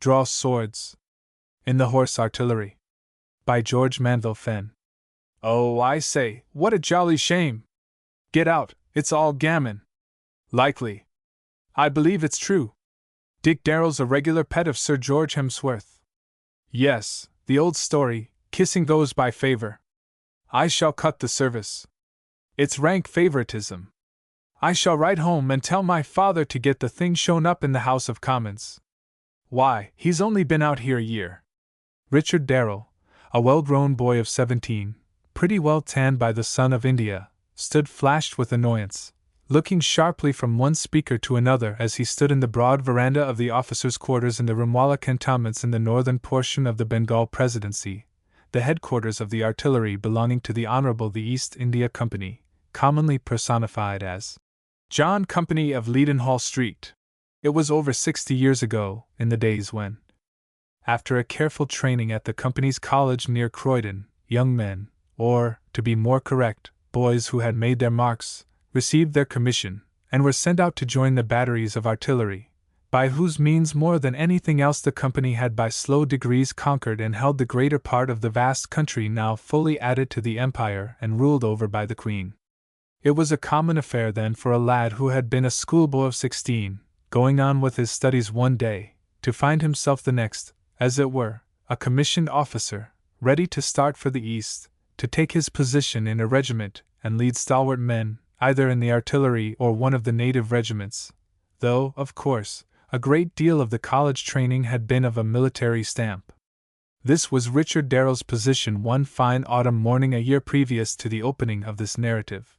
Draw swords. In the Horse Artillery. By George Manville Fenn. Oh, I say, what a jolly shame! Get out, it's all gammon. Likely. I believe it's true. Dick Darrell's a regular pet of Sir George Hemsworth. Yes, the old story, kissing those by favor. I shall cut the service. It's rank favoritism. I shall write home and tell my father to get the thing shown up in the House of Commons. Why, he's only been out here a year. Richard Darrell, a well-grown boy of 17, pretty well tanned by the sun of India, stood flushed with annoyance, looking sharply from one speaker to another as he stood in the broad veranda of the officers' quarters in the Rimwala cantonments in the northern portion of the Bengal Presidency, the headquarters of the artillery belonging to the Honourable the East India Company, commonly personified as John Company of Leadenhall Street. It was over 60 years ago, in the days when, after a careful training at the company's college near Croydon, young men, or, to be more correct, boys who had made their marks, received their commission, and were sent out to join the batteries of artillery, by whose means more than anything else the company had by slow degrees conquered and held the greater part of the vast country now fully added to the empire and ruled over by the Queen. It was a common affair then for a lad who had been a schoolboy of 16, going on with his studies one day, to find himself the next, as it were, a commissioned officer, ready to start for the East, to take his position in a regiment and lead stalwart men, either in the artillery or one of the native regiments, though, of course, a great deal of the college training had been of a military stamp. This was Richard Darrell's position one fine autumn morning a year previous to the opening of this narrative.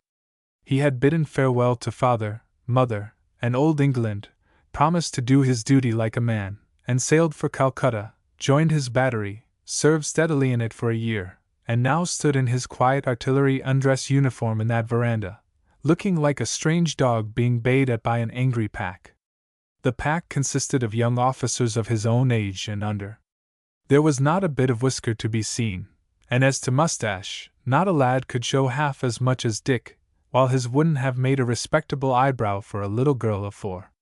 He had bidden farewell to father, mother, and old England, promised to do his duty like a man, and sailed for Calcutta, joined his battery, served steadily in it for a year, and now stood in his quiet artillery undress uniform in that veranda, looking like a strange dog being bayed at by an angry pack. The pack consisted of young officers of his own age and under. There was not a bit of whisker to be seen, and as to mustache, not a lad could show half as much as Dick, while his wouldn't have made a respectable eyebrow for a little girl of 4.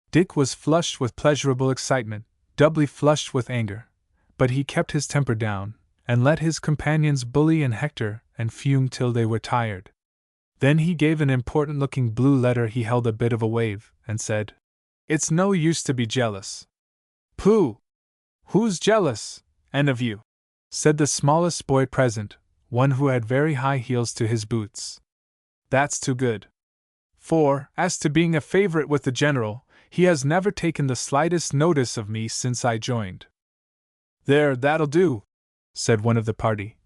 Dick was flushed with pleasurable excitement, doubly flushed with anger, but he kept his temper down, and let his companions bully and hector and fume till they were tired. Then he gave an important-looking blue letter he held a bit of a wave, and said, "It's no use to be jealous." "Pooh! Who's jealous, and of you?" said the smallest boy present, one who had very high heels to his boots. "That's too good. For, as to being a favorite with the general, he has never taken the slightest notice of me since I joined." "There, that'll do," said one of the party.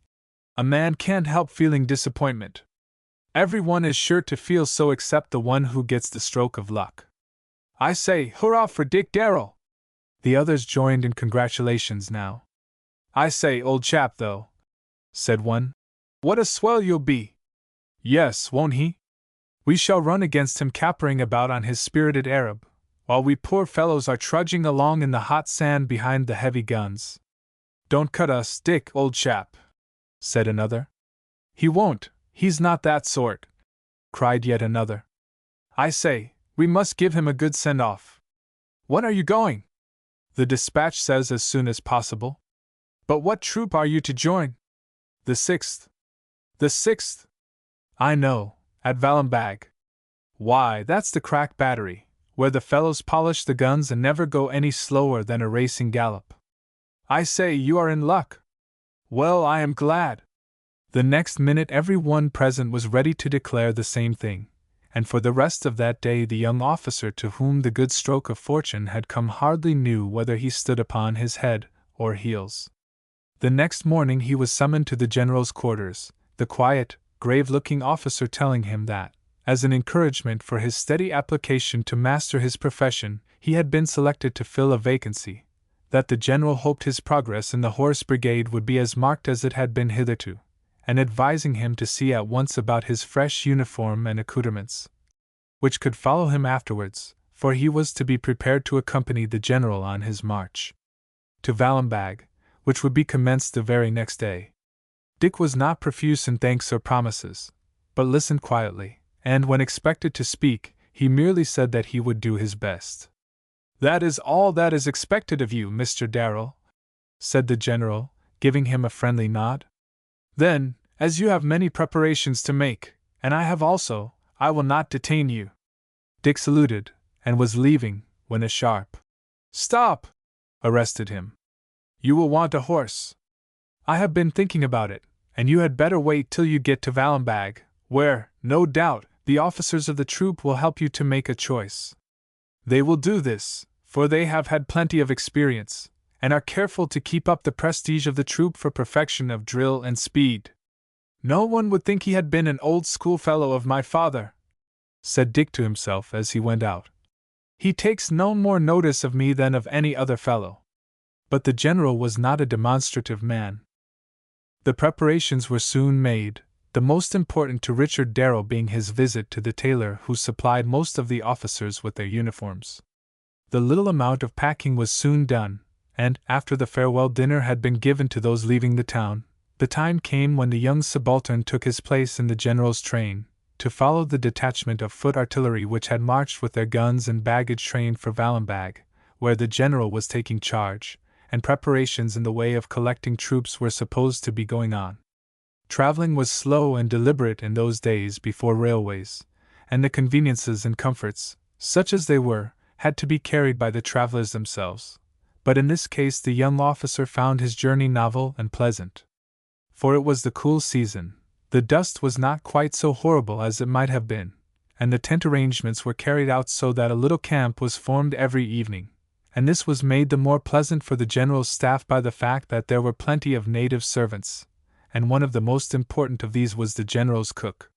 "A man can't help feeling disappointment. Everyone is sure to feel so except the one who gets the stroke of luck. I say, hurrah for Dick Darrell!" The others joined in congratulations now. "I say, old chap, though," said one, "what a swell you'll be!" "Yes, won't he? We shall run against him capering about on his spirited Arab, while we poor fellows are trudging along in the hot sand behind the heavy guns." "Don't cut us, Dick, old chap," said another. "He won't, he's not that sort," cried yet another. "I say, we must give him a good send-off." "When are you going?" "The dispatch says as soon as possible." "But what troop are you to join?" "The 6th. "The 6th? I know, at Valembag. Why, that's the crack battery, where the fellows polish the guns and never go any slower than a racing gallop." "I say, you are in luck." "Well, I am glad." The next minute every one present was ready to declare the same thing, and for the rest of that day the young officer to whom the good stroke of fortune had come hardly knew whether he stood upon his head or heels. The next morning he was summoned to the general's quarters, the quiet, grave-looking officer telling him that, as an encouragement for his steady application to master his profession, he had been selected to fill a vacancy, that the general hoped his progress in the horse brigade would be as marked as it had been hitherto, and advising him to see at once about his fresh uniform and accoutrements, which could follow him afterwards, for he was to be prepared to accompany the general on his march to Valembag, which would be commenced the very next day. Dick was not profuse in thanks or promises, but listened quietly, and when expected to speak, he merely said that he would do his best. "That is all that is expected of you, Mr. Darrell," said the general, giving him a friendly nod. "Then, as you have many preparations to make, and I have also, I will not detain you." Dick saluted, and was leaving, when a sharp "Stop!" arrested him. "You will want a horse. I have been thinking about it, and you had better wait till you get to Vallenbag, where, no doubt, the officers of the troop will help you to make a choice. They will do this, for they have had plenty of experience, and are careful to keep up the prestige of the troop for perfection of drill and speed. No one would think he had been an old schoolfellow of my father," said Dick to himself as he went out. "He takes no more notice of me than of any other fellow." But the general was not a demonstrative man. The preparations were soon made, the most important to Richard Darrell being his visit to the tailor who supplied most of the officers with their uniforms. The little amount of packing was soon done, and, after the farewell dinner had been given to those leaving the town, the time came when the young subaltern took his place in the general's train, to follow the detachment of foot artillery which had marched with their guns and baggage train for Vallenbag, where the general was taking charge, and preparations in the way of collecting troops were supposed to be going on. Traveling was slow and deliberate in those days before railways, and the conveniences and comforts, such as they were, had to be carried by the travelers themselves. But in this case the young officer found his journey novel and pleasant. For it was the cool season, the dust was not quite so horrible as it might have been, and the tent arrangements were carried out so that a little camp was formed every evening, and this was made the more pleasant for the general's staff by the fact that there were plenty of native servants, and one of the most important of these was the general's cook.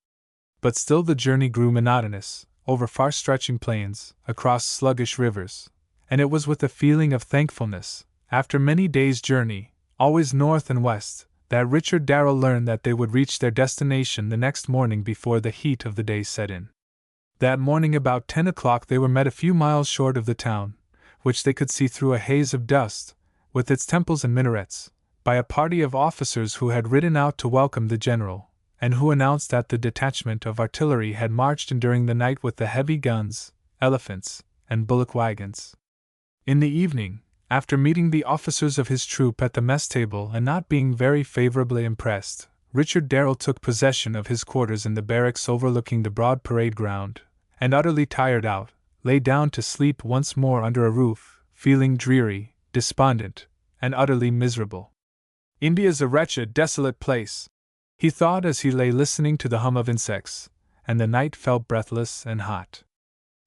But still the journey grew monotonous, over far-stretching plains, across sluggish rivers, and it was with a feeling of thankfulness, after many days' journey, always north and west, that Richard Darrell learned that they would reach their destination the next morning before the heat of the day set in. That morning about 10 o'clock they were met a few miles short of the town, which they could see through a haze of dust, with its temples and minarets, by a party of officers who had ridden out to welcome the general, and who announced that the detachment of artillery had marched in during the night with the heavy guns, elephants, and bullock wagons. In the evening, after meeting the officers of his troop at the mess table and not being very favorably impressed, Richard Darrell took possession of his quarters in the barracks overlooking the broad parade ground, and utterly tired out, lay down to sleep once more under a roof, feeling dreary, despondent, and utterly miserable. "India's a wretched, desolate place," he thought as he lay listening to the hum of insects, and the night felt breathless and hot.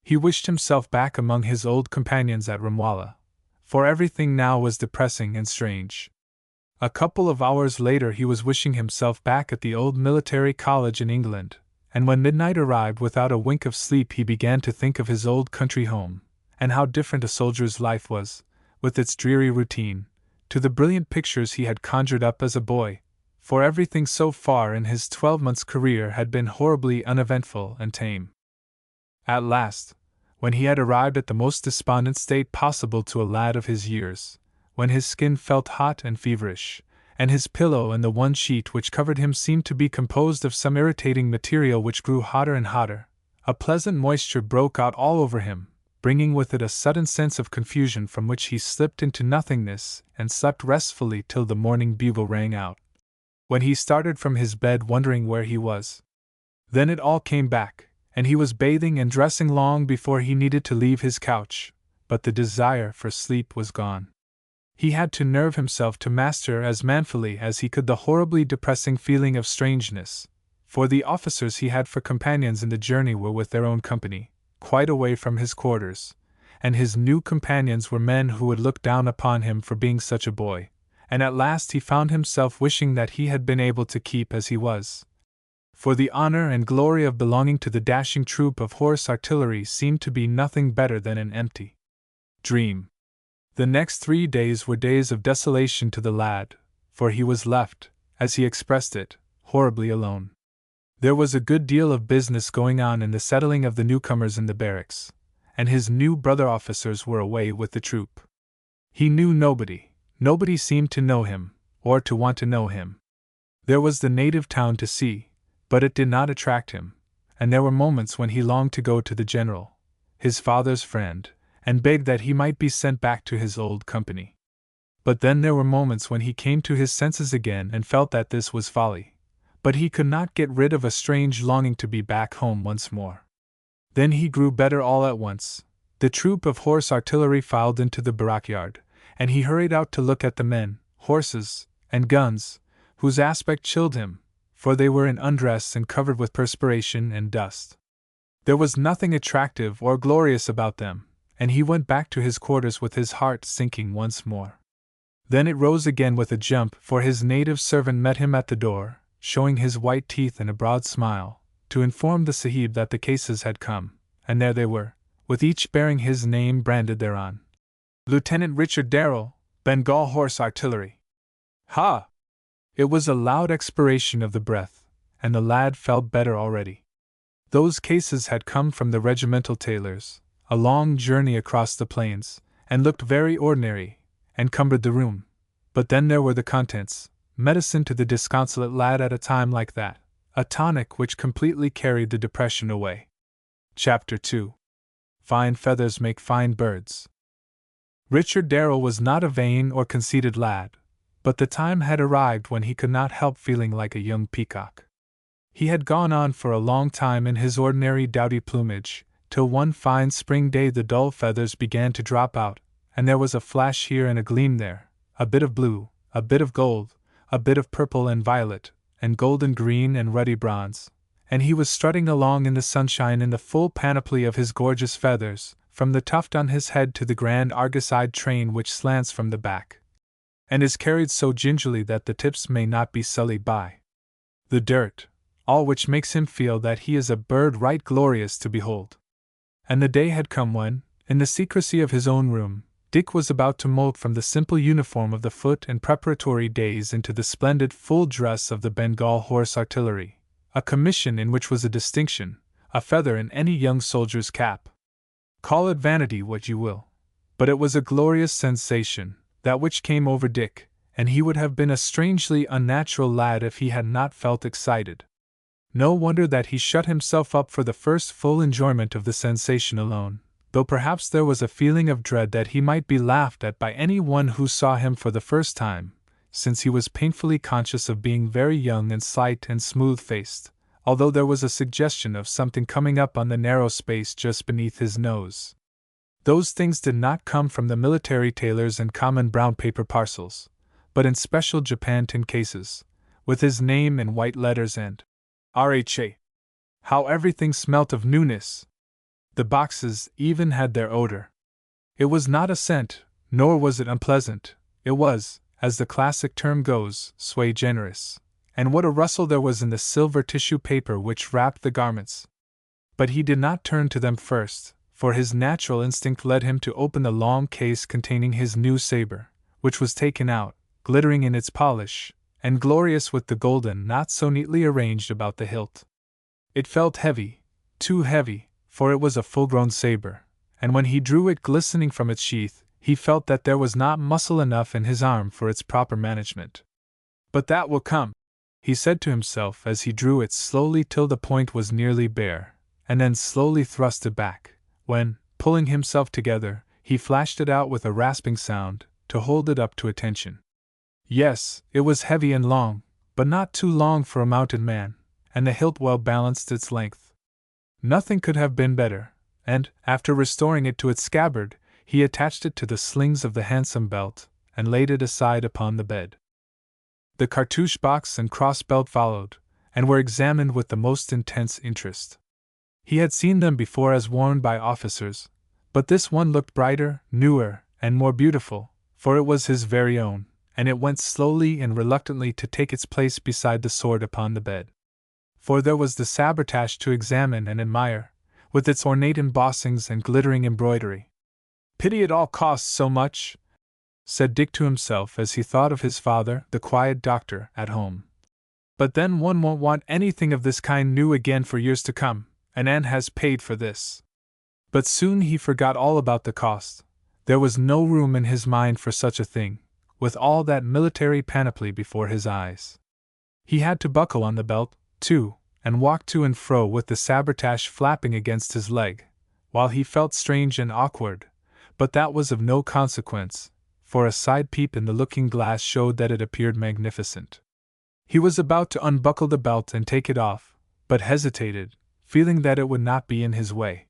He wished himself back among his old companions at Ramwalla, for everything now was depressing and strange. A couple of hours later he was wishing himself back at the old military college in England, and when midnight arrived without a wink of sleep he began to think of his old country home, and how different a soldier's life was, with its dreary routine, to the brilliant pictures he had conjured up as a boy, for everything so far in his 12 months' career had been horribly uneventful and tame. At last, when he had arrived at the most despondent state possible to a lad of his years, when his skin felt hot and feverish, and his pillow and the one sheet which covered him seemed to be composed of some irritating material which grew hotter and hotter, a pleasant moisture broke out all over him, bringing with it a sudden sense of confusion from which he slipped into nothingness and slept restfully till the morning bugle rang out, when he started from his bed wondering where he was. Then it all came back, and he was bathing and dressing long before he needed to leave his couch, but the desire for sleep was gone. He had to nerve himself to master as manfully as he could the horribly depressing feeling of strangeness, for the officers he had for companions in the journey were with their own company, quite away from his quarters, and his new companions were men who would look down upon him for being such a boy, and at last he found himself wishing that he had been able to keep as he was. For the honor and glory of belonging to the dashing troop of horse artillery seemed to be nothing better than an empty dream. The next 3 days were days of desolation to the lad, for he was left, as he expressed it, horribly alone. There was a good deal of business going on in the settling of the newcomers in the barracks, and his new brother officers were away with the troop. He knew nobody, nobody seemed to know him, or to want to know him. There was the native town to see, but it did not attract him, and there were moments when he longed to go to the general, his father's friend, and begged that he might be sent back to his old company. But then there were moments when he came to his senses again and felt that this was folly. But he could not get rid of a strange longing to be back home once more. Then he grew better all at once. The troop of horse artillery filed into the barrack yard, and he hurried out to look at the men, horses, and guns, whose aspect chilled him, for they were in undress and covered with perspiration and dust. There was nothing attractive or glorious about them, and he went back to his quarters with his heart sinking once more. Then it rose again with a jump, for his native servant met him at the door, showing his white teeth in a broad smile, to inform the Sahib that the cases had come, and there they were, with each bearing his name branded thereon. Lieutenant Richard Darrell, Bengal Horse Artillery. Ha! It was a loud expiration of the breath, and the lad felt better already. Those cases had come from the regimental tailors, a long journey across the plains, and looked very ordinary, and cumbered the room. But then there were the contents, medicine to the disconsolate lad at a time like that, a tonic which completely carried the depression away. Chapter 2. Fine feathers make fine birds. Richard Darrell was not a vain or conceited lad, but the time had arrived when he could not help feeling like a young peacock. He had gone on for a long time in his ordinary dowdy plumage, till one fine spring day the dull feathers began to drop out, and there was a flash here and a gleam there, a bit of blue, a bit of gold, a bit of purple and violet, and golden green and ruddy bronze, and he was strutting along in the sunshine in the full panoply of his gorgeous feathers, from the tuft on his head to the grand argus-eyed train which slants from the back, and is carried so gingerly that the tips may not be sullied by the dirt, all which makes him feel that he is a bird right glorious to behold. And the day had come when, in the secrecy of his own room, Dick was about to molt from the simple uniform of the foot and preparatory days into the splendid full dress of the Bengal Horse Artillery, a commission in which was a distinction, a feather in any young soldier's cap. Call it vanity what you will, but it was a glorious sensation, that which came over Dick, and he would have been a strangely unnatural lad if he had not felt excited. No wonder that he shut himself up for the first full enjoyment of the sensation alone, though perhaps there was a feeling of dread that he might be laughed at by any one who saw him for the first time, since he was painfully conscious of being very young and slight and smooth-faced, although there was a suggestion of something coming up on the narrow space just beneath his nose. Those things did not come from the military tailors and common brown paper parcels, but in special Japan tin cases, with his name in white letters and R.H.A. How everything smelt of newness! The boxes even had their odor. It was not a scent, nor was it unpleasant. It was, as the classic term goes, sui generis. And what a rustle there was in the silver tissue paper which wrapped the garments! But he did not turn to them first, for his natural instinct led him to open the long case containing his new saber, which was taken out, glittering in its polish, and glorious with the golden knot so neatly arranged about the hilt. It felt heavy, too heavy, for it was a full-grown saber, and when he drew it glistening from its sheath, he felt that there was not muscle enough in his arm for its proper management. But that will come, he said to himself as he drew it slowly till the point was nearly bare, and then slowly thrust it back, when, pulling himself together, he flashed it out with a rasping sound, to hold it up to attention. Yes, it was heavy and long, but not too long for a mounted man, and the hilt well balanced its length. Nothing could have been better, and, after restoring it to its scabbard, he attached it to the slings of the handsome belt, and laid it aside upon the bed. The cartouche box and cross belt followed, and were examined with the most intense interest. He had seen them before as worn by officers, but this one looked brighter, newer, and more beautiful, for it was his very own, and it went slowly and reluctantly to take its place beside the sword upon the bed. For there was the sabretache to examine and admire, with its ornate embossings and glittering embroidery. Pity it all costs so much, said Dick to himself as he thought of his father, the quiet doctor, at home. But then one won't want anything of this kind new again for years to come, and Anne has paid for this. But soon he forgot all about the cost. There was no room in his mind for such a thing, with all that military panoply before his eyes. He had to buckle on the belt, too, and walk to and fro with the sabretache flapping against his leg, while he felt strange and awkward, But that was of no consequence, for a side peep in the looking-glass showed that it appeared magnificent. He was about to unbuckle the belt and take it off, but hesitated, feeling that it would not be in his way.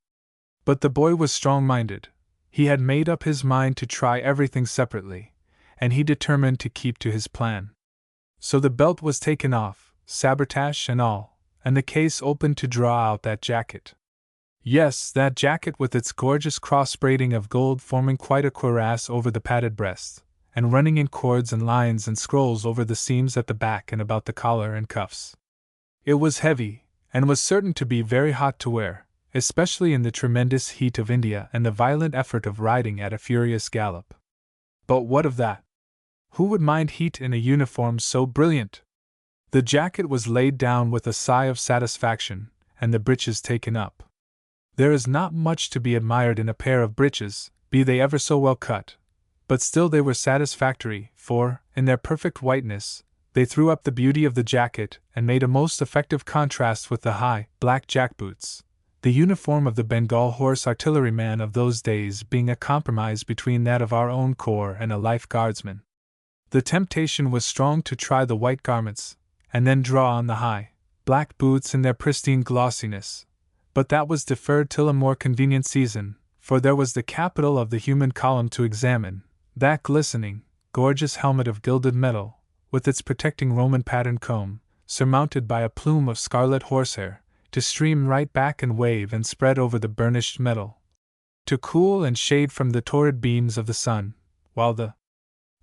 But the boy was strong-minded. He had made up his mind to try everything separately, and he determined to keep to his plan. So the belt was taken off, sabretache and all, and the case opened to draw out that jacket. Yes, that jacket with its gorgeous cross-braiding of gold forming quite a cuirass over the padded breast, and running in cords and lines and scrolls over the seams at the back and about the collar and cuffs. It was heavy, and was certain to be very hot to wear, especially in the tremendous heat of India and the violent effort of riding at a furious gallop. But what of that? Who would mind heat in a uniform so brilliant? The jacket was laid down with a sigh of satisfaction, and the breeches taken up. There is not much to be admired in a pair of breeches, be they ever so well cut, but still they were satisfactory, for, in their perfect whiteness, they threw up the beauty of the jacket and made a most effective contrast with the high, black jackboots, the uniform of the Bengal horse artilleryman of those days being a compromise between that of our own corps and a life guardsman. The temptation was strong to try the white garments, and then draw on the high, black boots in their pristine glossiness, but that was deferred till a more convenient season, for there was the capital of the human column to examine, that glistening, gorgeous helmet of gilded metal, with its protecting Roman pattern comb, surmounted by a plume of scarlet horsehair, to stream right back and wave and spread over the burnished metal, to cool and shade from the torrid beams of the sun, while the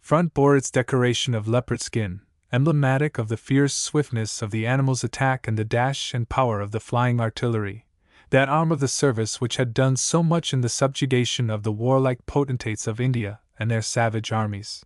front bore its decoration of leopard skin, emblematic of the fierce swiftness of the animal's attack and the dash and power of the flying artillery, that arm of the service which had done so much in the subjugation of the warlike potentates of India and their savage armies.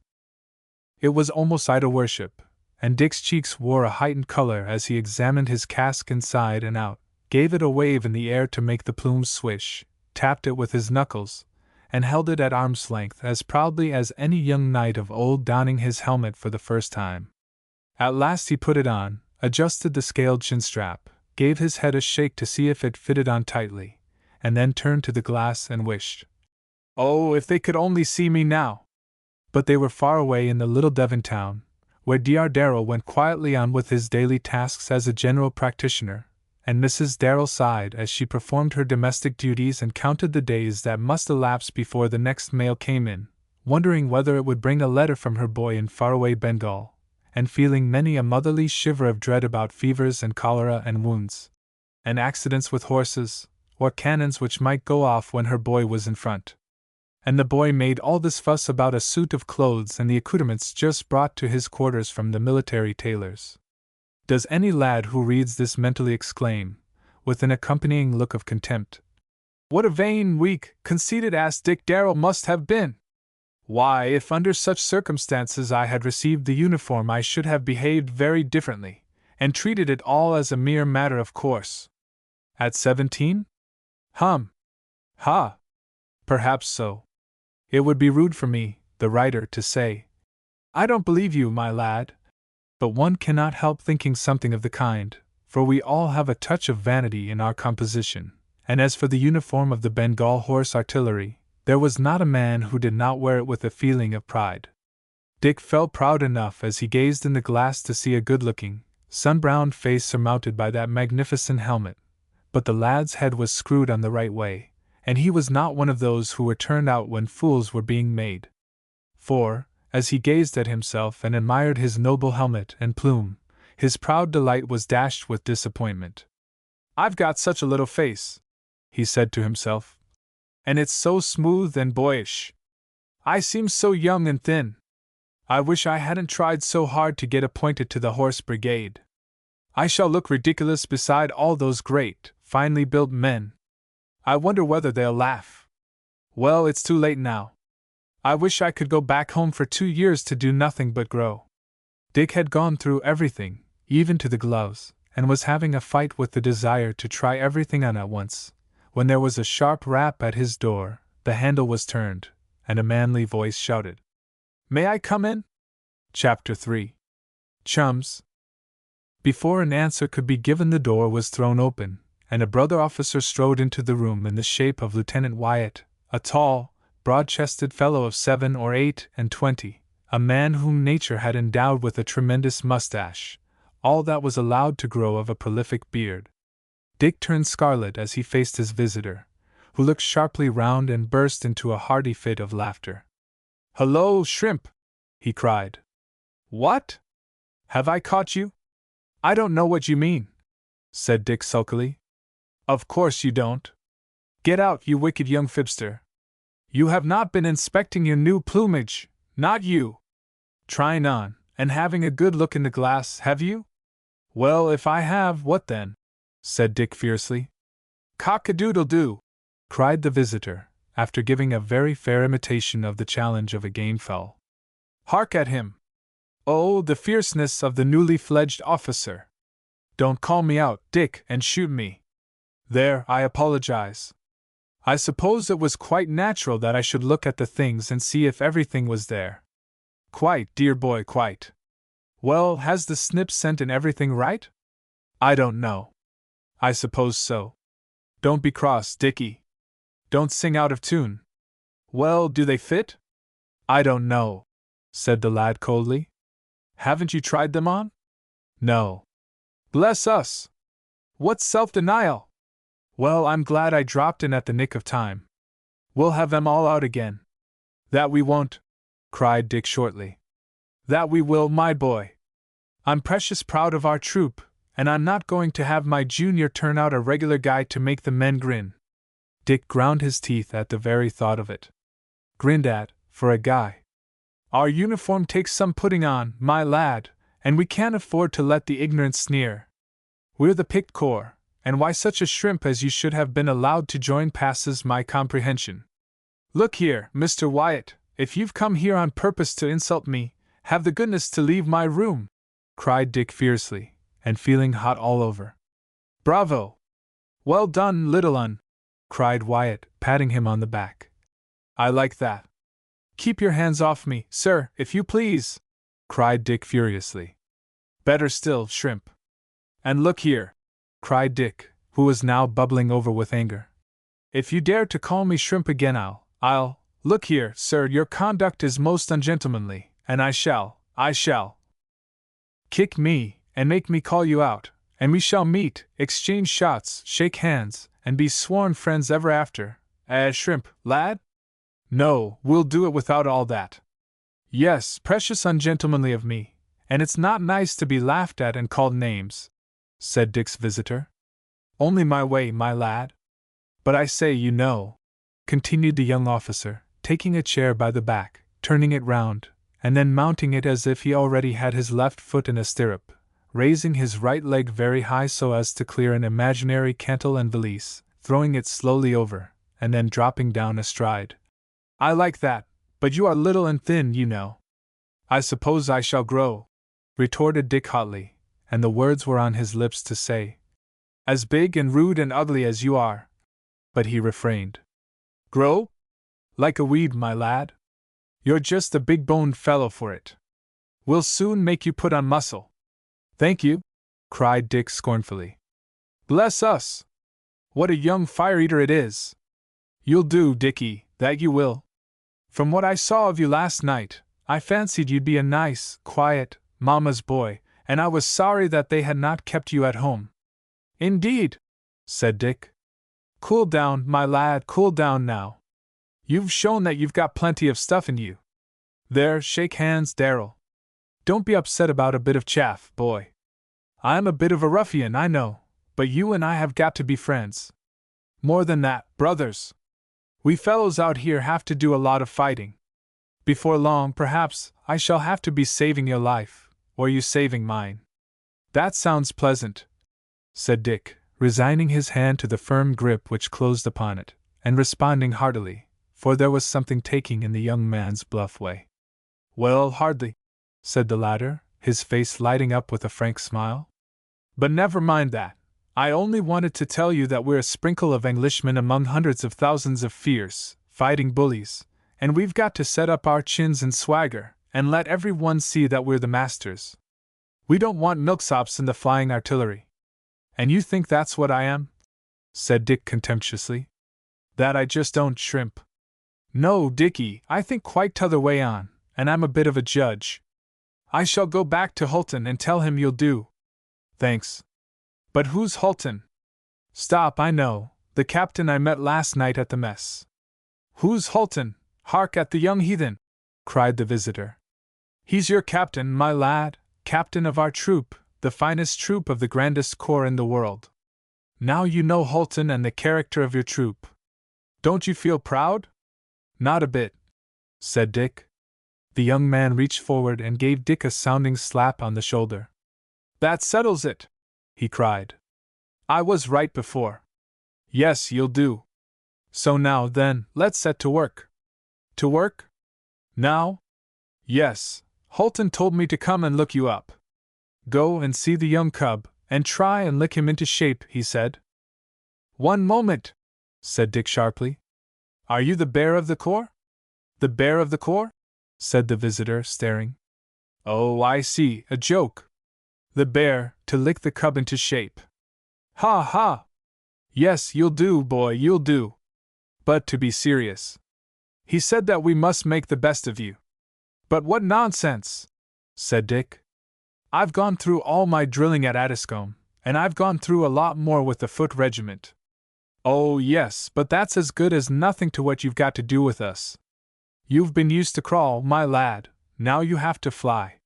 It was almost idol worship, and Dick's cheeks wore a heightened color as he examined his casque inside and out, gave it a wave in the air to make the plumes swish, tapped it with his knuckles, and held it at arm's length as proudly as any young knight of old donning his helmet for the first time. At last he put it on, adjusted the scaled chin-strap, gave his head a shake to see if it fitted on tightly, and then turned to the glass and wished, "Oh, if they could only see me now!" But they were far away in the little Devon town, where Dr. Darrell went quietly on with his daily tasks as a general practitioner, and Mrs. Darrell sighed as she performed her domestic duties and counted the days that must elapse before the next mail came in, wondering whether it would bring a letter from her boy in faraway Bengal, and feeling many a motherly shiver of dread about fevers and cholera and wounds, and accidents with horses, or cannons which might go off when her boy was in front. And the boy made all this fuss about a suit of clothes and the accoutrements just brought to his quarters from the military tailors. Does any lad who reads this mentally exclaim, with an accompanying look of contempt, "What a vain, weak, conceited ass Dick Darrell must have been! Why, if under such circumstances I had received the uniform I should have behaved very differently, and treated it all as a mere matter of course. At 17? Ha! Perhaps so. It would be rude for me, the writer, to say, 'I don't believe you, my lad,' but one cannot help thinking something of the kind, for we all have a touch of vanity in our composition, and as for the uniform of the Bengal Horse Artillery, there was not a man who did not wear it with a feeling of pride. Dick felt proud enough as he gazed in the glass to see a good-looking, sun-browned face surmounted by that magnificent helmet, but the lad's head was screwed on the right way, and he was not one of those who were turned out when fools were being made. For, as he gazed at himself and admired his noble helmet and plume, his proud delight was dashed with disappointment. "I've got such a little face," he said to himself, "and it's so smooth and boyish. I seem so young and thin. I wish I hadn't tried so hard to get appointed to the horse brigade. I shall look ridiculous beside all those great, finely built men. I wonder whether they'll laugh. Well, it's too late now. I wish I could go back home for 2 years to do nothing but grow." Dick had gone through everything, even to the gloves, and was having a fight with the desire to try everything on at once, when there was a sharp rap at his door, the handle was turned, and a manly voice shouted, "May I come in?" Chapter 3. Chums. Before an answer could be given, the door was thrown open, and a brother officer strode into the room in the shape of Lieutenant Wyatt, a tall, broad-chested fellow of 7 or 8 and 20, a man whom nature had endowed with a tremendous mustache, all that was allowed to grow of a prolific beard. Dick turned scarlet as he faced his visitor, who looked sharply round and burst into a hearty fit of laughter. "Hullo, Shrimp!" he cried. "What? Have I caught you?" "I don't know what you mean," said Dick sulkily. "Of course you don't. Get out, you wicked young fibster. You have not been inspecting your new plumage, not you. Trying on, and having a good look in the glass, have you?" "Well, if I have, what then?" said Dick fiercely. "Cock-a-doodle-doo!" cried the visitor, after giving a very fair imitation of the challenge of a game fowl. "Hark at him! Oh, the fierceness of the newly fledged officer! Don't call me out, Dick, and shoot me. There, I apologize. I suppose it was quite natural that I should look at the things and see if everything was there. Quite, dear boy, quite. Well, has the snip scent and everything right? I don't know. I suppose so. Don't be cross, Dickie. Don't sing out of tune. Well, do they fit? I don't know," said the lad coldly. "Haven't you tried them on?" "No." "Bless us! What self-denial! Well, I'm glad I dropped in at the nick of time. We'll have them all out again." "That we won't," cried Dick shortly. "That we will, my boy. I'm precious proud of our troop, and I'm not going to have my junior turn out a regular guy to make the men grin." Dick ground his teeth at the very thought of it. Grinned at, for a guy. "Our uniform takes some putting on, my lad, and we can't afford to let the ignorant sneer. We're the picked corps, and why such a shrimp as you should have been allowed to join passes my comprehension. Look here, Mr. Wyatt, if you've come here on purpose to insult me, have the goodness to leave my room," cried Dick fiercely, and feeling hot all over. "Bravo! Well done, little un!" cried Wyatt, patting him on the back. "I like that. Keep your hands off me, sir, if you please!" cried Dick furiously. "Better still, Shrimp. And look here," cried Dick, who was now bubbling over with anger. "If you dare to call me Shrimp again, I'll. Look here, sir, your conduct is most ungentlemanly, and I shall. Kick me, and make me call you out, and we shall meet, exchange shots, shake hands, and be sworn friends ever after, Shrimp, lad? No, we'll do it without all that. Yes, precious ungentlemanly of me, and it's not nice to be laughed at and called names," said Dick's visitor. "Only my way, my lad. But I say, you know," continued the young officer, taking a chair by the back, turning it round, and then mounting it as if he already had his left foot in a stirrup, raising his right leg very high so as to clear an imaginary cantle and valise, throwing it slowly over, and then dropping down astride. "I like that, but you are little and thin, you know." "I suppose I shall grow," retorted Dick hotly, and the words were on his lips to say, "as big and rude and ugly as you are," but he refrained. "Grow? Like a weed, my lad. You're just a big-boned fellow for it. We'll soon make you put on muscle." "Thank you," cried Dick scornfully. "Bless us! What a young fire-eater it is! You'll do, Dickie, that you will. From what I saw of you last night, I fancied you'd be a nice, quiet, mama's boy, and I was sorry that they had not kept you at home." "Indeed," said Dick. "Cool down, my lad, cool down now. You've shown that you've got plenty of stuff in you. There, shake hands, Darrell. Don't be upset about a bit of chaff, boy. I'm a bit of a ruffian, I know, but you and I have got to be friends. More than that, brothers. We fellows out here have to do a lot of fighting. Before long, perhaps, I shall have to be saving your life, or you saving mine." "That sounds pleasant," said Dick, resigning his hand to the firm grip which closed upon it, and responding heartily, for there was something taking in the young man's bluff way. "Well, hardly," said the latter, his face lighting up with a frank smile. "But never mind that. I only wanted to tell you that we're a sprinkle of Englishmen among hundreds of thousands of fierce, fighting bullies, and we've got to set up our chins and swagger, and let every one see that we're the masters. We don't want milksops in the flying artillery." "And you think that's what I am?" said Dick contemptuously. "That I just don't, Shrimp. No, Dickie, I think quite t'other way on, and I'm a bit of a judge. I shall go back to Hulton and tell him you'll do. Thanks. But who's Hulton? Stop, I know, the captain I met last night at the mess. Who's Hulton? Hark at the young heathen! Cried the visitor. He's your captain, my lad, captain of our troop, the finest troop of the grandest corps in the world. Now you know Hulton and the character of your troop. Don't you feel proud? Not a bit, said Dick. The young man reached forward and gave Dick a sounding slap on the shoulder. That settles it, he cried. I was right before. Yes, you'll do. So now then, let's set to work. To work? Now? Yes, Hulton told me to come and look you up. Go and see the young cub, and try and lick him into shape, he said. One moment, said Dick sharply. Are you the bear of the corps? The bear of the corps? Said the visitor, staring. Oh, I see, a joke. The bear, to lick the cub into shape. Ha ha! Yes, you'll do, boy, you'll do. But to be serious. He said that we must make the best of you. But what nonsense, said Dick. I've gone through all my drilling at Addiscombe, and I've gone through a lot more with the Foot Regiment. Oh, yes, but that's as good as nothing to what you've got to do with us. You've been used to crawl, my lad, now you have to fly.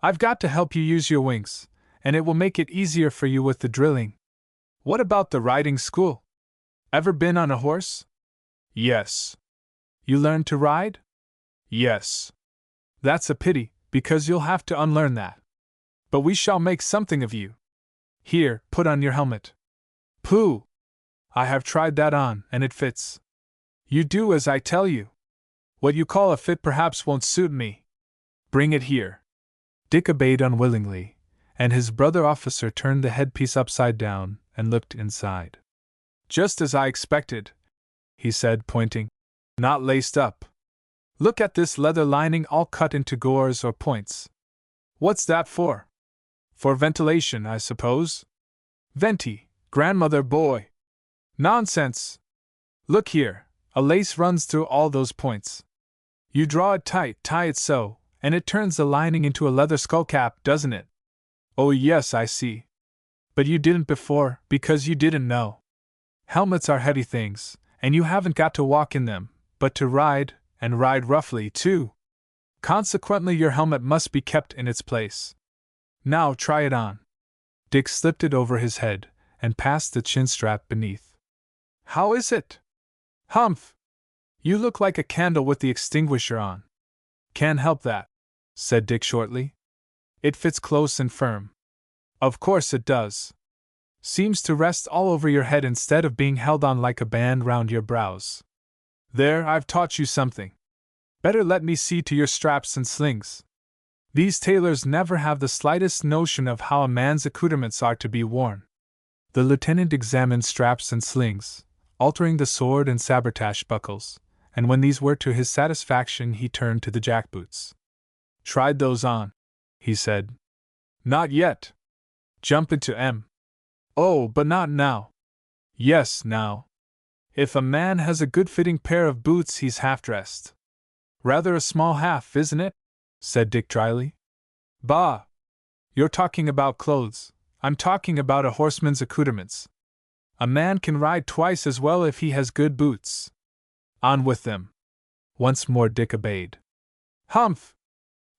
I've got to help you use your wings, and it will make it easier for you with the drilling. What about the riding school? Ever been on a horse? Yes. You learned to ride? Yes. That's a pity, because you'll have to unlearn that. But we shall make something of you. Here, put on your helmet. Pooh! I have tried that on, and it fits. You do as I tell you. What you call a fit perhaps won't suit me. Bring it here. Dick obeyed unwillingly, and his brother officer turned the headpiece upside down and looked inside. Just as I expected, he said, pointing. Not laced up. Look at this leather lining all cut into gores or points. What's that for? For ventilation, I suppose. Venti, grandmother boy. Nonsense. Look here, a lace runs through all those points. You draw it tight, tie it so, and it turns the lining into a leather skullcap, doesn't it? Oh yes, I see. But you didn't before, because you didn't know. Helmets are heavy things, and you haven't got to walk in them, but to ride, and ride roughly, too. Consequently, your helmet must be kept in its place. Now try it on. Dick slipped it over his head, and passed the chin strap beneath. How is it? Humph! You look like a candle with the extinguisher on. Can't help that, said Dick shortly. It fits close and firm. Of course it does. Seems to rest all over your head instead of being held on like a band round your brows. There, I've taught you something. Better let me see to your straps and slings. These tailors never have the slightest notion of how a man's accoutrements are to be worn. The lieutenant examined straps and slings, altering the sword and sabretache buckles, and when these were to his satisfaction he turned to the jackboots. Tried those on, he said. Not yet. Jump into 'em. Oh, but not now. Yes, now. If a man has a good-fitting pair of boots he's half-dressed. Rather a small half, isn't it? Said Dick dryly. Bah! You're talking about clothes. I'm talking about a horseman's accoutrements. A man can ride twice as well if he has good boots. On with them. Once more Dick obeyed. Humph!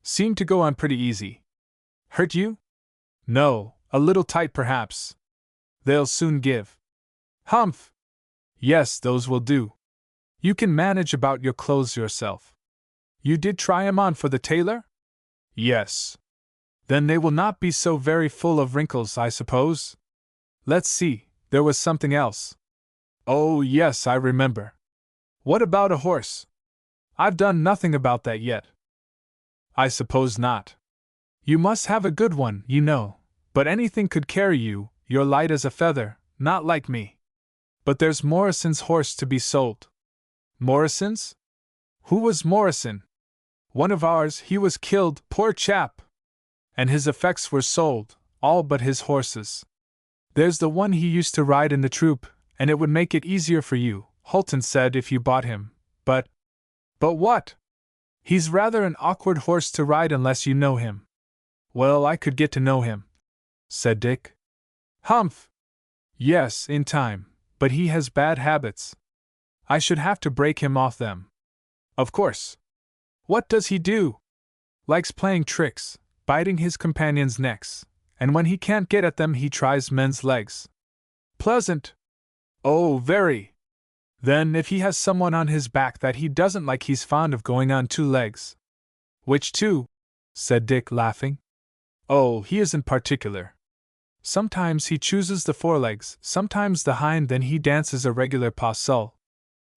Seemed to go on pretty easy. Hurt you? No, a little tight perhaps. They'll soon give. Humph! Yes, those will do. You can manage about your clothes yourself. You did try 'em on for the tailor? Yes. Then they will not be so very full of wrinkles, I suppose? Let's see, there was something else. Oh, yes, I remember. What about a horse? I've done nothing about that yet. I suppose not. You must have a good one, you know, but anything could carry you, you're light as a feather, not like me. But there's Morrison's horse to be sold. Morrison's? Who was Morrison? One of ours, he was killed, poor chap. And his effects were sold, all but his horses. There's the one he used to ride in the troop, and it would make it easier for you, Hulton said, if you bought him, but But what? He's rather an awkward horse to ride unless you know him. Well, I could get to know him, said Dick. Humph! Yes, in time, but he has bad habits. I should have to break him off them. Of course. What does he do? Likes playing tricks, biting his companions' necks, and when he can't get at them he tries men's legs. Pleasant? Oh, very. Then if he has someone on his back that he doesn't like he's fond of going on 2 legs. Which 2? Said Dick, laughing. Oh, he isn't particular. Sometimes he chooses the forelegs, sometimes the hind, then he dances a regular pas seul.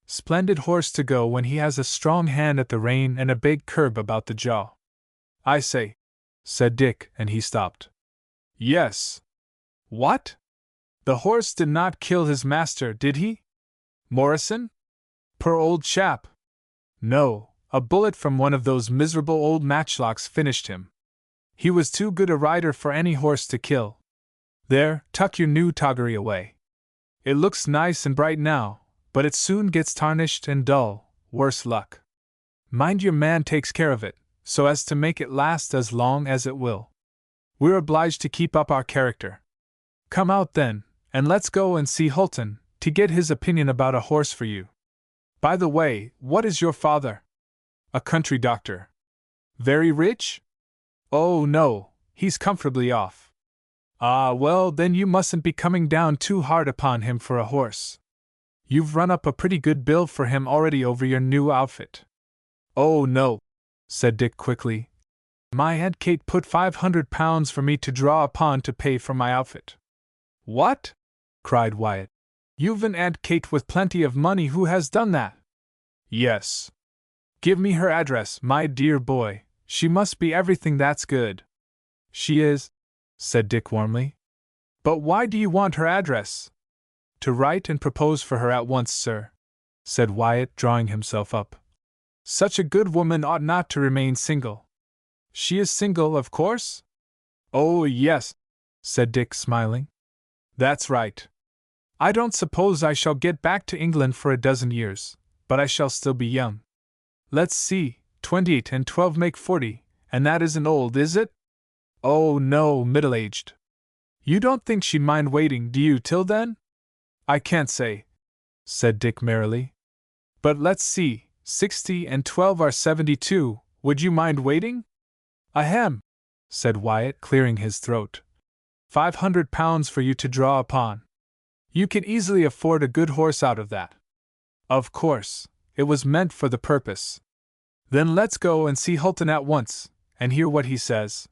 Splendid horse to go when he has a strong hand at the rein and a big curb about the jaw. I say, said Dick, and he stopped. Yes. What? The horse did not kill his master, did he? Morrison? Poor old chap. No, a bullet from one of those miserable old matchlocks finished him. He was too good a rider for any horse to kill. There, tuck your new toggery away. It looks nice and bright now, but it soon gets tarnished and dull, worse luck. Mind your man takes care of it, so as to make it last as long as it will. We're obliged to keep up our character. Come out then, and let's go and see Hulton, to get his opinion about a horse for you. By the way, what is your father? A country doctor. Very rich? Oh no, he's comfortably off. Ah, well, then you mustn't be coming down too hard upon him for a horse. You've run up a pretty good bill for him already over your new outfit. Oh no, said Dick quickly. My Aunt Kate put £500 for me to draw upon to pay for my outfit. What? Cried Wyatt. You've an Aunt Kate with plenty of money who has done that? Yes. Give me her address, my dear boy. She must be everything that's good. She is, said Dick warmly. But why do you want her address? To write and propose for her at once, sir, said Wyatt, drawing himself up. Such a good woman ought not to remain single. She is single, of course? Oh, yes, said Dick, smiling. That's right. I don't suppose I shall get back to England for a dozen years, but I shall still be young. Let's see, 28 and 12 make 40, and that isn't old, is it? Oh, no, middle-aged. You don't think she'd mind waiting, do you, till then? I can't say, said Dick merrily. But let's see, 60 and 12 are 72, would you mind waiting? Ahem, said Wyatt, clearing his throat. £500 for you to draw upon. You can easily afford a good horse out of that. Of course, it was meant for the purpose. Then let's go and see Hulton at once, and hear what he says.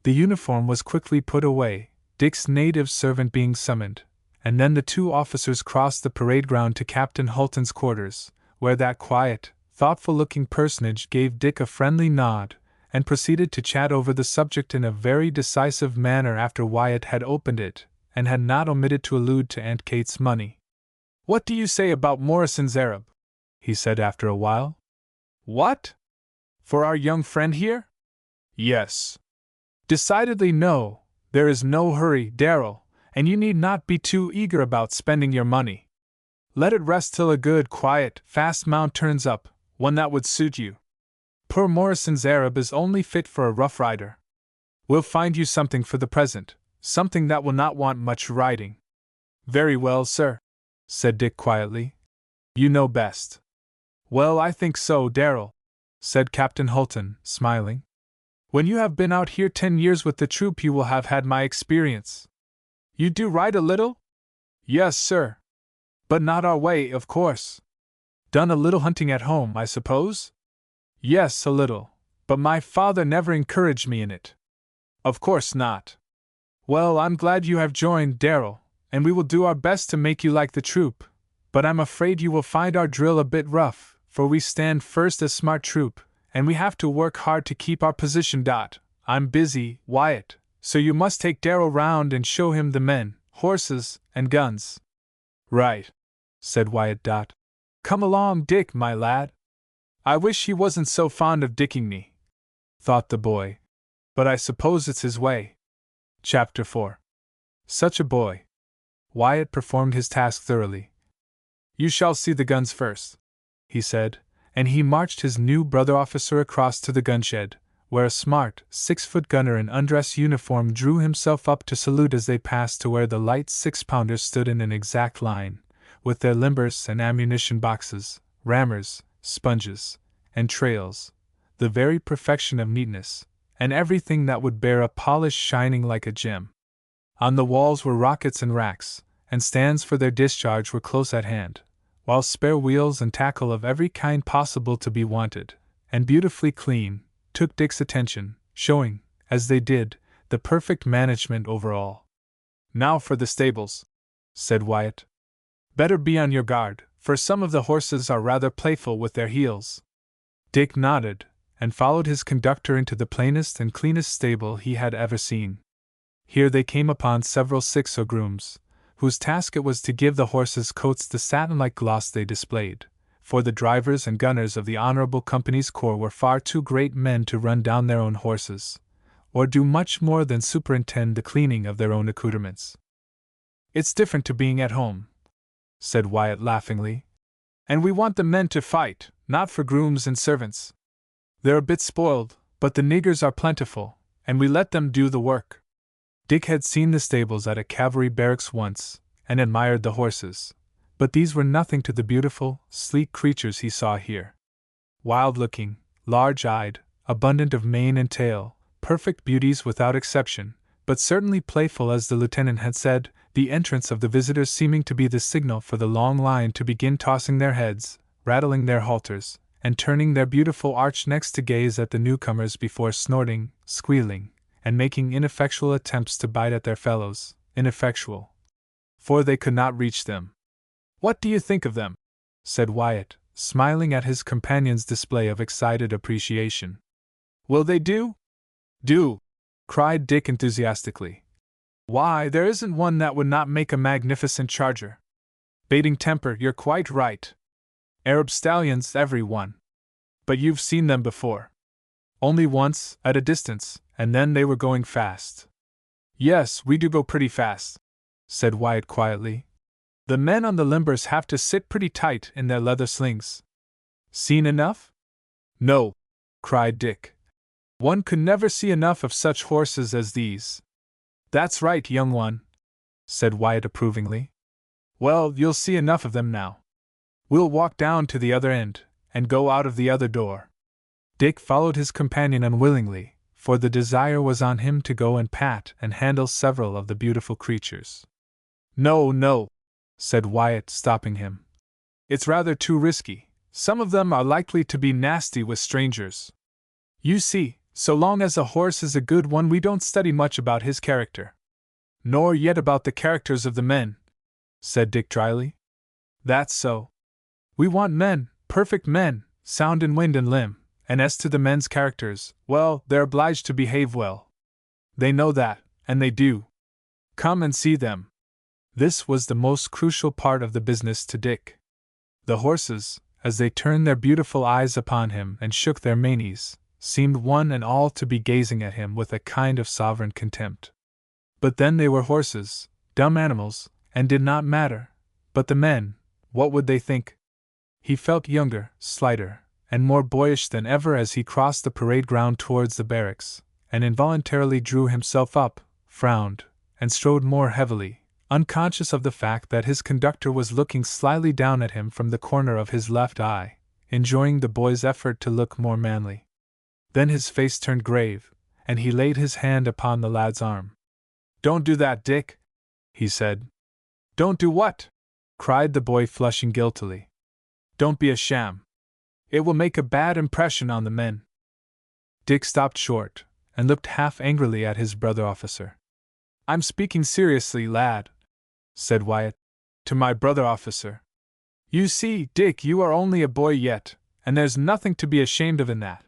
The uniform was quickly put away, Dick's native servant being summoned, and then the 2 officers crossed the parade ground to Captain Hulton's quarters, where that quiet, thoughtful-looking personage gave Dick a friendly nod, and proceeded to chat over the subject in a very decisive manner after Wyatt had opened it, and had not omitted to allude to Aunt Kate's money. What do you say about Morrison's Arab? He said after a while. What? For our young friend here? Yes. Decidedly no, there is no hurry, Darrell, and you need not be too eager about spending your money. Let it rest till a good, quiet, fast mount turns up, one that would suit you. Poor Morrison's Arab is only fit for a rough rider. We'll find you something for the present, something that will not want much riding. Very well, sir, said Dick quietly. You know best. Well, I think so, Darrell, said Captain Hulton, smiling. When you have been out here 10 years with the troop you will have had my experience. You do ride a little? Yes, sir. But not our way, of course. Done a little hunting at home, I suppose? Yes, a little, but my father never encouraged me in it. Of course not. Well, I'm glad you have joined, Darrell, and we will do our best to make you like the troop, but I'm afraid you will find our drill a bit rough, for we stand first as smart troop, and we have to work hard to keep our position. I'm busy, Wyatt, so you must take Darrell round and show him the men, horses, and guns. Right, said Wyatt. Come along, Dick, my lad. I wish he wasn't so fond of dicking me, thought the boy, but I suppose it's his way. Chapter 4. Such a boy. Wyatt performed his task thoroughly. You shall see the guns first, he said, and he marched his new brother officer across to the gunshed, where a smart 6-foot gunner in undress uniform drew himself up to salute as they passed to where the light 6-pounders stood in an exact line, with their limbers and ammunition boxes, rammers, sponges, and trails, the very perfection of neatness, and everything that would bear a polish shining like a gem. On the walls were rockets and racks, and stands for their discharge were close at hand, while spare wheels and tackle of every kind possible to be wanted, and beautifully clean, took Dick's attention, showing, as they did, the perfect management over all. "Now for the stables," said Wyatt. "Better be on your guard, for some of the horses are rather playful with their heels." Dick nodded, and followed his conductor into the plainest and cleanest stable he had ever seen. Here they came upon several 6 grooms, whose task it was to give the horses' coats the satin-like gloss they displayed, for the drivers and gunners of the Honorable Company's Corps were far too great men to run down their own horses, or do much more than superintend the cleaning of their own accoutrements. "It's different to being at home," said Wyatt laughingly. "And we want the men to fight, not for grooms and servants. They're a bit spoiled, but the niggers are plentiful, and we let them do the work." Dick had seen the stables at a cavalry barracks once, and admired the horses, but these were nothing to the beautiful, sleek creatures he saw here. Wild-looking, large-eyed, abundant of mane and tail, perfect beauties without exception, but certainly playful as the lieutenant had said, the entrance of the visitors seeming to be the signal for the long line to begin tossing their heads, rattling their halters, and turning their beautiful arched necks to gaze at the newcomers before snorting, squealing, and making ineffectual attempts to bite at their fellows, ineffectual, for they could not reach them. "What do you think of them?" said Wyatt, smiling at his companion's display of excited appreciation. "Will they do?" "Do!" cried Dick enthusiastically. "Why, there isn't one that would not make a magnificent charger. Bating temper, you're quite right. Arab stallions, every one. But you've seen them before." "Only once, at a distance, and then they were going fast." "Yes, we do go pretty fast," said Wyatt quietly. "The men on the limbers have to sit pretty tight in their leather slings." "Seen enough?" "No," cried Dick. "One could never see enough of such horses as these." "That's right, young one," said Wyatt approvingly. "Well, you'll see enough of them now. We'll walk down to the other end, and go out of the other door." Dick followed his companion unwillingly, for the desire was on him to go and pat and handle several of the beautiful creatures. "No, no," said Wyatt, stopping him. "It's rather too risky. Some of them are likely to be nasty with strangers. You see, so long as a horse is a good one, we don't study much about his character." "Nor yet about the characters of the men," said Dick dryly. "That's so. We want men, perfect men, sound in wind and limb, and as to the men's characters, well, they're obliged to behave well. They know that, and they do. Come and see them." This was the most crucial part of the business to Dick. The horses, as they turned their beautiful eyes upon him and shook their manes, seemed one and all to be gazing at him with a kind of sovereign contempt. But then they were horses, dumb animals, and did not matter. But the men, what would they think? He felt younger, slighter, and more boyish than ever as he crossed the parade ground towards the barracks, and involuntarily drew himself up, frowned, and strode more heavily, unconscious of the fact that his conductor was looking slyly down at him from the corner of his left eye, enjoying the boy's effort to look more manly. Then his face turned grave, and he laid his hand upon the lad's arm. "Don't do that, Dick," he said. "Don't do what?" cried the boy, flushing guiltily. "Don't be a sham. It will make a bad impression on the men." Dick stopped short, and looked half angrily at his brother officer. "I'm speaking seriously, lad," said Wyatt, "to my brother officer. You see, Dick, you are only a boy yet, and there's nothing to be ashamed of in that.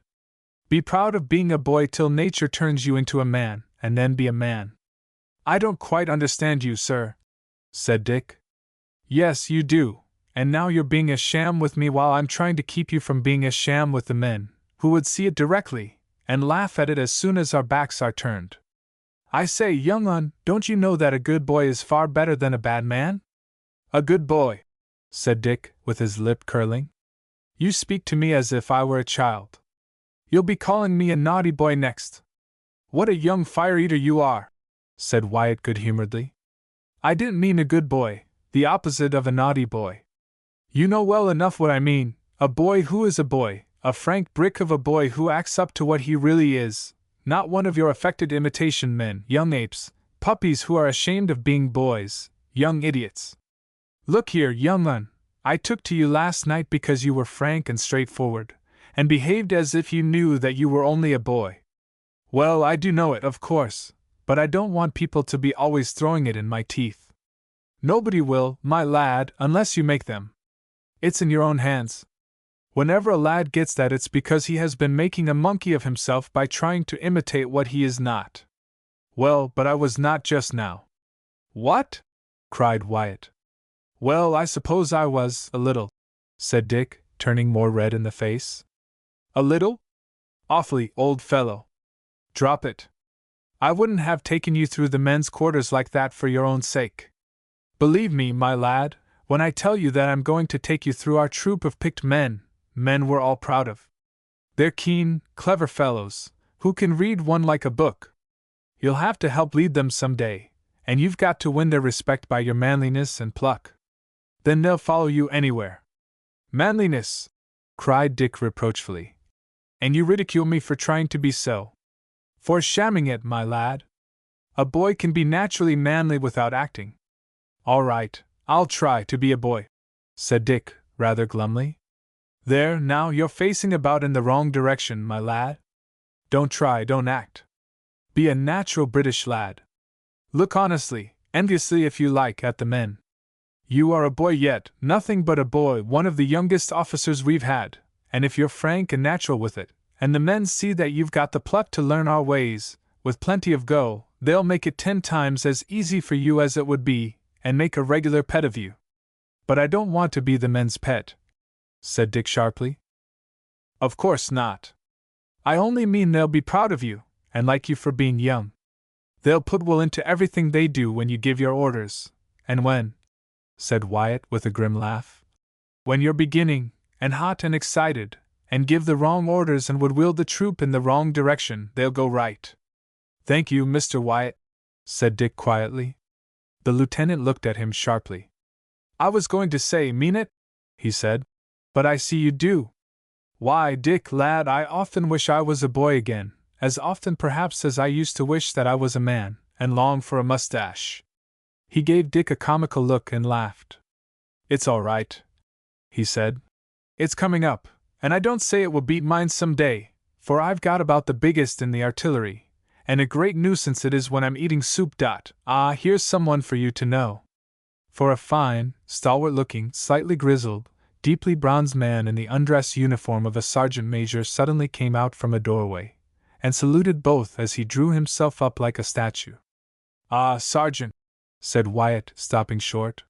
Be proud of being a boy till nature turns you into a man, and then be a man." "I don't quite understand you, sir," said Dick. "Yes, you do, and now you're being a sham with me while I'm trying to keep you from being a sham with the men, who would see it directly, and laugh at it as soon as our backs are turned. I say, young un, don't you know that a good boy is far better than a bad man?" "A good boy," said Dick, with his lip curling. You speak to me as if I were a child. You'll be calling me a naughty boy next. What a young fire-eater you are, said Wyatt good-humoredly. I didn't mean a good boy, the opposite of a naughty boy. You know well enough what I mean, a boy who is a boy, a frank brick of a boy who acts up to what he really is, not one of your affected imitation men, young apes, puppies who are ashamed of being boys, young idiots. Look here, young un, I took to you last night because you were frank and straightforward, and behaved as if you knew that you were only a boy. Well, I do know it, of course, but I don't want people to be always throwing it in my teeth. Nobody will, my lad, unless you make them. It's in your own hands. Whenever a lad gets that, it's because he has been making a monkey of himself by trying to imitate what he is not. Well, but I was not just now. What? Cried Wyatt. Well, I suppose I was, a little, said Dick, turning more red in the face. A little? Awfully, old fellow. Drop it. I wouldn't have taken you through the men's quarters like that for your own sake. Believe me, my lad, when I tell you that I'm going to take you through our troop of picked men we're all proud of. They're keen, clever fellows, who can read one like a book. You'll have to help lead them some day, and you've got to win their respect by your manliness and pluck. Then they'll follow you anywhere. Manliness! Cried Dick reproachfully. And you ridicule me for trying to be so. For shamming it, my lad. A boy can be naturally manly without acting. All right, I'll try to be a boy, said Dick, rather glumly. There, now you're facing about in the wrong direction, my lad. Don't try, don't act. Be a natural British lad. Look honestly, enviously if you like, at the men. You are a boy yet, nothing but a boy, one of the youngest officers we've had, and if you're frank and natural with it, and the men see that you've got the pluck to learn our ways, with plenty of go, they'll make it 10 times as easy for you as it would be, and make a regular pet of you. But I don't want to be the men's pet, said Dick sharply. Of course not. I only mean they'll be proud of you, and like you for being young. They'll put will into everything they do when you give your orders, and when, said Wyatt with a grim laugh, when you're beginning, and hot and excited, and give the wrong orders and would wheel the troop in the wrong direction, they'll go right. Thank you, Mr. Wyatt, said Dick quietly. The lieutenant looked at him sharply. I was going to say, mean it, he said, but I see you do. Why, Dick, lad, I often wish I was a boy again, as often perhaps as I used to wish that I was a man, and long for a mustache. He gave Dick a comical look and laughed. It's all right, he said. It's coming up, and I don't say it will beat mine some day, for I've got about the biggest in the artillery, and a great nuisance it is when I'm eating soup. Ah, here's someone for you to know. For a fine, stalwart-looking, slightly grizzled, deeply bronzed man in the undress uniform of a sergeant major suddenly came out from a doorway, and saluted both as he drew himself up like a statue. Ah, Sergeant, said Wyatt, stopping short.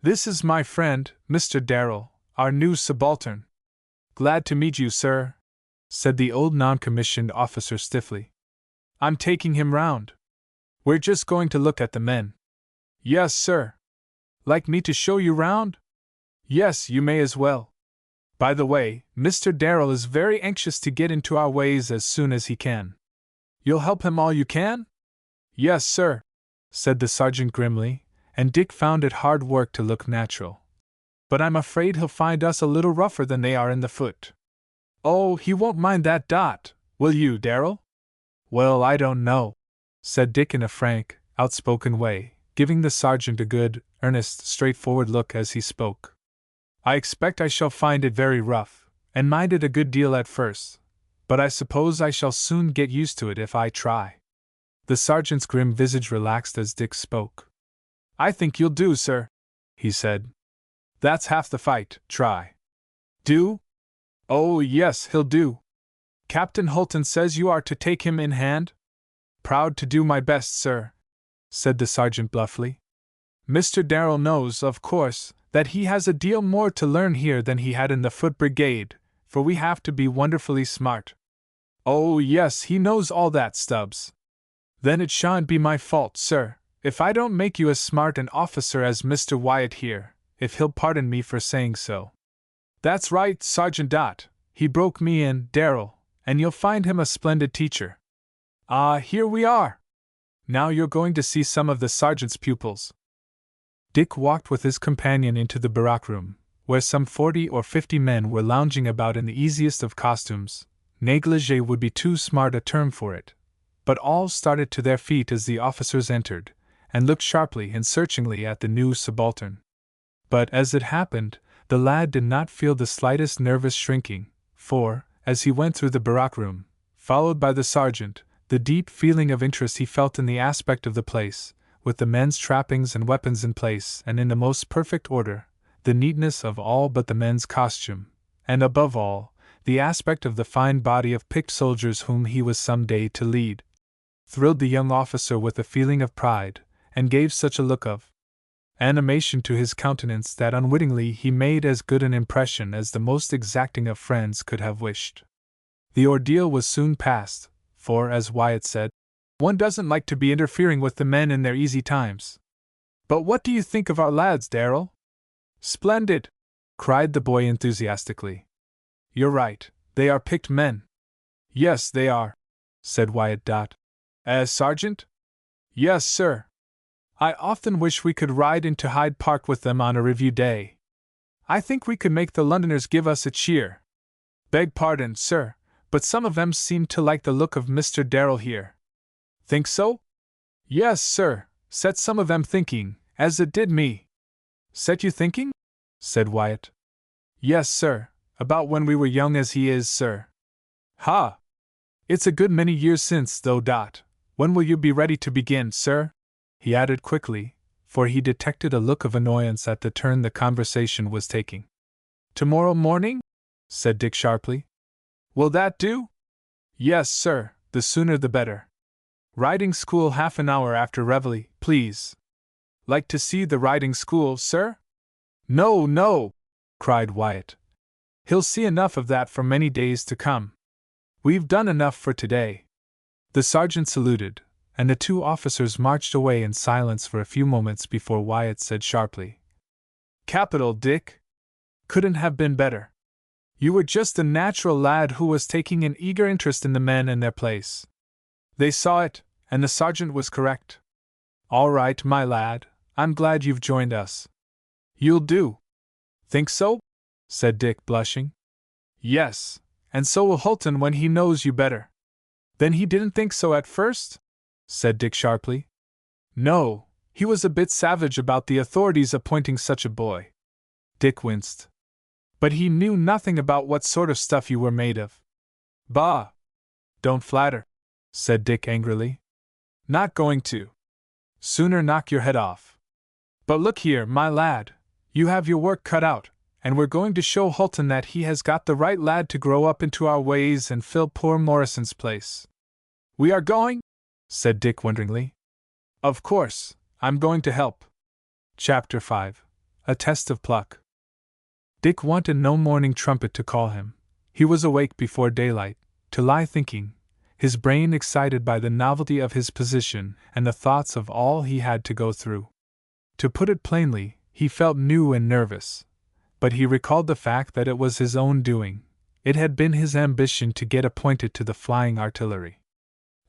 This is my friend, Mr. Darrell, our new subaltern. Glad to meet you, sir, said the old non-commissioned officer stiffly. I'm taking him round. We're just going to look at the men. Yes, sir. Like me to show you round? Yes, you may as well. By the way, Mr. Darrell is very anxious to get into our ways as soon as he can. You'll help him all you can? Yes, sir, said the sergeant grimly, and Dick found it hard work to look natural. But I'm afraid he'll find us a little rougher than they are in the foot. Oh, he won't mind that, will you, Darrell? Well, I don't know, said Dick in a frank, outspoken way, giving the sergeant a good, earnest, straightforward look as he spoke. I expect I shall find it very rough, and mind it a good deal at first, but I suppose I shall soon get used to it if I try. The sergeant's grim visage relaxed as Dick spoke. I think you'll do, sir, he said. That's half the fight, try. Do? Oh, yes, he'll do. Captain Holton says you are to take him in hand? Proud to do my best, sir, said the sergeant bluffly. Mr. Darrell knows, of course, that he has a deal more to learn here than he had in the Foot Brigade, for we have to be wonderfully smart. Oh, yes, he knows all that, Stubbs. Then it shan't be my fault, sir, if I don't make you as smart an officer as Mr. Wyatt here, if he'll pardon me for saying so. That's right, Sergeant Dot. He broke me in, Darrell, and you'll find him a splendid teacher. Ah, here we are! Now you're going to see some of the sergeant's pupils. Dick walked with his companion into the barrack room, where some 40 or 50 men were lounging about in the easiest of costumes. Negligee would be too smart a term for it, but all started to their feet as the officers entered, and looked sharply and searchingly at the new subaltern. But, as it happened, the lad did not feel the slightest nervous shrinking, for, as he went through the barrack room, followed by the sergeant, the deep feeling of interest he felt in the aspect of the place, with the men's trappings and weapons in place and in the most perfect order, the neatness of all but the men's costume, and above all, the aspect of the fine body of picked soldiers whom he was some day to lead, thrilled the young officer with a feeling of pride, and gave such a look of animation to his countenance that unwittingly he made as good an impression as the most exacting of friends could have wished. The ordeal was soon past, for, as Wyatt said, one doesn't like to be interfering with the men in their easy times. But what do you think of our lads, Darrell? Splendid! Cried the boy enthusiastically. You're right, they are picked men. Yes, they are, said Wyatt Dot. As sergeant? Yes, sir. I often wish we could ride into Hyde Park with them on a review day. I think we could make the Londoners give us a cheer. Beg pardon, sir, but some of them seem to like the look of Mr. Darrell here. Think so? Yes, sir, set some of them thinking, as it did me. Set you thinking? Said Wyatt. Yes, sir, about when we were young as he is, sir. Ha! It's a good many years since, though, Dot. When will you be ready to begin, sir? He added quickly, for he detected a look of annoyance at the turn the conversation was taking. Tomorrow morning? Said Dick sharply. Will that do? Yes, sir, the sooner the better. Riding school half an hour after reveille, please. Like to see the riding school, sir? No, no, cried Wyatt. He'll see enough of that for many days to come. We've done enough for today. The sergeant saluted, and the two officers marched away in silence for a few moments before Wyatt said sharply, Capital, Dick. Couldn't have been better. You were just the natural lad who was taking an eager interest in the men and their place. They saw it, and the sergeant was correct. All right, my lad, I'm glad you've joined us. You'll do. Think so? Said Dick, blushing. Yes, and so will Holton when he knows you better. Then he didn't think so at first? Said Dick sharply. No, he was a bit savage about the authorities appointing such a boy. Dick winced. But he knew nothing about what sort of stuff you were made of. Bah! Don't flatter, said Dick angrily. Not going to. Sooner knock your head off. But look here, my lad, you have your work cut out, and we're going to show Holton that he has got the right lad to grow up into our ways and fill poor Morrison's place. We are going? Said Dick wonderingly. Of course, I'm going to help. Chapter 5. A Test of Pluck. Dick wanted no morning trumpet to call him. He was awake before daylight, to lie thinking, his brain excited by the novelty of his position and the thoughts of all he had to go through. To put it plainly, he felt new and nervous, but he recalled the fact that it was his own doing. It had been his ambition to get appointed to the flying artillery.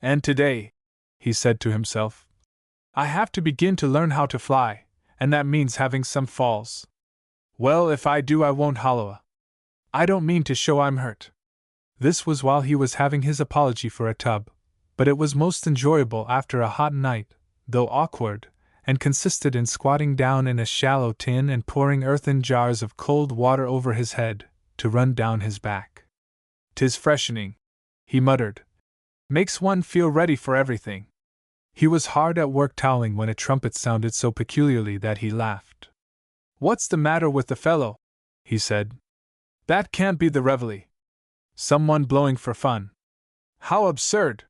And today, he said to himself, I have to begin to learn how to fly, and that means having some falls. Well, if I do, I won't holloa. I don't mean to show I'm hurt. This was while he was having his apology for a tub, but it was most enjoyable after a hot night, though awkward, and consisted in squatting down in a shallow tin and pouring earthen jars of cold water over his head, to run down his back. 'Tis freshening, he muttered. Makes one feel ready for everything. He was hard at work toweling when a trumpet sounded so peculiarly that he laughed. What's the matter with the fellow? He said. That can't be the reveille. Someone blowing for fun. How absurd!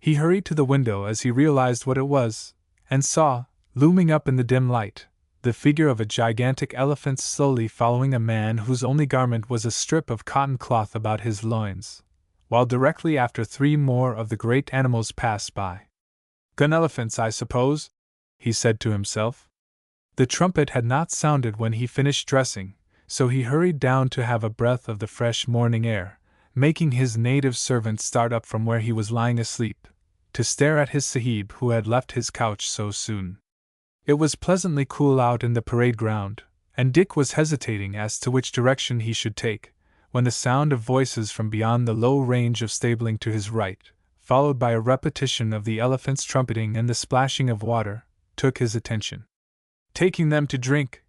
He hurried to the window as he realized what it was, and saw, looming up in the dim light, the figure of a gigantic elephant slowly following a man whose only garment was a strip of cotton cloth about his loins, while directly after 3 more of the great animals passed by. Gun elephants, I suppose, he said to himself. The trumpet had not sounded when he finished dressing, so he hurried down to have a breath of the fresh morning air, making his native servant start up from where he was lying asleep, to stare at his sahib who had left his couch so soon. It was pleasantly cool out in the parade ground, and Dick was hesitating as to which direction he should take, when the sound of voices from beyond the low range of stabling to his right, followed by a repetition of the elephants trumpeting and the splashing of water, took his attention. "Taking them to drink,"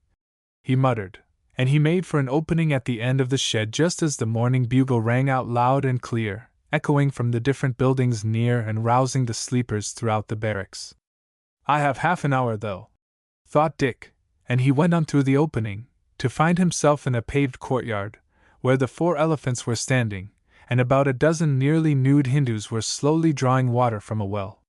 he muttered, and he made for an opening at the end of the shed just as the morning bugle rang out loud and clear, echoing from the different buildings near and rousing the sleepers throughout the barracks. "I have half an hour, though," thought Dick, and he went on through the opening, to find himself in a paved courtyard, where the 4 elephants were standing, and about a dozen nearly nude Hindus were slowly drawing water from a well.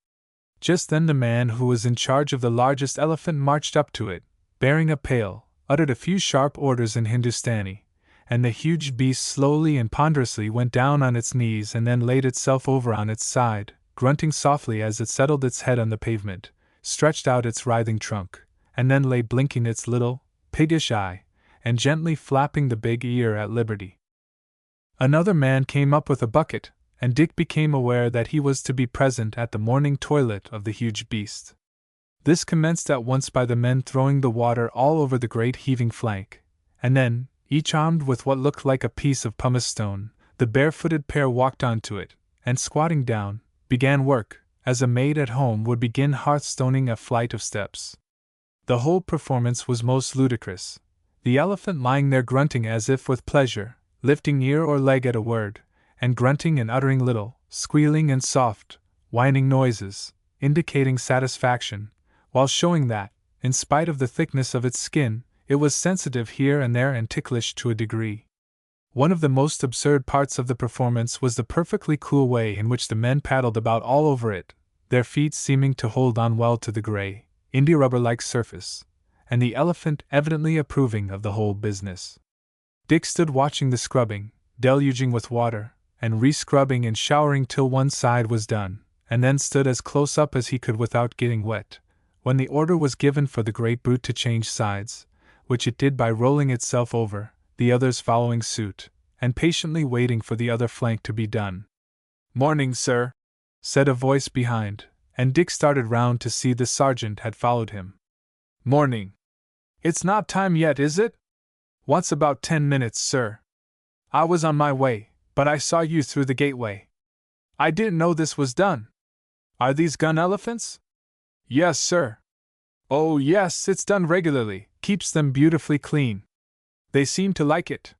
Just then the man who was in charge of the largest elephant marched up to it, bearing a pail, uttered a few sharp orders in Hindustani, and the huge beast slowly and ponderously went down on its knees and then laid itself over on its side, grunting softly as it settled its head on the pavement, stretched out its writhing trunk, and then lay blinking its little, piggish eye, and gently flapping the big ear at liberty. Another man came up with a bucket, and Dick became aware that he was to be present at the morning toilet of the huge beast. This commenced at once by the men throwing the water all over the great heaving flank, and then, each armed with what looked like a piece of pumice stone, the barefooted pair walked onto it, and squatting down, began work, as a maid at home would begin hearthstoning a flight of steps. The whole performance was most ludicrous, the elephant lying there grunting as if with pleasure, lifting ear or leg at a word, and grunting and uttering little, squealing and soft, whining noises, indicating satisfaction, while showing that, in spite of the thickness of its skin, it was sensitive here and there and ticklish to a degree. One of the most absurd parts of the performance was the perfectly cool way in which the men paddled about all over it, their feet seeming to hold on well to the gray, india-rubber-like surface, and the elephant evidently approving of the whole business. Dick stood watching the scrubbing, deluging with water, and re-scrubbing and showering till one side was done, and then stood as close up as he could without getting wet, when the order was given for the great brute to change sides, which it did by rolling itself over, the others following suit, and patiently waiting for the other flank to be done. "Morning, sir," said a voice behind, and Dick started round to see the sergeant had followed him. "Morning. It's not time yet, is it?" "Wants about 10 minutes, sir. I was on my way, but I saw you through the gateway. I didn't know this was done. Are these gun elephants?" "Yes, sir." "Oh, yes, it's done regularly, keeps them beautifully clean. They seem to like it."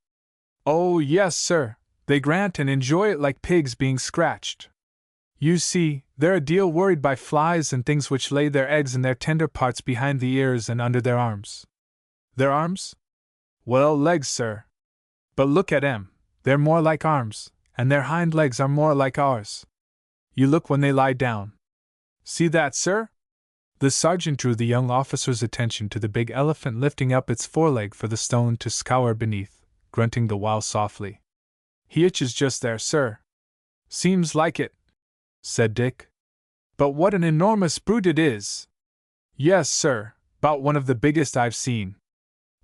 "Oh, yes, sir, they grant and enjoy it like pigs being scratched. You see, they're a deal worried by flies and things which lay their eggs in their tender parts behind the ears and under their arms." "Their arms?" "Well, legs, sir. But look at 'em, they're more like arms, and their hind legs are more like ours. You look when they lie down. See that, sir?" The sergeant drew the young officer's attention to the big elephant lifting up its foreleg for the stone to scour beneath, grunting the while softly. "He itches just there, sir." "Seems like it," said Dick. "But what an enormous brute it is!" "Yes, sir, 'bout one of the biggest I've seen.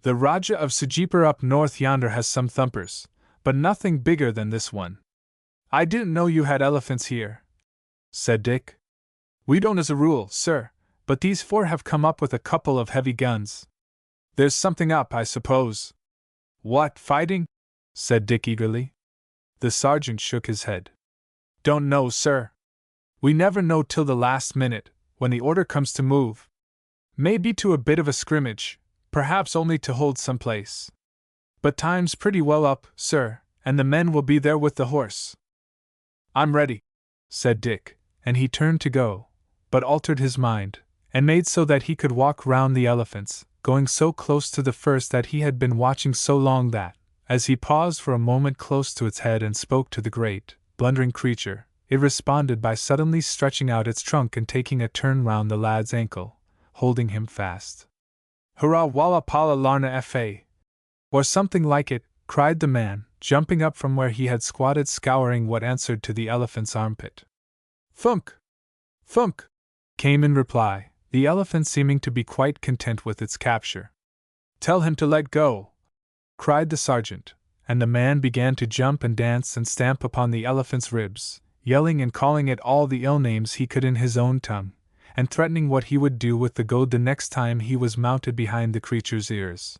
The Rajah of Sujipur up north yonder has some thumpers, but nothing bigger than this one." "I didn't know you had elephants here," said Dick. "We don't as a rule, sir, but these 4 have come up with a couple of heavy guns. There's something up, I suppose." "What, fighting?" said Dick eagerly. The sergeant shook his head. "Don't know, sir. We never know till the last minute, when the order comes to move. Maybe to a bit of a scrimmage, perhaps only to hold some place. But time's pretty well up, sir, and the men will be there with the horse." "I'm ready," said Dick, and he turned to go, but altered his mind, and made so that he could walk round the elephants, going so close to the first that he had been watching so long that, as he paused for a moment close to its head and spoke to the great, blundering creature, it responded by suddenly stretching out its trunk and taking a turn round the lad's ankle, holding him fast. "Hurrah walla pala larna fa!" or something like it, cried the man, jumping up from where he had squatted scouring what answered to the elephant's armpit. "Thunk! Thunk!" came in reply, the elephant seeming to be quite content with its capture. "Tell him to let go," cried the sergeant, and the man began to jump and dance and stamp upon the elephant's ribs, yelling and calling it all the ill names he could in his own tongue, and threatening what he would do with the goad the next time he was mounted behind the creature's ears.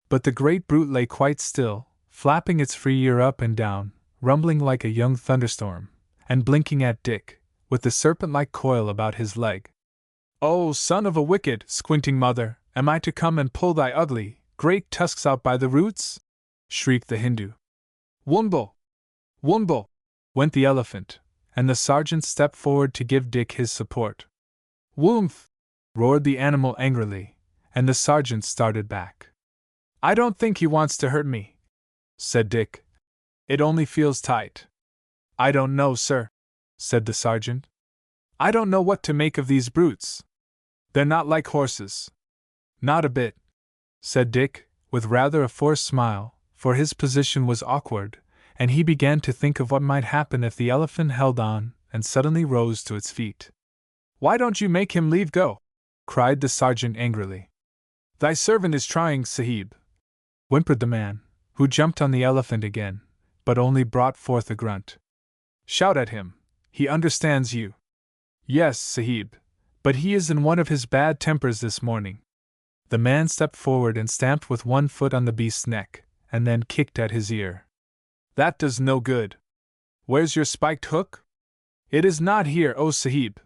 But the great brute lay quite still, flapping its free ear up and down, rumbling like a young thunderstorm, and blinking at Dick, with the serpent-like coil about his leg. "Oh, son of a wicked, squinting mother, am I to come and pull thy ugly, great tusks out by the roots?" shrieked the Hindu. "Wunbo! Wunbo!" went the elephant, and the sergeant stepped forward to give Dick his support. "Woomph!" roared the animal angrily, and the sergeant started back. "I don't think he wants to hurt me," said Dick. "It only feels tight." "I don't know, sir," said the sergeant. "I don't know what to make of these brutes. They're not like horses." "Not a bit," said Dick, with rather a forced smile, for his position was awkward, and he began to think of what might happen if the elephant held on, and suddenly rose to its feet. "Why don't you make him leave go?" cried the sergeant angrily. "Thy servant is trying, Sahib," whimpered the man, who jumped on the elephant again, but only brought forth a grunt. "Shout at him. He understands you." "Yes, Sahib, but he is in one of his bad tempers this morning." The man stepped forward and stamped with one foot on the beast's neck, and then kicked at his ear. "That does no good. Where's your spiked hook?" "It is not here, O Sahib,"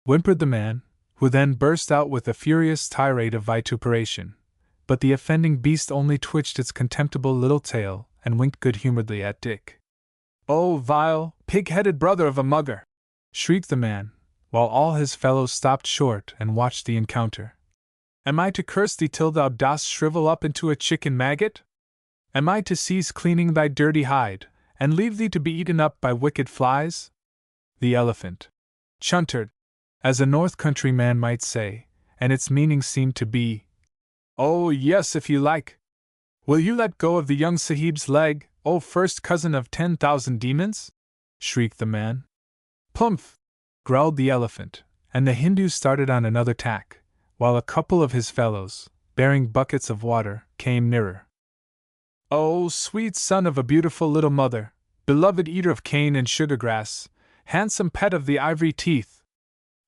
whimpered the man, who then burst out with a furious tirade of vituperation, but the offending beast only twitched its contemptible little tail and winked good-humoredly at Dick. "Oh, vile, pig-headed brother of a mugger!" shrieked the man, while all his fellows stopped short and watched the encounter. "Am I to curse thee till thou dost shrivel up into a chicken maggot? Am I to cease cleaning thy dirty hide, and leave thee to be eaten up by wicked flies?" The elephant chuntered, as a North Country man might say, and its meaning seemed to be, "Oh, yes, if you like. Will you let go of the young Sahib's leg, O first cousin of 10,000 demons?" shrieked the man. "Pumph!" growled the elephant, and the Hindu started on another tack, while a couple of his fellows, bearing buckets of water, came nearer. "Oh, sweet son of a beautiful little mother, beloved eater of cane and sugar-grass, handsome pet of the ivory teeth!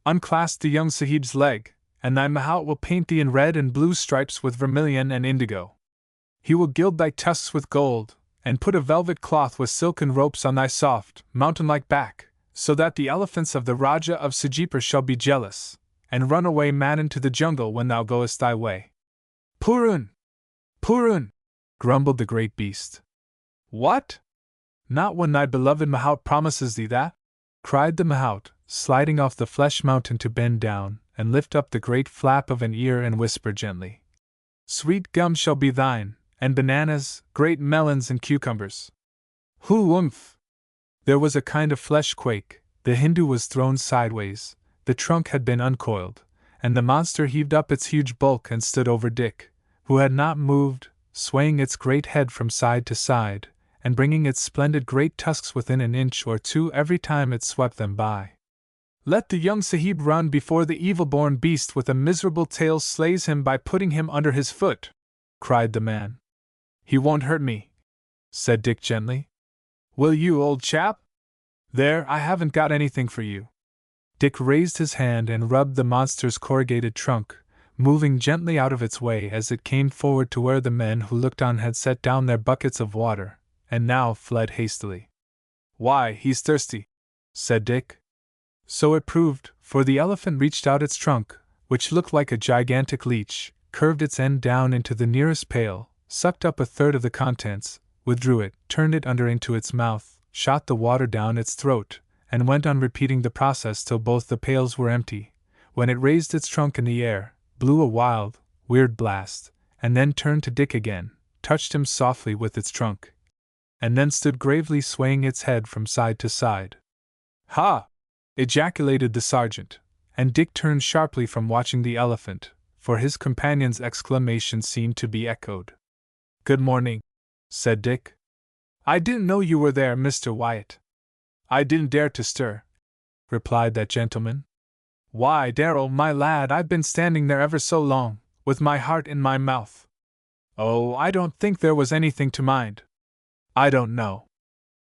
Unclasp the young Sahib's leg, and thy mahout will paint thee in red and blue stripes with vermilion and indigo. He will gild thy tusks with gold, and put a velvet cloth with silken ropes on thy soft, mountain-like back, so that the elephants of the Raja of Sijipur shall be jealous, and run away mad into the jungle when thou goest thy way." "Purun! Purun!" grumbled the great beast. "What? Not when thy beloved mahout promises thee that?" cried the mahout, sliding off the flesh mountain to bend down and lift up the great flap of an ear and whisper gently. "Sweet gum shall be thine, and bananas, great melons and cucumbers." "Hoo-oomph!" There was a kind of flesh quake, the Hindu was thrown sideways, the trunk had been uncoiled, and the monster heaved up its huge bulk and stood over Dick, who had not moved, swaying its great head from side to side, and bringing its splendid great tusks within an inch or two every time it swept them by. "Let the young Sahib run before the evil-born beast with a miserable tail slays him by putting him under his foot," cried the man. "He won't hurt me," said Dick gently. "Will you, old chap? There, I haven't got anything for you." Dick raised his hand and rubbed the monster's corrugated trunk, moving gently out of its way as it came forward to where the men who looked on had set down their buckets of water, and now fled hastily. "Why, he's thirsty," said Dick. So it proved, for the elephant reached out its trunk, which looked like a gigantic leech, curved its end down into the nearest pail, sucked up a third of the contents, withdrew it, turned it under into its mouth, shot the water down its throat, and went on repeating the process till both the pails were empty, when it raised its trunk in the air, blew a wild, weird blast, and then turned to Dick again, touched him softly with its trunk, and then stood gravely swaying its head from side to side. "Ha!" ejaculated the sergeant, and Dick turned sharply from watching the elephant, for his companion's exclamation seemed to be echoed. "Good morning," said Dick. "I didn't know you were there, Mr. Wyatt." "I didn't dare to stir," replied that gentleman. "Why, Darrell, my lad, I've been standing there ever so long, with my heart in my mouth." Oh, I don't think there was anything to mind. I don't know.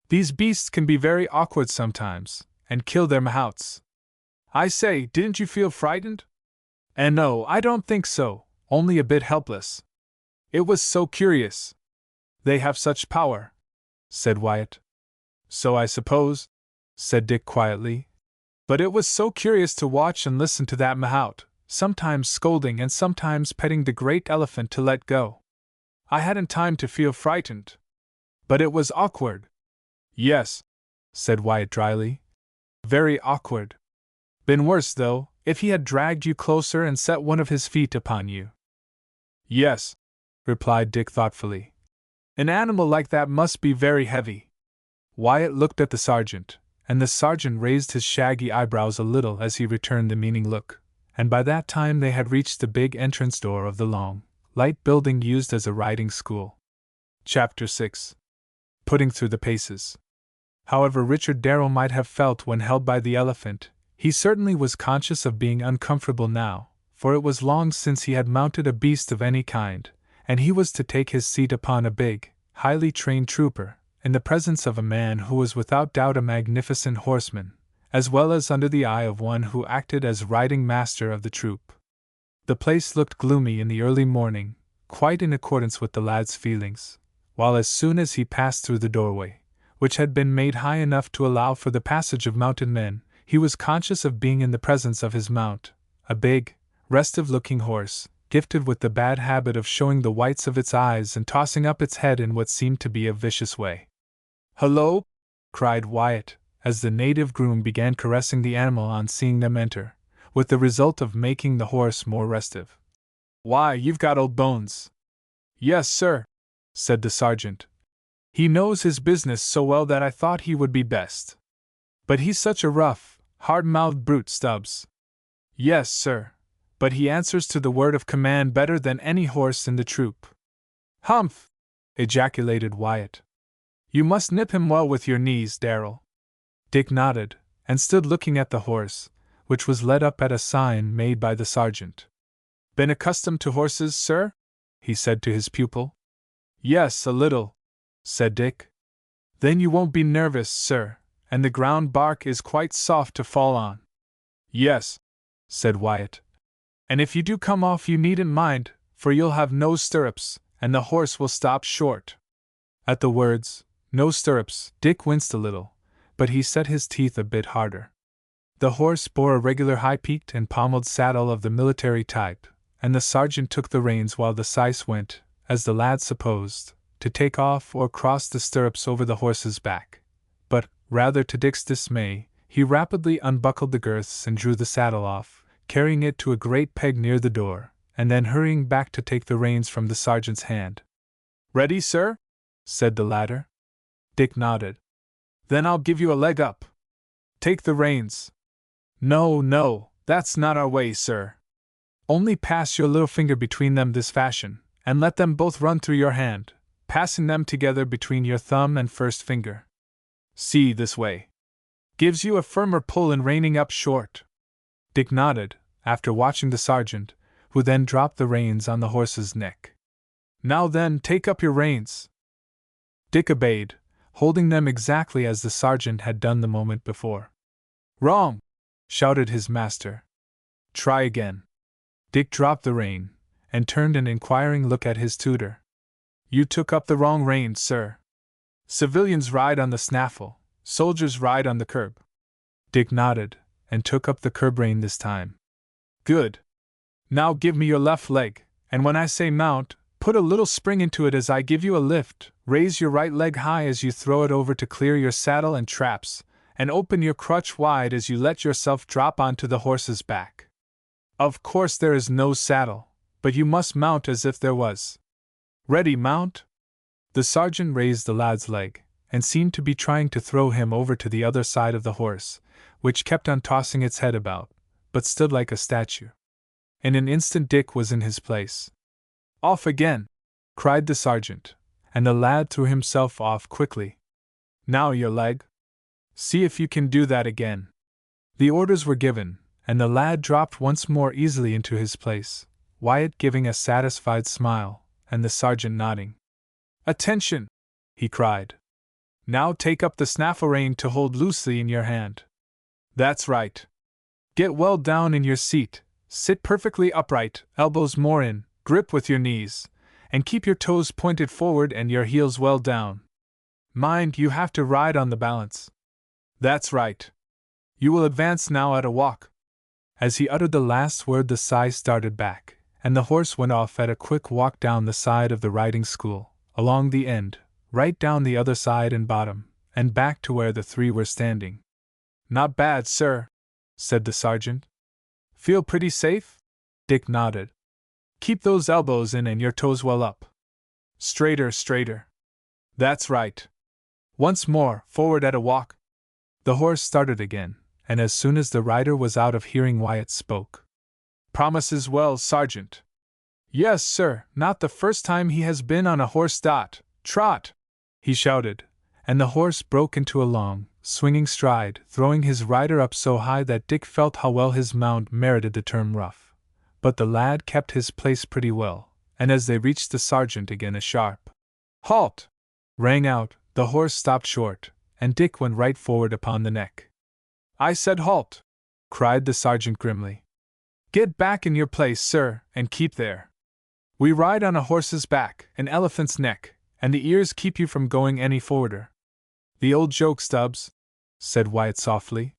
These beasts can be very awkward sometimes, and kill their mahouts. I say, didn't you feel frightened? And no, I don't think so, only a bit helpless. It was so curious. They have such power, said Wyatt. So I suppose, said Dick quietly. But it was so curious to watch and listen to that mahout, sometimes scolding and sometimes petting the great elephant to let go. I hadn't time to feel frightened. But it was awkward. Yes, said Wyatt dryly. Very awkward. Been worse, though, if he had dragged you closer and set one of his feet upon you. Yes, replied Dick thoughtfully. An animal like that must be very heavy. Wyatt looked at the sergeant, and the sergeant raised his shaggy eyebrows a little as he returned the meaning look, and by that time they had reached the big entrance door of the long, light building used as a riding school. Chapter 6. Putting through the paces. However Richard Darrell might have felt when held by the elephant, he certainly was conscious of being uncomfortable now, for it was long since he had mounted a beast of any kind, and he was to take his seat upon a big, highly trained trooper, in the presence of a man who was without doubt a magnificent horseman, as well as under the eye of one who acted as riding master of the troop. The place looked gloomy in the early morning, quite in accordance with the lad's feelings, while as soon as he passed through the doorway, which had been made high enough to allow for the passage of mounted men, he was conscious of being in the presence of his mount, a big, restive-looking horse, gifted with the bad habit of showing the whites of its eyes and tossing up its head in what seemed to be a vicious way. "Hullo!" cried Wyatt, as the native groom began caressing the animal on seeing them enter, with the result of making the horse more restive. "Why, you've got old bones." "Yes, sir," said the sergeant. "He knows his business so well that I thought he would be best. But he's such a rough, hard-mouthed brute, Stubbs." "Yes, sir, but he answers to the word of command better than any horse in the troop." "Humph!" ejaculated Wyatt. "You must nip him well with your knees, Darrell." Dick nodded, and stood looking at the horse, which was led up at a sign made by the sergeant. "Been accustomed to horses, sir?" he said to his pupil. "Yes, a little," said Dick. "Then you won't be nervous, sir, and the ground bark is quite soft to fall on." "Yes," said Wyatt. "And if you do come off you needn't mind, for you'll have no stirrups, and the horse will stop short." At the words, "no stirrups," Dick winced a little, but he set his teeth a bit harder. The horse bore a regular high-peaked and pommelled saddle of the military type, and the sergeant took the reins while the syce went, as the lad supposed, to take off or cross the stirrups over the horse's back. But, rather to Dick's dismay, he rapidly unbuckled the girths and drew the saddle off, carrying it to a great peg near the door, and then hurrying back to take the reins from the sergeant's hand. "Ready, sir?" said the latter. Dick nodded. "Then I'll give you a leg up. Take the reins." "No, no, that's not our way, sir. Only pass your little finger between them this fashion, and let them both run through your hand, passing them together between your thumb and first finger. See, this way. Gives you a firmer pull in reining up short." Dick nodded, after watching the sergeant, who then dropped the reins on the horse's neck. "Now then, take up your reins." Dick obeyed, holding them exactly as the sergeant had done the moment before. "Wrong!" shouted his master. "Try again." Dick dropped the rein, and turned an inquiring look at his tutor. "You took up the wrong reins, sir. Civilians ride on the snaffle, soldiers ride on the curb." Dick nodded, and took up the curb rein this time. "Good. Now give me your left leg, and when I say mount, put a little spring into it as I give you a lift. Raise your right leg high as you throw it over to clear your saddle and traps, and open your crutch wide as you let yourself drop onto the horse's back. Of course there is no saddle, but you must mount as if there was. Ready, mount?" The sergeant raised the lad's leg, and seemed to be trying to throw him over to the other side of the horse, which kept on tossing its head about, but stood like a statue. In an instant Dick was in his place. "Off again!" cried the sergeant, and the lad threw himself off quickly. "Now your leg. See if you can do that again." The orders were given, and the lad dropped once more easily into his place, Wyatt giving a satisfied smile, and the sergeant nodding. "Attention!" he cried. "Now take up the snaffle rein to hold loosely in your hand. That's right. Get well down in your seat, sit perfectly upright, elbows more in, grip with your knees, and keep your toes pointed forward and your heels well down. Mind, you have to ride on the balance. That's right. You will advance now at a walk." As he uttered the last word, the sigh started back, and the horse went off at a quick walk down the side of the riding school, along the end, right down the other side and bottom, and back to where the three were standing. "Not bad, sir," said the sergeant. "Feel pretty safe?" Dick nodded. "Keep those elbows in and your toes well up. Straighter, straighter. That's right. Once more, forward at a walk." The horse started again, and as soon as the rider was out of hearing, Wyatt spoke. "Promises well, Sergeant." "Yes, sir, not the first time he has been on a horse. Trot!" he shouted, and the horse broke into a long, swinging stride, throwing his rider up so high that Dick felt how well his mount merited the term rough. But the lad kept his place pretty well, and as they reached the sergeant again, a sharp "Halt!" rang out. The horse stopped short, and Dick went right forward upon the neck. "I said halt!" cried the sergeant grimly. "Get back in your place, sir, and keep there. We ride on a horse's back, an elephant's neck, and the ears keep you from going any forwarder." "The old joke, Stubbs," said Wyatt softly.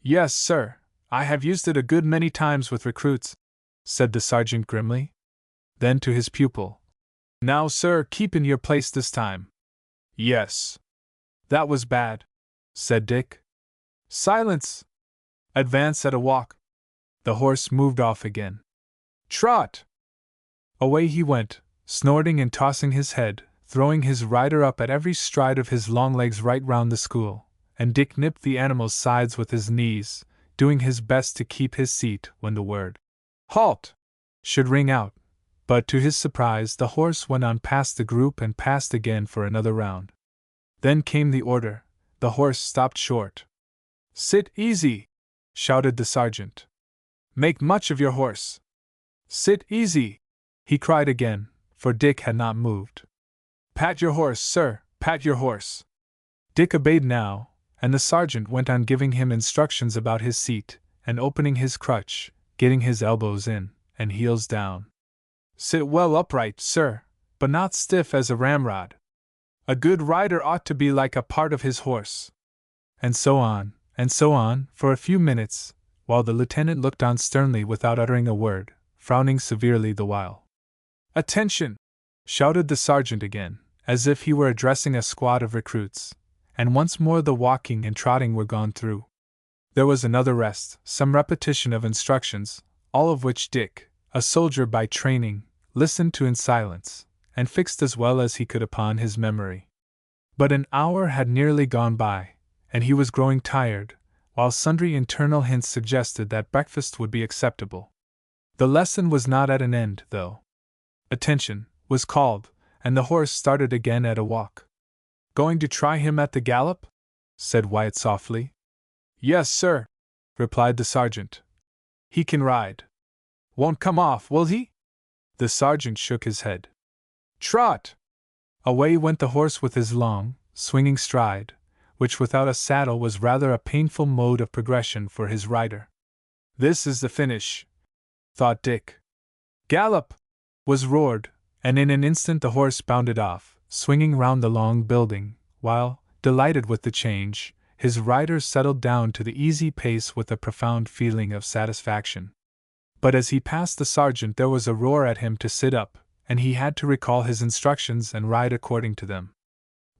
"Yes, sir, I have used it a good many times with recruits," said the sergeant grimly. Then to his pupil, "Now, sir, keep in your place this time." "Yes." "That was bad," said Dick. "Silence! Advance at a walk." The horse moved off again. "Trot!" Away he went, snorting and tossing his head, throwing his rider up at every stride of his long legs right round the school, and Dick nipped the animal's sides with his knees, doing his best to keep his seat when the word "Halt!" should ring out, but to his surprise the horse went on past the group and passed again for another round. Then came the order. The horse stopped short. "Sit easy!" shouted the sergeant. "Make much of your horse. Sit easy!" he cried again, for Dick had not moved. "Pat your horse, sir, pat your horse." Dick obeyed now, and the sergeant went on giving him instructions about his seat, and opening his crutch, getting his elbows in, and heels down. "Sit well upright, sir, but not stiff as a ramrod. A good rider ought to be like a part of his horse." And so on, for a few minutes, while the lieutenant looked on sternly without uttering a word, frowning severely the while. "Attention!" shouted the sergeant again, as if he were addressing a squad of recruits, and once more the walking and trotting were gone through. There was another rest, some repetition of instructions, all of which Dick, a soldier by training, listened to in silence, and fixed as well as he could upon his memory. But an hour had nearly gone by, and he was growing tired, while sundry internal hints suggested that breakfast would be acceptable. The lesson was not at an end, though. "Attention!" was called, and the horse started again at a walk. "Going to try him at the gallop?" said Wyatt softly. "Yes, sir," replied the sergeant. "He can ride. Won't come off, will he?" The sergeant shook his head. "Trot!" Away went the horse with his long, swinging stride, which without a saddle was rather a painful mode of progression for his rider. "This is the finish," thought Dick. "Gallop!" was roared, and in an instant the horse bounded off, swinging round the long building, while, delighted with the change, his rider settled down to the easy pace with a profound feeling of satisfaction. But as he passed the sergeant there was a roar at him to sit up, and he had to recall his instructions and ride according to them.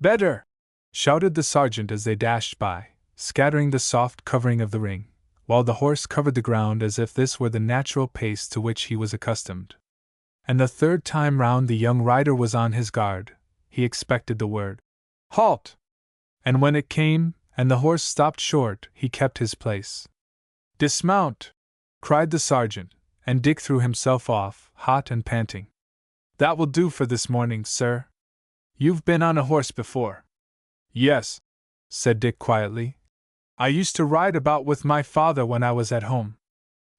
"Better!" shouted the sergeant as they dashed by, scattering the soft covering of the ring, while the horse covered the ground as if this were the natural pace to which he was accustomed. And the third time round the young rider was on his guard. He expected the word "Halt!" and when it came, and the horse stopped short, he kept his place. "Dismount!" cried the sergeant, and Dick threw himself off, hot and panting. "That will do for this morning, sir. You've been on a horse before." "Yes," said Dick quietly. "I used to ride about with my father when I was at home."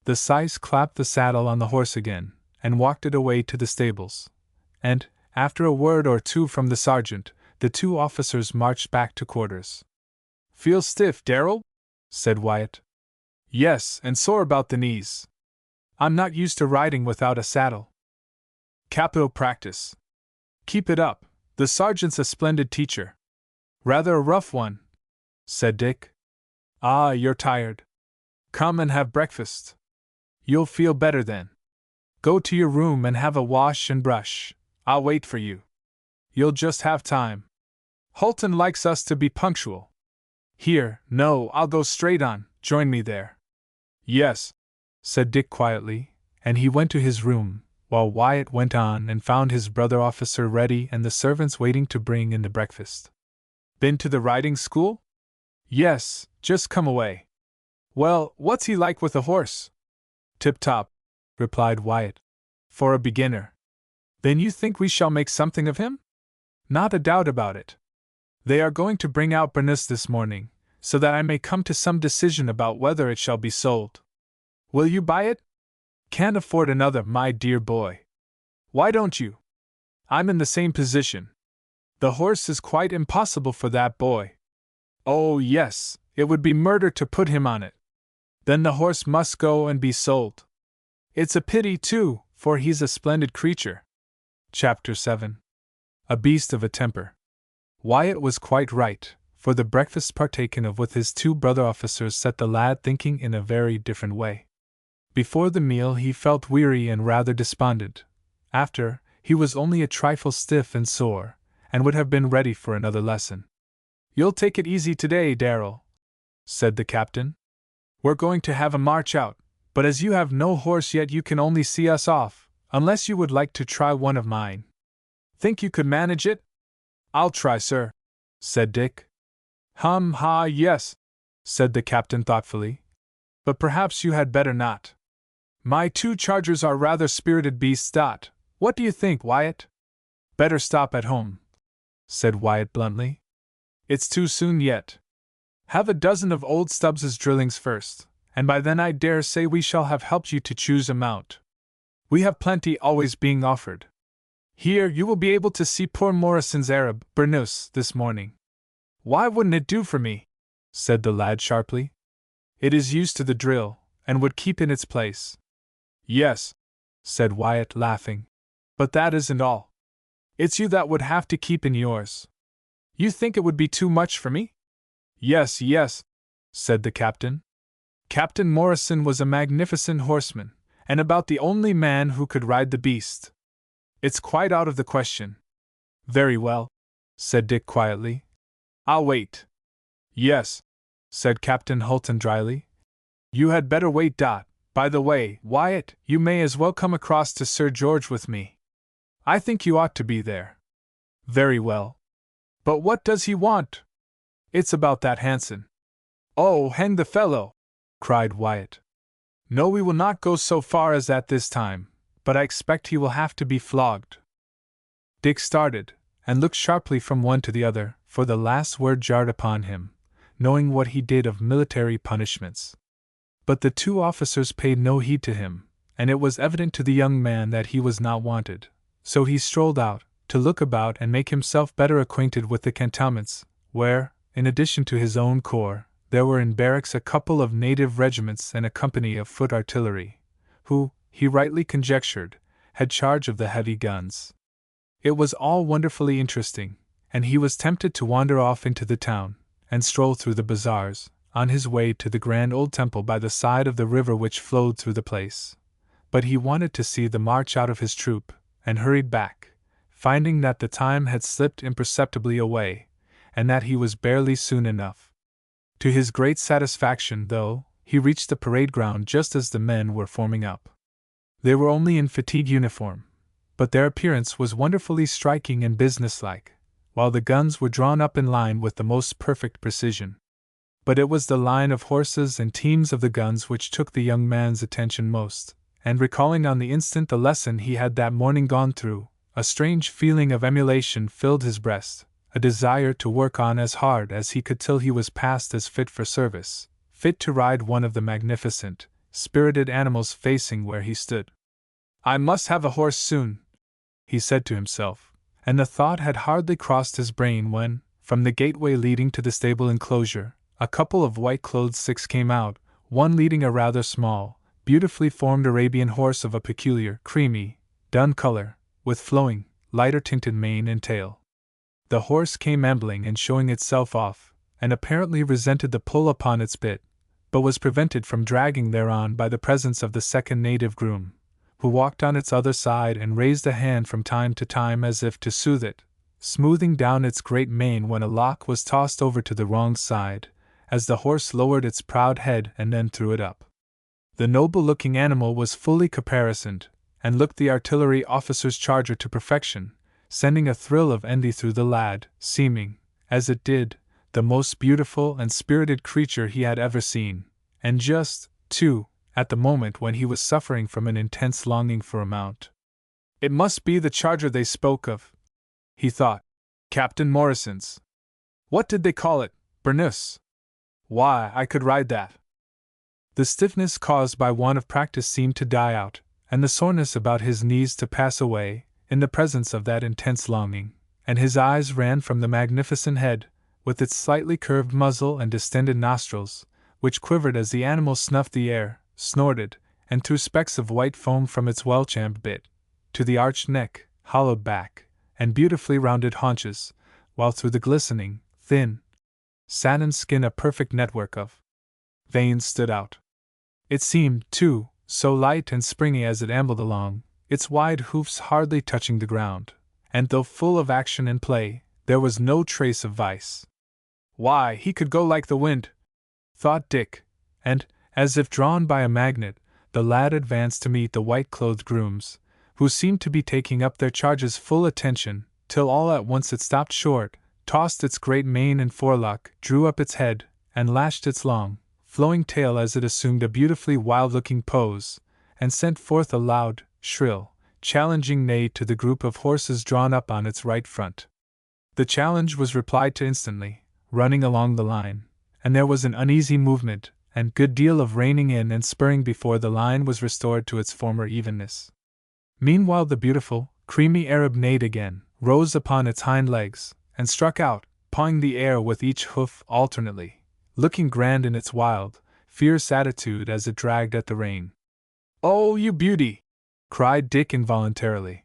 The syce clapped the saddle on the horse again, and walked it away to the stables, and, after a word or two from the sergeant, the two officers marched back to quarters. "Feel stiff, Darrell?" said Wyatt. "Yes, and sore about the knees. I'm not used to riding without a saddle." "Capital practice. Keep it up. The sergeant's a splendid teacher." "Rather a rough one," said Dick. "Ah, you're tired. Come and have breakfast. You'll feel better then. Go to your room and have a wash and brush. I'll wait for you. You'll just have time. Holton likes us to be punctual." "Here, no, I'll go straight on. Join me there." "Yes," said Dick quietly, and he went to his room, while Wyatt went on and found his brother officer ready and the servants waiting to bring in the breakfast. "Been to the riding school?" "Yes, just come away." "Well, what's he like with a horse?" "Tip-top," replied Wyatt. "For a beginner." "Then you think we shall make something of him?" "Not a doubt about it. They are going to bring out Bernus this morning, so that I may come to some decision about whether it shall be sold." "Will you buy it?" "Can't afford another, my dear boy." "Why don't you?" "I'm in the same position. The horse is quite impossible for that boy." "Oh, yes, it would be murder to put him on it." "Then the horse must go and be sold. It's a pity, too, for he's a splendid creature." Chapter 7. A Beast of a Temper. Wyatt was quite right, for the breakfast partaken of with his two brother officers set the lad thinking in a very different way. Before the meal he felt weary and rather despondent. After, he was only a trifle stiff and sore, and would have been ready for another lesson. "You'll take it easy today, Darrell," said the captain. "We're going to have a march out, but as you have no horse yet you can only see us off, unless you would like to try one of mine. Think you could manage it?" "I'll try, sir," said Dick. Yes," said the captain thoughtfully. "But perhaps you had better not. My two chargers are rather spirited beasts. What do you think, Wyatt?" "Better stop at home," said Wyatt bluntly. "It's too soon yet. Have a dozen of old Stubbs's drillings first, and by then I dare say we shall have helped you to choose a mount. We have plenty always being offered. Here, you will be able to see poor Morrison's Arab, Bernus, this morning." "Why wouldn't it do for me?" said the lad sharply. "It is used to the drill, and would keep in its place." "Yes," said Wyatt, laughing. "But that isn't all. It's you that would have to keep in yours. You think it would be too much for me?" Yes, said the captain. Captain Morrison was a magnificent horseman, and about the only man who could ride the beast. "It's quite out of the question." "Very well," said Dick quietly. "I'll wait." "Yes," said Captain Holton dryly. "You had better wait. By the way, Wyatt, you may as well come across to Sir George with me. I think you ought to be there." "Very well. But what does he want?" "It's about that Hanson." "Oh, hang the fellow!" cried Wyatt. "No, we will not go so far as that this time, but I expect he will have to be flogged." Dick started, and looked sharply from one to the other, for the last word jarred upon him, knowing what he did of military punishments. But the two officers paid no heed to him, and it was evident to the young man that he was not wanted, so he strolled out, to look about and make himself better acquainted with the cantonments, where, in addition to his own corps, there were in barracks a couple of native regiments and a company of foot artillery, who, he rightly conjectured, had charge of the heavy guns. It was all wonderfully interesting, and he was tempted to wander off into the town, and stroll through the bazaars, on his way to the grand old temple by the side of the river which flowed through the place. But he wanted to see the march out of his troop, and hurried back, finding that the time had slipped imperceptibly away, and that he was barely soon enough. To his great satisfaction, though, he reached the parade ground just as the men were forming up. They were only in fatigue uniform, but their appearance was wonderfully striking and businesslike, while the guns were drawn up in line with the most perfect precision. But it was the line of horses and teams of the guns which took the young man's attention most, and recalling on the instant the lesson he had that morning gone through, a strange feeling of emulation filled his breast, a desire to work on as hard as he could till he was passed as fit for service, fit to ride one of the magnificent, spirited animals facing where he stood. "I must have a horse soon," he said to himself, and the thought had hardly crossed his brain when, from the gateway leading to the stable enclosure, a couple of white-clothed Sikhs came out, one leading a rather small, beautifully formed Arabian horse of a peculiar, creamy, dun color, with flowing, lighter-tinted mane and tail. The horse came ambling and showing itself off, and apparently resented the pull upon its bit, but was prevented from dragging thereon by the presence of the second native groom, who walked on its other side and raised a hand from time to time as if to soothe it, smoothing down its great mane when a lock was tossed over to the wrong side, as the horse lowered its proud head and then threw it up. The noble-looking animal was fully caparisoned, and looked the artillery officer's charger to perfection, sending a thrill of envy through the lad, seeming, as it did, the most beautiful and spirited creature he had ever seen, and just, too, at the moment when he was suffering from an intense longing for a mount. It must be the charger they spoke of, he thought. Captain Morrison's. What did they call it? Burnous. Why, I could ride that. The stiffness caused by want of practice seemed to die out, and the soreness about his knees to pass away, in the presence of that intense longing, and his eyes ran from the magnificent head, with its slightly curved muzzle and distended nostrils, which quivered as the animal snuffed the air, snorted, and threw specks of white foam from its well-champed bit, to the arched neck, hollowed back, and beautifully rounded haunches, while through the glistening, thin, satin skin a perfect network of veins stood out. It seemed, too, so light and springy as it ambled along, its wide hoofs hardly touching the ground, and though full of action and play, there was no trace of vice. Why, he could go like the wind, thought Dick, and, as if drawn by a magnet, the lad advanced to meet the white-clothed grooms, who seemed to be taking up their charge's full attention, till all at once it stopped short, tossed its great mane and forelock, drew up its head, and lashed its long, flowing tail as it assumed a beautifully wild-looking pose, and sent forth a loud, shrill, challenging neigh to the group of horses drawn up on its right front. The challenge was replied to instantly, running along the line, and there was an uneasy movement, and good deal of reining in and spurring before the line was restored to its former evenness. Meanwhile the beautiful, creamy Arab neighed again, rose upon its hind legs, and struck out, pawing the air with each hoof alternately, looking grand in its wild, fierce attitude as it dragged at the rein. "Oh, you beauty!" cried Dick involuntarily.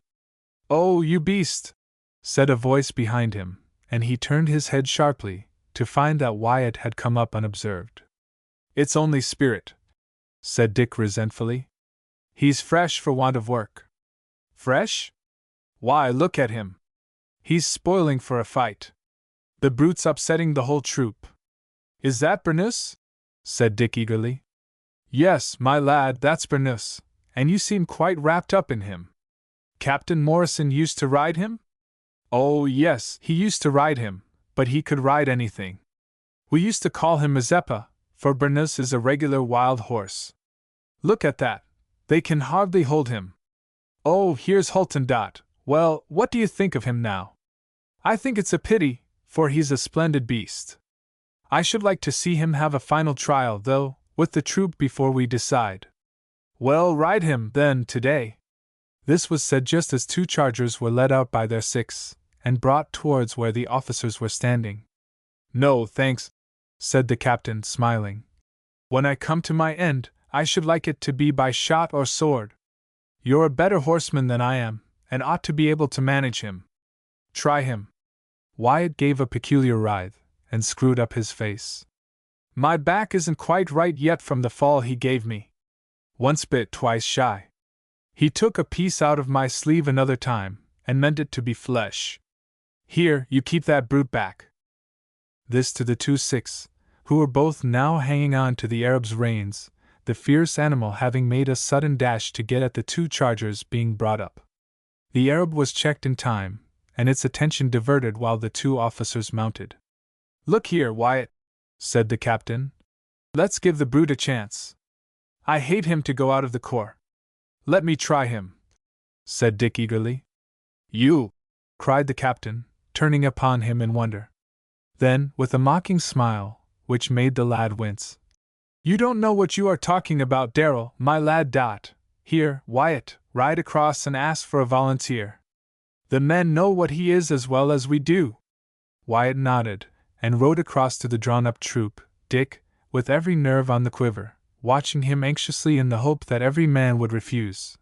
"Oh, you beast!" said a voice behind him, and he turned his head sharply, to find that Wyatt had come up unobserved. "It's only Spirit," said Dick resentfully. "He's fresh for want of work." "Fresh? Why, look at him! He's spoiling for a fight. The brute's upsetting the whole troop." "Is that Burnous?" said Dick eagerly. "Yes, my lad, that's Burnous, and you seem quite wrapped up in him. Captain Morrison used to ride him?" "Oh, yes, he used to ride him, but he could ride anything. We used to call him Mazeppa, for Burnous is a regular wild horse. Look at that, they can hardly hold him. Oh, here's Hultendot. Well, what do you think of him now?" "I think it's a pity, for he's a splendid beast. I should like to see him have a final trial, though, with the troop before we decide." "Well, ride him, then, today." This was said just as two chargers were led out by their Sikhs, and brought towards where the officers were standing. "No, thanks," said the captain, smiling. "When I come to my end, I should like it to be by shot or sword. You're a better horseman than I am, and ought to be able to manage him. Try him." Wyatt gave a peculiar writhe, and screwed up his face. "My back isn't quite right yet from the fall he gave me. Once bit, twice shy. He took a piece out of my sleeve another time, and meant it to be flesh. Here, you keep that brute back." This to the two Sikhs, who were both now hanging on to the Arab's reins, the fierce animal having made a sudden dash to get at the two chargers being brought up. The Arab was checked in time, and its attention diverted while the two officers mounted. "Look here, Wyatt," said the captain. "Let's give the brute a chance. I hate him to go out of the corps." "Let me try him," said Dick eagerly. "You!" cried the captain, turning upon him in wonder. Then, with a mocking smile, which made the lad wince, "You don't know what you are talking about, Darrell, my lad. Here, Wyatt, ride across and ask for a volunteer." The men know what he is as well as we do. Wyatt nodded, and rode across to the drawn-up troop, Dick, with every nerve on the quiver, watching him anxiously in the hope that every man would refuse.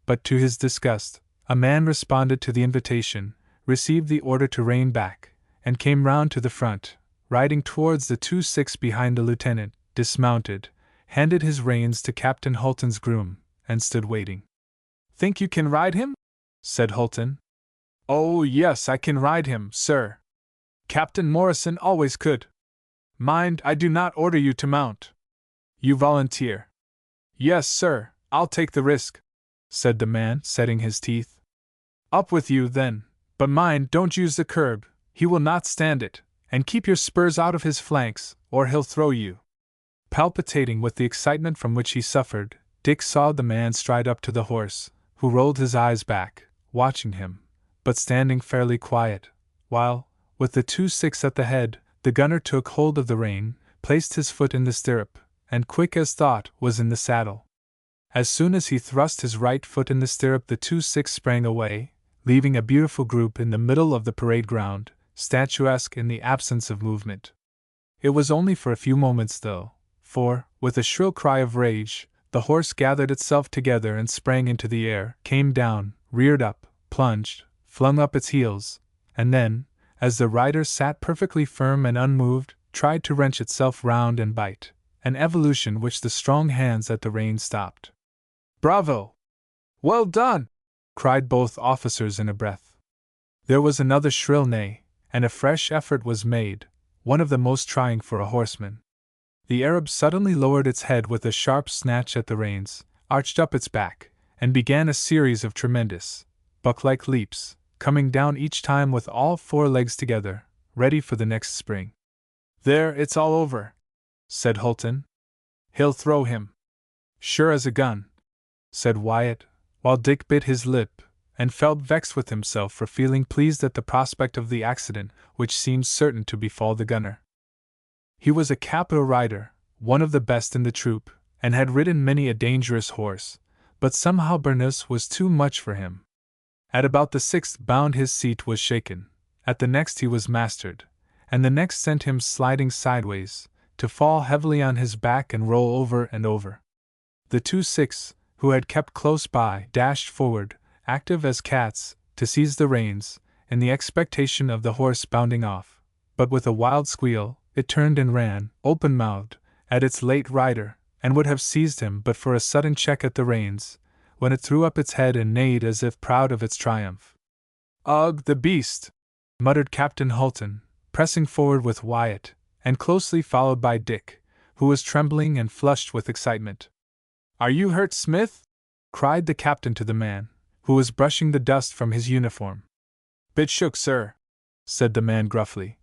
But to his disgust, a man responded to the invitation, received the order to rein back, and came round to the front, riding towards the 2-6 behind the lieutenant, dismounted, handed his reins to Captain Holton's groom, and stood waiting. "Think you can ride him?" said Holton. "Oh, yes, I can ride him, sir. Captain Morrison always could. Mind, I do not order you to mount. You volunteer." "Yes, sir, I'll take the risk," said the man, setting his teeth. "Up with you, then, but mind, don't use the curb, he will not stand it, and keep your spurs out of his flanks, or he'll throw you." Palpitating with the excitement from which he suffered, Dick saw the man stride up to the horse, who rolled his eyes back, watching him, but standing fairly quiet, while, with the 2-6 at the head, the gunner took hold of the rein, placed his foot in the stirrup, and quick as thought was in the saddle. As soon as he thrust his right foot in the stirrup, the 2-6 sprang away, leaving a beautiful group in the middle of the parade ground, statuesque in the absence of movement. It was only for a few moments, though, for, with a shrill cry of rage, the horse gathered itself together and sprang into the air, came down, reared up, plunged, flung up its heels, and then, as the rider sat perfectly firm and unmoved, tried to wrench itself round and bite, an evolution which the strong hands at the reins stopped. "Bravo! Well done!" cried both officers in a breath. There was another shrill neigh, and a fresh effort was made, one of the most trying for a horseman. The Arab suddenly lowered its head with a sharp snatch at the reins, arched up its back, and began a series of tremendous, buck-like leaps, coming down each time with all 4 legs together, ready for the next spring. "There, it's all over," said Holton. "He'll throw him. Sure as a gun," said Wyatt, while Dick bit his lip, and felt vexed with himself for feeling pleased at the prospect of the accident which seemed certain to befall the gunner. He was a capital rider, one of the best in the troop, and had ridden many a dangerous horse, but somehow Burnous was too much for him. At about the 6th bound his seat was shaken, at the next he was mastered, and the next sent him sliding sideways, to fall heavily on his back and roll over and over. The 2-6, who had kept close by, dashed forward, active as cats, to seize the reins, in the expectation of the horse bounding off, but with a wild squeal, it turned and ran, open-mouthed, at its late rider, and would have seized him but for a sudden check at the reins, when it threw up its head and neighed as if proud of its triumph. "Ugh, the beast!" muttered Captain Holton, pressing forward with Wyatt, and closely followed by Dick, who was trembling and flushed with excitement. "Are you hurt, Smith?" cried the captain to the man, who was brushing the dust from his uniform. "Bit shook, sir," said the man gruffly.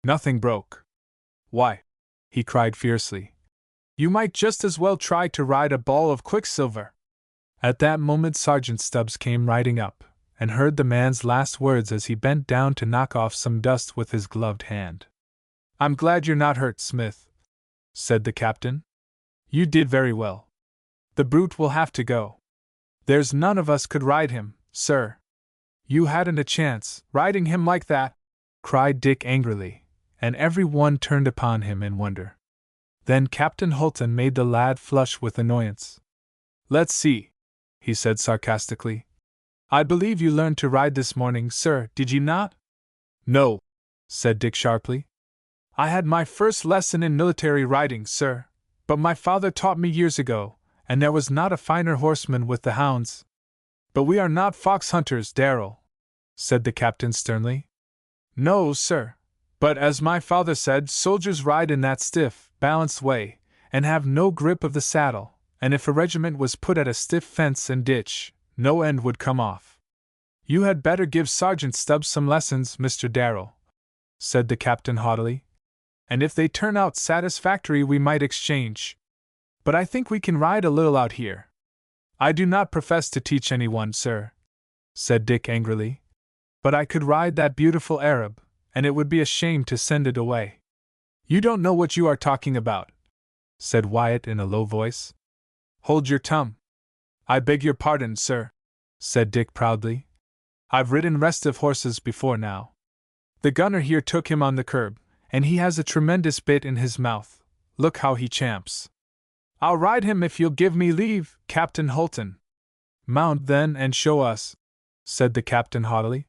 "Nothing broke." "Why," he cried fiercely, "you might just as well try to ride a ball of quicksilver." At that moment Sergeant Stubbs came riding up, and heard the man's last words as he bent down to knock off some dust with his gloved hand. "I'm glad you're not hurt, Smith," said the captain. "You did very well. The brute will have to go. There's none of us could ride him, sir." "You hadn't a chance, riding him like that," cried Dick angrily, and every one turned upon him in wonder. Then Captain Holton made the lad flush with annoyance. "Let's see," he said sarcastically. "I believe you learned to ride this morning, sir, did you not?" "No," said Dick sharply. "I had my first lesson in military riding, sir, but my father taught me years ago, and there was not a finer horseman with the hounds." "But we are not fox hunters, Darrell," said the captain sternly. "No, sir. But as my father said, soldiers ride in that stiff, balanced way, and have no grip of the saddle, and if a regiment was put at a stiff fence and ditch, no end would come off." "You had better give Sergeant Stubbs some lessons, Mr. Darrell," said the captain haughtily. "And if they turn out satisfactory we might exchange. But I think we can ride a little out here." "I do not profess to teach anyone, sir," said Dick angrily. "But I could ride that beautiful Arab, and it would be a shame to send it away." "You don't know what you are talking about," said Wyatt in a low voice. "Hold your tongue." "I beg your pardon, sir," said Dick proudly. I've ridden restive horses before now. The gunner here took him on the curb, and he has a tremendous bit in his mouth. Look how he champs. I'll ride him if you'll give me leave, Captain Holton. Mount then and show us, said the captain haughtily.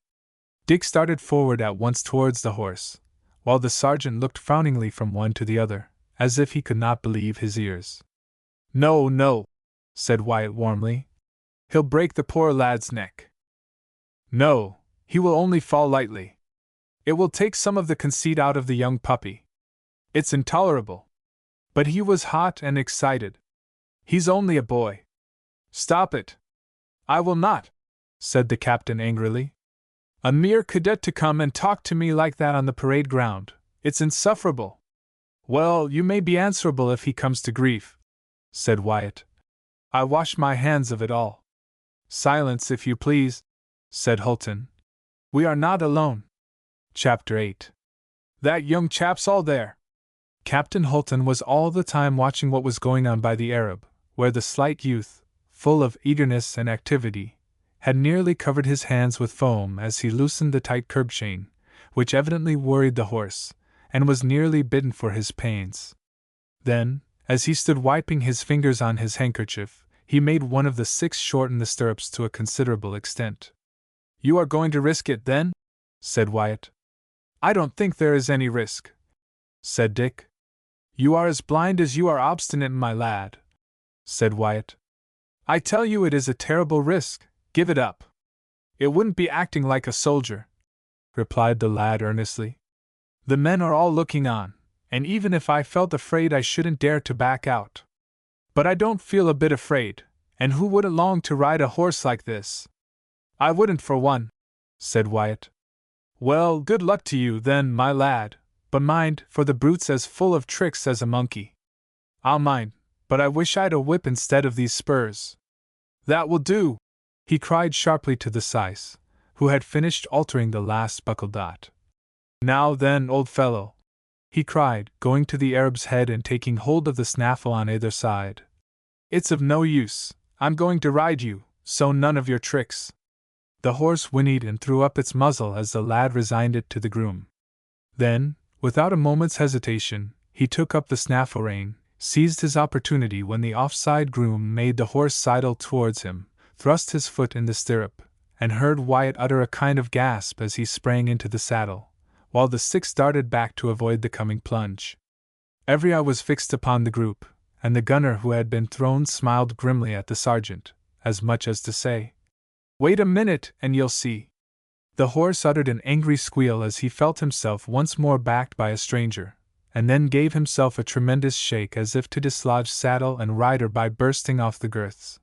Dick started forward at once towards the horse, while the sergeant looked frowningly from one to the other, as if he could not believe his ears. No, no, said Wyatt warmly. He'll break the poor lad's neck. No, he will only fall lightly. It will take some of the conceit out of the young puppy. It's intolerable. But he was hot and excited. He's only a boy. Stop it. I will not, said the captain angrily. A mere cadet to come and talk to me like that on the parade ground. It's insufferable. Well, you may be answerable if he comes to grief, said Wyatt. I wash my hands of it all. Silence, if you please, said Holton. We are not alone. Chapter 8. That young chap's all there. Captain Holton was all the time watching what was going on by the Arab, where the slight youth, full of eagerness and activity, had nearly covered his hands with foam as he loosened the tight curb chain, which evidently worried the horse, and was nearly bitten for his pains. Then, as he stood wiping his fingers on his handkerchief, he made one of the six shorten the stirrups to a considerable extent. You are going to risk it, then? Said Wyatt. I don't think there is any risk, said Dick. You are as blind as you are obstinate, my lad, said Wyatt. I tell you it is a terrible risk. Give it up. It wouldn't be acting like a soldier, replied the lad earnestly. The men are all looking on, and even if I felt afraid I shouldn't dare to back out. But I don't feel a bit afraid, and who wouldn't long to ride a horse like this? I wouldn't for one, said Wyatt. Well, good luck to you, then, my lad, but mind, for the brute's as full of tricks as a monkey. I'll mind, but I wish I'd a whip instead of these spurs. That will do, he cried sharply to the syce, who had finished altering the last buckle dot. Now then, old fellow, he cried, going to the Arab's head and taking hold of the snaffle on either side. It's of no use, I'm going to ride you, so none of your tricks. The horse whinnied and threw up its muzzle as the lad resigned it to the groom. Then, without a moment's hesitation, he took up the snaffle rein, seized his opportunity when the offside groom made the horse sidle towards him, thrust his foot in the stirrup, and heard Wyatt utter a kind of gasp as he sprang into the saddle, while the six darted back to avoid the coming plunge. Every eye was fixed upon the group, and the gunner who had been thrown smiled grimly at the sergeant, as much as to say, Wait a minute and you'll see. The horse uttered an angry squeal as he felt himself once more backed by a stranger, and then gave himself a tremendous shake as if to dislodge saddle and rider by bursting off the girths.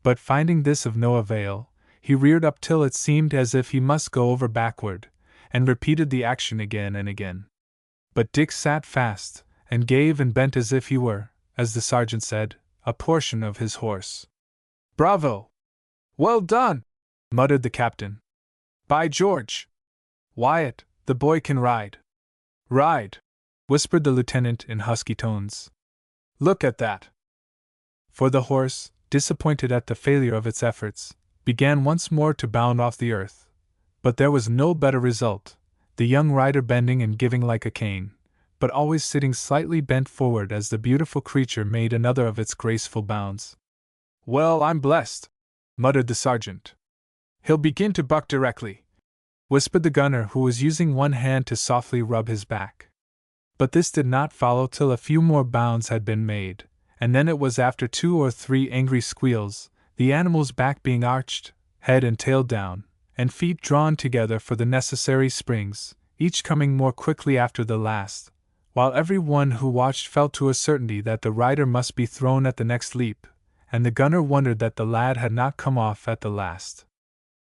But finding this of no avail, he reared up till it seemed as if he must go over backward, and repeated the action again and again. But Dick sat fast, and gave and bent as if he were, as the sergeant said, a portion of his horse. Bravo! Well done! Muttered the captain. By George! Wyatt, the boy can ride. Ride! Whispered the lieutenant in husky tones. Look at that! For the horse, disappointed at the failure of its efforts, began once more to bound off the earth. But there was no better result, the young rider bending and giving like a cane, but always sitting slightly bent forward as the beautiful creature made another of its graceful bounds. Well, I'm blessed, muttered the sergeant. He'll begin to buck directly, whispered the gunner who was using one hand to softly rub his back. But this did not follow till a few more bounds had been made, and then it was after 2 or 3 angry squeals, the animal's back being arched, head and tail down, and feet drawn together for the necessary springs, each coming more quickly after the last, while every one who watched felt to a certainty that the rider must be thrown at the next leap, and the gunner wondered that the lad had not come off at the last.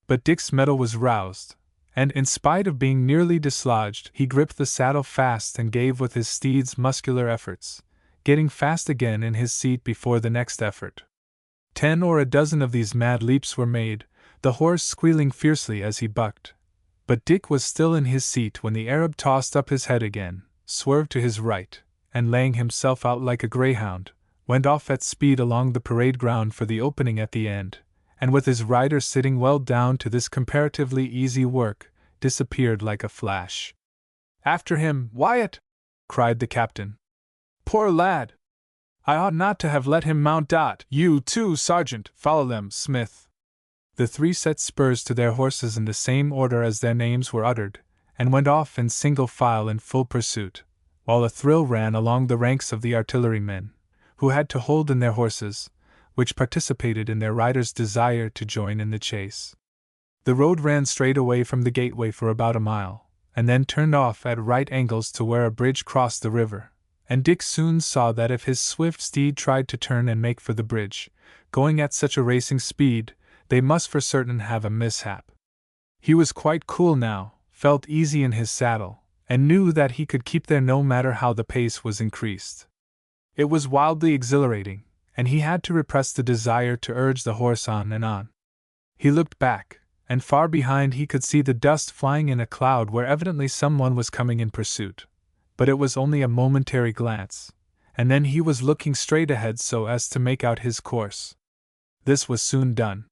But Dick's mettle was roused, and in spite of being nearly dislodged, he gripped the saddle fast and gave with his steed's muscular efforts, getting fast again in his seat before the next effort. 10 or a dozen of these mad leaps were made, the horse squealing fiercely as he bucked. But Dick was still in his seat when the Arab tossed up his head again, swerved to his right, and laying himself out like a greyhound, went off at speed along the parade ground for the opening at the end, and with his rider sitting well down to this comparatively easy work, disappeared like a flash. "After him, Wyatt!" cried the captain. "Poor lad! I ought not to have let him mount. You too, Sergeant, follow them, Smith." The three set spurs to their horses in the same order as their names were uttered, and went off in single file in full pursuit, while a thrill ran along the ranks of the artillerymen, who had to hold in their horses, which participated in their riders' desire to join in the chase. The road ran straight away from the gateway for about a mile, and then turned off at right angles to where a bridge crossed the river, and Dick soon saw that if his swift steed tried to turn and make for the bridge, going at such a racing speed, they must for certain have a mishap. He was quite cool now, felt easy in his saddle, and knew that he could keep there no matter how the pace was increased. It was wildly exhilarating, and he had to repress the desire to urge the horse on and on. He looked back, and far behind he could see the dust flying in a cloud where evidently someone was coming in pursuit. But it was only a momentary glance, and then he was looking straight ahead so as to make out his course. This was soon done.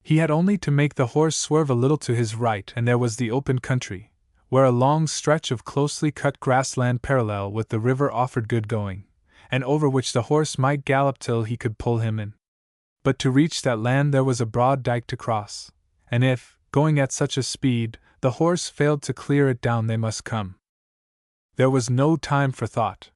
He had only to make the horse swerve a little to his right, and there was the open country, where a long stretch of closely cut grassland parallel with the river offered good going, and over which the horse might gallop till he could pull him in. But to reach that land there was a broad dike to cross, and if, going at such a speed, the horse failed to clear it down, they must come. There was no time for thought.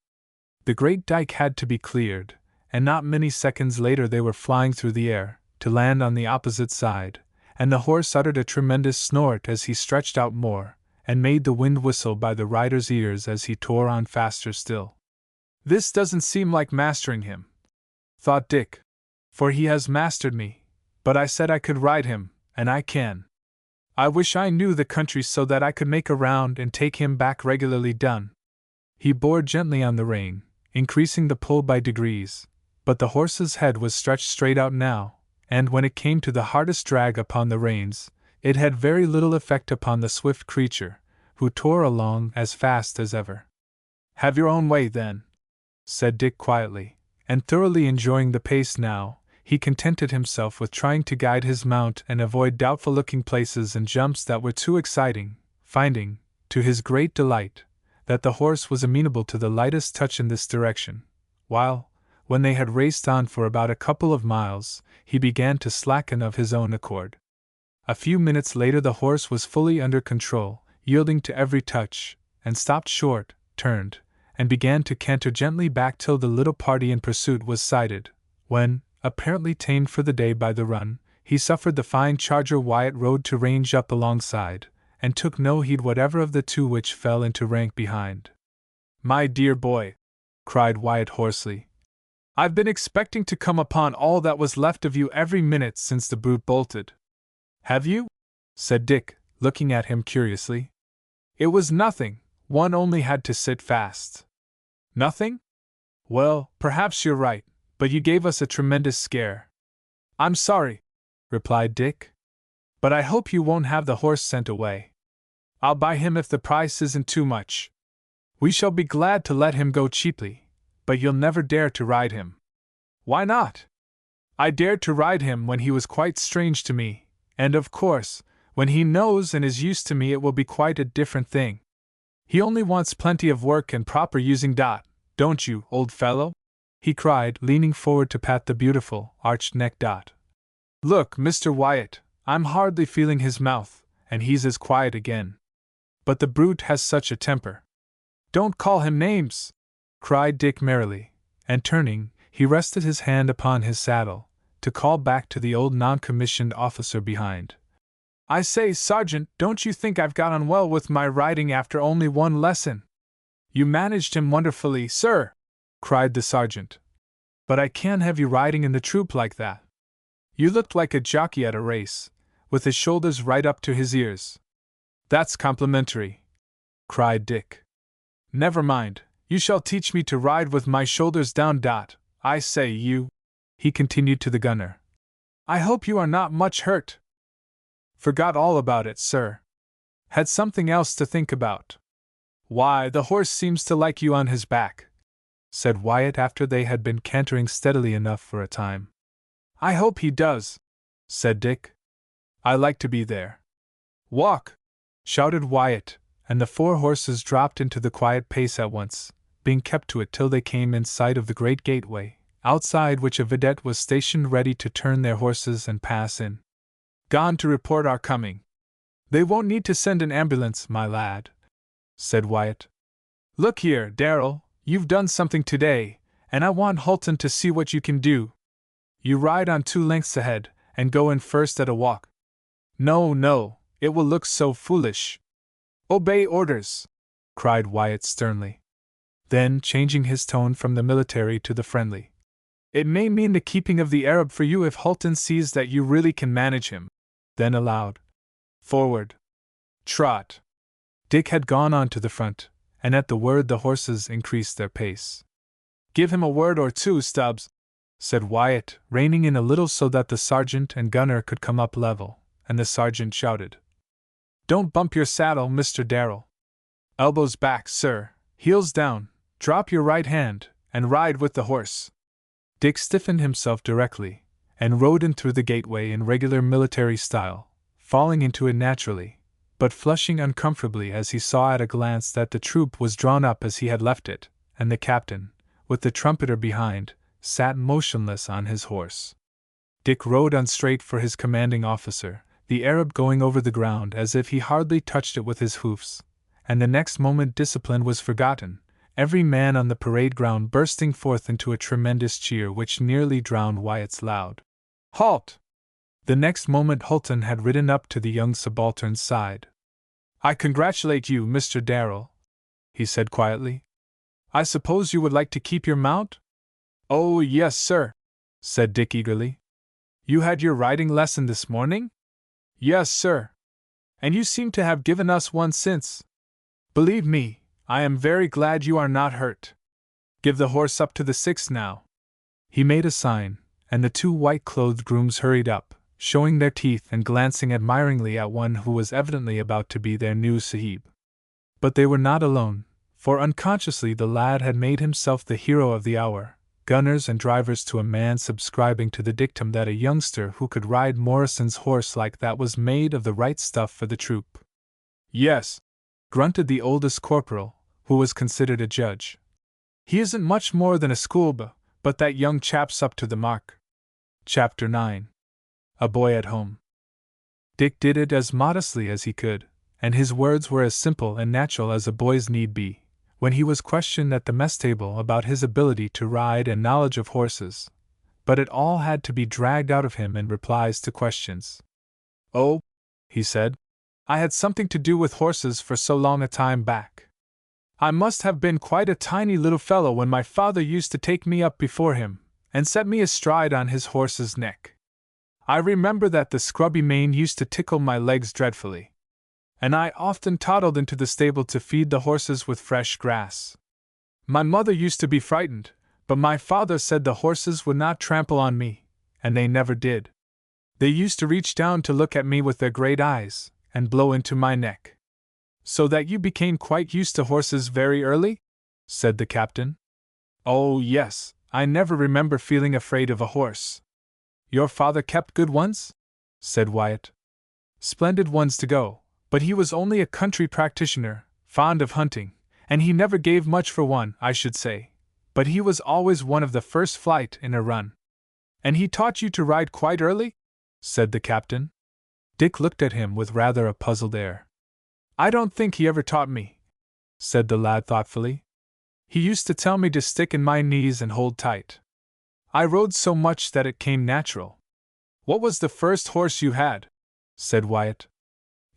The great dike had to be cleared, and not many seconds later they were flying through the air, to land on the opposite side, and the horse uttered a tremendous snort as he stretched out more, and made the wind whistle by the rider's ears as he tore on faster still. "This doesn't seem like mastering him," thought Dick, "for he has mastered me, but I said I could ride him, and I can. I wish I knew the country so that I could make a round and take him back regularly done." He bore gently on the rein, increasing the pull by degrees, but the horse's head was stretched straight out now, and when it came to the hardest drag upon the reins, it had very little effect upon the swift creature, who tore along as fast as ever. "Have your own way, then," said Dick quietly, and thoroughly enjoying the pace now, he contented himself with trying to guide his mount and avoid doubtful-looking places and jumps that were too exciting, finding, to his great delight, that the horse was amenable to the lightest touch in this direction, while, when they had raced on for about a couple of miles, he began to slacken of his own accord. A few minutes later the horse was fully under control, yielding to every touch, and stopped short, turned, and began to canter gently back till the little party in pursuit was sighted, when, apparently tamed for the day by the run, he suffered the fine charger Wyatt rode to range up alongside, and took no heed whatever of the two which fell into rank behind. "My dear boy," cried Wyatt hoarsely, "I've been expecting to come upon all that was left of you every minute since the brute bolted." "Have you?" said Dick, looking at him curiously. "It was nothing, one only had to sit fast." "Nothing? Well, perhaps you're right, but you gave us a tremendous scare." "I'm sorry," replied Dick, "but I hope you won't have the horse sent away. I'll buy him if the price isn't too much. We shall be glad to let him go cheaply, but you'll never dare to ride him." "Why not? I dared to ride him when he was quite strange to me, and of course, when he knows and is used to me it will be quite a different thing. He only wants plenty of work and proper using. Don't you, old fellow?" he cried, leaning forward to pat the beautiful, arched neck. "Look, Mr. Wyatt, I'm hardly feeling his mouth, and he's as quiet again. But the brute has such a temper." "Don't call him names!" cried Dick merrily, and turning, he rested his hand upon his saddle, to call back to the old non-commissioned officer behind. "I say, Sergeant, don't you think I've got on well with my riding after only one lesson?" "You managed him wonderfully, sir," cried the sergeant. "But I can't have you riding in the troop like that. You looked like a jockey at a race, with his shoulders right up to his ears." "That's complimentary," cried Dick. "Never mind, you shall teach me to ride with my shoulders down. I say, you," he continued to the gunner, "I hope you are not much hurt." "Forgot all about it, sir. Had something else to think about." "Why, the horse seems to like you on his back," said Wyatt after they had been cantering steadily enough for a time. "I hope he does," said Dick. I like to be there. Walk! Shouted Wyatt, and the 4 horses dropped into the quiet pace at once, being kept to it till they came in sight of the great gateway, outside which a vidette was stationed ready to turn their horses and pass in. Gone to report our coming. They won't need to send an ambulance, my lad, said Wyatt. Look here, Darrell, you've done something today, and I want Halton to see what you can do. You ride on 2 lengths ahead, and go in first at a walk. No, it will look so foolish. Obey orders, cried Wyatt sternly. Then, changing his tone from the military to the friendly. It may mean the keeping of the Arab for you if Halton sees that you really can manage him. Then aloud. Forward. Trot. Dick had gone on to the front, and at the word the horses increased their pace. Give him a word or 2, Stubbs, said Wyatt, reining in a little so that the sergeant and gunner could come up level, and the sergeant shouted. Don't bump your saddle, Mr. Darrell. Elbows back, sir, heels down, drop your right hand, and ride with the horse. Dick stiffened himself directly, and rode in through the gateway in regular military style, falling into it naturally, but flushing uncomfortably as he saw at a glance that the troop was drawn up as he had left it, and the captain, with the trumpeter behind, sat motionless on his horse. Dick rode on straight for his commanding officer, the Arab going over the ground as if he hardly touched it with his hoofs, and the next moment discipline was forgotten, every man on the parade ground bursting forth into a tremendous cheer which nearly drowned Wyatt's loud "Halt!" The next moment Halton had ridden up to the young subaltern's side. I congratulate you, Mr. Darrell, he said quietly. I suppose you would like to keep your mount? Oh, yes, sir, said Dick eagerly. You had your riding lesson this morning? Yes, sir. And you seem to have given us one since. Believe me, I am very glad you are not hurt. Give the horse up to the 6th now. He made a sign, and the 2 white-clothed grooms hurried up, showing their teeth and glancing admiringly at one who was evidently about to be their new sahib. But they were not alone, for unconsciously the lad had made himself the hero of the hour, gunners and drivers to a man subscribing to the dictum that a youngster who could ride Morrison's horse like that was made of the right stuff for the troop. Yes, grunted the oldest corporal, who was considered a judge. He isn't much more than a schoolboy, but that young chap's up to the mark. Chapter 9. A Boy at Home. Dick did it as modestly as he could, and his words were as simple and natural as a boy's need be, when he was questioned at the mess table about his ability to ride and knowledge of horses, but it all had to be dragged out of him in replies to questions. Oh, he said, I had something to do with horses for so long a time back. I must have been quite a tiny little fellow when my father used to take me up before him, and set me astride on his horse's neck. I remember that the scrubby mane used to tickle my legs dreadfully, and I often toddled into the stable to feed the horses with fresh grass. My mother used to be frightened, but my father said the horses would not trample on me, and they never did. They used to reach down to look at me with their great eyes, and blow into my neck. So that you became quite used to horses very early? Said the captain. Oh, yes, I never remember feeling afraid of a horse. Your father kept good ones? Said Wyatt. Splendid ones to go, but he was only a country practitioner, fond of hunting, and he never gave much for one, I should say, but he was always one of the first flight in a run. And he taught you to ride quite early? Said the captain. Dick looked at him with rather a puzzled air. I don't think he ever taught me, said the lad thoughtfully. He used to tell me to stick in my knees and hold tight. I rode so much that it came natural. What was the first horse you had? Said Wyatt.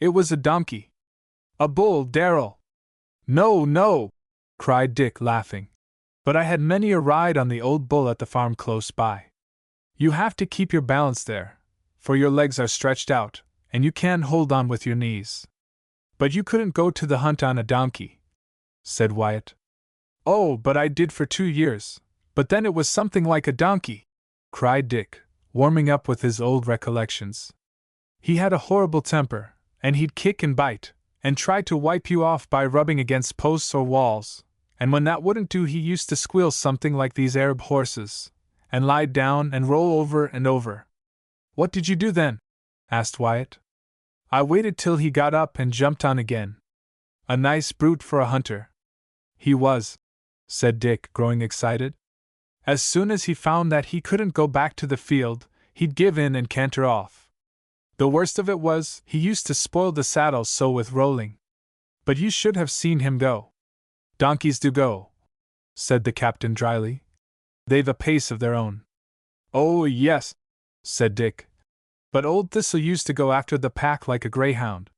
It was a donkey. A bull, Darrell. No, cried Dick, laughing. But I had many a ride on the old bull at the farm close by. You have to keep your balance there, for your legs are stretched out, and you can't hold on with your knees. But you couldn't go to the hunt on a donkey, said Wyatt. Oh, but I did for 2 years, but then it was something like a donkey, cried Dick, warming up with his old recollections. He had a horrible temper, and he'd kick and bite, and try to wipe you off by rubbing against posts or walls, and when that wouldn't do he used to squeal something like these Arab horses, and lie down and roll over and over. What did you do then? Asked Wyatt. I waited till he got up and jumped on again. A nice brute for a hunter. He was, said Dick, growing excited. As soon as he found that he couldn't go back to the field, he'd give in and canter off. The worst of it was, he used to spoil the saddles so with rolling. But you should have seen him go. Donkeys do go, said the captain dryly. They've a pace of their own. Oh, yes, said Dick. But old Thistle used to go after the pack like a greyhound.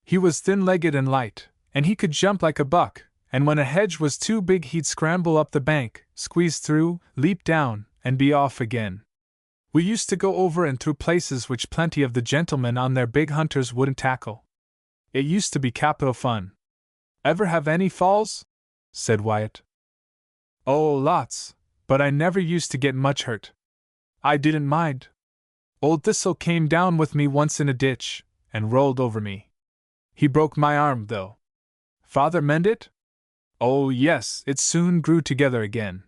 He was thin-legged and light, and he could jump like a buck, and when a hedge was too big he'd scramble up the bank, squeeze through, leap down, and be off again. We used to go over and through places which plenty of the gentlemen on their big hunters wouldn't tackle. It used to be capital fun. Ever have any falls? Said Wyatt. Oh, lots, but I never used to get much hurt. I didn't mind. Old Thistle came down with me once in a ditch, and rolled over me. He broke my arm, though. Father mend it? Oh, yes, it soon grew together again.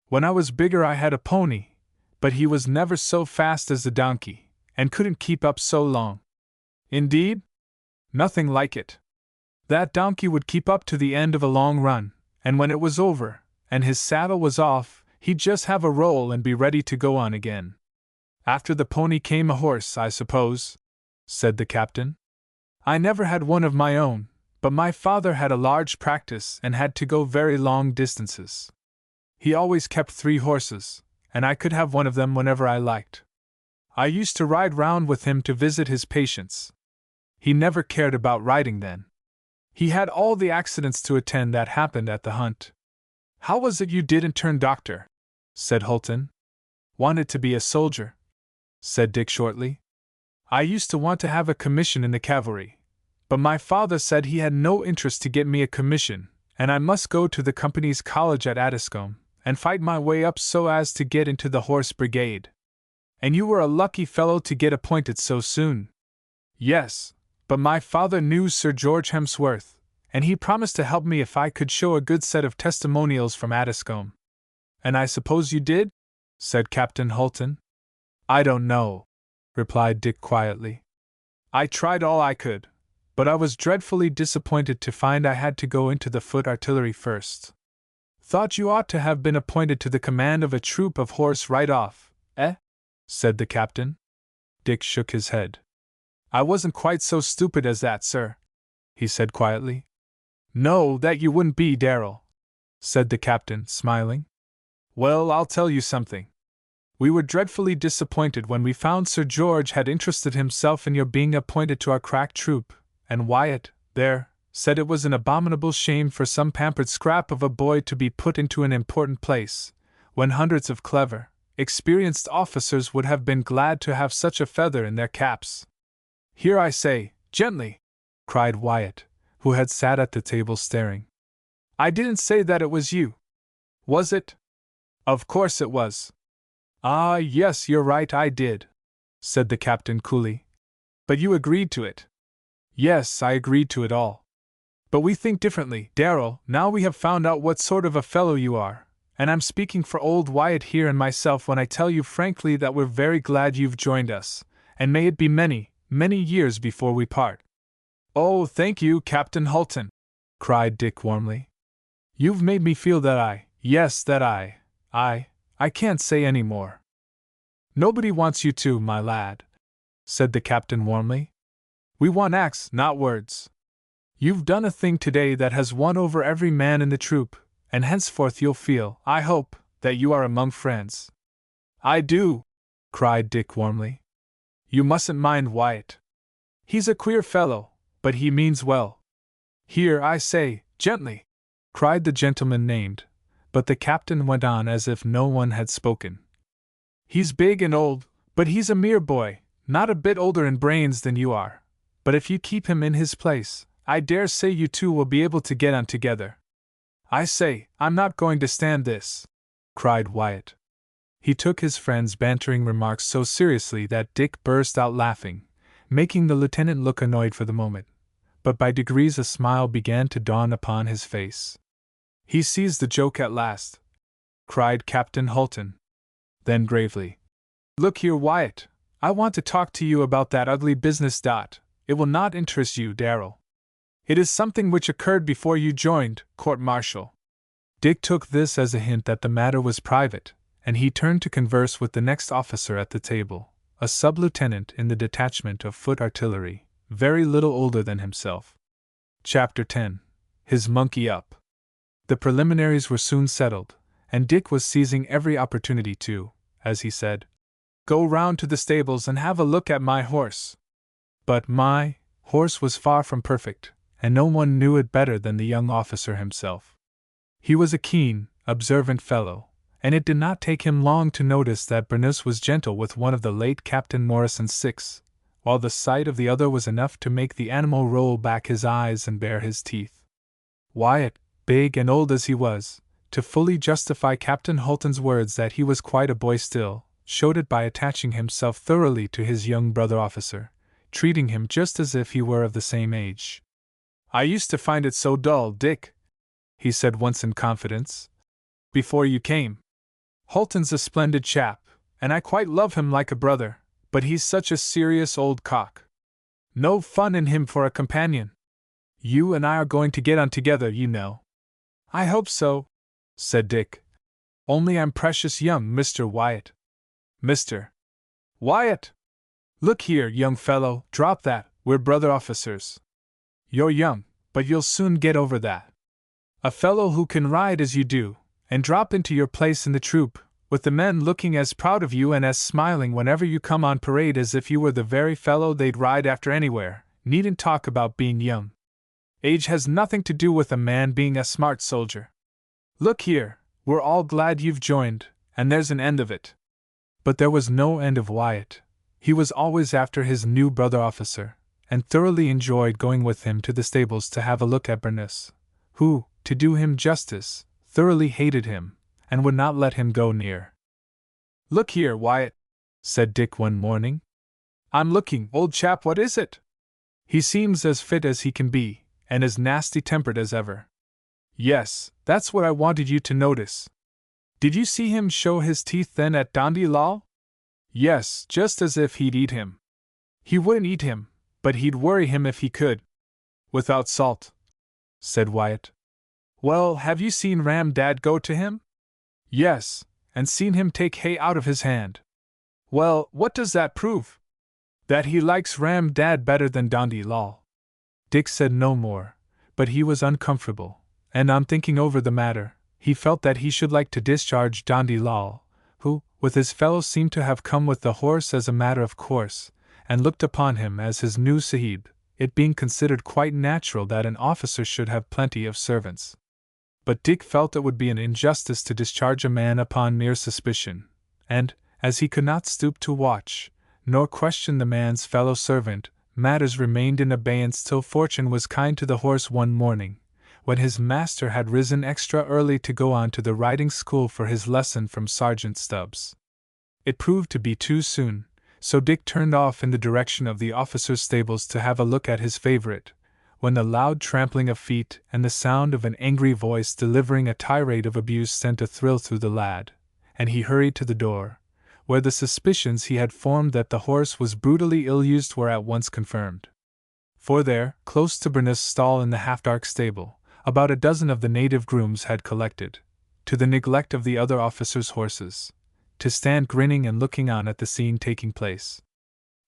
When I was bigger I had a pony, but he was never so fast as a donkey, and couldn't keep up so long. Indeed? Nothing like it. That donkey would keep up to the end of a long run, and when it was over, and his saddle was off, he'd just have a roll and be ready to go on again. After the pony came a horse, I suppose, said the captain. I never had one of my own, but my father had a large practice and had to go very long distances. He always kept 3 horses, and I could have one of them whenever I liked. I used to ride round with him to visit his patients. He never cared about riding then. He had all the accidents to attend that happened at the hunt. How was it you didn't turn doctor? Said Holton. Wanted to be a soldier, said Dick shortly. I used to want to have a commission in the cavalry, but my father said he had no interest to get me a commission, and I must go to the company's college at Addiscombe, and fight my way up so as to get into the horse brigade. And you were a lucky fellow to get appointed so soon. Yes, but my father knew Sir George Hemsworth, and he promised to help me if I could show a good set of testimonials from Addiscombe. And I suppose you did? Said Captain Holton. I don't know, replied Dick quietly. I tried all I could, but I was dreadfully disappointed to find I had to go into the foot artillery first. Thought you ought to have been appointed to the command of a troop of horse right off, eh? Said the captain. Dick shook his head. I wasn't quite so stupid as that, sir, he said quietly. No, that you wouldn't be, Darrell, said the captain, smiling. Well, I'll tell you something. We were dreadfully disappointed when we found Sir George had interested himself in your being appointed to our crack troop, and Wyatt, there, said it was an abominable shame for some pampered scrap of a boy to be put into an important place, when hundreds of clever, experienced officers would have been glad to have such a feather in their caps. Here I say, gently, cried Wyatt, who had sat at the table staring. I didn't say that it was you. Was it? Of course it was. Ah, yes, you're right, I did, said the captain coolly. But you agreed to it. Yes, I agreed to it all. But we think differently, Darrell, now we have found out what sort of a fellow you are, and I'm speaking for old Wyatt here and myself when I tell you frankly that we're very glad you've joined us, and may it be many, many years before we part. Oh, thank you, Captain Holton, cried Dick warmly. You've made me feel that I can't say any more. Nobody wants you to, my lad, said the captain warmly. We want acts, not words. You've done a thing today that has won over every man in the troop, and henceforth you'll feel, I hope, that you are among friends. I do, cried Dick warmly. You mustn't mind Wyatt. He's a queer fellow, but he means well. Here, I say, gently, cried the gentleman named, but the captain went on as if no one had spoken. He's big and old, but he's a mere boy, not a bit older in brains than you are. But if you keep him in his place, I dare say you two will be able to get on together. I say, I'm not going to stand this, cried Wyatt. He took his friend's bantering remarks so seriously that Dick burst out laughing, making the lieutenant look annoyed for the moment, but by degrees a smile began to dawn upon his face. He seized the joke at last, cried Captain Holton. Then gravely, Look here, Wyatt, I want to talk to you about that ugly business. It will not interest you, Darrell. It is something which occurred before you joined court-martial. Dick took this as a hint that the matter was private, and he turned to converse with the next officer at the table, a sub-lieutenant in the detachment of foot artillery, very little older than himself. Chapter 10. His Monkey Up. The preliminaries were soon settled, and Dick was seizing every opportunity to, as he said, go round to the stables and have a look at my horse. But my horse was far from perfect, and no one knew it better than the young officer himself. He was a keen, observant fellow, and it did not take him long to notice that Bernus was gentle with one of the late Captain Morrison's six, while the sight of the other was enough to make the animal roll back his eyes and bare his teeth. Wyatt, big and old as he was, to fully justify Captain Holton's words that he was quite a boy still, showed it by attaching himself thoroughly to his young brother officer, treating him just as if he were of the same age. I used to find it so dull, Dick, he said once in confidence, before you came. Holton's a splendid chap, and I quite love him like a brother, but he's such a serious old cock. No fun in him for a companion. You and I are going to get on together, you know. I hope so, said Dick. Only I'm precious young, Mr. Wyatt. Mr. Wyatt! Look here, young fellow, drop that, we're brother officers. You're young, but you'll soon get over that. A fellow who can ride as you do, and drop into your place in the troop, with the men looking as proud of you and as smiling whenever you come on parade as if you were the very fellow they'd ride after anywhere, needn't talk about being young. Age has nothing to do with a man being a smart soldier. Look here, we're all glad you've joined, and there's an end of it. But there was no end of Wyatt. He was always after his new brother officer, and thoroughly enjoyed going with him to the stables to have a look at Bernus, who, to do him justice, thoroughly hated him, and would not let him go near. Look here, Wyatt, said Dick one morning. I'm looking, old chap, what is it? He seems as fit as he can be, and as nasty-tempered as ever. Yes, that's what I wanted you to notice. Did you see him show his teeth then at Dandy Lal? Yes, just as if he'd eat him. He wouldn't eat him, but he'd worry him if he could. Without salt, said Wyatt. Well, have you seen Ram Dad go to him? Yes, and seen him take hay out of his hand. Well, what does that prove? That he likes Ram Dad better than Dandy Lal. Dick said no more, but he was uncomfortable, and on thinking over the matter, he felt that he should like to discharge Dandy Lal, who, with his fellows, seemed to have come with the horse as a matter of course, and looked upon him as his new sahib, it being considered quite natural that an officer should have plenty of servants. But Dick felt it would be an injustice to discharge a man upon mere suspicion, and, as he could not stoop to watch, nor question the man's fellow servant, matters remained in abeyance till fortune was kind to the horse one morning, when his master had risen extra early to go on to the riding school for his lesson from Sergeant Stubbs. It proved to be too soon, so Dick turned off in the direction of the officers' stables to have a look at his favorite, when the loud trampling of feet and the sound of an angry voice delivering a tirade of abuse sent a thrill through the lad, and he hurried to the door, where the suspicions he had formed that the horse was brutally ill-used were at once confirmed. For there, close to Bernus' stall in the half-dark stable, about a dozen of the native grooms had collected, to the neglect of the other officers' horses, to stand grinning and looking on at the scene taking place.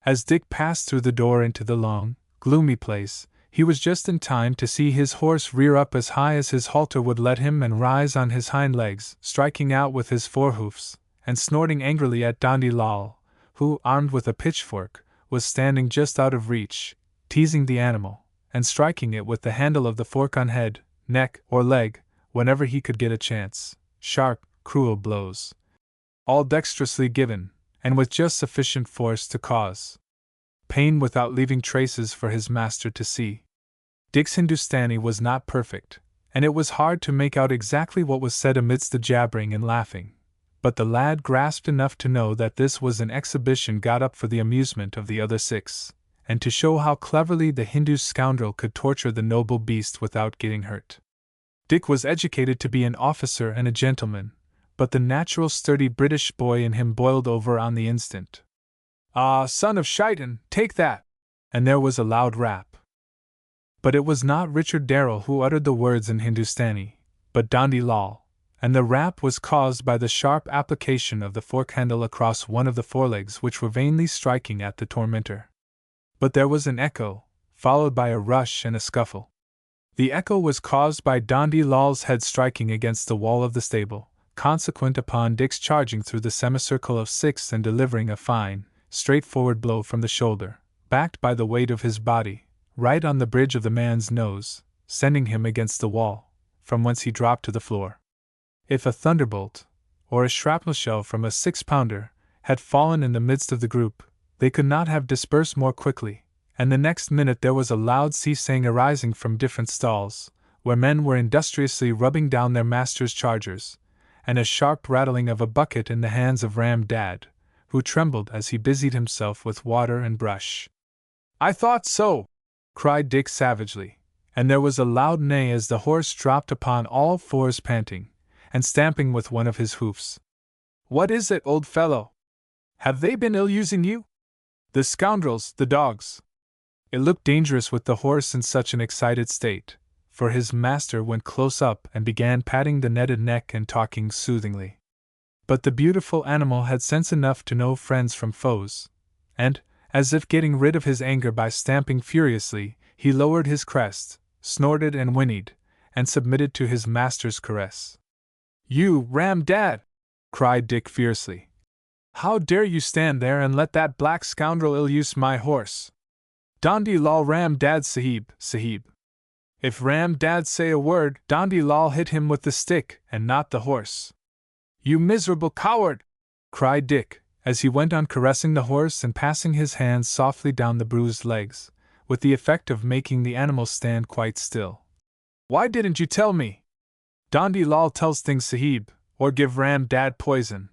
As Dick passed through the door into the long, gloomy place, he was just in time to see his horse rear up as high as his halter would let him and rise on his hind legs, striking out with his forehoofs, and snorting angrily at Dandy Lal, who, armed with a pitchfork, was standing just out of reach, teasing the animal, and striking it with the handle of the fork on head, neck, or leg, whenever he could get a chance, sharp, cruel blows, all dexterously given, and with just sufficient force to cause pain without leaving traces for his master to see. Dick's Hindustani was not perfect, and it was hard to make out exactly what was said amidst the jabbering and laughing, but the lad grasped enough to know that this was an exhibition got up for the amusement of the other six, and to show how cleverly the Hindu scoundrel could torture the noble beast without getting hurt. Dick was educated to be an officer and a gentleman, but the natural sturdy British boy in him boiled over on the instant. "Ah, son of Shaitan, take that!" And there was a loud rap. But it was not Richard Darrell who uttered the words in Hindustani, but Dandy Lal, and the rap was caused by the sharp application of the fork handle across one of the forelegs which were vainly striking at the tormentor. But there was an echo, followed by a rush and a scuffle. The echo was caused by Dandy Lal's head striking against the wall of the stable, consequent upon Dick's charging through the semicircle of six and delivering a fine, straightforward blow from the shoulder, backed by the weight of his body, right on the bridge of the man's nose, sending him against the wall, from whence he dropped to the floor. If a thunderbolt, or a shrapnel shell from a 6-pounder, had fallen in the midst of the group, they could not have dispersed more quickly, and the next minute there was a loud seesawing arising from different stalls, where men were industriously rubbing down their masters' chargers, and a sharp rattling of a bucket in the hands of Ram Dad, who trembled as he busied himself with water and brush. "I thought so!" cried Dick savagely, and there was a loud neigh as the horse dropped upon all fours panting, and stamping with one of his hoofs. "What is it, old fellow? Have they been ill-using you? The scoundrels, the dogs!" It looked dangerous with the horse in such an excited state, for his master went close up and began patting the netted neck and talking soothingly. But the beautiful animal had sense enough to know friends from foes, and, as if getting rid of his anger by stamping furiously, he lowered his crest, snorted and whinnied, and submitted to his master's caress. "You, Ram Dad!" cried Dick fiercely. "How dare you stand there and let that black scoundrel ill-use my horse? Dandy Lal Ram Dad Sahib, Sahib. If Ram Dad say a word, Dandy Lal hit him with the stick and not the horse." "You miserable coward!" cried Dick, as he went on caressing the horse and passing his hands softly down the bruised legs, with the effect of making the animal stand quite still. "Why didn't you tell me? Dandy Lal tells things, Sahib, or give Ram Dad poison.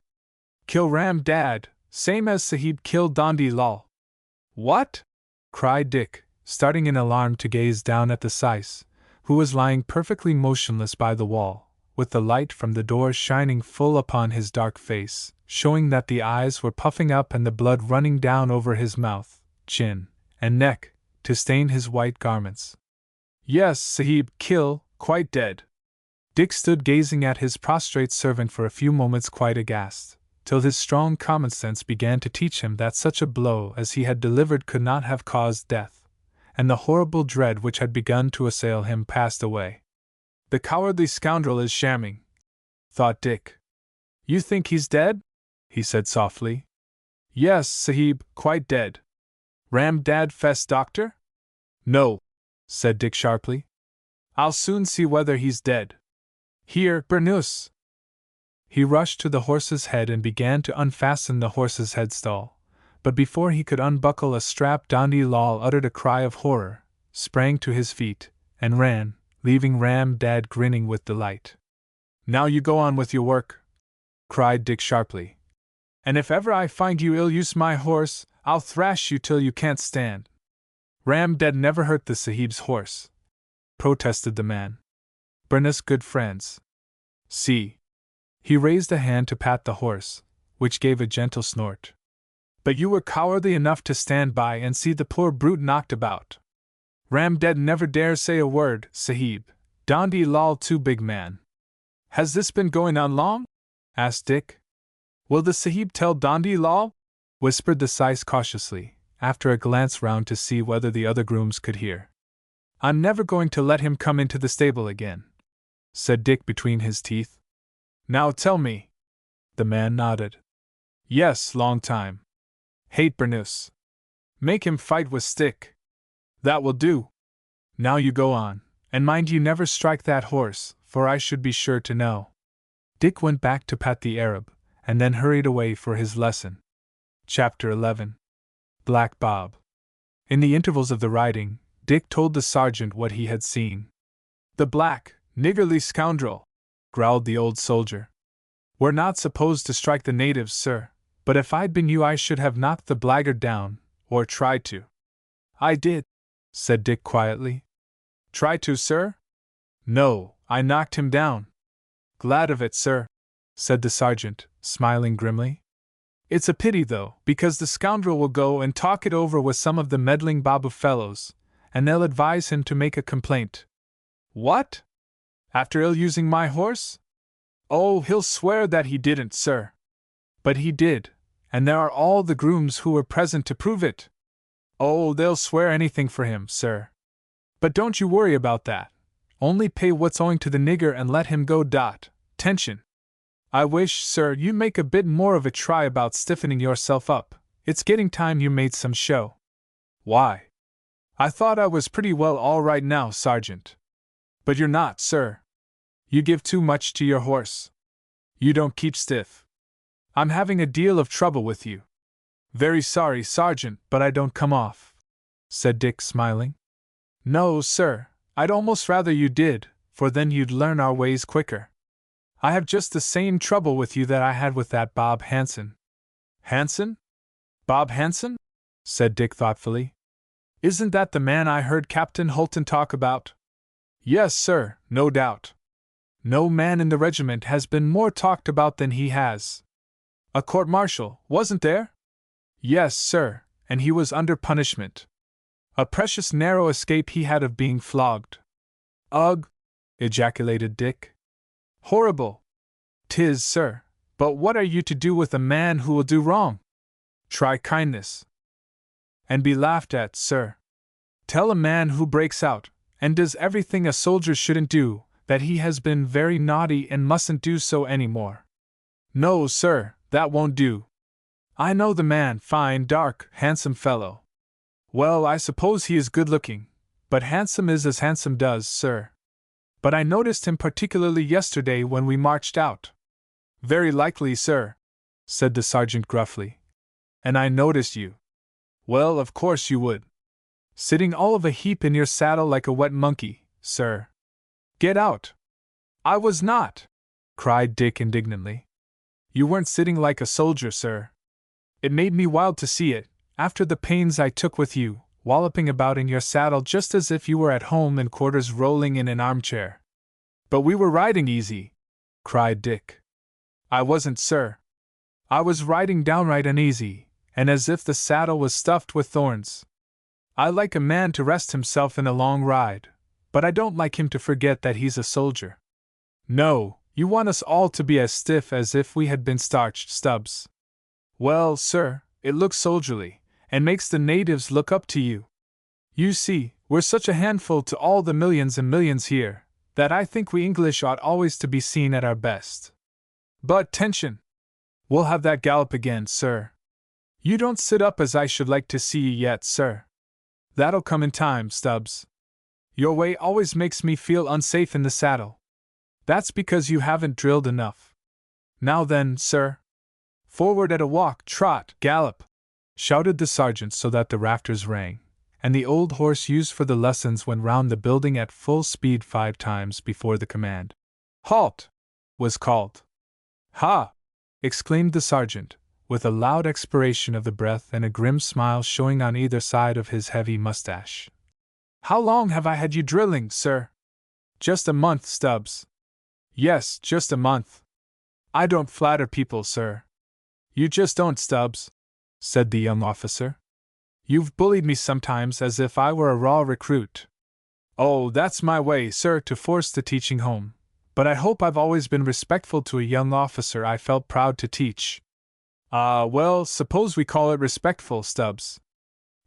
Kill Ram Dad, same as Sahib killed Dandy Lal." "What?" cried Dick, starting in alarm to gaze down at the Sais, who was lying perfectly motionless by the wall, with the light from the door shining full upon his dark face, showing that the eyes were puffing up and the blood running down over his mouth, chin, and neck, to stain his white garments. "Yes, Sahib, kill, quite dead." Dick stood gazing at his prostrate servant for a few moments quite aghast, till his strong common sense began to teach him that such a blow as he had delivered could not have caused death, and the horrible dread which had begun to assail him passed away. "The cowardly scoundrel is shamming," thought Dick. "You think he's dead?" he said softly. "Yes, Sahib, quite dead." "Ram Dad fess doctor?" "No," said Dick sharply. "I'll soon see whether he's dead. Here, Bernus!" He rushed to the horse's head and began to unfasten the horse's headstall, but before he could unbuckle a strap Dandy Lal uttered a cry of horror, sprang to his feet, and ran, leaving Ram Dad grinning with delight. "Now you go on with your work," cried Dick sharply. "And if ever I find you ill-use my horse, I'll thrash you till you can't stand." "Ram Dad never hurt the Sahib's horse," protested the man. "Bernus good friends. See." He raised a hand to pat the horse, which gave a gentle snort. "But you were cowardly enough to stand by and see the poor brute knocked about. Ram Dad never dare say a word, Sahib. Dandy Lal too big man." "Has this been going on long?" asked Dick. "Will the Sahib tell Dandy Lal?" whispered the Sais cautiously, after a glance round to see whether the other grooms could hear. "I'm never going to let him come into the stable again," said Dick between his teeth. "Now tell me." The man nodded. "Yes, long time. Hate Bernus. Make him fight with stick." "That will do. Now you go on, and mind you never strike that horse, for I should be sure to know." Dick went back to pat the Arab, and then hurried away for his lesson. Chapter 11. Black Bob. In the intervals of the riding, Dick told the sergeant what he had seen. "The black, niggardly scoundrel!" growled the old soldier. "We're not supposed to strike the natives, sir, but if I'd been you I should have knocked the blackguard down, or tried to." "I did," said Dick quietly. "Try to, sir?" "No, I knocked him down." "Glad of it, sir," said the sergeant, smiling grimly. It's a pity, though, because the scoundrel will go and talk it over with some of the meddling Babu fellows, and they'll advise him to make a complaint. What? After ill-using my horse? Oh, he'll swear that he didn't, sir. But he did, and there are all the grooms who were present to prove it. Oh, they'll swear anything for him, sir. But don't you worry about that. Only pay what's owing to the nigger and let him go. Tension. I wish, sir, you make a bit more of a try about stiffening yourself up. It's getting time you made some show. Why? I thought I was pretty well all right now, Sergeant. But you're not, sir. You give too much to your horse. You don't keep stiff. I'm having a deal of trouble with you. Very sorry, Sergeant, but I don't come off, said Dick, smiling. No, sir, I'd almost rather you did, for then you'd learn our ways quicker. I have just the same trouble with you that I had with that Bob Hanson. Hanson? Bob Hanson? Said Dick thoughtfully. Isn't that the man I heard Captain Holton talk about? Yes, sir, no doubt. No man in the regiment has been more talked about than he has. A court-martial, wasn't there? Yes, sir, and he was under punishment. A precious narrow escape he had of being flogged. Ugh! Ejaculated Dick. Horrible! 'Tis, sir, but what are you to do with a man who will do wrong? Try kindness. And be laughed at, sir. Tell a man who breaks out, and does everything a soldier shouldn't do, that he has been very naughty and mustn't do so any more. No, sir, that won't do. I know the man, fine, dark, handsome fellow. Well, I suppose he is good-looking, but handsome is as handsome does, sir. But I noticed him particularly yesterday when we marched out. Very likely, sir, said the sergeant gruffly. And I noticed you. Well, of course you would. Sitting all of a heap in your saddle like a wet monkey, sir. Get out! I was not, cried Dick indignantly. You weren't sitting like a soldier, sir. It made me wild to see it, after the pains I took with you, walloping about in your saddle just as if you were at home in quarters rolling in an armchair. But we were riding easy, cried Dick. I wasn't, sir. I was riding downright uneasy, and as if the saddle was stuffed with thorns. I like a man to rest himself in a long ride, but I don't like him to forget that he's a soldier. No, you want us all to be as stiff as if we had been starched, Stubbs. Well, sir, it looks soldierly, and makes the natives look up to you. You see, we're such a handful to all the millions and millions here, that I think we English ought always to be seen at our best. But tension! We'll have that gallop again, sir. You don't sit up as I should like to see you yet, sir. That'll come in time, Stubbs. Your way always makes me feel unsafe in the saddle. That's because you haven't drilled enough. Now then, sir. Forward at a walk, trot, gallop! Shouted the sergeant so that the rafters rang, and the old horse used for the lessons went round the building at full speed 5 times before the command. Halt! Was called. Ha! Exclaimed the sergeant, with a loud expiration of the breath and a grim smile showing on either side of his heavy mustache. How long have I had you drilling, sir? Just a month, Stubbs. Yes, just a month. I don't flatter people, sir. You just don't, Stubbs, said the young officer. You've bullied me sometimes as if I were a raw recruit. Oh, that's my way, sir, to force the teaching home, but I hope I've always been respectful to a young officer I felt proud to teach. Well, suppose we call it respectful, Stubbs.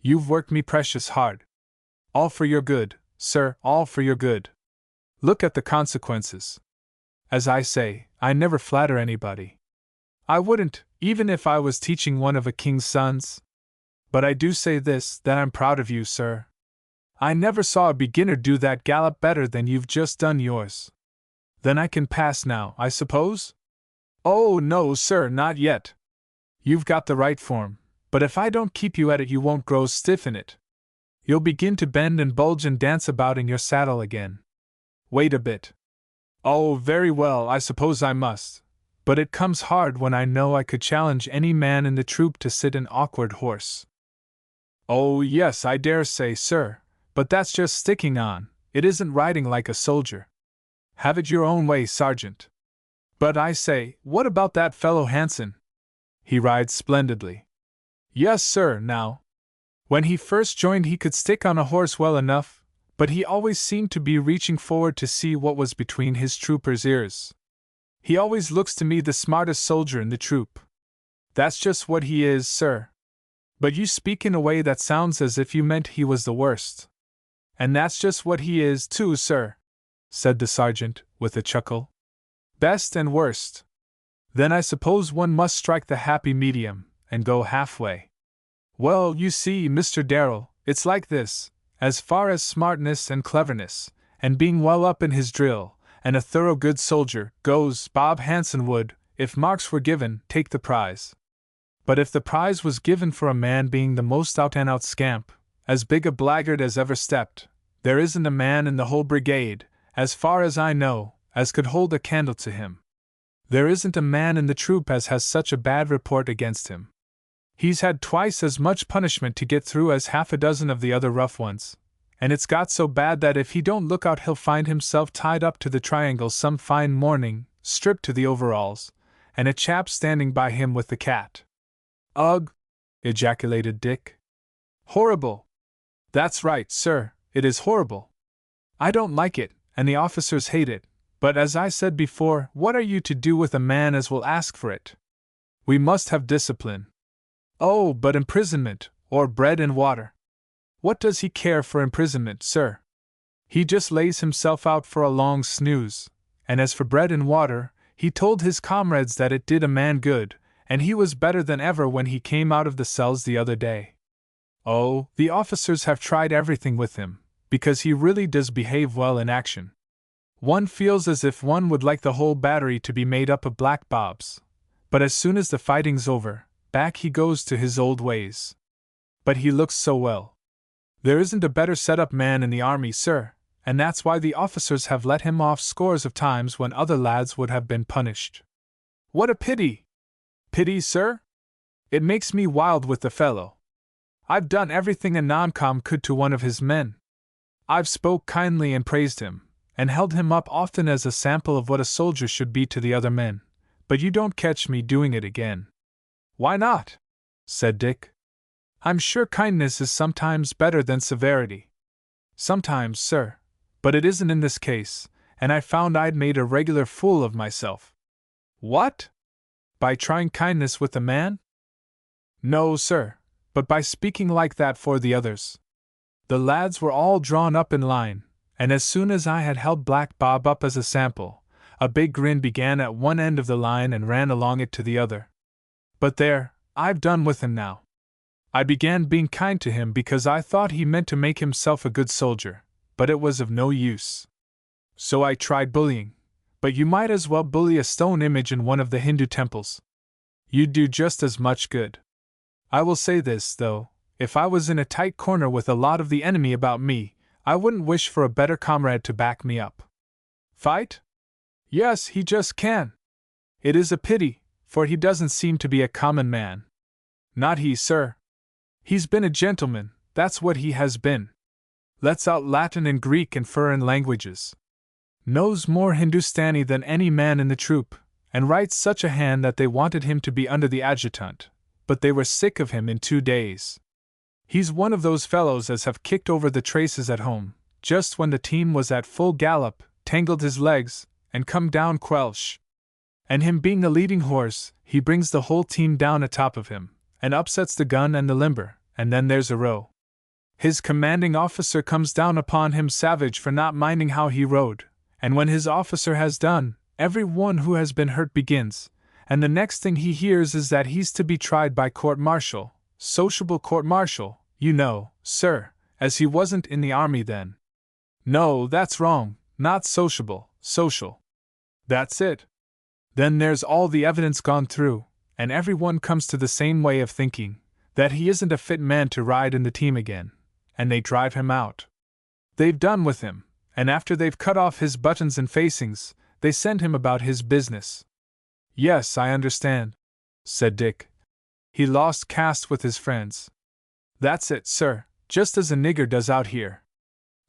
You've worked me precious hard. All for your good, sir, all for your good. Look at the consequences. As I say, I never flatter anybody. I wouldn't, even if I was teaching one of a king's sons. But I do say this, that I'm proud of you, sir. I never saw a beginner do that gallop better than you've just done yours. Then I can pass now, I suppose? Oh, no, sir, not yet. You've got the right form, but if I don't keep you at it you won't grow stiff in it. You'll begin to bend and bulge and dance about in your saddle again. Wait a bit. Oh, very well, I suppose I must. But it comes hard when I know I could challenge any man in the troop to sit an awkward horse. Oh, yes, I dare say, sir, but that's just sticking on, it isn't riding like a soldier. Have it your own way, sergeant. But I say, what about that fellow Hanson? He rides splendidly. Yes, sir, now. When he first joined, he could stick on a horse well enough, but he always seemed to be reaching forward to see what was between his trooper's ears. He always looks to me the smartest soldier in the troop. That's just what he is, sir. But you speak in a way that sounds as if you meant he was the worst. And that's just what he is, too, sir, said the sergeant, with a chuckle. Best and worst. Then I suppose one must strike the happy medium, and go halfway. Well, you see, Mr. Darrell, it's like this. As far as smartness and cleverness, and being well up in his drill, and a thorough good soldier, goes, Bob Hanson would, if marks were given, take the prize. But if the prize was given for a man being the most out-and-out scamp, as big a blackguard as ever stepped, there isn't a man in the whole brigade, as far as I know, as could hold a candle to him. There isn't a man in the troop as has such a bad report against him. He's had twice as much punishment to get through as half a dozen of the other rough ones, and it's got so bad that if he don't look out he'll find himself tied up to the triangle some fine morning, stripped to the overalls, and a chap standing by him with the cat. Ugh! Ejaculated Dick. Horrible! That's right, sir, it is horrible. I don't like it, and the officers hate it, but as I said before, what are you to do with a man as will ask for it? We must have discipline. Oh, but imprisonment, or bread and water. What does he care for imprisonment, sir? He just lays himself out for a long snooze, and as for bread and water, he told his comrades that it did a man good, and he was better than ever when he came out of the cells the other day. Oh, the officers have tried everything with him, because he really does behave well in action. One feels as if one would like the whole battery to be made up of black bobs, but as soon as the fighting's over, back he goes to his old ways. But he looks so well. There isn't a better set-up man in the army, sir, and that's why the officers have let him off scores of times when other lads would have been punished. What a pity! Pity, sir? It makes me wild with the fellow. I've done everything a non-com could to one of his men. I've spoke kindly and praised him, and held him up often as a sample of what a soldier should be to the other men, but you don't catch me doing it again. Why not? Said Dick. I'm sure kindness is sometimes better than severity. Sometimes, sir, but it isn't in this case, and I found I'd made a regular fool of myself. What? By trying kindness with a man? No, sir, but by speaking like that for the others. The lads were all drawn up in line, and as soon as I had held Black Bob up as a sample, a big grin began at one end of the line and ran along it to the other. But there, I've done with him now. I began being kind to him because I thought he meant to make himself a good soldier, but it was of no use. So I tried bullying, but you might as well bully a stone image in one of the Hindu temples. You'd do just as much good. I will say this, though, if I was in a tight corner with a lot of the enemy about me, I wouldn't wish for a better comrade to back me up. Fight? Yes, he just can. It is a pity, for he doesn't seem to be a common man. Not he, sir. He's been a gentleman, that's what he has been. Lets out Latin and Greek and foreign languages. Knows more Hindustani than any man in the troop, and writes such a hand that they wanted him to be under the adjutant, but they were sick of him in 2 days. He's one of those fellows as have kicked over the traces at home, just when the team was at full gallop, tangled his legs, and come down quelch. And him being the leading horse, he brings the whole team down atop of him, and upsets the gun and the limber, and then there's a row. His commanding officer comes down upon him savage for not minding how he rode, and when his officer has done, every one who has been hurt begins, and the next thing he hears is that he's to be tried by court-martial, sociable court-martial, you know, sir, as he wasn't in the army then. No, that's wrong, not sociable, social. That's it. Then there's all the evidence gone through, and everyone comes to the same way of thinking, that he isn't a fit man to ride in the team again, and they drive him out. They've done with him, and after they've cut off his buttons and facings, they send him about his business. Yes, I understand, said Dick. He lost caste with his friends. That's it, sir, just as a nigger does out here.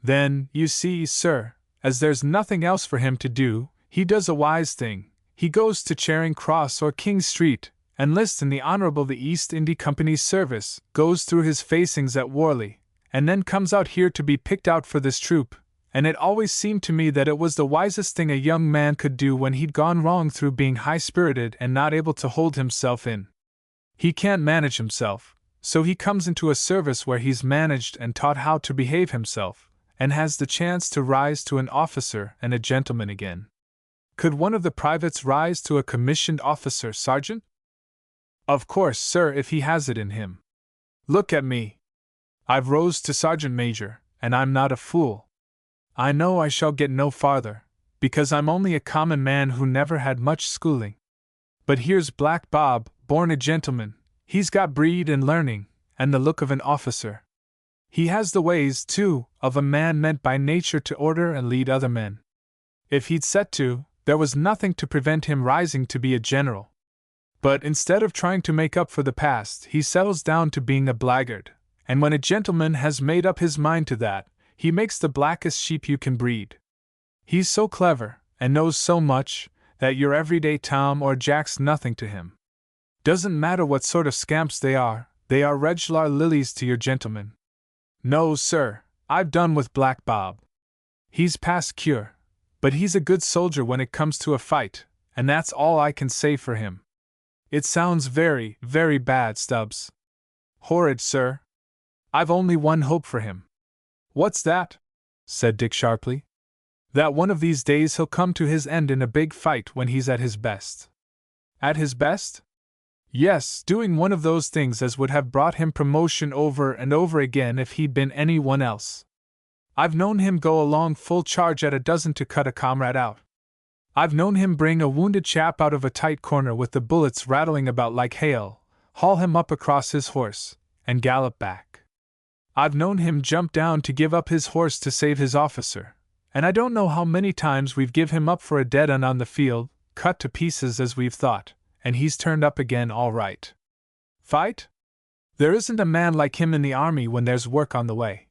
Then, you see, sir, as there's nothing else for him to do, he does a wise thing. He goes to Charing Cross or King Street, enlists in the Honorable the East India Company's service, goes through his facings at Worley, and then comes out here to be picked out for this troop, and it always seemed to me that it was the wisest thing a young man could do when he'd gone wrong through being high-spirited and not able to hold himself in. He can't manage himself, so he comes into a service where he's managed and taught how to behave himself, and has the chance to rise to an officer and a gentleman again. Could one of the privates rise to a commissioned officer, Sergeant? Of course, sir, if he has it in him. Look at me. I've rose to Sergeant Major, and I'm not a fool. I know I shall get no farther, because I'm only a common man who never had much schooling. But here's Black Bob, born a gentleman. He's got breed and learning, and the look of an officer. He has the ways, too, of a man meant by nature to order and lead other men. If he'd set to, there was nothing to prevent him rising to be a general. But instead of trying to make up for the past, he settles down to being a blackguard, and when a gentleman has made up his mind to that, he makes the blackest sheep you can breed. He's so clever, and knows so much, that your everyday Tom or Jack's nothing to him. Doesn't matter what sort of scamps they are regular lilies to your gentleman. No, sir, I've done with Black Bob. He's past cure, but he's a good soldier when it comes to a fight, and that's all I can say for him. It sounds very, very bad, Stubbs. Horrid, sir. I've only one hope for him. What's that? Said Dick sharply. That one of these days he'll come to his end in a big fight when he's at his best. At his best? Yes, doing one of those things as would have brought him promotion over and over again if he'd been anyone else. I've known him go along full charge at a dozen to cut a comrade out. I've known him bring a wounded chap out of a tight corner with the bullets rattling about like hail, haul him up across his horse, and gallop back. I've known him jump down to give up his horse to save his officer, and I don't know how many times we've give him up for a dead un on the field, cut to pieces as we've thought, and he's turned up again all right. Fight? There isn't a man like him in the army when there's work on the way.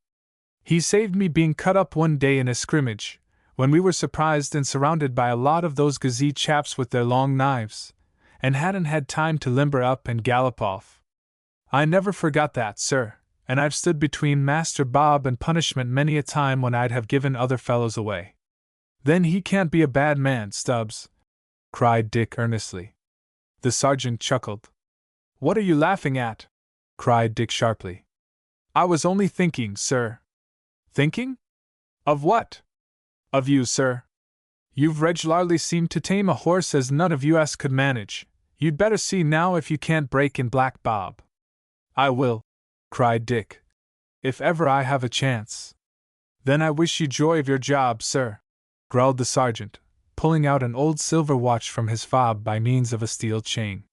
He saved me being cut up one day in a scrimmage, when we were surprised and surrounded by a lot of those Gazee chaps with their long knives, and hadn't had time to limber up and gallop off. I never forgot that, sir, and I've stood between Master Bob and punishment many a time when I'd have given other fellows away. Then he can't be a bad man, Stubbs, cried Dick earnestly. The sergeant chuckled. What are you laughing at? Cried Dick sharply. I was only thinking, sir. Thinking? Of what? Of you, sir. You've regularly seemed to tame a horse as none of us could manage. You'd better see now if you can't break in Black Bob. I will, cried Dick, if ever I have a chance. Then I wish you joy of your job, sir, growled the sergeant, pulling out an old silver watch from his fob by means of a steel chain.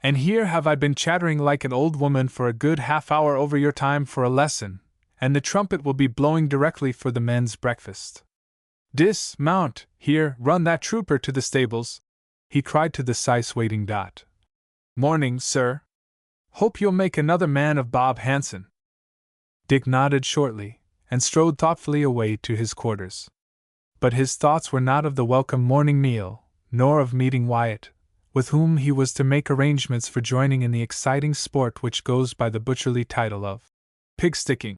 And here have I been chattering like an old woman for a good half-hour over your time for a lesson, and the trumpet will be blowing directly for the men's breakfast. Dismount, here, run that trooper to the stables, he cried to the syce-waiting Dot. Morning, sir. Hope you'll make another man of Bob Hanson. Dick nodded shortly, and strode thoughtfully away to his quarters. But his thoughts were not of the welcome morning meal, nor of meeting Wyatt, with whom he was to make arrangements for joining in the exciting sport which goes by the butcherly title of pig-sticking,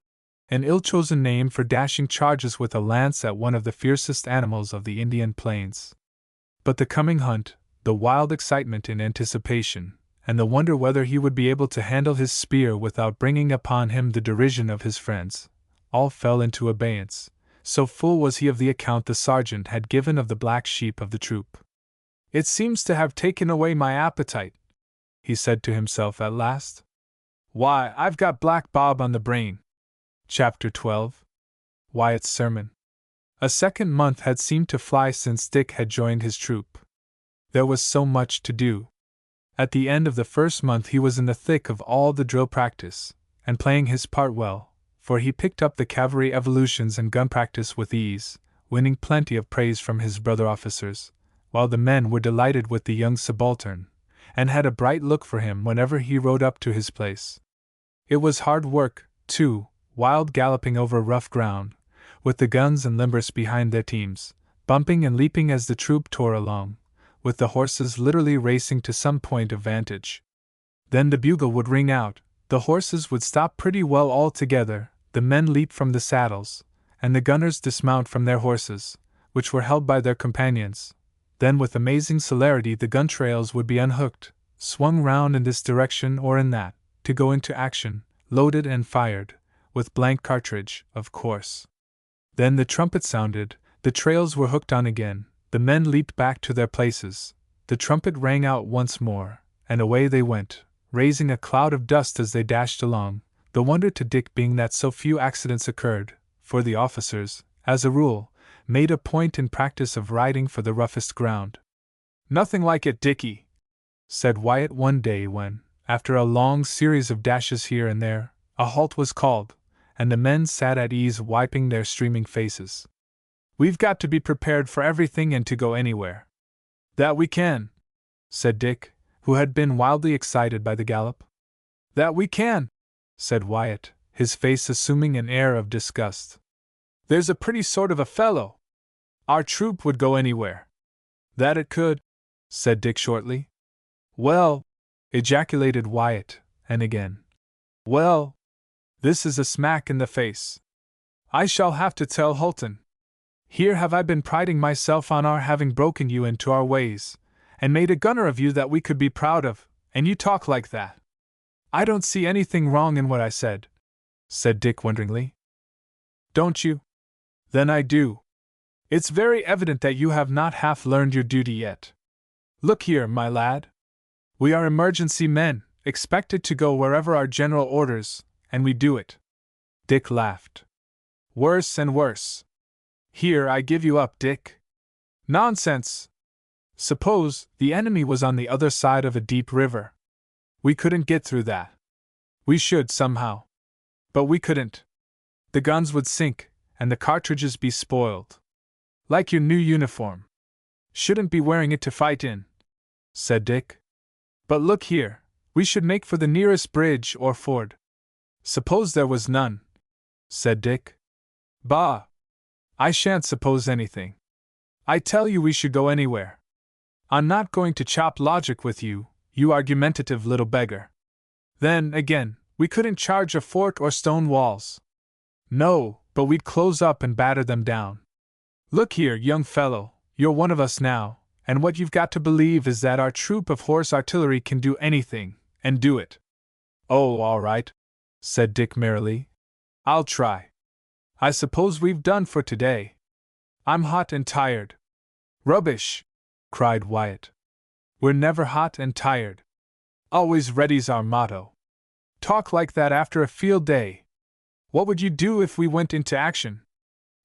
an ill-chosen name for dashing charges with a lance at one of the fiercest animals of the Indian plains. But the coming hunt, the wild excitement in anticipation, and the wonder whether he would be able to handle his spear without bringing upon him the derision of his friends, all fell into abeyance, so full was he of the account the sergeant had given of the black sheep of the troop. It seems to have taken away my appetite, he said to himself at last. Why, I've got Black Bob on the brain. Chapter 12. Wyatt's Sermon. A second month had seemed to fly since Dick had joined his troop. There was so much to do. At the end of the first month he was in the thick of all the drill practice, and playing his part well, for he picked up the cavalry evolutions and gun practice with ease, winning plenty of praise from his brother officers, while the men were delighted with the young subaltern, and had a bright look for him whenever he rode up to his place. It was hard work, too, wild galloping over rough ground, with the guns and limbers behind their teams, bumping and leaping as the troop tore along, with the horses literally racing to some point of vantage. Then the bugle would ring out, the horses would stop pretty well altogether, the men leap from the saddles, and the gunners dismount from their horses, which were held by their companions. Then with amazing celerity the gun trails would be unhooked, swung round in this direction or in that, to go into action, loaded and fired, with blank cartridge, of course. Then the trumpet sounded, the trails were hooked on again, the men leaped back to their places, the trumpet rang out once more, and away they went, raising a cloud of dust as they dashed along, the wonder to Dick being that so few accidents occurred, for the officers, as a rule, made a point in practice of riding for the roughest ground. "Nothing like it, Dickie," said Wyatt one day when, after a long series of dashes here and there, a halt was called, and the men sat at ease wiping their streaming faces. "We've got to be prepared for everything and to go anywhere." "That we can," said Dick, who had been wildly excited by the gallop. "That we can," said Wyatt, his face assuming an air of disgust. "There's a pretty sort of a fellow. Our troop would go anywhere." "That it could," said Dick shortly. "Well," ejaculated Wyatt, and again. "Well, this is a smack in the face. I shall have to tell Holton. Here have I been priding myself on our having broken you into our ways, and made a gunner of you that we could be proud of, and you talk like that." "I don't see anything wrong in what I said," said Dick wonderingly. "Don't you? Then I do. It's very evident that you have not half learned your duty yet. Look here, my lad. We are emergency men, expected to go wherever our general orders, and we do it." Dick laughed. "Worse and worse. Here I give you up, Dick." "Nonsense! Suppose the enemy was on the other side of a deep river. We couldn't get through that. We should, somehow. But we couldn't. The guns would sink, and the cartridges be spoiled. Like your new uniform. Shouldn't be wearing it to fight in," said Dick. "But look here, we should make for the nearest bridge or ford." "Suppose there was none," said Dick. "Bah! I shan't suppose anything. I tell you we should go anywhere. I'm not going to chop logic with you, you argumentative little beggar. Then, again, we couldn't charge a fort or stone walls. No, but we'd close up and batter them down. Look here, young fellow, you're one of us now, and what you've got to believe is that our troop of horse artillery can do anything, and do it." "Oh, all right," said Dick merrily. "I'll try. I suppose we've done for today. I'm hot and tired." "Rubbish!" cried Wyatt. "We're never hot and tired. Always ready's our motto. Talk like that after a field day. What would you do if we went into action?"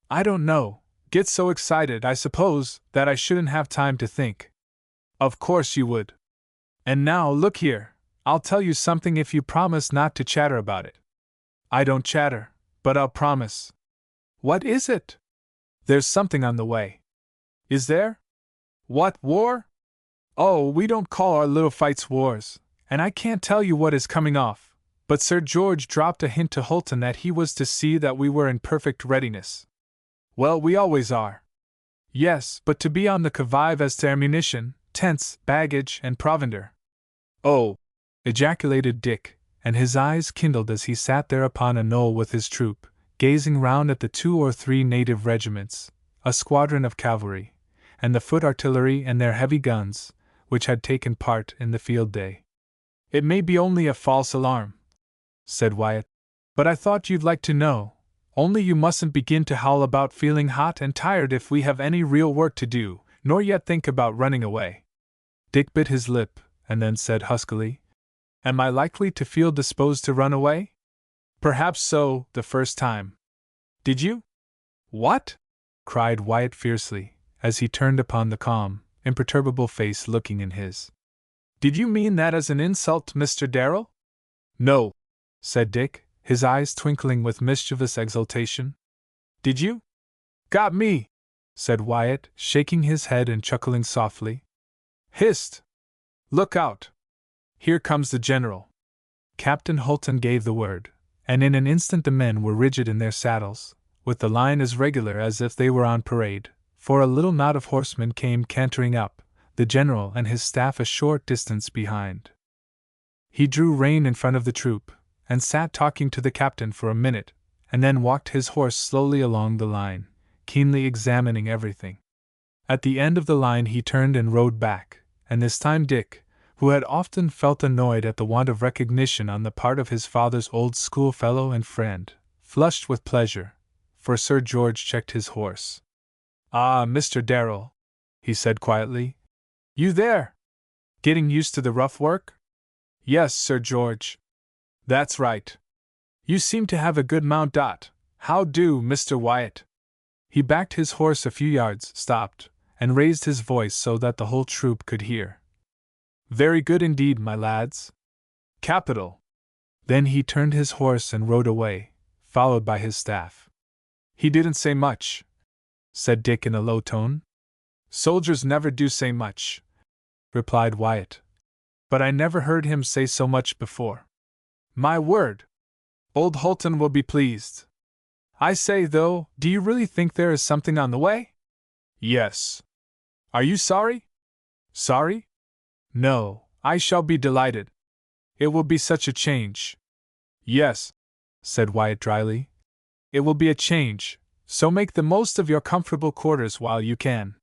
"I don't know. Get so excited, I suppose, that I shouldn't have time to think." "Of course you would. And now, look here, I'll tell you something if you promise not to chatter about it." "I don't chatter, but I'll promise." "What is it?" "There's something on the way." "Is there? What, war?" "Oh, we don't call our little fights wars, and I can't tell you what is coming off, but Sir George dropped a hint to Holton that he was to see that we were in perfect readiness." "Well, we always are." "Yes, but to be on the qui-vive as to ammunition, tents, baggage, and provender." "Oh!" ejaculated Dick, and his eyes kindled as he sat there upon a knoll with his troop, gazing round at the 2 or 3 native regiments, a squadron of cavalry, and the foot artillery and their heavy guns, which had taken part in the field day. "It may be only a false alarm," said Wyatt, "but I thought you'd like to know, only you mustn't begin to howl about feeling hot and tired if we have any real work to do, nor yet think about running away." Dick bit his lip, and then said huskily, "Am I likely to feel disposed to run away?" "Perhaps so, the first time." "Did you?" "What?" cried Wyatt fiercely, as he turned upon the calm, imperturbable face looking in his. "Did you mean that as an insult, Mr. Darrell?" "No," said Dick, his eyes twinkling with mischievous exultation. "Did you?" "Got me," said Wyatt, shaking his head and chuckling softly. "Hist! Look out! Here comes the general." Captain Holton gave the word, and in an instant the men were rigid in their saddles, with the line as regular as if they were on parade, for a little knot of horsemen came cantering up, the general and his staff a short distance behind. He drew rein in front of the troop, and sat talking to the captain for a minute, and then walked his horse slowly along the line, keenly examining everything. At the end of the line he turned and rode back, and this time Dick, who had often felt annoyed at the want of recognition on the part of his father's old schoolfellow and friend, flushed with pleasure, for Sir George checked his horse. "Ah, Mr. Darrell," he said quietly. "You there? Getting used to the rough work?" "Yes, Sir George." "That's right. You seem to have a good mount. How do, Mr. Wyatt?" He backed his horse a few yards, stopped, and raised his voice so that the whole troop could hear. "Very good indeed, my lads." "Capital." Then he turned his horse and rode away, followed by his staff. "He didn't say much," said Dick in a low tone. "Soldiers never do say much," replied Wyatt. "But I never heard him say so much before. My word! Old Holton will be pleased. I say, though, do you really think there is something on the way?" "Yes." "Are you sorry?" "Sorry? No, I shall be delighted. It will be such a change." "Yes," said Wyatt dryly. "It will be a change, so make the most of your comfortable quarters while you can.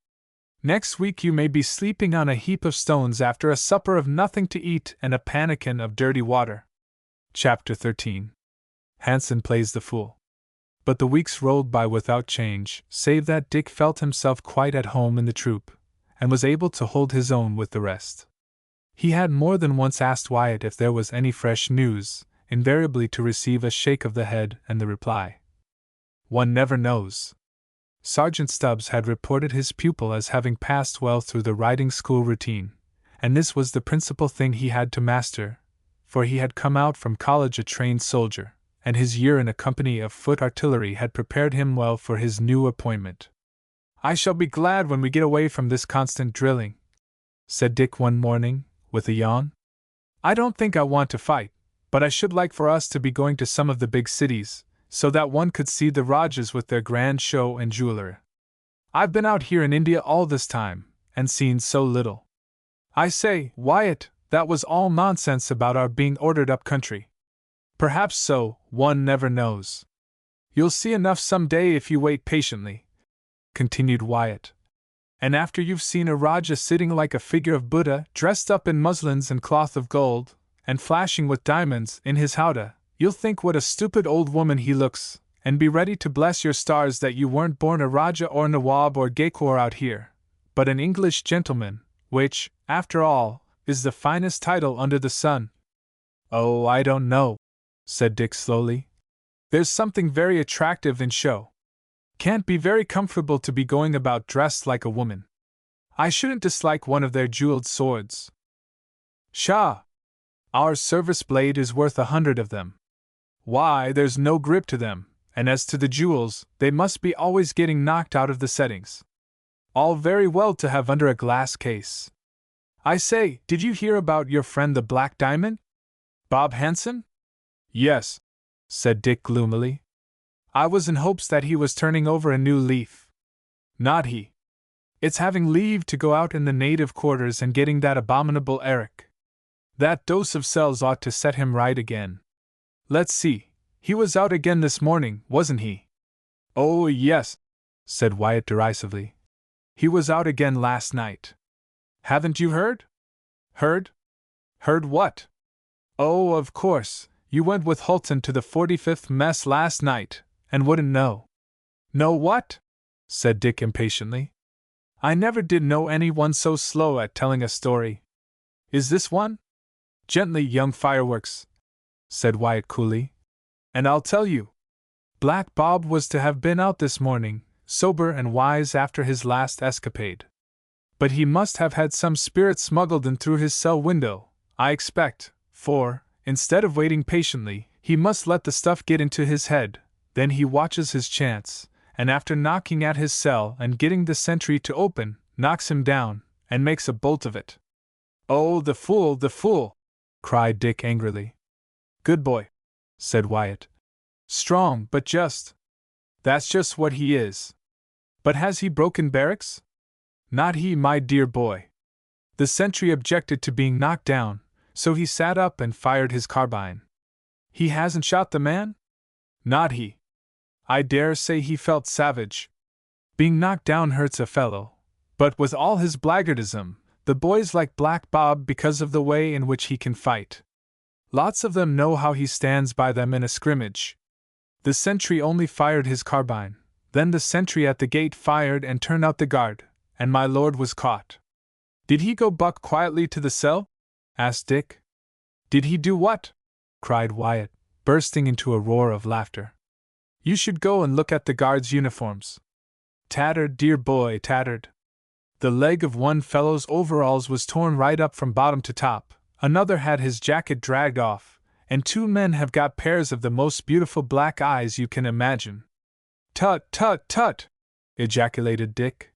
Next week you may be sleeping on a heap of stones after a supper of nothing to eat and a pannikin of dirty water." Chapter 13. Hanson Plays the Fool. But the weeks rolled by without change, save that Dick felt himself quite at home in the troop, and was able to hold his own with the rest. He had more than once asked Wyatt if there was any fresh news, invariably to receive a shake of the head and the reply, "One never knows." Sergeant Stubbs had reported his pupil as having passed well through the riding school routine, and this was the principal thing he had to master, for he had come out from college a trained soldier, and his year in a company of foot artillery had prepared him well for his new appointment. "I shall be glad when we get away from this constant drilling," said Dick one morning, with a yawn. "I don't think I want to fight, but I should like for us to be going to some of the big cities, so that one could see the Rajas with their grand show and jewelry. I've been out here in India all this time, and seen so little." "I say, Wyatt, that was all nonsense about our being ordered up country." "Perhaps so, one never knows. You'll see enough some day if you wait patiently," continued Wyatt. "And after you've seen a Rajah sitting like a figure of Buddha, dressed up in muslins and cloth of gold, and flashing with diamonds, in his howdah, you'll think what a stupid old woman he looks, and be ready to bless your stars that you weren't born a Rajah or Nawab or Gaekwar out here, but an English gentleman, which, after all, is the finest title under the sun." "Oh, I don't know," said Dick slowly. "There's something very attractive in show. Can't be very comfortable to be going about dressed like a woman. I shouldn't dislike one of their jeweled swords. Pshaw! Our service blade is worth 100 of them. Why, there's no grip to them, and as to the jewels, they must be always getting knocked out of the settings. All very well to have under a glass case. I say, did you hear about your friend the Black Diamond? Bob Hanson?" "Yes," said Dick gloomily. "I was in hopes that he was turning over a new leaf." "Not he. It's having leave to go out in the native quarters and getting that abominable Eric. That dose of cells ought to set him right again. Let's see, he was out again this morning, wasn't he?" "Oh, yes," said Wyatt derisively. "He was out again last night. Haven't you heard?" "Heard? Heard what?" "Oh, of course, you went with Holton to the 45th Mess last night, and wouldn't know." "Know what?" said Dick impatiently. "I never did know anyone so slow at telling a story. Is this one?" "Gently, young fireworks," said Wyatt coolly. "And I'll tell you. Black Bob was to have been out this morning, sober and wise after his last escapade. But he must have had some spirit smuggled in through his cell window, I expect, for, instead of waiting patiently, he must let the stuff get into his head, then he watches his chance, and after knocking at his cell and getting the sentry to open, knocks him down, and makes a bolt of it." "Oh, the fool, the fool!" cried Dick angrily. "Good boy," said Wyatt. "Strong, but just. That's just what he is. But has he broken barracks?" "Not he, my dear boy. The sentry objected to being knocked down, so he sat up and fired his carbine. He hasn't shot the man? Not he. I dare say he felt savage. Being knocked down hurts a fellow, but with all his blackguardism, the boys like Black Bob because of the way in which he can fight. Lots of them know how he stands by them in a scrimmage. The sentry only fired his carbine, then the sentry at the gate fired and turned out the guard, and my lord was caught. Did he go buck quietly to the cell? Asked Dick. Did he do what? Cried Wyatt, bursting into a roar of laughter. You should go and look at the guards' uniforms. Tattered, dear boy, tattered. The leg of one fellow's overalls was torn right up from bottom to top, another had his jacket dragged off, and 2 men have got pairs of the most beautiful black eyes you can imagine. Tut, tut, tut! Ejaculated Dick.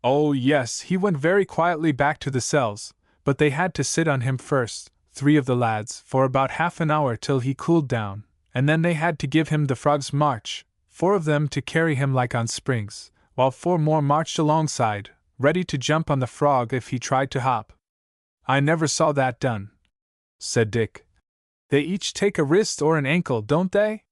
Oh, yes, he went very quietly back to the cells, but they had to sit on him first, 3 of the lads, for about half an hour till he cooled down, and then they had to give him the frog's march, 4 of them to carry him like on springs, while 4 more marched alongside, ready to jump on the frog if he tried to hop. I never saw that done, said Dick. They each take a wrist or an ankle, don't they?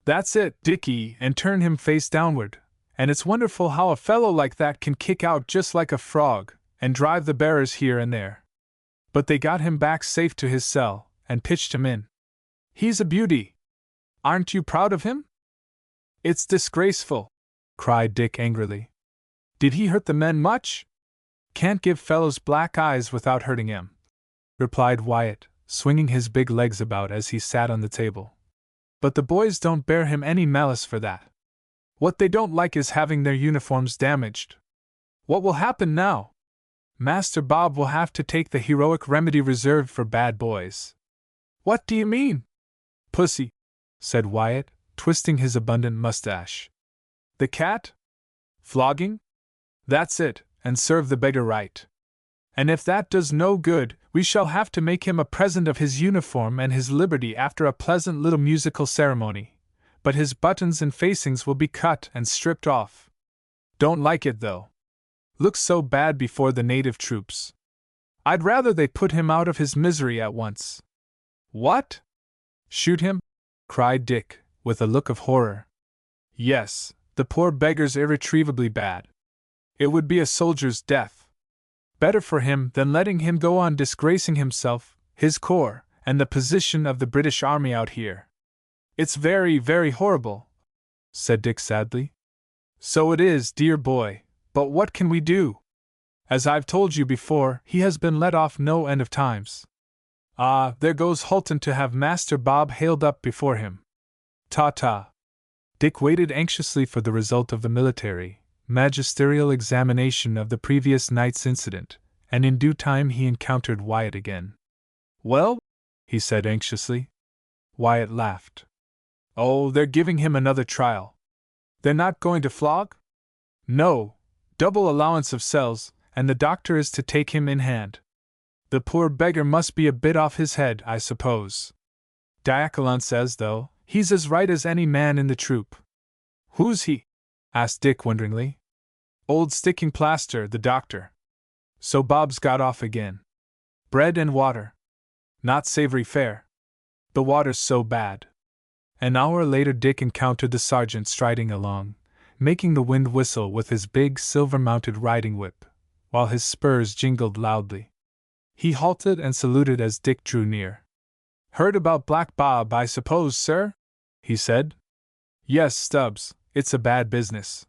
That's it, Dickie, and turn him face downward. And it's wonderful how a fellow like that can kick out just like a frog, and drive the bearers here and there. But they got him back safe to his cell, and pitched him in. He's a beauty. Aren't you proud of him? It's disgraceful, cried Dick angrily. Did he hurt the men much? Can't give fellows black eyes without hurting him, replied Wyatt, swinging his big legs about as he sat on the table. But the boys don't bear him any malice for that. What they don't like is having their uniforms damaged. What will happen now? Master Bob will have to take the heroic remedy reserved for bad boys. What do you mean? Pussy, said Wyatt, twisting his abundant mustache. The cat? Flogging? That's it, and serve the beggar right. And if that does no good, we shall have to make him a present of his uniform and his liberty after a pleasant little musical ceremony. But his buttons and facings will be cut and stripped off. Don't like it, though. Looks so bad before the native troops. I'd rather they put him out of his misery at once. What? Shoot him? Cried Dick, with a look of horror. Yes, the poor beggar's irretrievably bad. It would be a soldier's death. Better for him than letting him go on disgracing himself, his corps, and the position of the British Army out here. It's very, very horrible, said Dick sadly. So it is, dear boy, but what can we do? As I've told you before, he has been let off no end of times. Ah, there goes Hulton to have Master Bob hailed up before him. Ta-ta. Dick waited anxiously for the result of the military, magisterial examination of the previous night's incident, and in due time he encountered Wyatt again. Well? He said anxiously. Wyatt laughed. Oh, they're giving him another trial. They're not going to flog? No, double allowance of cells, and the doctor is to take him in hand. The poor beggar must be a bit off his head, I suppose. Diacolan says, though, he's as right as any man in the troop. Who's he? Asked Dick wonderingly. Old Sticking Plaster, the doctor. So Bob's got off again. Bread and water. Not savory fare. The water's so bad. An hour later Dick encountered the sergeant striding along, making the wind whistle with his big silver-mounted riding whip, while his spurs jingled loudly. He halted and saluted as Dick drew near. Heard about Black Bob, I suppose, sir? He said. Yes, Stubbs, it's a bad business.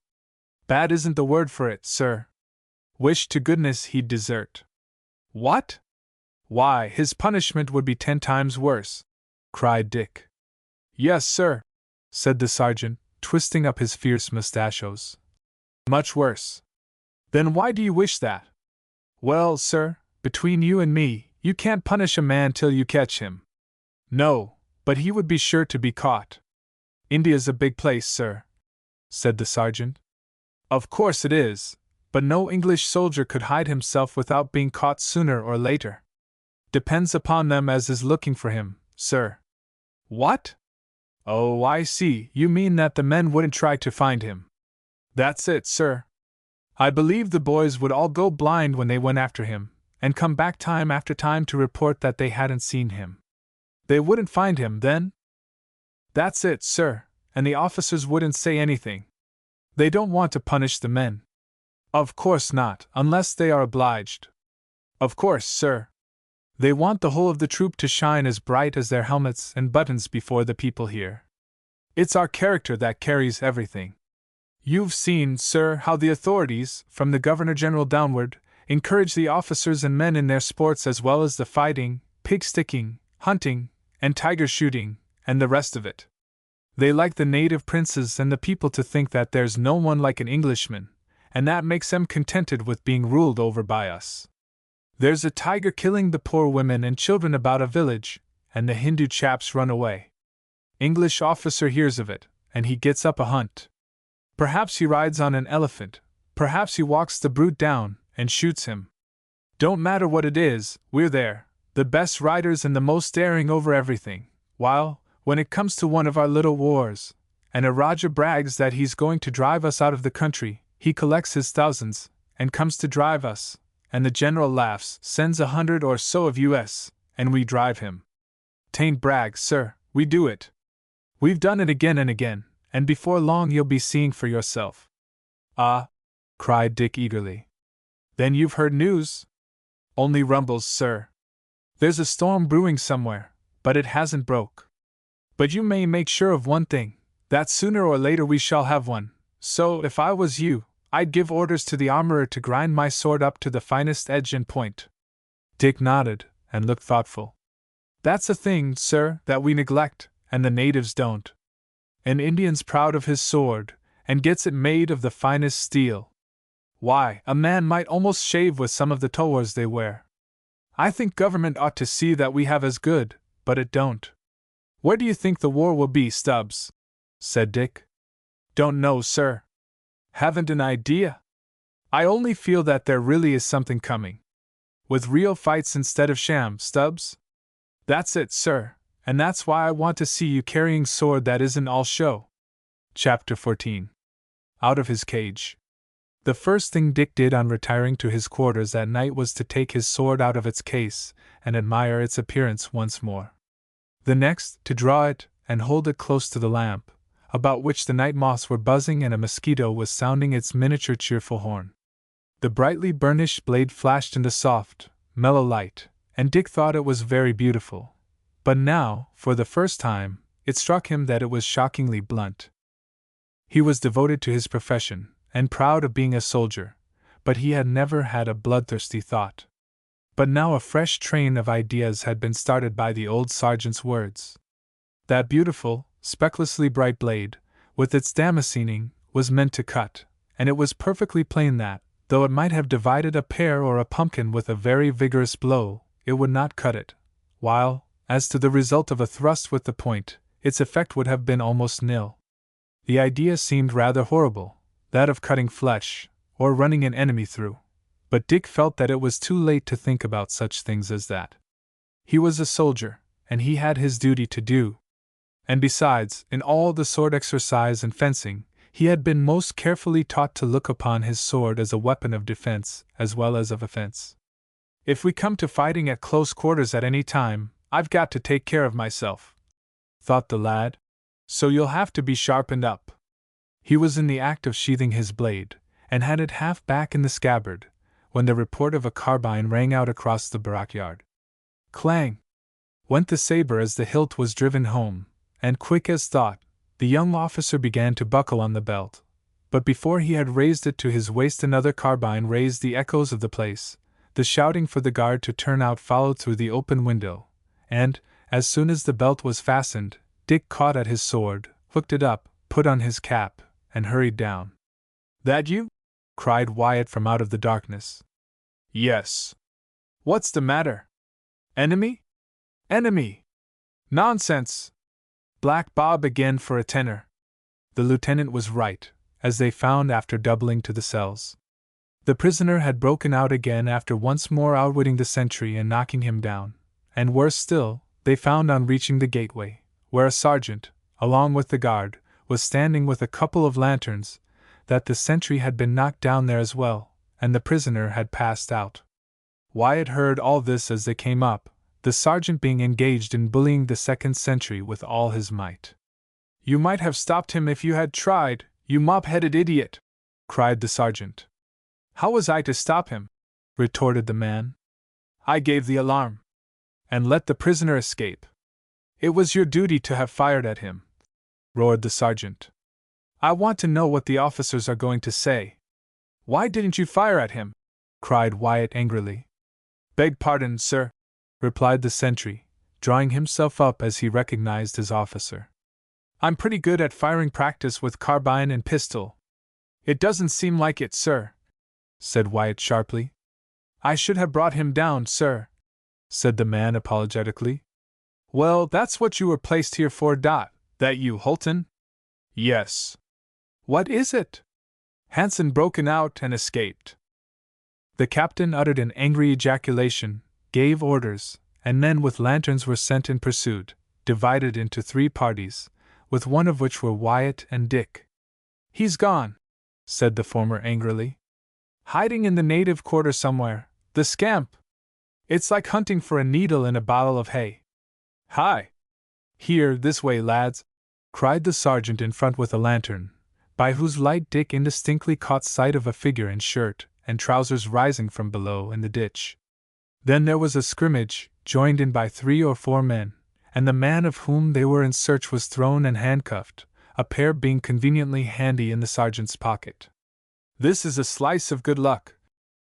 Bad isn't the word for it, sir. Wish to goodness he'd desert. What? Why, his punishment would be 10 times worse, cried Dick. Yes, sir, said the sergeant, twisting up his fierce mustachios. Much worse. Then why do you wish that? Well, sir, between you and me, you can't punish a man till you catch him. No, but he would be sure to be caught. India's a big place, sir, said the sergeant. Of course it is, but no English soldier could hide himself without being caught sooner or later. Depends upon them as is looking for him, sir. What? Oh, I see, you mean that the men wouldn't try to find him. That's it, sir. I believe the boys would all go blind when they went after him, and come back time after time to report that they hadn't seen him. They wouldn't find him, then? That's it, sir, and the officers wouldn't say anything. They don't want to punish the men. Of course not, unless they are obliged. Of course, sir. They want the whole of the troop to shine as bright as their helmets and buttons before the people here. It's our character that carries everything. You've seen, sir, how the authorities, from the Governor-General downward, encourage the officers and men in their sports as well as the fighting, pig-sticking, hunting, and tiger-shooting, and the rest of it. They like the native princes and the people to think that there's no one like an Englishman, and that makes them contented with being ruled over by us. There's a tiger killing the poor women and children about a village, and the Hindu chaps run away. English officer hears of it, and he gets up a hunt. Perhaps he rides on an elephant, perhaps he walks the brute down and shoots him. Don't matter what it is, we're there, the best riders and the most daring over everything, while, when it comes to one of our little wars, and a Raja brags that he's going to drive us out of the country, he collects his thousands, and comes to drive us, and the general laughs, sends 100 or so of us, and we drive him. 'Tain't brag, sir, we do it. We've done it again and again, and before long you'll be seeing for yourself. Ah! Cried Dick eagerly. Then you've heard news? Only rumbles, sir. There's a storm brewing somewhere, but it hasn't broke. But you may make sure of one thing, that sooner or later we shall have one, so if I was you, I'd give orders to the armorer to grind my sword up to the finest edge and point. Dick nodded, and looked thoughtful. That's a thing, sir, that we neglect, and the natives don't. An Indian's proud of his sword, and gets it made of the finest steel. Why, a man might almost shave with some of the tulwars they wear. I think government ought to see that we have as good, but it don't. Where do you think the war will be, Stubbs? Said Dick. Don't know, sir. Haven't an idea. I only feel that there really is something coming. With real fights instead of sham, Stubbs? That's it, sir, and that's why I want to see you carrying sword that isn't all show. Chapter 14. Out of his cage. The first thing Dick did on retiring to his quarters that night was to take his sword out of its case and admire its appearance once more. The next, to draw it and hold it close to the lamp, about which the night moths were buzzing and a mosquito was sounding its miniature cheerful horn. The brightly burnished blade flashed in the soft, mellow light, and Dick thought it was very beautiful. But now, for the first time, it struck him that it was shockingly blunt. He was devoted to his profession, and proud of being a soldier, but he had never had a bloodthirsty thought. But now a fresh train of ideas had been started by the old sergeant's words. That beautiful, specklessly bright blade, with its damascening, was meant to cut, and it was perfectly plain that, though it might have divided a pear or a pumpkin with a very vigorous blow, it would not cut it, while, as to the result of a thrust with the point, its effect would have been almost nil. The idea seemed rather horrible, that of cutting flesh, or running an enemy through, but Dick felt that it was too late to think about such things as that. He was a soldier, and he had his duty to do. And besides, in all the sword exercise and fencing, he had been most carefully taught to look upon his sword as a weapon of defense as well as of offense. If we come to fighting at close quarters at any time, I've got to take care of myself, thought the lad, so you'll have to be sharpened up. He was in the act of sheathing his blade, and had it half back in the scabbard, when the report of a carbine rang out across the barrack yard. Clang! Went the saber as the hilt was driven home, and quick as thought, the young officer began to buckle on the belt. But before he had raised it to his waist another carbine raised the echoes of the place. The shouting for the guard to turn out followed through the open window, and, as soon as the belt was fastened, Dick caught at his sword, hooked it up, put on his cap, and hurried down. That you? Cried Wyatt from out of the darkness. Yes. What's the matter? Enemy? Enemy! Nonsense! Black Bob again for a tenner. The lieutenant was right, as they found after doubling to the cells. The prisoner had broken out again after once more outwitting the sentry and knocking him down, and worse still, they found on reaching the gateway, where a sergeant, along with the guard, was standing with a couple of lanterns, that the sentry had been knocked down there as well, and the prisoner had passed out. Wyatt heard all this as they came up, the sergeant being engaged in bullying the second sentry with all his might. "You might have stopped him if you had tried, you mop-headed idiot!" cried the sergeant. "How was I to stop him?" retorted the man. "I gave the alarm. And let the prisoner escape. It was your duty to have fired at him," roared the sergeant. "I want to know what the officers are going to say." "Why didn't you fire at him?" cried Wyatt angrily. "Beg pardon, sir," replied the sentry, drawing himself up as he recognized his officer. "I'm pretty good at firing practice with carbine and pistol." "It doesn't seem like it, sir," said Wyatt sharply. "I should have brought him down, sir," said the man apologetically. "Well, that's what you were placed here for, that you, Holton?" "Yes." "What is it?" Hansen broken out and escaped. The captain uttered an angry ejaculation, gave orders, and men with lanterns were sent in pursuit, divided into 3 parties, with one of which were Wyatt and Dick. "He's gone," said the former angrily. "Hiding in the native quarter somewhere, the scamp! It's like hunting for a needle in a bottle of hay." "Hi! Here, this way, lads!" cried the sergeant in front with a lantern, by whose light Dick indistinctly caught sight of a figure in shirt and trousers rising from below in the ditch. Then there was a scrimmage, joined in by 3 or 4 men, and the man of whom they were in search was thrown and handcuffed, a pair being conveniently handy in the sergeant's pocket. "This is a slice of good luck,"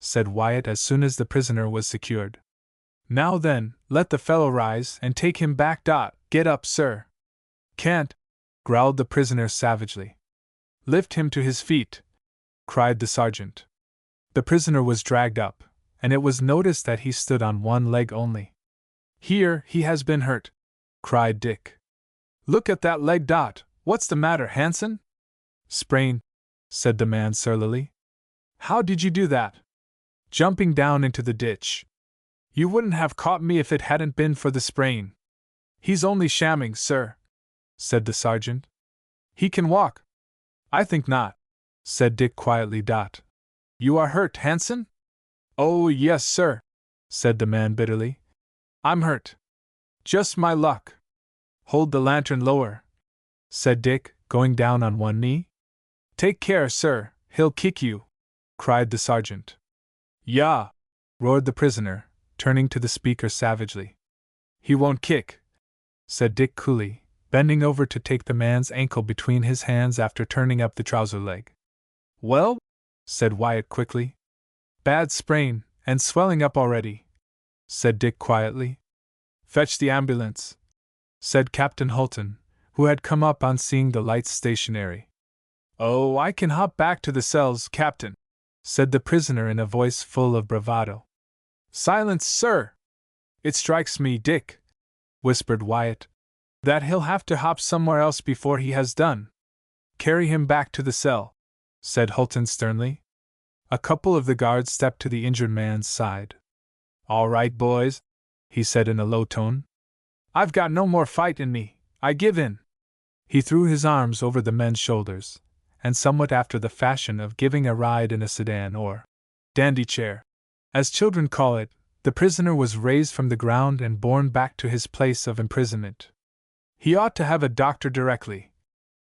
said Wyatt as soon as the prisoner was secured. "Now then, let the fellow rise and take him back. Get up, sir." "Can't," growled the prisoner savagely. "Lift him to his feet," cried the sergeant. The prisoner was dragged up, and it was noticed that he stood on one leg only. "Here, he has been hurt," cried Dick. "Look at that leg. What's the matter, Hansen?" "Sprain," said the man surlily. "How did you do that?" "Jumping down into the ditch." "You wouldn't have caught me if it hadn't been for the sprain." "He's only shamming, sir," said the sergeant. "He can walk." "I think not," said Dick quietly. "You are hurt, Hansen?" "Oh, yes, sir," said the man bitterly. "I'm hurt. Just my luck." "Hold the lantern lower," said Dick, going down on one knee. "Take care, sir, he'll kick you," cried the sergeant. "Yah!" roared the prisoner, turning to the speaker savagely. "He won't kick," said Dick coolly, bending over to take the man's ankle between his hands after turning up the trouser leg. "Well?" said Wyatt quickly. "Bad sprain, and swelling up already," said Dick quietly. "Fetch the ambulance," said Captain Holton, who had come up on seeing the lights stationary. "Oh, I can hop back to the cells, Captain," said the prisoner in a voice full of bravado. "Silence, sir!" "It strikes me, Dick," whispered Wyatt, "that he'll have to hop somewhere else before he has done." "Carry him back to the cell," said Holton sternly. A couple of the guards stepped to the injured man's side. "All right, boys," he said in a low tone. "I've got no more fight in me. I give in." He threw his arms over the men's shoulders, and somewhat after the fashion of giving a ride in a sedan or dandy chair, as children call it, the prisoner was raised from the ground and borne back to his place of imprisonment. "He ought to have a doctor directly,"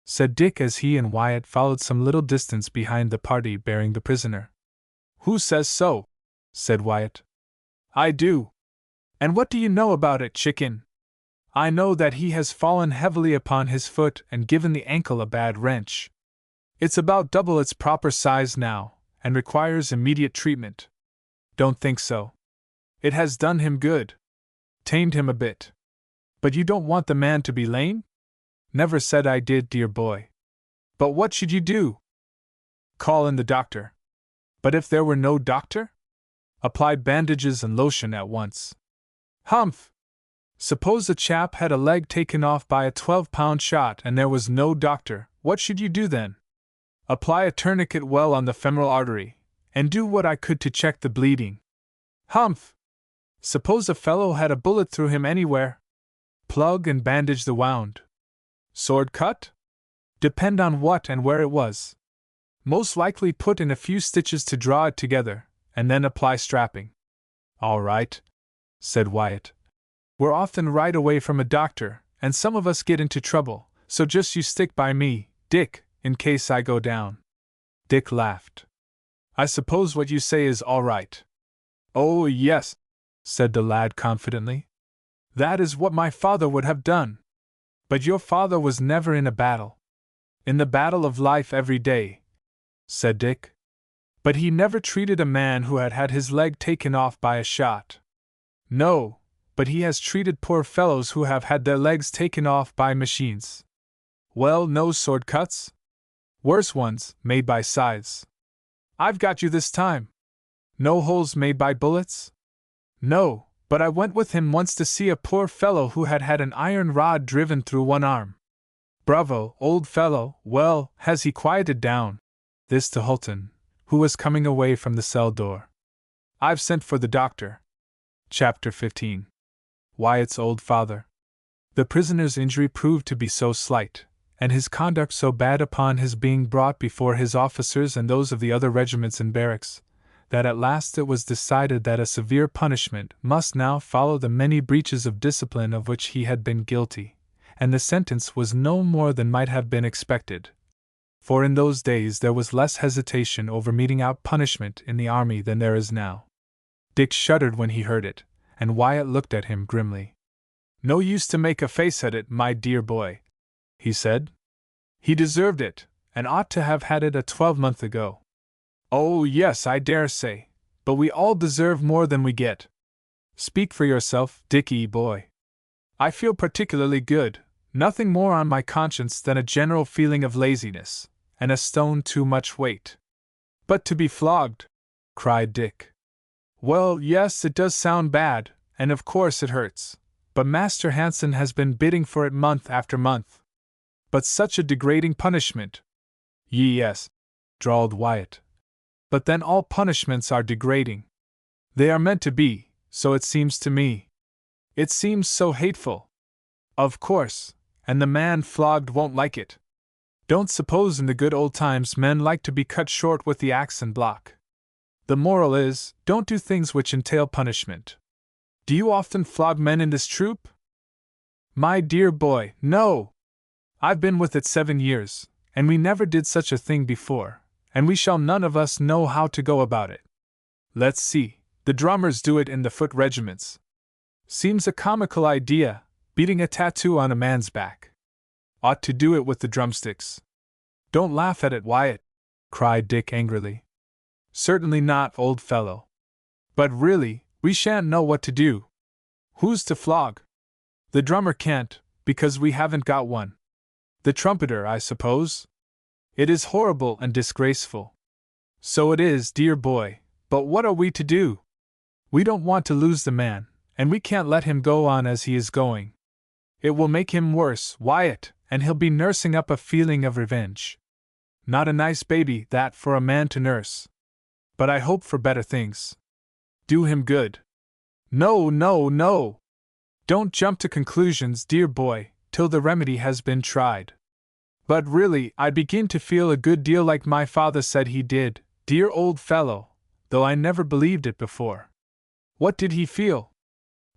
said Dick as he and Wyatt followed some little distance behind the party bearing the prisoner. "Who says so?" said Wyatt. "I do." "And what do you know about it, chicken?" "I know that he has fallen heavily upon his foot and given the ankle a bad wrench. It's about double its proper size now, and requires immediate treatment." "Don't think so. It has done him good. Tamed him a bit. But you don't want the man to be lame?" "Never said I did, dear boy." "But what should you do?" "Call in the doctor." "But if there were no doctor?" "Apply bandages and lotion at once." "Humph! Suppose a chap had a leg taken off by a 12-pound shot and there was no doctor, what should you do then?" "Apply a tourniquet well on the femoral artery, and do what I could to check the bleeding." "Humph! Suppose a fellow had a bullet through him anywhere?" "Plug and bandage the wound." "Sword cut?" "Depend on what and where it was. Most likely put in a few stitches to draw it together, and then apply strapping." All right, said Wyatt. We're often right away from a doctor, and some of us get into trouble, so just you stick by me, Dick, in case I go down. Dick laughed. I suppose what you say is all right. Oh, yes, said the lad confidently. That is what my father would have done. But your father was never in a battle. In the battle of life every day, said Dick. But he never treated a man who had had his leg taken off by a shot. No, but he has treated poor fellows who have had their legs taken off by machines. Well, no sword cuts? Worse ones, made by scythes. I've got you this time. No holes made by bullets? No, but I went with him once to see a poor fellow who had had an iron rod driven through one arm. Bravo, old fellow, well, has he quieted down? This to Hulton, who was coming away from the cell door. I've sent for the doctor. Chapter 15. Wyatt's old father. The prisoner's injury proved to be so slight, and his conduct so bad upon his being brought before his officers and those of the other regiments in barracks, that at last it was decided that a severe punishment must now follow the many breaches of discipline of which he had been guilty, and the sentence was no more than might have been expected. For in those days there was less hesitation over meting out punishment in the army than there is now. Dick shuddered when he heard it, and Wyatt looked at him grimly. No use to make a face at it, my dear boy, he said. He deserved it, and ought to have had it a 12-month ago. Oh, yes, I dare say, but we all deserve more than we get. Speak for yourself, Dickie boy. I feel particularly good, nothing more on my conscience than a general feeling of laziness, and a stone too much weight. But to be flogged, cried Dick. Well, yes, it does sound bad, and of course it hurts, but Master Hanson has been bidding for it month after month. But such a degrading punishment. Yes, drawled Wyatt. But then all punishments are degrading. They are meant to be, so it seems to me. It seems so hateful. Of course, and the man flogged won't like it. Don't suppose in the good old times men like to be cut short with the axe and block. The moral is, don't do things which entail punishment. Do you often flog men in this troop? My dear boy, no! I've been with it 7 years, and we never did such a thing before, and we shall none of us know how to go about it. Let's see, the drummers do it in the foot regiments. Seems a comical idea, beating a tattoo on a man's back. Ought to do it with the drumsticks. Don't laugh at it, Wyatt, cried Dick angrily. Certainly not, old fellow. But really, we shan't know what to do. Who's to flog? The drummer can't, because we haven't got one. The trumpeter, I suppose? It is horrible and disgraceful. So it is, dear boy, but what are we to do? We don't want to lose the man, and we can't let him go on as he is going. It will make him worse, Wyatt, and he'll be nursing up a feeling of revenge. Not a nice baby, that, for a man to nurse. But I hope for better things. Do him good. No, no, no! Don't jump to conclusions, dear boy, till the remedy has been tried. But really, I begin to feel a good deal like my father said he did, dear old fellow, though I never believed it before. What did he feel?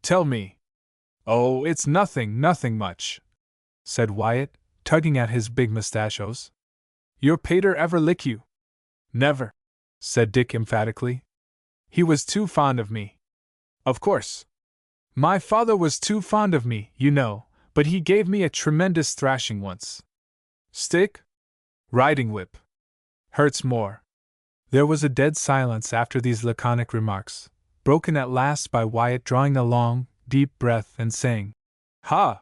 Tell me. Oh, it's nothing much, said Wyatt, tugging at his big mustachios. Your pater ever lick you? Never, said Dick emphatically. He was too fond of me. Of course. My father was too fond of me, you know, but he gave me a tremendous thrashing once. Stick? Riding whip. Hurts more. There was a dead silence after these laconic remarks, broken at last by Wyatt drawing a long, deep breath and saying, Ha!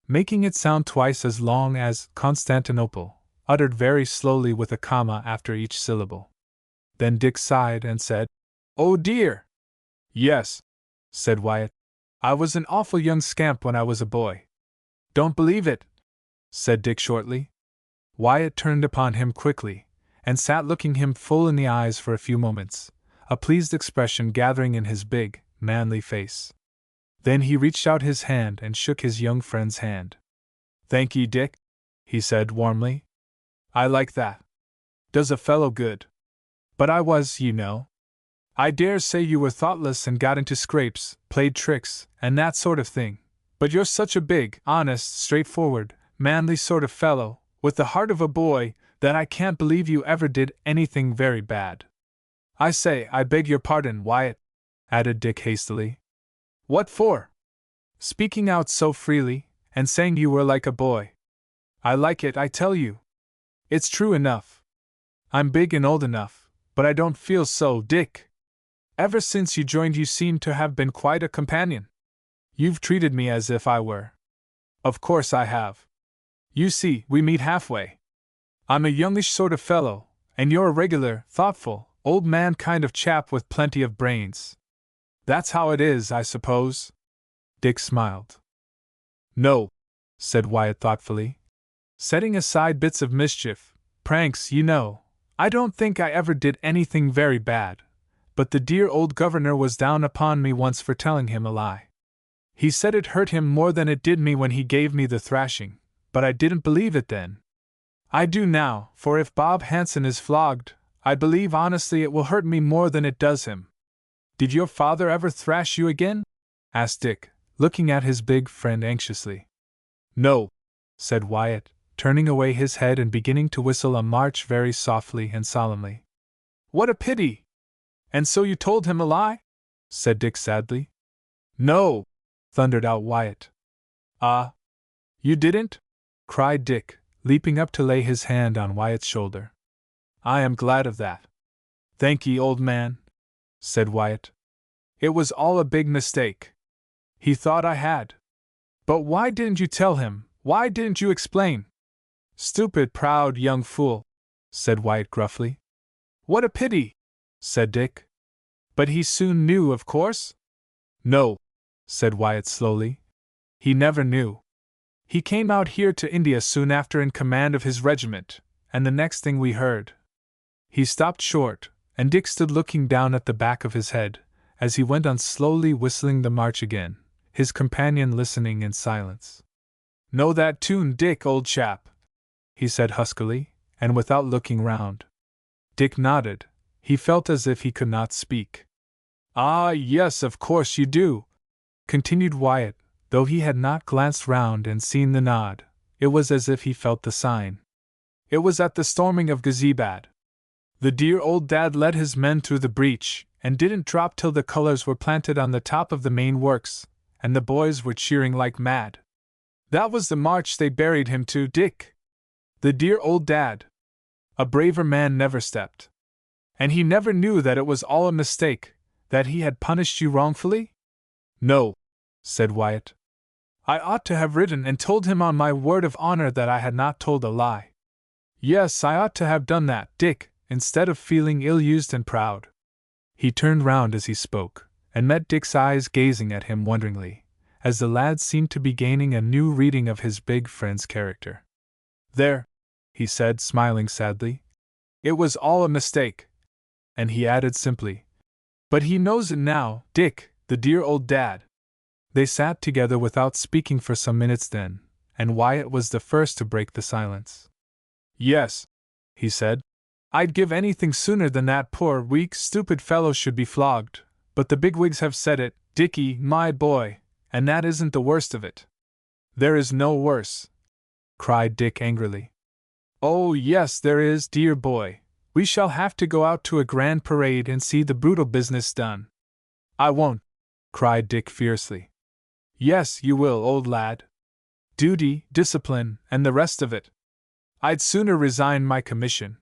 Making it sound twice as long as Constantinople, uttered very slowly with a comma after each syllable. Then Dick sighed and said, Oh dear! Yes, said Wyatt. I was an awful young scamp when I was a boy. Don't believe it, said Dick shortly. Wyatt turned upon him quickly, and sat looking him full in the eyes for a few moments, a pleased expression gathering in his big, manly face. Then he reached out his hand and shook his young friend's hand. Thank ye, Dick, he said warmly. I like that. Does a fellow good. But I was, you know. I dare say you were thoughtless and got into scrapes, played tricks, and that sort of thing. But you're such a big, honest, straightforward, manly sort of fellow, with the heart of a boy, that I can't believe you ever did anything very bad. I say, I beg your pardon, Wyatt, added Dick hastily. What for? Speaking out so freely, and saying you were like a boy. I like it, I tell you. It's true enough. I'm big and old enough, but I don't feel so, Dick. Ever since you joined, you seem to have been quite a companion. You've treated me as if I were. Of course I have. You see, we meet halfway. I'm a youngish sort of fellow, and you're a regular, thoughtful, old man kind of chap with plenty of brains. That's how it is, I suppose. Dick smiled. No, said Wyatt thoughtfully. Setting aside bits of mischief, pranks, you know, I don't think I ever did anything very bad, but the dear old governor was down upon me once for telling him a lie. He said it hurt him more than it did me when he gave me the thrashing, but I didn't believe it then. I do now, for if Bob Hanson is flogged, I believe honestly it will hurt me more than it does him. Did your father ever thrash you again? Asked Dick, looking at his big friend anxiously. No, said Wyatt, turning away his head and beginning to whistle a march very softly and solemnly. What a pity! And so you told him a lie? Said Dick sadly. No, thundered out Wyatt. Ah, you didn't? Cried Dick, leaping up to lay his hand on Wyatt's shoulder. I am glad of that. Thank ye, old man, said Wyatt. It was all a big mistake. He thought I had. But why didn't you tell him? Why didn't you explain? Stupid, proud young fool, said Wyatt gruffly. What a pity, said Dick. But he soon knew, of course? No, said Wyatt slowly. He never knew. He came out here to India soon after in command of his regiment, and the next thing we heard. He stopped short, and Dick stood looking down at the back of his head, as he went on slowly whistling the march again, his companion listening in silence. Know that tune, Dick, old chap? He said huskily, and without looking round. Dick nodded. He felt as if he could not speak. Ah, yes, of course you do, continued Wyatt, though he had not glanced round and seen the nod. It was as if he felt the sign. It was at the storming of Gazibad. The dear old dad led his men through the breach, and didn't drop till the colors were planted on the top of the main works, and the boys were cheering like mad. That was the march they buried him to, Dick. The dear old dad. A braver man never stepped. And he never knew that it was all a mistake, that he had punished you wrongfully? No, said Wyatt. I ought to have written and told him on my word of honor that I had not told a lie. Yes, I ought to have done that, Dick, instead of feeling ill-used and proud. He turned round as he spoke, and met Dick's eyes gazing at him wonderingly, as the lad seemed to be gaining a new reading of his big friend's character. There, he said, smiling sadly. It was all a mistake. And he added simply, but he knows it now, Dick, the dear old dad. They sat together without speaking for some minutes then, and Wyatt was the first to break the silence. Yes, he said, I'd give anything sooner than that poor, weak, stupid fellow should be flogged, but the bigwigs have said it, Dickie, my boy, and that isn't the worst of it. There is no worse, cried Dick angrily. Oh, yes, there is, dear boy. We shall have to go out to a grand parade and see the brutal business done. I won't, cried Dick fiercely. Yes, you will, old lad. Duty, discipline, and the rest of it. I'd sooner resign my commission.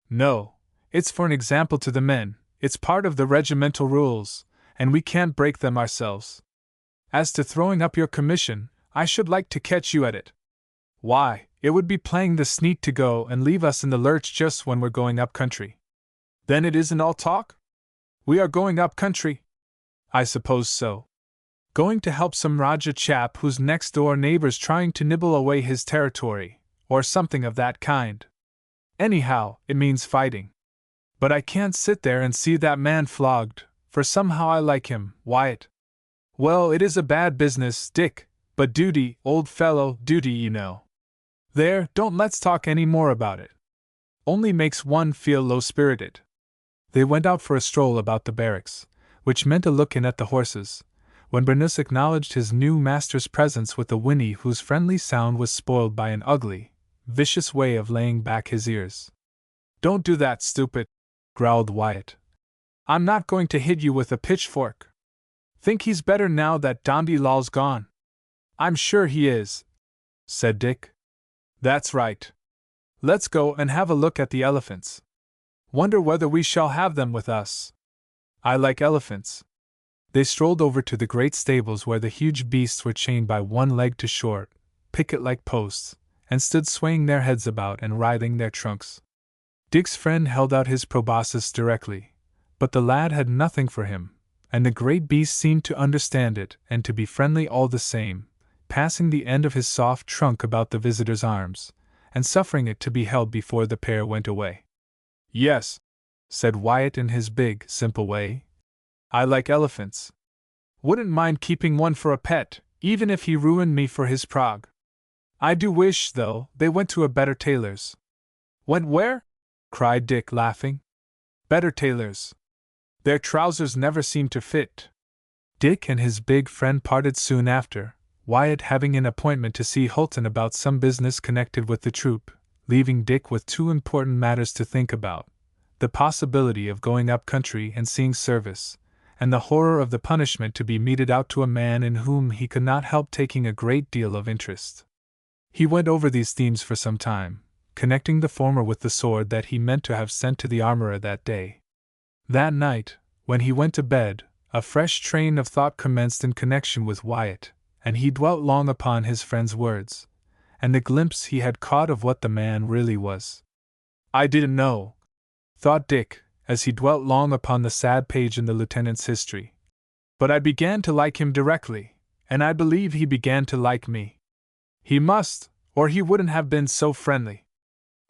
No, it's for an example to the men, it's part of the regimental rules, and we can't break them ourselves. As to throwing up your commission, I should like to catch you at it. Why, it would be playing the sneak to go and leave us in the lurch just when we're going up country. Then it isn't all talk? We are going up country? I suppose so. Going to help some Raja chap who's next door neighbor's trying to nibble away his territory, or something of that kind. Anyhow, it means fighting. But I can't sit there and see that man flogged, for somehow I like him, Wyatt. Well, it is a bad business, Dick, but duty, old fellow, duty, you know. There, don't let's talk any more about it. Only makes one feel low-spirited. They went out for a stroll about the barracks, which meant a look in at the horses, when Bernus acknowledged his new master's presence with a whinny whose friendly sound was spoiled by an ugly, vicious way of laying back his ears. "Don't do that, stupid," growled Wyatt. "I'm not going to hit you with a pitchfork. Think he's better now that Dandilol's gone?" "I'm sure he is," said Dick. "That's right. Let's go and have a look at the elephants. Wonder whether we shall have them with us. I like elephants." They strolled over to the great stables where the huge beasts were chained by one leg to short, picket-like posts, and stood swaying their heads about and writhing their trunks. Dick's friend held out his proboscis directly, but the lad had nothing for him, and the great beast seemed to understand it and to be friendly all the same, passing the end of his soft trunk about the visitor's arms, and suffering it to be held before the pair went away. "Yes," said Wyatt in his big, simple way. "I like elephants. Wouldn't mind keeping one for a pet, even if he ruined me for his prog. I do wish, though, they went to a better tailor's." "Went where?" cried Dick, laughing. "Better tailor's. Their trousers never seem to fit." Dick and his big friend parted soon after, Wyatt having an appointment to see Holton about some business connected with the troop, leaving Dick with two important matters to think about: the possibility of going up country and seeing service, and the horror of the punishment to be meted out to a man in whom he could not help taking a great deal of interest. He went over these themes for some time, connecting the former with the sword that he meant to have sent to the armorer that day. That night, when he went to bed, a fresh train of thought commenced in connection with Wyatt, and he dwelt long upon his friend's words, and the glimpse he had caught of what the man really was. "I didn't know," thought Dick, as he dwelt long upon the sad page in the lieutenant's history. "But I began to like him directly, and I believe he began to like me. He must, or he wouldn't have been so friendly.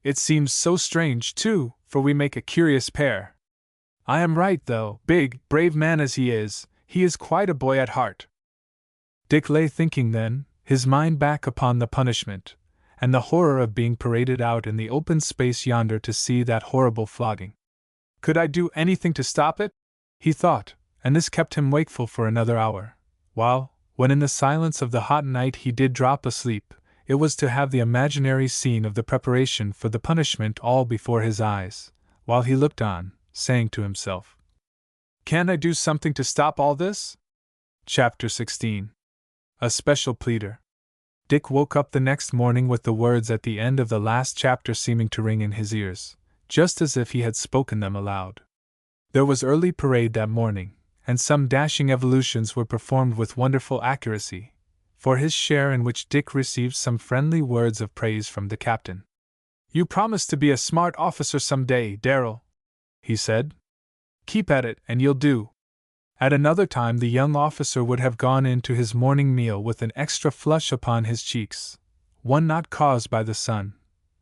It seems so strange, too, for we make a curious pair. I am right, though, big, brave man as he is quite a boy at heart." Dick lay thinking then, his mind back upon the punishment, and the horror of being paraded out in the open space yonder to see that horrible flogging. "Could I do anything to stop it?" he thought, and this kept him wakeful for another hour, while, when in the silence of the hot night he did drop asleep, it was to have the imaginary scene of the preparation for the punishment all before his eyes, while he looked on, saying to himself, "Can I do something to stop all this?" Chapter 16. A Special Pleader. Dick woke up the next morning with the words at the end of the last chapter seeming to ring in his ears, just as if he had spoken them aloud. There was early parade that morning, and some dashing evolutions were performed with wonderful accuracy, for his share in which Dick received some friendly words of praise from the captain. "You promised to be a smart officer some day, Darrell," he said. "Keep at it, and you'll do." At another time the young officer would have gone in to his morning meal with an extra flush upon his cheeks, one not caused by the sun,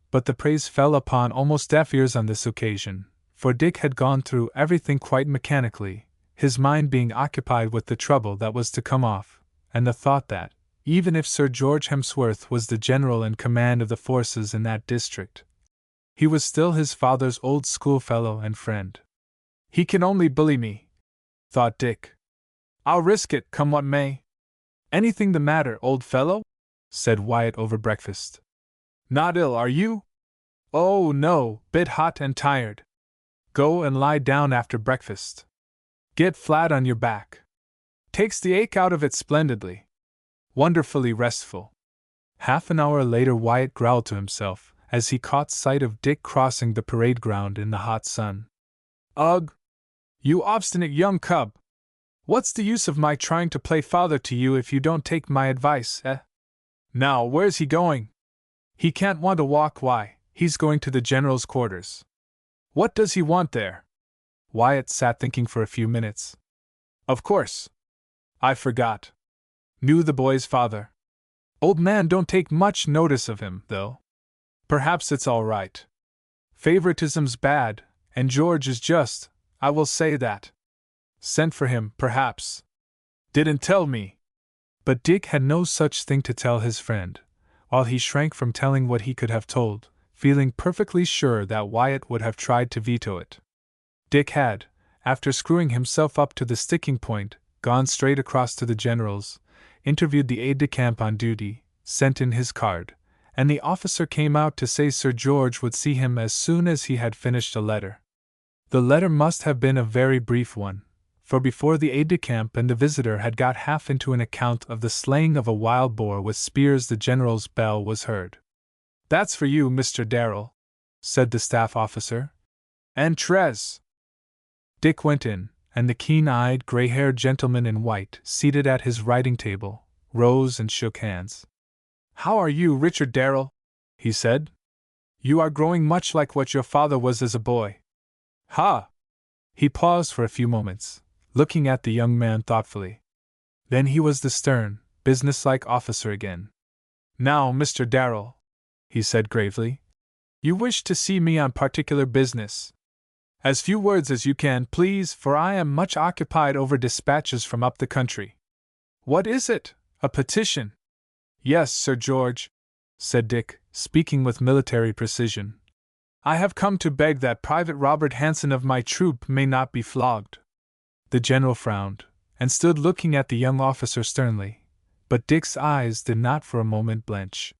but the praise fell upon almost deaf ears on this occasion, for Dick had gone through everything quite mechanically, his mind being occupied with the trouble that was to come off, and the thought that, even if Sir George Hemsworth was the general in command of the forces in that district, he was still his father's old schoolfellow and friend. "He can only bully me," thought Dick. "I'll risk it, come what may." "Anything the matter, old fellow?" said Wyatt over breakfast. "Not ill, are you?" "Oh, no, bit hot and tired. Go and lie down after breakfast. Get flat on your back. Takes the ache out of it splendidly. Wonderfully restful." Half an hour later Wyatt growled to himself, as he caught sight of Dick crossing the parade ground in the hot sun. "Ugh! You obstinate young cub! What's the use of my trying to play father to you if you don't take my advice, eh? Now, where's he going? He can't want to walk, why, he's going to the general's quarters. What does he want there?" Wyatt sat thinking for a few minutes. "Of course. I forgot. Knew the boy's father. Old man don't take much notice of him, though. Perhaps it's all right. Favoritism's bad, and George is just, I will say that. Sent for him, perhaps. Didn't tell me." But Dick had no such thing to tell his friend, while he shrank from telling what he could have told, feeling perfectly sure that Wyatt would have tried to veto it. Dick had, after screwing himself up to the sticking point, gone straight across to the general's, interviewed the aide-de-camp on duty, sent in his card, and the officer came out to say Sir George would see him as soon as he had finished a letter. The letter must have been a very brief one, for before the aide-de-camp and the visitor had got half into an account of the slaying of a wild boar with spears, the general's bell was heard. "That's for you, Mr. Darrell," said the staff officer. "Entrez." Dick went in, and the keen-eyed, gray-haired gentleman in white, seated at his writing-table, rose and shook hands. "How are you, Richard Darrell?" he said. "You are growing much like what your father was as a boy." "Ha!" He paused for a few moments, looking at the young man thoughtfully. Then he was the stern, businesslike officer again. "Now, Mr. Darrell," he said gravely, "you wish to see me on particular business. As few words as you can, please, for I am much occupied over dispatches from up the country." "What is it? A petition?" "Yes, Sir George," said Dick, speaking with military precision. "I have come to beg that Private Robert Hanson of my troop may not be flogged." The general frowned, and stood looking at the young officer sternly, but Dick's eyes did not for a moment blench.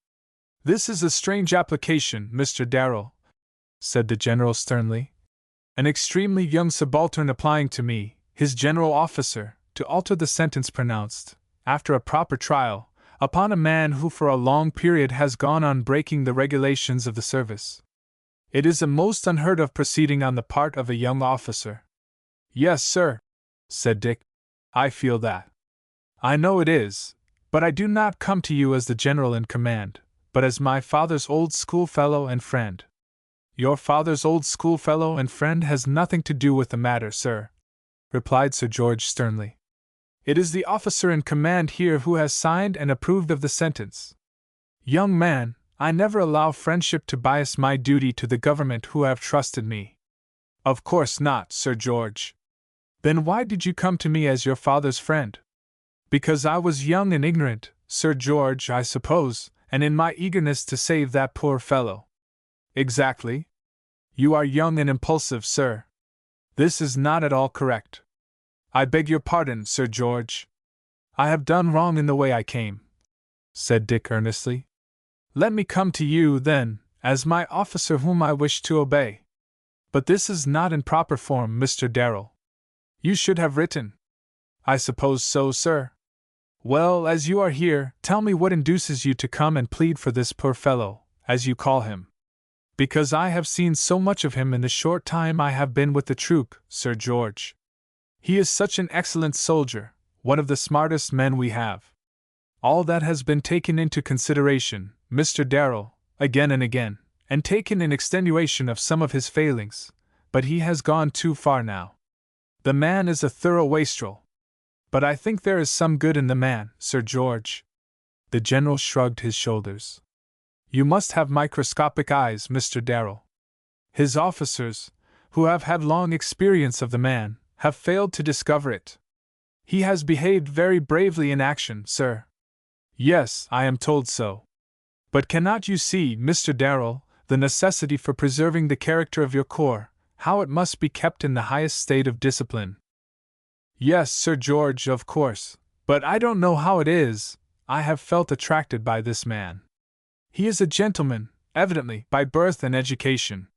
"This is a strange application, Mr. Darrell," said the general sternly. "An extremely young subaltern applying to me, his general officer, to alter the sentence pronounced, after a proper trial, upon a man who for a long period has gone on breaking the regulations of the service. It is a most unheard of proceeding on the part of a young officer." "Yes, sir," said Dick. "I feel that. I know it is, but I do not come to you as the general in command, but as my father's old schoolfellow and friend." "Your father's old schoolfellow and friend has nothing to do with the matter, sir," replied Sir George sternly. "It is the officer in command here who has signed and approved of the sentence. Young man, I never allow friendship to bias my duty to the government who have trusted me." "Of course not, Sir George." "Then why did you come to me as your father's friend?" "Because I was young and ignorant, Sir George, I suppose, and in my eagerness to save that poor fellow." "Exactly. You are young and impulsive, sir. This is not at all correct." "I beg your pardon, Sir George. I have done wrong in the way I came," said Dick earnestly. "Let me come to you, then, as my officer whom I wish to obey. But this is not in proper form, Mr. Darrell. You should have written." "I suppose so, sir." "Well, as you are here, tell me what induces you to come and plead for this poor fellow, as you call him." "Because I have seen so much of him in the short time I have been with the troop, Sir George. He is such an excellent soldier, one of the smartest men we have. All that has been taken into consideration, Mr. Darrell, again and again, and taken in extenuation of some of his failings, but he has gone too far now. The man is a thorough wastrel. But I think there is some good in the man, Sir George." The general shrugged his shoulders. "You must have microscopic eyes, Mr. Darrell. His officers, who have had long experience of the man, have failed to discover it. He has behaved very bravely in action, sir." "Yes, I am told so. But cannot you see, Mr. Darrell, the necessity for preserving the character of your corps, how it must be kept in the highest state of discipline?" "Yes, Sir George, of course, but I don't know how it is, I have felt attracted by this man. He is a gentleman, evidently, by birth and education."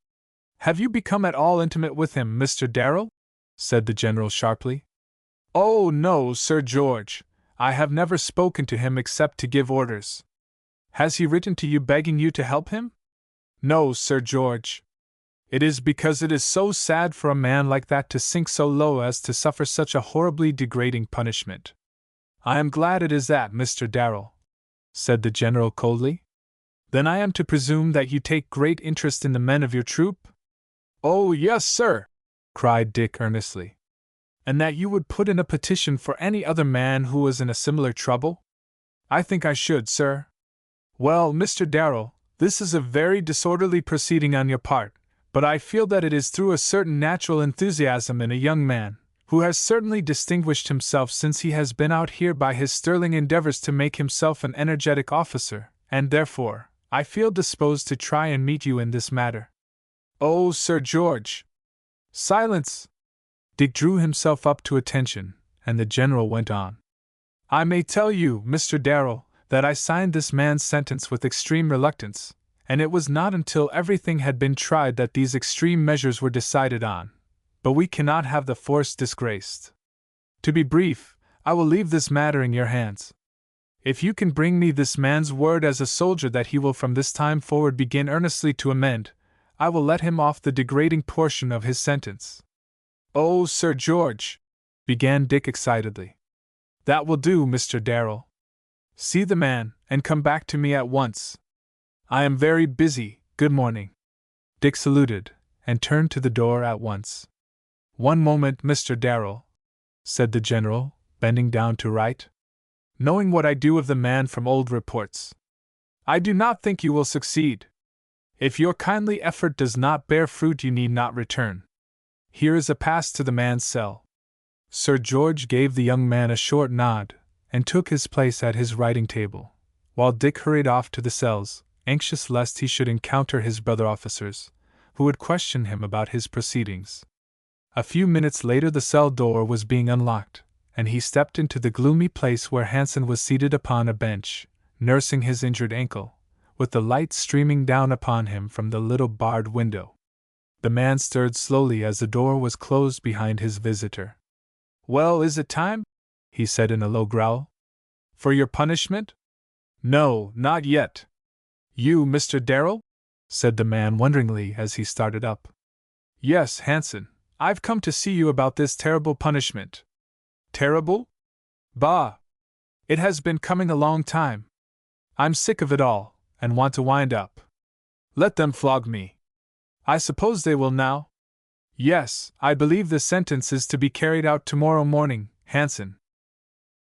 "Have you become at all intimate with him, Mr. Darrell?" said the general sharply. "Oh, no, Sir George, I have never spoken to him except to give orders." "Has he written to you begging you to help him?" "No, Sir George. It is because it is so sad for a man like that to sink so low as to suffer such a horribly degrading punishment." "I am glad it is that, Mr. Darrell," said the general coldly. "Then I am to presume that you take great interest in the men of your troop?" "Oh, yes, sir," cried Dick earnestly. "And that you would put in a petition for any other man who was in a similar trouble?" "I think I should, sir." "Well, Mr. Darrell, this is a very disorderly proceeding on your part, but I feel that it is through a certain natural enthusiasm in a young man, who has certainly distinguished himself since he has been out here by his sterling endeavors to make himself an energetic officer, and therefore, I feel disposed to try and meet you in this matter." "Oh, Sir George," Silence! Dick drew himself up to attention, and the general went on. I may tell you, Mr. Darrell, that I signed this man's sentence with extreme reluctance, and it was not until everything had been tried that these extreme measures were decided on. But we cannot have the force disgraced. To be brief, I will leave this matter in your hands. If you can bring me this man's word as a soldier that he will from this time forward begin earnestly to amend, I will let him off the degrading portion of his sentence. Oh, Sir George, began Dick excitedly. That will do, Mr. Darrell. See the man, and come back to me at once. I am very busy, good morning. Dick saluted, and turned to the door at once. One moment, Mr. Darrell, said the general, bending down to write. Knowing what I do of the man from old reports, I do not think you will succeed. If your kindly effort does not bear fruit, you need not return. Here is a pass to the man's cell. Sir George gave the young man a short nod, and took his place at his writing table, while Dick hurried off to the cells, anxious lest he should encounter his brother officers, who would question him about his proceedings. A few minutes later the cell door was being unlocked, and he stepped into the gloomy place where Hansen was seated upon a bench, nursing his injured ankle, with the light streaming down upon him from the little barred window. The man stirred slowly as the door was closed behind his visitor. Well, is it time? He said in a low growl. For your punishment? No, not yet. You, Mr. Darrell? Said the man wonderingly as he started up. Yes, Hansen, I've come to see you about this terrible punishment. Terrible? Bah! It has been coming a long time. I'm sick of it all, and want to wind up. Let them flog me. I suppose they will now? Yes, I believe the sentence is to be carried out tomorrow morning, Hansen.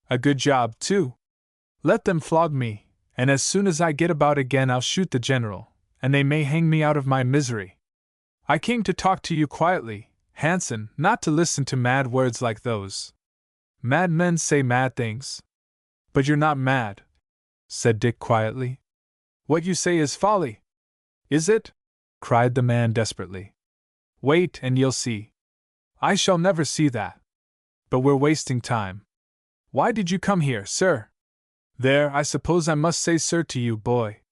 A good job, too. Let them flog me, and as soon as I get about again I'll shoot the general, and they may hang me out of my misery. I came to talk to you quietly, Hansen, not to listen to mad words like those. Mad men say mad things. But you're not mad, said Dick quietly. What you say is folly. Is it? Cried the man desperately. Wait and you'll see. I shall never see that. But we're wasting time. Why did you come here, sir? There, I suppose I must say sir to you, boy.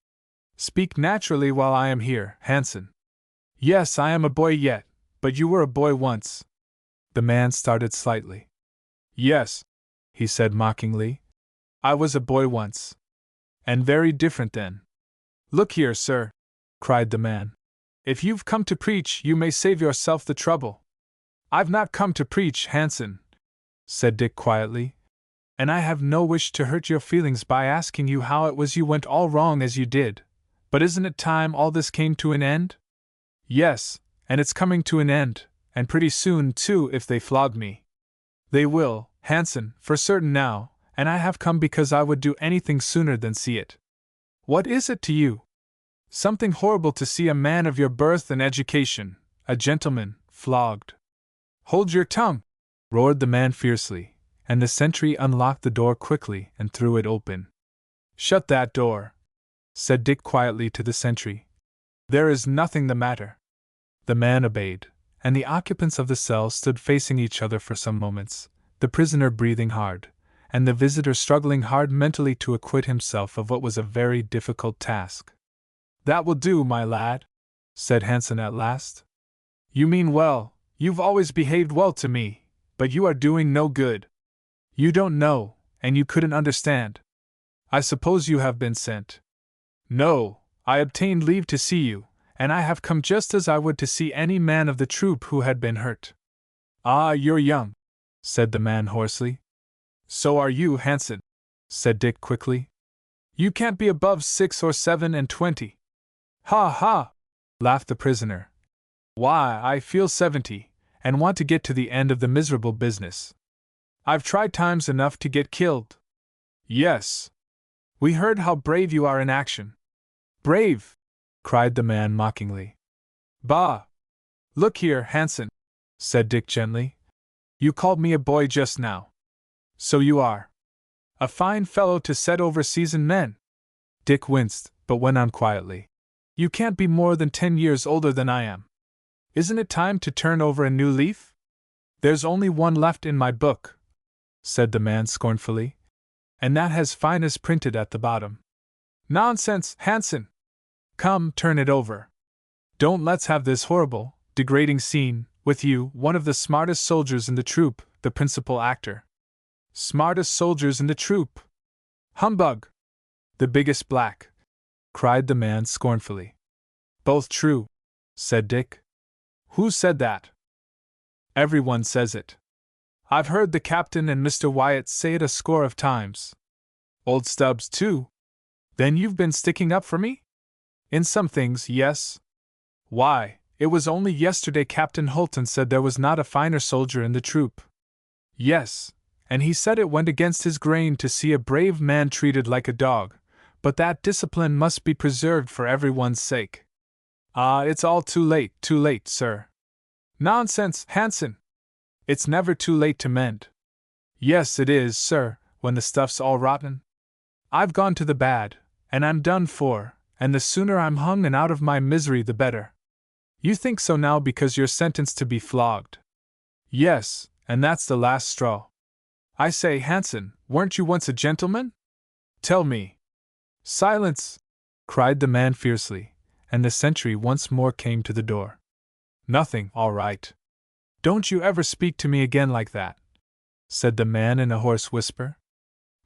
Speak naturally while I am here, Hansen. Yes, I am a boy yet, but you were a boy once. The man started slightly. Yes, he said mockingly. I was a boy once. And very different then. Look here, sir, cried the man. If you've come to preach, you may save yourself the trouble. I've not come to preach, Hansen, said Dick quietly. And I have no wish to hurt your feelings by asking you how it was you went all wrong as you did. But isn't it time all this came to an end? Yes, and it's coming to an end, and pretty soon, too, if they flog me. They will, Hansen, for certain now, and I have come because I would do anything sooner than see it. What is it to you? Something horrible to see a man of your birth and education, a gentleman, flogged. Hold your tongue, roared the man fiercely, and the sentry unlocked the door quickly and threw it open. Shut that door, said Dick quietly to the sentry. There is nothing the matter. The man obeyed, and the occupants of the cell stood facing each other for some moments, the prisoner breathing hard, and the visitor struggling hard mentally to acquit himself of what was a very difficult task. That will do, my lad, said Hansen at last. You mean well, you've always behaved well to me, but you are doing no good. You don't know, and you couldn't understand. I suppose you have been sent. No, I obtained leave to see you, and I have come just as I would to see any man of the troop who had been hurt. Ah, you're young, said the man hoarsely. So are you, Hansen, said Dick quickly. You can't be above 6 or 7 and 20. Ha ha, laughed the prisoner. Why, I feel 70, and want to get to the end of the miserable business. I've tried times enough to get killed. Yes. We heard how brave you are in action. Brave, cried the man mockingly. Bah! Look here, Hansen, said Dick gently. You called me a boy just now. So you are. A fine fellow to set over seasoned men. Dick winced, but went on quietly. You can't be more than 10 years older than I am. Isn't it time to turn over a new leaf? There's only one left in my book, said the man scornfully, and that has finest printed at the bottom. Nonsense, Hanson! Come, turn it over. Don't let's have this horrible, degrading scene, with you, one of the smartest soldiers in the troop, the principal actor. Smartest soldiers in the troop! Humbug! The biggest black! Cried the man scornfully. Both true, said Dick. Who said that? Everyone says it. I've heard the captain and Mr. Wyatt say it a score of times. Old Stubbs, too? Then you've been sticking up for me? In some things, yes. Why, it was only yesterday Captain Holton said there was not a finer soldier in the troop. Yes, and he said it went against his grain to see a brave man treated like a dog, but that discipline must be preserved for everyone's sake. Ah, it's all too late, sir. Nonsense, Hanson! It's never too late to mend. Yes, it is, sir, when the stuff's all rotten. I've gone to the bad, and I'm done for, and the sooner I'm hung and out of my misery the better. You think so now because you're sentenced to be flogged. Yes, and that's the last straw. I say, Hanson, weren't you once a gentleman? Tell me. Silence! Cried the man fiercely, and the sentry once more came to the door. Nothing, all right. Don't you ever speak to me again like that, said the man in a hoarse whisper.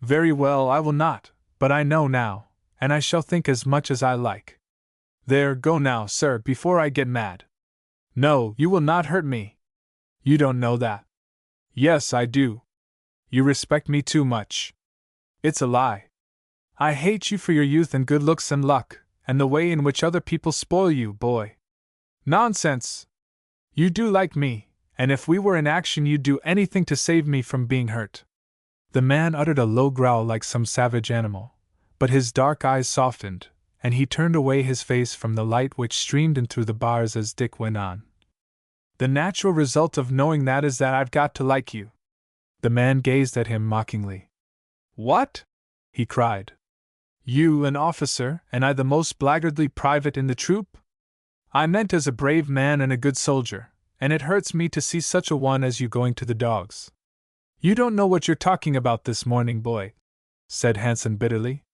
Very well, I will not, but I know now, and I shall think as much as I like. There, go now, sir, before I get mad. No, you will not hurt me. You don't know that. Yes, I do. You respect me too much. It's a lie. I hate you for your youth and good looks and luck, and the way in which other people spoil you, boy. Nonsense! You do like me, and if we were in action you'd do anything to save me from being hurt. The man uttered a low growl like some savage animal, but his dark eyes softened, and he turned away his face from the light which streamed in through the bars as Dick went on. The natural result of knowing that is that I've got to like you. The man gazed at him mockingly. What? He cried. You, an officer, and I the most blackguardly private in the troop? I meant as a brave man and a good soldier, and it hurts me to see such a one as you going to the dogs. You don't know what you're talking about this morning, boy, said Hanson bitterly.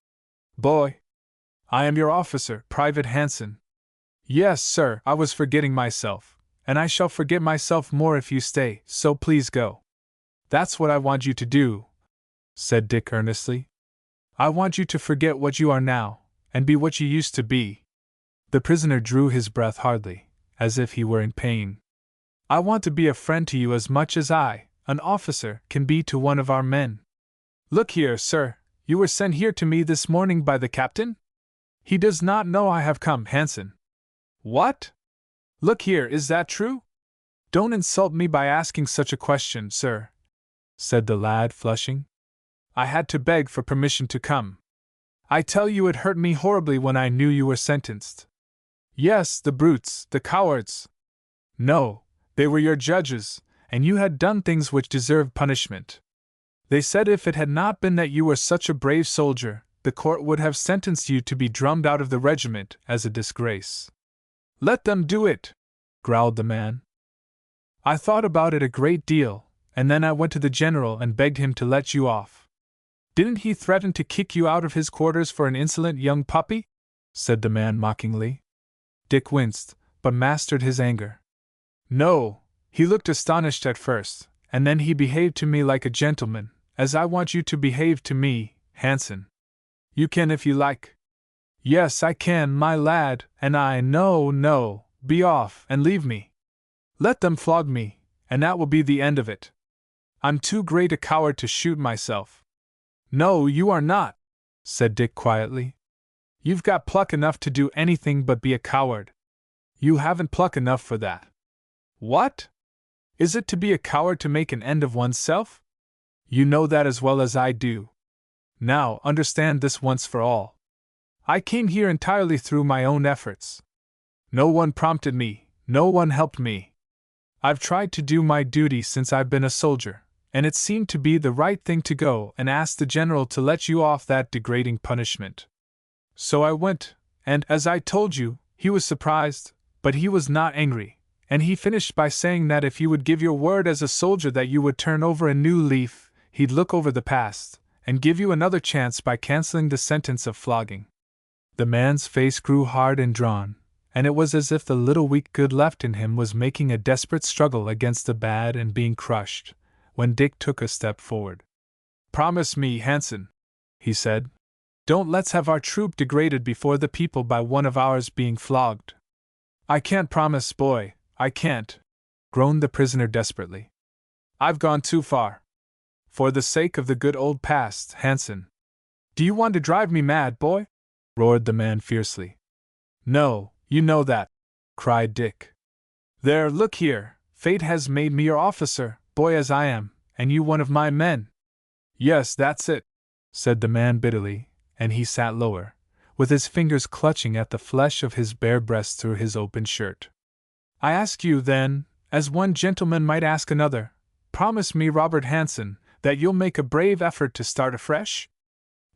Boy? I am your officer, Private Hanson. Yes, sir, I was forgetting myself, and I shall forget myself more if you stay, so please go. That's what I want you to do, said Dick earnestly. I want you to forget what you are now, and be what you used to be. The prisoner drew his breath hardly, as if he were in pain. I want to be a friend to you as much as I, an officer, can be to one of our men. Look here, sir, you were sent here to me this morning by the captain? He does not know I have come, Hanson. What? Look here, is that true? Don't insult me by asking such a question, sir, said the lad, flushing. I had to beg for permission to come. I tell you it hurt me horribly when I knew you were sentenced. Yes, the brutes, the cowards. No, they were your judges, and you had done things which deserved punishment. They said if it had not been that you were such a brave soldier, the court would have sentenced you to be drummed out of the regiment as a disgrace. Let them do it, growled the man. I thought about it a great deal, and then I went to the general and begged him to let you off. Didn't he threaten to kick you out of his quarters for an insolent young puppy? Said the man mockingly. Dick winced, but mastered his anger. No, he looked astonished at first, and then he behaved to me like a gentleman, as I want you to behave to me, Hanson. You can if you like. Yes, I can, my lad, and no, be off and leave me. Let them flog me, and that will be the end of it. I'm too great a coward to shoot myself. No, you are not, said Dick quietly. You've got pluck enough to do anything but be a coward. You haven't pluck enough for that. What? Is it to be a coward to make an end of oneself? You know that as well as I do. Now, understand this once for all. I came here entirely through my own efforts. No one prompted me, no one helped me. I've tried to do my duty since I've been a soldier, and it seemed to be the right thing to go and ask the general to let you off that degrading punishment. So I went, and, as I told you, he was surprised, but he was not angry, and he finished by saying that if you would give your word as a soldier that you would turn over a new leaf, he'd look over the past, and give you another chance by canceling the sentence of flogging. The man's face grew hard and drawn, and it was as if the little weak good left in him was making a desperate struggle against the bad and being crushed, when Dick took a step forward. "Promise me, Hanson," he said. "Don't let's have our troop degraded before the people by one of ours being flogged." "I can't promise, boy, I can't," groaned the prisoner desperately. "I've gone too far. For the sake of the good old past, Hanson." "Do you want to drive me mad, boy?" roared the man fiercely. "No, you know that," cried Dick. "There, look here, fate has made me your officer, boy as I am, and you one of my men." "Yes, that's it," said the man bitterly, and he sat lower, with his fingers clutching at the flesh of his bare breast through his open shirt. "I ask you, then, as one gentleman might ask another, promise me, Robert Hanson, that you'll make a brave effort to start afresh?"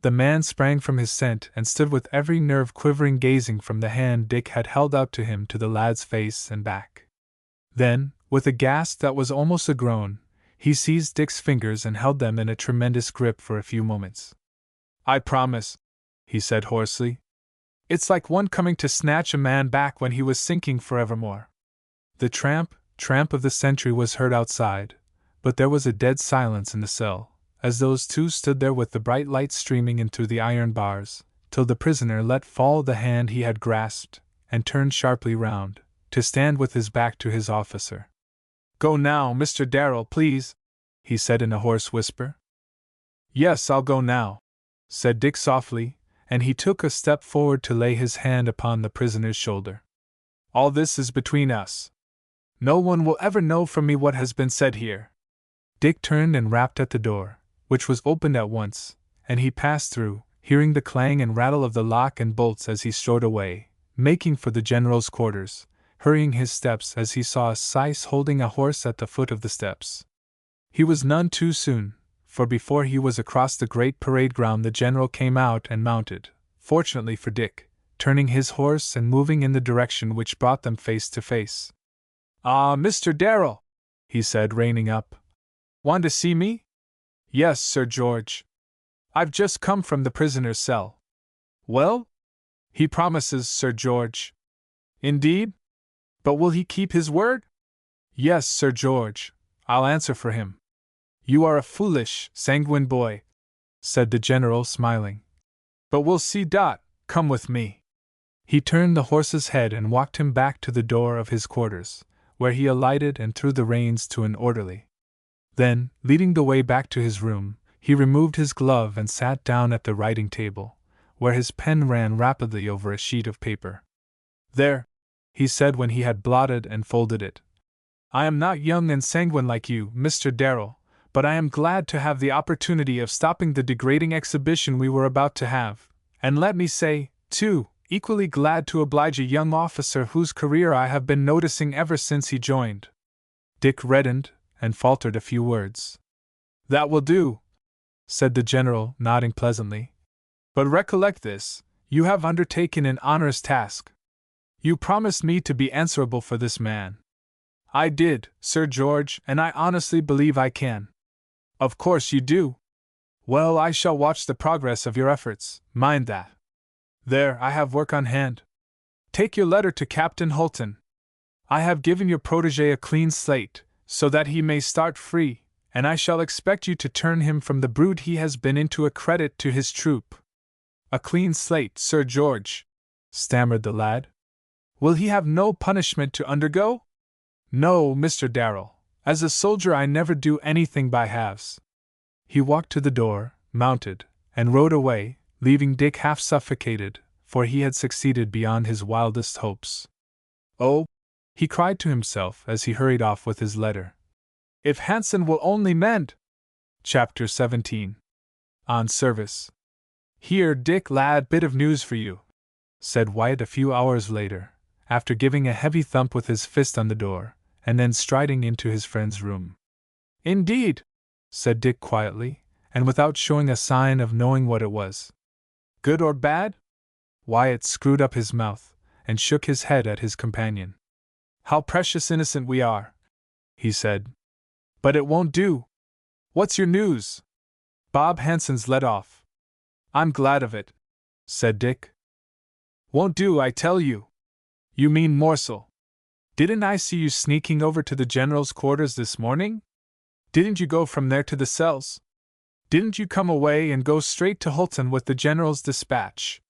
The man sprang from his seat and stood with every nerve quivering, gazing from the hand Dick had held out to him to the lad's face and back. Then, with a gasp that was almost a groan, he seized Dick's fingers and held them in a tremendous grip for a few moments. "I promise," he said hoarsely. "It's like one coming to snatch a man back when he was sinking forevermore." The tramp of the sentry was heard outside, but there was a dead silence in the cell, as those two stood there with the bright light streaming in through the iron bars, till the prisoner let fall the hand he had grasped, and turned sharply round, to stand with his back to his officer. "Go now, Mr. Darrell, please," he said in a hoarse whisper. "Yes, I'll go now," said Dick softly, and he took a step forward to lay his hand upon the prisoner's shoulder. "All this is between us. No one will ever know from me what has been said here." Dick turned and rapped at the door, which was opened at once, and he passed through, hearing the clang and rattle of the lock and bolts as he strode away, making for the general's quarters, hurrying his steps as he saw a syce holding a horse at the foot of the steps. He was none too soon, for before he was across the great parade ground the general came out and mounted, fortunately for Dick, turning his horse and moving in the direction which brought them face to face. "Ah, Mr. Darrell," he said, reining up. "Want to see me?" "Yes, Sir George. I've just come from the prisoner's cell." "Well?" "He promises, Sir George." "Indeed? But will he keep his word?" "Yes, Sir George, I'll answer for him." "You are a foolish, sanguine boy," said the general, smiling. "But we'll see. Come with me." He turned the horse's head and walked him back to the door of his quarters, where he alighted and threw the reins to an orderly. Then, leading the way back to his room, he removed his glove and sat down at the writing table, where his pen ran rapidly over a sheet of paper. "There," he said when he had blotted and folded it. "I am not young and sanguine like you, Mr. Darrell, but I am glad to have the opportunity of stopping the degrading exhibition we were about to have, and let me say, too, equally glad to oblige a young officer whose career I have been noticing ever since he joined." Dick reddened and faltered a few words. "That will do," said the general, nodding pleasantly. "But recollect this, you have undertaken an onerous task. You promised me to be answerable for this man." "I did, Sir George, and I honestly believe I can." "Of course you do. Well, I shall watch the progress of your efforts, mind that. There, I have work on hand. Take your letter to Captain Holton. I have given your protégé a clean slate, so that he may start free, and I shall expect you to turn him from the brute he has been into a credit to his troop." "A clean slate, Sir George," stammered the lad. "Will he have no punishment to undergo?" "No, Mr. Darrell. As a soldier I never do anything by halves." He walked to the door, mounted, and rode away, leaving Dick half suffocated, for he had succeeded beyond his wildest hopes. "Oh," he cried to himself as he hurried off with his letter, "if Hanson will only mend!" Chapter 17. On Service. "Here, Dick, lad, bit of news for you," said Wyatt a few hours later, after giving a heavy thump with his fist on the door, and then striding into his friend's room. "Indeed?" said Dick quietly, and without showing a sign of knowing what it was. "Good or bad?" Wyatt screwed up his mouth, and shook his head at his companion. How precious innocent we are, he said. But it won't do. What's your news? Bob Hanson's let off. I'm glad of it, said Dick. Won't do, I tell you. You mean morsel. Didn't I see you sneaking over to the general's quarters this morning? Didn't you go from there to the cells? Didn't you come away and go straight to Holton with the general's dispatch?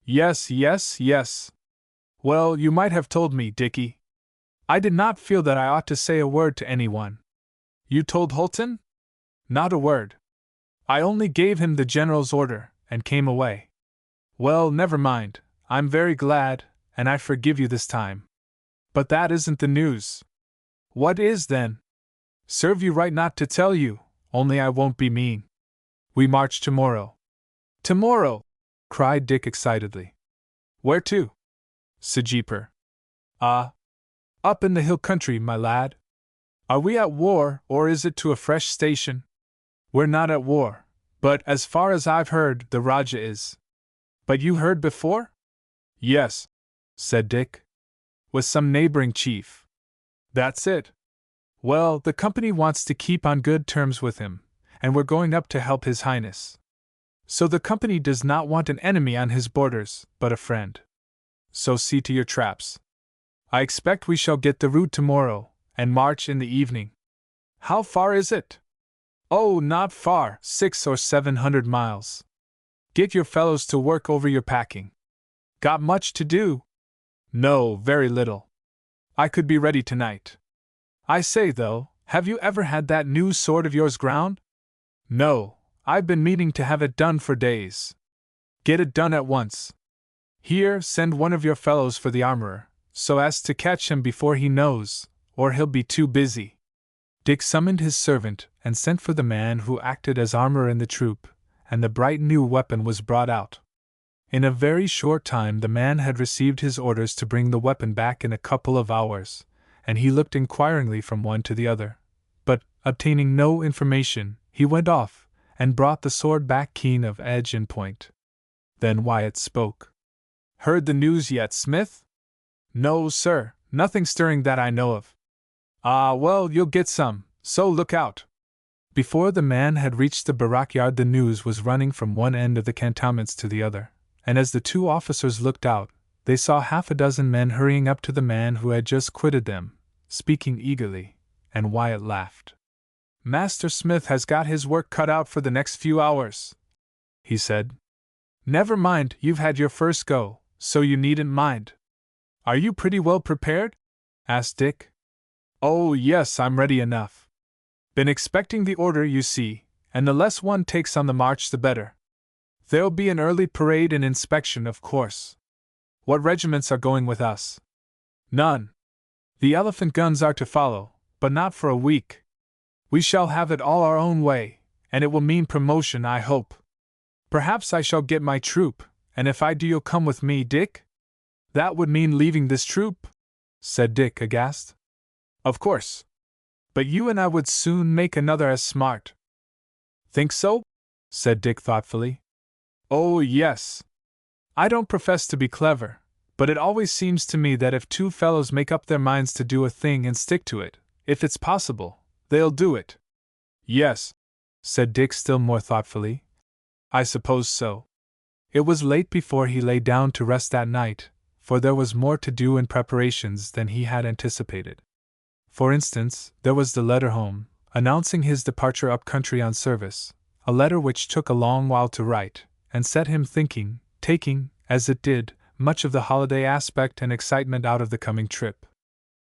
Yes. Well, you might have told me, Dickie. I did not feel that I ought to say a word to anyone. You told Holton? Not a word. I only gave him the general's order, and came away. Well, never mind, I'm very glad, and I forgive you this time. But that isn't the news. What is, then? Serve you right not to tell you, only I won't be mean. We march tomorrow. Tomorrow! Cried Dick excitedly. Where to? said Jeeper. Up in the hill country, my lad. Are we at war, or is it to a fresh station? We're not at war, but as far as I've heard, the Rajah is. But you heard before? Yes, said Dick. With some neighboring chief. That's it. Well, the company wants to keep on good terms with him, and we're going up to help His Highness. So the company does not want an enemy on his borders, but a friend. So see to your traps. I expect we shall get the route tomorrow, and march in the evening. How far is it? Oh, not far, 600 or 700 miles. Get your fellows to work over your packing. Got much to do? No, very little. I could be ready tonight. I say, though, have you ever had that new sword of yours ground? No, I've been meaning to have it done for days. Get it done at once. Here, send one of your fellows for the armorer, so as to catch him before he knows, or he'll be too busy. Dick summoned his servant and sent for the man who acted as armorer in the troop, and the bright new weapon was brought out. In a very short time the man had received his orders to bring the weapon back in a couple of hours, and he looked inquiringly from one to the other, but, obtaining no information, he went off, and brought the sword back keen of edge and point. Then Wyatt spoke. Heard the news yet, Smith? No, sir, nothing stirring that I know of. Ah, well, you'll get some, so look out. Before the man had reached the barrack yard the news was running from one end of the cantonments to the other, and as the two officers looked out, they saw half a dozen men hurrying up to the man who had just quitted them, speaking eagerly, and Wyatt laughed. Master Smith has got his work cut out for the next few hours, he said. Never mind, you've had your first go, so you needn't mind. Are you pretty well prepared? Asked Dick. Oh, yes, I'm ready enough. Been expecting the order, you see, and the less one takes on the march the better. There'll be an early parade and inspection, of course. What regiments are going with us? None. The elephant guns are to follow, but not for a week. We shall have it all our own way, and it will mean promotion, I hope. Perhaps I shall get my troop, and if I do you'll come with me, Dick? That would mean leaving this troop? Said Dick, aghast. Of course. But you and I would soon make another as smart. Think so? Said Dick thoughtfully. Oh, yes. I don't profess to be clever, but it always seems to me that if two fellows make up their minds to do a thing and stick to it, if it's possible, they'll do it. Yes, said Dick still more thoughtfully. I suppose so. It was late before he lay down to rest that night, for there was more to do in preparations than he had anticipated. For instance, there was the letter home, announcing his departure up country on service, a letter which took a long while to write, and set him thinking, taking, as it did, much of the holiday aspect and excitement out of the coming trip.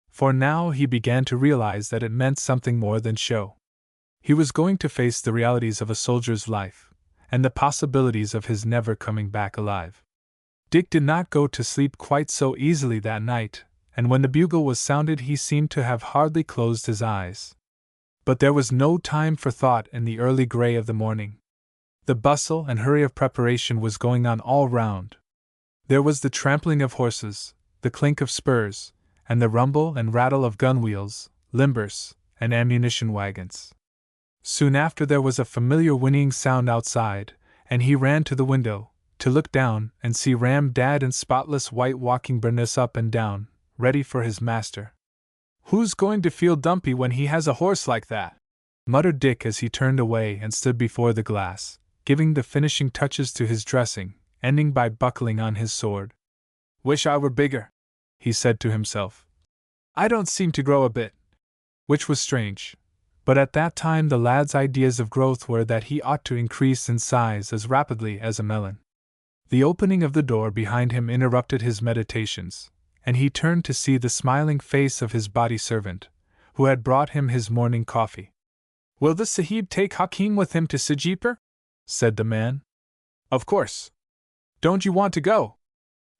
For now he began to realize that it meant something more than show. He was going to face the realities of a soldier's life, and the possibilities of his never coming back alive. Dick did not go to sleep quite so easily that night, and when the bugle was sounded he seemed to have hardly closed his eyes. But there was no time for thought in the early gray of the morning. The bustle and hurry of preparation was going on all round. There was the trampling of horses, the clink of spurs, and the rumble and rattle of gun wheels, limbers, and ammunition wagons. Soon after there was a familiar whinnying sound outside, and he ran to the window, to look down and see Ram Dad in spotless white walking Bernice up and down, ready for his master. Who's going to feel dumpy when he has a horse like that? Muttered Dick as he turned away and stood before the glass, giving the finishing touches to his dressing, ending by buckling on his sword. Wish I were bigger, he said to himself. I don't seem to grow a bit. Which was strange. But at that time the lad's ideas of growth were that he ought to increase in size as rapidly as a melon. The opening of the door behind him interrupted his meditations, and he turned to see the smiling face of his body servant, who had brought him his morning coffee. Will the Sahib take Hakim with him to Sijipur? Said the man. Of course. Don't you want to go?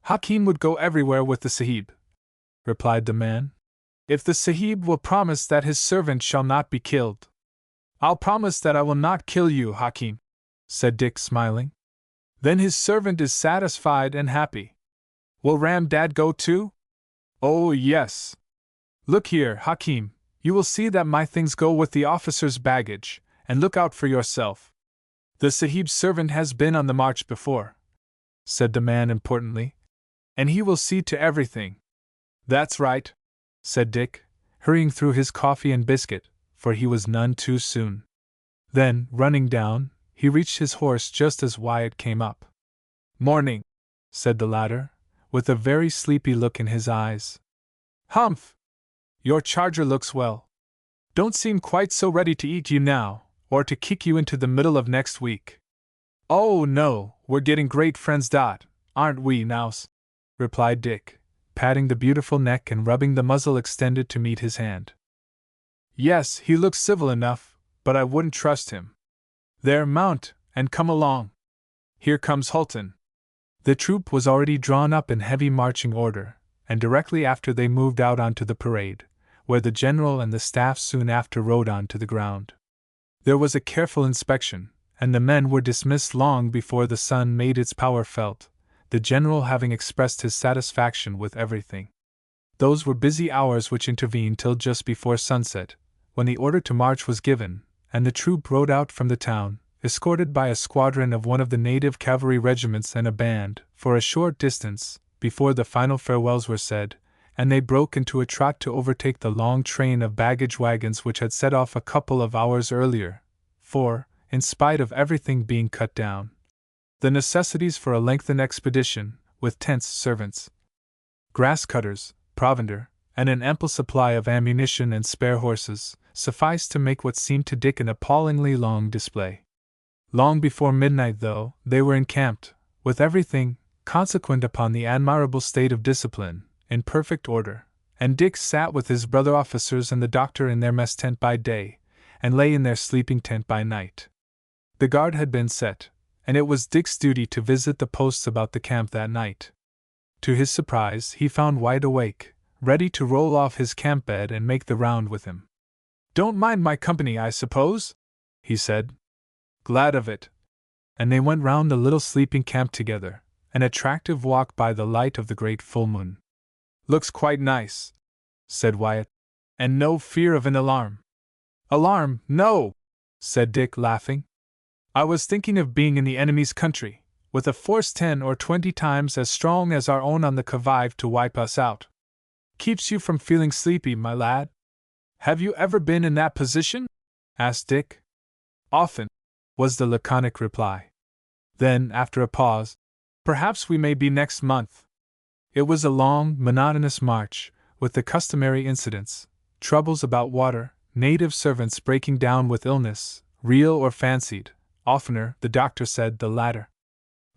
Hakim would go everywhere with the Sahib, replied the man. If the Sahib will promise that his servant shall not be killed. I'll promise that I will not kill you, Hakim, said Dick, smiling. Then his servant is satisfied and happy. Will Ram Dad go too? Oh, yes. Look here, Hakim, you will see that my things go with the officer's baggage, and look out for yourself. The Sahib's servant has been on the march before, said the man importantly, and he will see to everything. That's right, said Dick, hurrying through his coffee and biscuit, for he was none too soon. Then, running down, he reached his horse just as Wyatt came up. Morning, said the latter, with a very sleepy look in his eyes. Humph! Your charger looks well. Don't seem quite so ready to eat you now, or to kick you into the middle of next week. Oh, no, we're getting great friends, aren't we, Nouse? Replied Dick, patting the beautiful neck and rubbing the muzzle extended to meet his hand. Yes, he looks civil enough, but I wouldn't trust him. There, mount, and come along. Here comes Hulton. The troop was already drawn up in heavy marching order, and directly after they moved out onto the parade, where the general and the staff soon after rode on to the ground. There was a careful inspection, and the men were dismissed long before the sun made its power felt, the general having expressed his satisfaction with everything. Those were busy hours which intervened till just before sunset, when the order to march was given, and the troop rode out from the town, escorted by a squadron of one of the native cavalry regiments and a band, for a short distance, before the final farewells were said, and they broke into a trot to overtake the long train of baggage wagons which had set off a couple of hours earlier, for, in spite of everything being cut down, the necessities for a lengthened expedition, with tents, servants, grass cutters, provender, and an ample supply of ammunition and spare horses, sufficed to make what seemed to Dick an appallingly long display. Long before midnight, though, they were encamped, with everything, consequent upon the admirable state of discipline, in perfect order, and Dick sat with his brother officers and the doctor in their mess tent by day, and lay in their sleeping tent by night. The guard had been set, and it was Dick's duty to visit the posts about the camp that night. To his surprise, he found Wyatt awake, ready to roll off his camp bed and make the round with him. Don't mind my company, I suppose? He said. Glad of it. And they went round the little sleeping camp together, an attractive walk by the light of the great full moon. Looks quite nice, said Wyatt. And no fear of an alarm. Alarm, no, said Dick, laughing. I was thinking of being in the enemy's country, with a force 10 or 20 times as strong as our own on the qui-vive to wipe us out. Keeps you from feeling sleepy, my lad. Have you ever been in that position? Asked Dick. Often, was the laconic reply. Then, after a pause, perhaps we may be next month. It was a long, monotonous march, with the customary incidents, troubles about water, native servants breaking down with illness, real or fancied, oftener, the doctor said, the latter.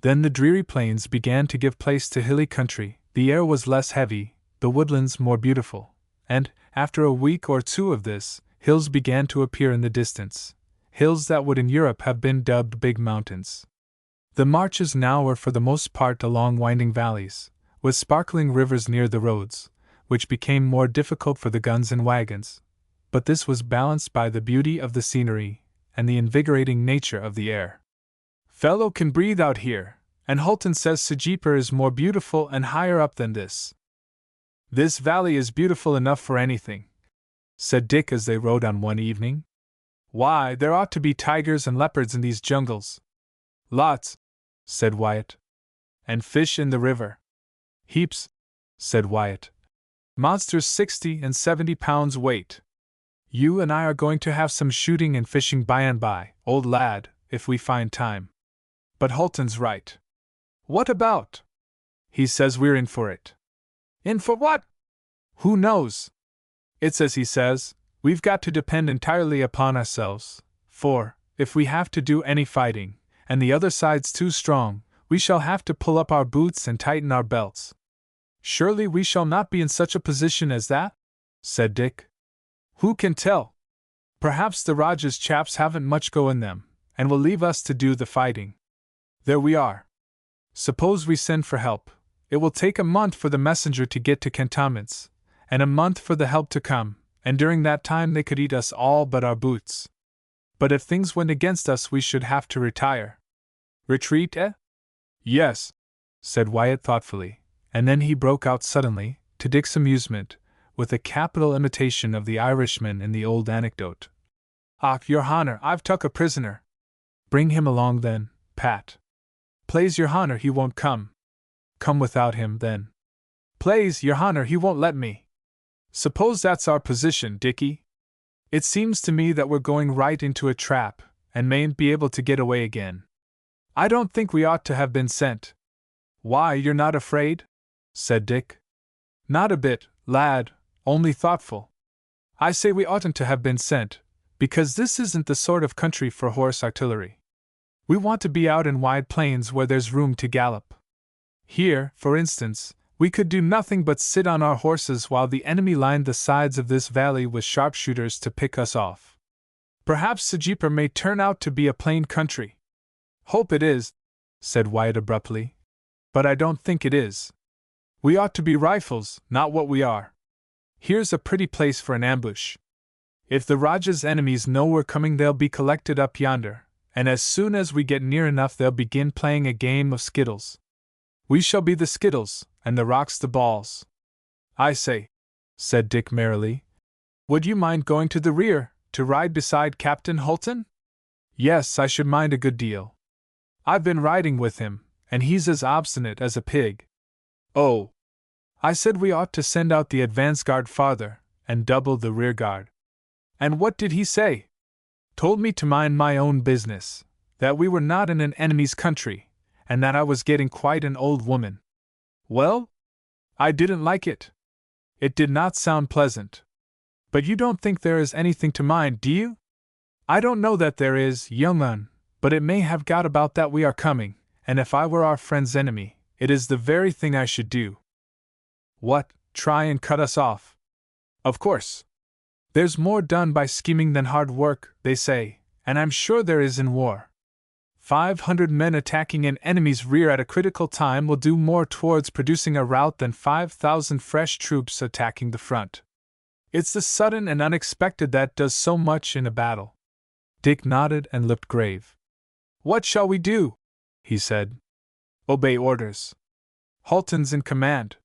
Then the dreary plains began to give place to hilly country, the air was less heavy, the woodlands more beautiful, and, after a week or two of this, hills began to appear in the distance, hills that would in Europe have been dubbed big mountains. The marches now were for the most part along winding valleys, with sparkling rivers near the roads, which became more difficult for the guns and wagons, but this was balanced by the beauty of the scenery and the invigorating nature of the air. Fellow can breathe out here, and Hulton says Sijipur is more beautiful and higher up than this. This valley is beautiful enough for anything, said Dick as they rode on one evening. Why, there ought to be tigers and leopards in these jungles. Lots, said Wyatt. And fish in the river. Heaps, said Wyatt. Monsters 60 and 70 pounds weight. You and I are going to have some shooting and fishing by and by, old lad, if we find time. But Holton's right. What about? He says we're in for it. In for what? Who knows? It's as he says, we've got to depend entirely upon ourselves, for, if we have to do any fighting, and the other side's too strong, we shall have to pull up our boots and tighten our belts. Surely we shall not be in such a position as that? Said Dick. Who can tell? Perhaps the Rajah's chaps haven't much go in them, and will leave us to do the fighting. There we are. Suppose we send for help. It will take a month for the messenger to get to cantonments, and a month for the help to come, and during that time they could eat us all but our boots. But if things went against us, we should have to retire. Retreat, eh? Yes, said Wyatt thoughtfully, and then he broke out suddenly, to Dick's amusement, with a capital imitation of the Irishman in the old anecdote. "Och, your honour, I've took a prisoner." "Bring him along then, Pat." "Plaze your honour, he won't come." "Come without him, then." "Plaze your honour, he won't let me." Suppose that's our position, Dickie? It seems to me that we're going right into a trap, and mayn't be able to get away again. I don't think we ought to have been sent. Why, you're not afraid? Said Dick. Not a bit, lad, only thoughtful. I say we oughtn't to have been sent, because this isn't the sort of country for horse artillery. We want to be out in wide plains where there's room to gallop. Here, for instance, we could do nothing but sit on our horses while the enemy lined the sides of this valley with sharpshooters to pick us off. Perhaps Sajeepur may turn out to be a plain country. Hope it is, said Wyatt abruptly. But I don't think it is. We ought to be rifles, not what we are. Here's a pretty place for an ambush. If the Rajah's enemies know we're coming, they'll be collected up yonder, and as soon as we get near enough they'll begin playing a game of skittles. We shall be the skittles, and the rocks the balls. I say, said Dick merrily, would you mind going to the rear, to ride beside Captain Holton? Yes, I should mind a good deal. I've been riding with him, and he's as obstinate as a pig. Oh! I said we ought to send out the advance guard farther, and double the rear guard. And what did he say? Told me to mind my own business, that we were not in an enemy's country, and that I was getting quite an old woman. Well? I didn't like it. It did not sound pleasant. But you don't think there is anything to mind, do you? I don't know that there is, young un, but it may have got about that we are coming, and if I were our friend's enemy, it is the very thing I should do. What, try and cut us off? Of course. There's more done by scheming than hard work, they say, and I'm sure there is in war. 500 men attacking an enemy's rear at a critical time will do more towards producing a rout than 5,000 fresh troops attacking the front. It's the sudden and unexpected that does so much in a battle. Dick nodded and looked grave. What shall we do? He said. Obey orders. Holton's in command.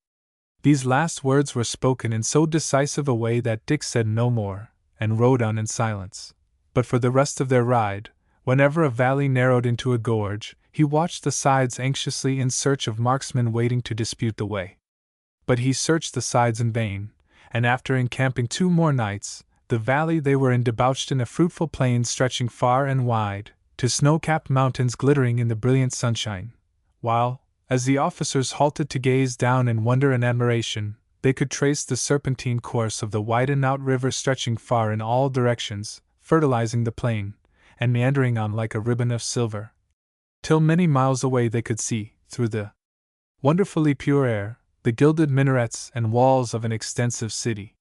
These last words were spoken in so decisive a way that Dick said no more, and rode on in silence. But for the rest of their ride, whenever a valley narrowed into a gorge, he watched the sides anxiously in search of marksmen waiting to dispute the way. But he searched the sides in vain, and after encamping 2 more nights, the valley they were in debouched in a fruitful plain stretching far and wide, to snow-capped mountains glittering in the brilliant sunshine, while, as the officers halted to gaze down in wonder and admiration, they could trace the serpentine course of the widened-out river stretching far in all directions, fertilizing the plain, and meandering on like a ribbon of silver, till many miles away they could see, through the wonderfully pure air, the gilded minarets and walls of an extensive city.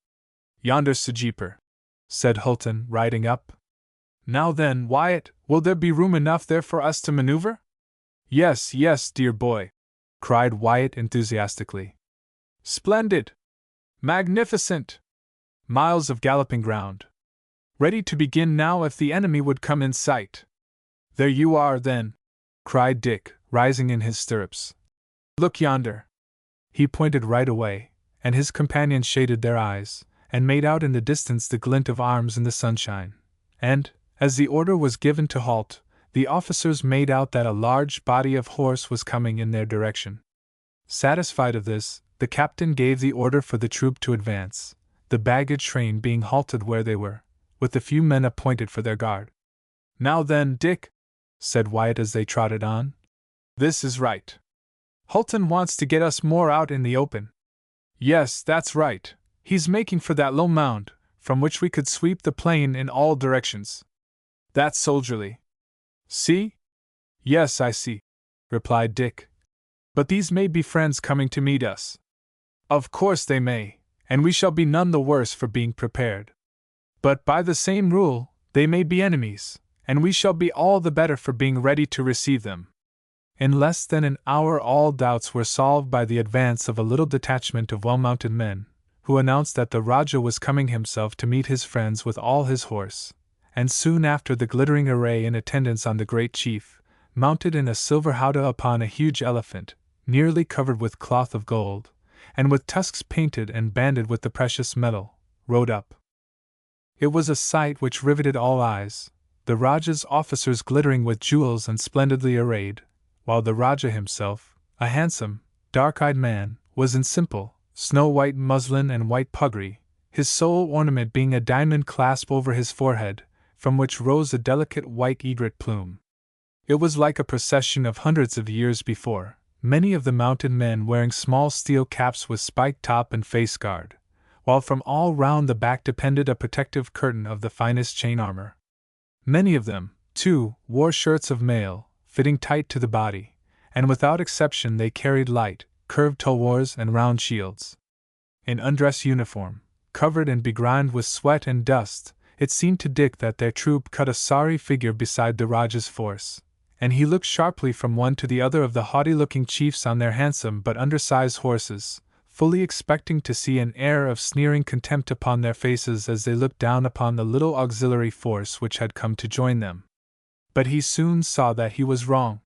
Yonder's Sajeepur, said Holton, riding up. Now then, Wyatt, will there be room enough there for us to maneuver? Yes, yes, dear boy, cried Wyatt enthusiastically. Splendid! Magnificent! Miles of galloping ground. Ready to begin now if the enemy would come in sight. There you are, then, cried Dick, rising in his stirrups. Look yonder. He pointed right away, and his companions shaded their eyes, and made out in the distance the glint of arms in the sunshine. And, as the order was given to halt, the officers made out that a large body of horse was coming in their direction. Satisfied of this, the the captain gave the order for the troop to advance, the baggage train being halted where they were, with the few men appointed for their guard. "Now then, Dick," said Wyatt as they trotted on, "this is right. Holton wants to get us more out in the open." "Yes, that's right. He's making for that low mound, from which we could sweep the plain in all directions. That's soldierly. See?" "Yes, I see," replied Dick. "But these may be friends coming to meet us." "Of course they may, and we shall be none the worse for being prepared. But by the same rule, they may be enemies, and we shall be all the better for being ready to receive them." In less than an hour all doubts were solved by the advance of a little detachment of well-mounted men, who announced that the Rajah was coming himself to meet his friends with all his horse, and soon after the glittering array in attendance on the great chief, mounted in a silver howdah upon a huge elephant, nearly covered with cloth of gold, and with tusks painted and banded with the precious metal, rode up. It was a sight which riveted all eyes, the Rajah's officers glittering with jewels and splendidly arrayed, while the Rajah himself, a handsome, dark-eyed man, was in simple, snow-white muslin and white puggree, his sole ornament being a diamond clasp over his forehead, from which rose a delicate white egret plume. It was like a procession of hundreds of years before, many of the mounted men wearing small steel caps with spiked top and face guard, while from all round the back depended a protective curtain of the finest chain armor. Many of them, too, wore shirts of mail, fitting tight to the body, and without exception they carried light, curved tulwars and round shields. In undress uniform, covered and begrimed with sweat and dust, it seemed to Dick that their troop cut a sorry figure beside the Rajah's force, and he looked sharply from one to the other of the haughty-looking chiefs on their handsome but undersized horses, fully expecting to see an air of sneering contempt upon their faces as they looked down upon the little auxiliary force which had come to join them. But he soon saw that he was wrong.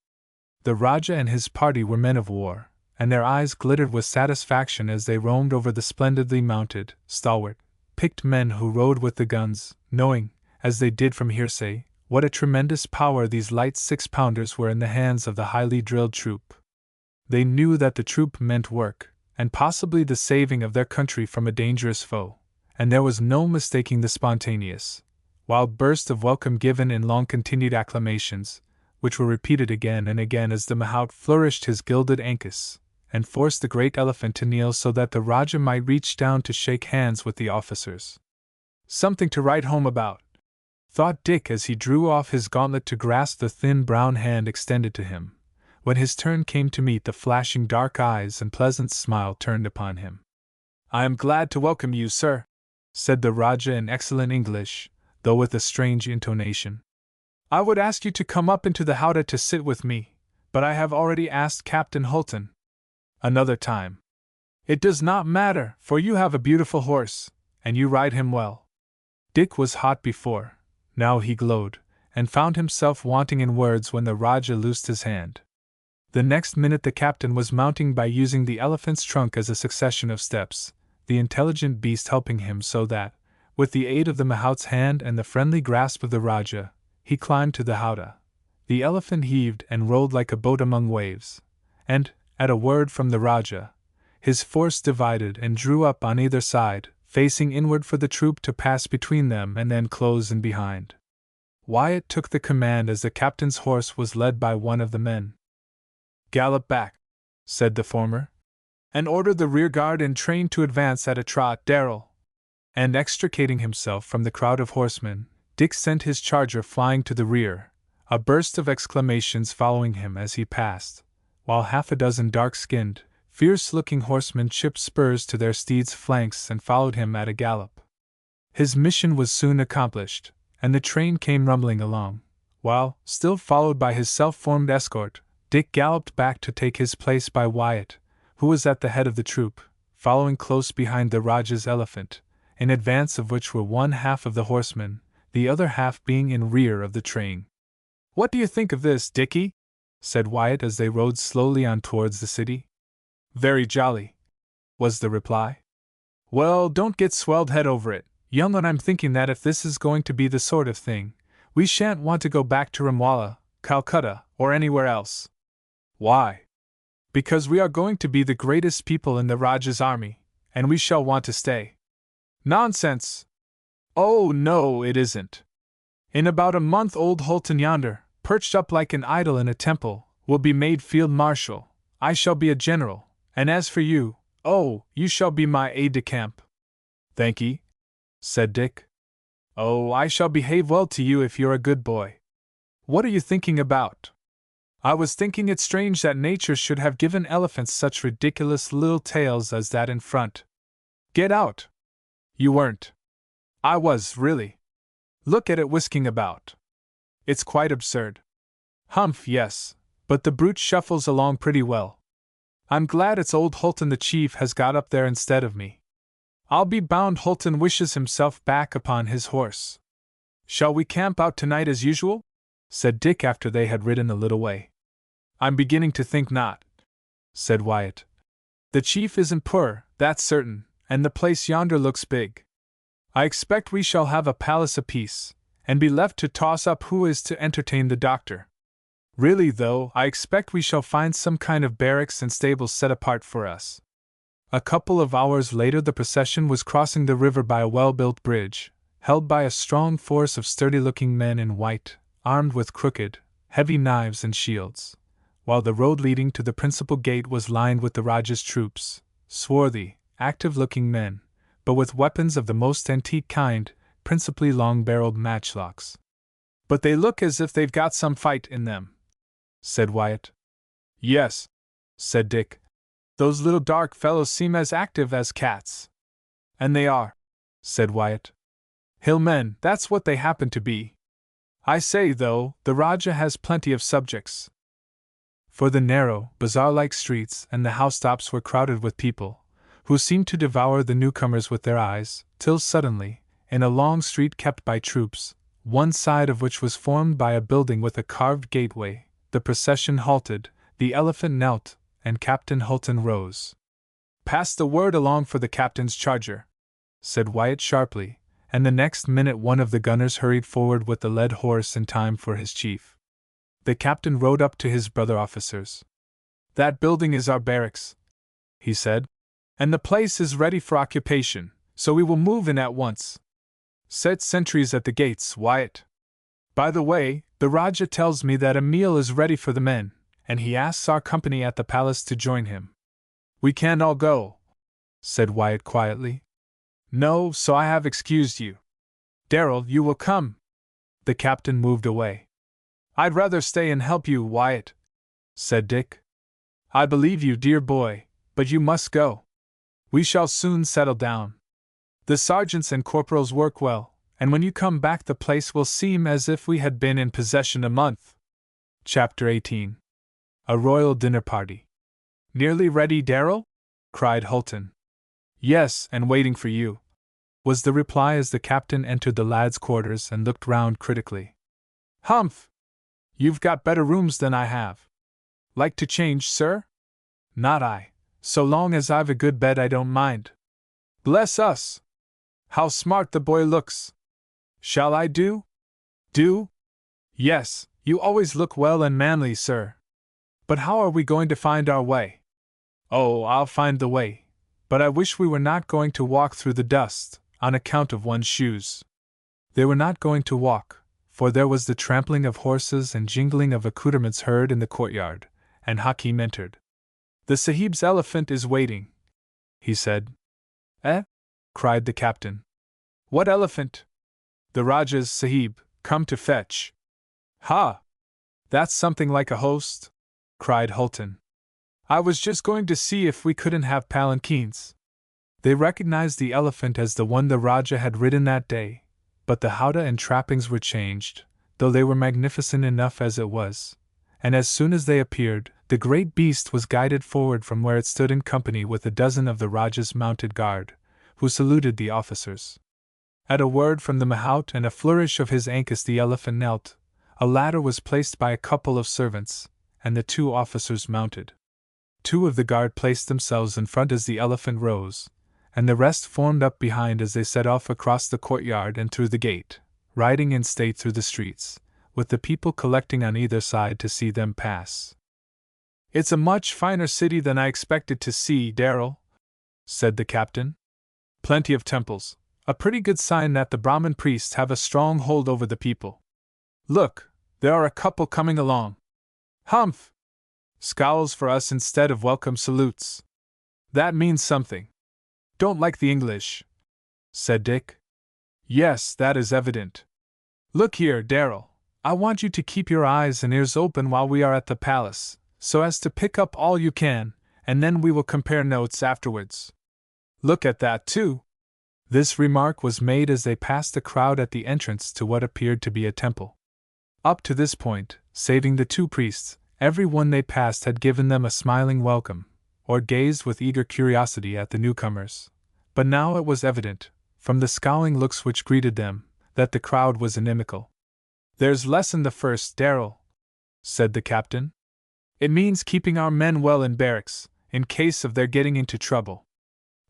The Rajah and his party were men of war, and their eyes glittered with satisfaction as they roamed over the splendidly mounted, stalwart, picked men who rode with the guns, knowing, as they did from hearsay, what a tremendous power these light 6-pounders were in the hands of the highly drilled troop. They knew that the troop meant work, and possibly the saving of their country from a dangerous foe, and there was no mistaking the spontaneous, wild burst of welcome given in long-continued acclamations, which were repeated again and again as the mahout flourished his gilded ankus, and forced the great elephant to kneel so that the Rajah might reach down to shake hands with the officers. "Something to write home about," thought Dick as he drew off his gauntlet to grasp the thin brown hand extended to him, when his turn came to meet the flashing dark eyes and pleasant smile turned upon him. "I am glad to welcome you, sir," said the Rajah in excellent English, though with a strange intonation. "I would ask you to come up into the howdah to sit with me, but I have already asked Captain Holton. Another time. It does not matter, for you have a beautiful horse, and you ride him well." Dick was hot before, now he glowed, and found himself wanting in words when the Rajah loosed his hand. The next minute the captain was mounting by using the elephant's trunk as a succession of steps, the intelligent beast helping him so that, with the aid of the mahout's hand and the friendly grasp of the Rajah, he climbed to the howdah. The elephant heaved and rolled like a boat among waves, and, at a word from the Rajah, his force divided and drew up on either side, facing inward for the troop to pass between them and then close in behind. Wyatt took the command as the captain's horse was led by one of the men. "Gallop back," said the former, "and order the rear guard and train to advance at a trot, Darrell." And extricating himself from the crowd of horsemen, Dick sent his charger flying to the rear, a burst of exclamations following him as he passed, while half a dozen dark-skinned, fierce-looking horsemen chipped spurs to their steeds' flanks and followed him at a gallop. His mission was soon accomplished, and the train came rumbling along, while, still followed by his self-formed escort, Dick galloped back to take his place by Wyatt, who was at the head of the troop, following close behind the Rajah's elephant, in advance of which were one half of the horsemen, the other half being in rear of the train. "What do you think of this, Dickie?" said Wyatt as they rode slowly on towards the city. "Very jolly," was the reply. "Well, don't get swelled head over it, young un. I'm thinking that if this is going to be the sort of thing, we shan't want to go back to Ramwala, Calcutta, or anywhere else." "Why?" Because we are going to be the greatest people in the Raja's army, and we shall want to stay. Nonsense! Oh, no, it isn't. In about a month, old Holton yonder, perched up like an idol in a temple, will be made field marshal. I shall be a general, and as for you, oh, you shall be my aide-de-camp. Thank'ee, said Dick. Oh, I shall behave well to you if you're a good boy. What are you thinking about? I was thinking it strange that nature should have given elephants such ridiculous little tails as that in front. Get out! You weren't. I was, really. Look at it whisking about. It's quite absurd. Humph, yes, but the brute shuffles along pretty well. I'm glad it's old Holton the chief has got up there instead of me. I'll be bound Holton wishes himself back upon his horse. Shall we camp out tonight as usual? Said Dick after they had ridden a little way. I'm beginning to think not, said Wyatt. The chief isn't poor, that's certain, and the place yonder looks big. I expect we shall have a palace apiece, and be left to toss up who is to entertain the doctor. Really, though, I expect we shall find some kind of barracks and stables set apart for us. A couple of hours later the procession was crossing the river by a well-built bridge, held by a strong force of sturdy-looking men in white, armed with crooked, heavy knives and shields, while the road leading to the principal gate was lined with the Rajah's troops, swarthy, active-looking men, but with weapons of the most antique kind, principally long-barreled matchlocks. But they look as if they've got some fight in them, said Wyatt. Yes, said Dick. Those little dark fellows seem as active as cats. And they are, said Wyatt. Hill men, that's what they happen to be. I say, though, the Rajah has plenty of subjects. For the narrow, bazaar-like streets and the housetops were crowded with people, who seemed to devour the newcomers with their eyes, till suddenly, in a long street kept by troops, one side of which was formed by a building with a carved gateway, the procession halted, the elephant knelt, and Captain Holton rose. Pass the word along for the captain's charger, said Wyatt sharply, and the next minute one of the gunners hurried forward with the led horse in time for his chief. The captain rode up to his brother officers. That building is our barracks, he said, and the place is ready for occupation, so we will move in at once. Set sentries at the gates, Wyatt. By the way, the Rajah tells me that a meal is ready for the men, and he asks our company at the palace to join him. We can't all go, said Wyatt quietly. No, so I have excused you. Darrell, you will come. The captain moved away. I'd rather stay and help you, Wyatt, said Dick. I believe you, dear boy, but you must go. We shall soon settle down. The sergeants and corporals work well, and when you come back the place will seem as if we had been in possession a month. Chapter 18. A Royal Dinner Party. Nearly ready, Darrell? Cried Holton. Yes, and waiting for you, was the reply as the captain entered the lads' quarters and looked round critically. Humph! You've got better rooms than I have. Like to change, sir? Not I. So long as I've a good bed I don't mind. Bless us! How smart the boy looks! Shall I do? Do? Yes, you always look well and manly, sir. But how are we going to find our way? Oh, I'll find the way, but I wish we were not going to walk through the dust, on account of one's shoes. They were not going to walk, for there was the trampling of horses and jingling of accoutrements heard in the courtyard, and Hakim entered. The Sahib's elephant is waiting, he said. Eh? Cried the captain. What elephant? The Rajah's Sahib, come to fetch. Ha! That's something like a host, cried Holton. I was just going to see if we couldn't have palanquins. They recognized the elephant as the one the Rajah had ridden that day, but the howdah and trappings were changed, though they were magnificent enough as it was, and as soon as they appeared, the great beast was guided forward from where it stood in company with a dozen of the Rajah's mounted guard, who saluted the officers. At a word from the mahout and a flourish of his ankus the elephant knelt, a ladder was placed by a couple of servants, and the two officers mounted. Two of the guard placed themselves in front as the elephant rose, and the rest formed up behind as they set off across the courtyard and through the gate, riding in state through the streets, with the people collecting on either side to see them pass. It's a much finer city than I expected to see, Darrell, said the captain. Plenty of temples, a pretty good sign that the Brahmin priests have a strong hold over the people. Look, there are a couple coming along. Humph! Scowls for us instead of welcome salutes. That means something. Don't like the English, said Dick. Yes, that is evident. Look here, Darrell, I want you to keep your eyes and ears open while we are at the palace, so as to pick up all you can, and then we will compare notes afterwards. Look at that, too. This remark was made as they passed the crowd at the entrance to what appeared to be a temple. Up to this point, saving the two priests, every one they passed had given them a smiling welcome, or gazed with eager curiosity at the newcomers. But now it was evident, from the scowling looks which greeted them, that the crowd was inimical. There's lesson the first, Darrell, said the captain. It means keeping our men well in barracks, in case of their getting into trouble.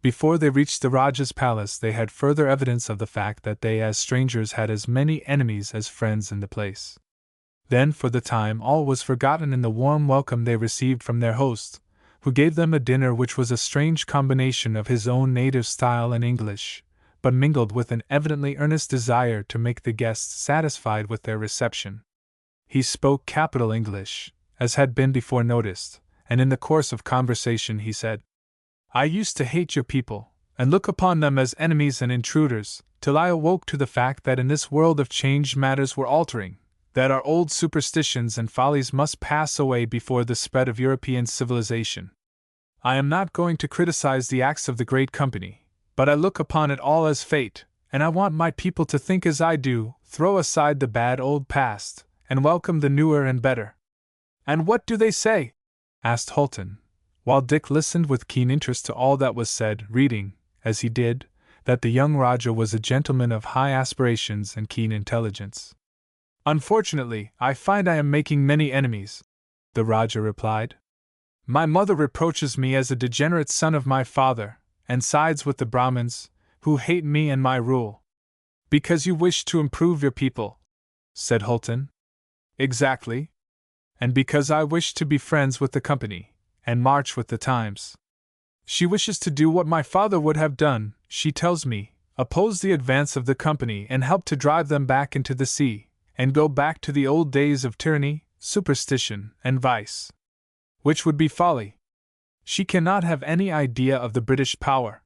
Before they reached the Rajah's palace, they had further evidence of the fact that they as strangers had as many enemies as friends in the place. Then for the time all was forgotten in the warm welcome they received from their host, who gave them a dinner which was a strange combination of his own native style and English, but mingled with an evidently earnest desire to make the guests satisfied with their reception. He spoke capital English, as had been before noticed, and in the course of conversation he said, I used to hate your people, and look upon them as enemies and intruders, till I awoke to the fact that in this world of change matters were altering, that our old superstitions and follies must pass away before the spread of European civilization. I am not going to criticize the acts of the Great Company, but I look upon it all as fate, and I want my people to think as I do, throw aside the bad old past, and welcome the newer and better. And what do they say? Asked Holton, while Dick listened with keen interest to all that was said, reading, as he did, that the young Rajah was a gentleman of high aspirations and keen intelligence. Unfortunately, I find I am making many enemies, the Rajah replied. My mother reproaches me as a degenerate son of my father, and sides with the Brahmins, who hate me and my rule. Because you wish to improve your people, said Holton. Exactly. And because I wish to be friends with the company, and march with the times. She wishes to do what my father would have done, she tells me, oppose the advance of the company and help to drive them back into the sea, and go back to the old days of tyranny, superstition, and vice. Which would be folly. She cannot have any idea of the British power.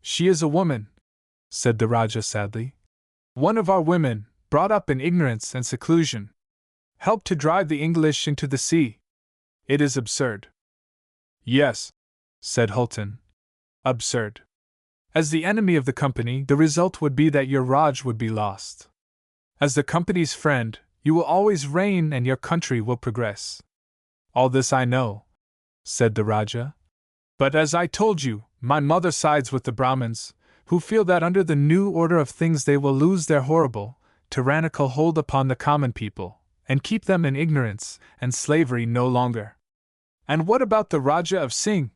She is a woman, said the Rajah sadly. One of our women, brought up in ignorance and seclusion. Help to drive the English into the sea. It is absurd. Yes, said Holton. Absurd. As the enemy of the company, the result would be that your Raj would be lost. As the company's friend, you will always reign and your country will progress. All this I know, said the Rajah. But as I told you, my mother sides with the Brahmins, who feel that under the new order of things they will lose their horrible, tyrannical hold upon the common people, and keep them in ignorance and slavery no longer. And what about the Rajah of Singh?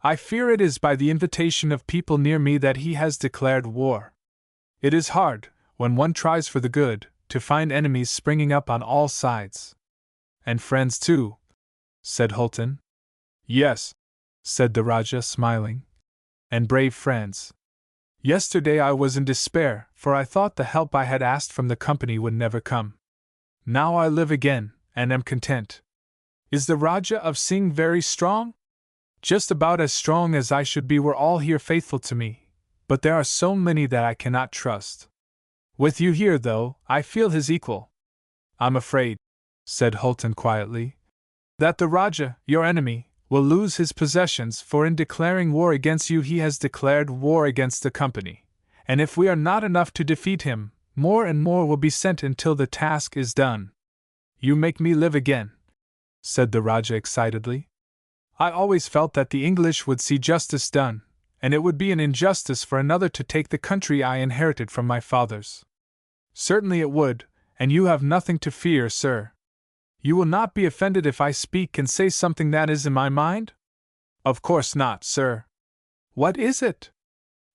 I fear it is by the invitation of people near me that he has declared war. It is hard, when one tries for the good, to find enemies springing up on all sides. And friends too, said Holton. Yes, said the Rajah, smiling. And brave friends. Yesterday I was in despair, for I thought the help I had asked from the company would never come. Now I live again, and am content. Is the Rajah of Singh very strong? Just about as strong as I should be were all here faithful to me, but there are so many that I cannot trust. With you here, though, I feel his equal. I'm afraid, said Holton quietly, that the Rajah, your enemy, will lose his possessions, for in declaring war against you he has declared war against the company, and if we are not enough to defeat him, more and more will be sent until the task is done. You make me live again, said the Rajah excitedly. I always felt that the English would see justice done, and it would be an injustice for another to take the country I inherited from my fathers. Certainly it would, and you have nothing to fear, sir. You will not be offended if I speak and say something that is in my mind? Of course not, sir. What is it?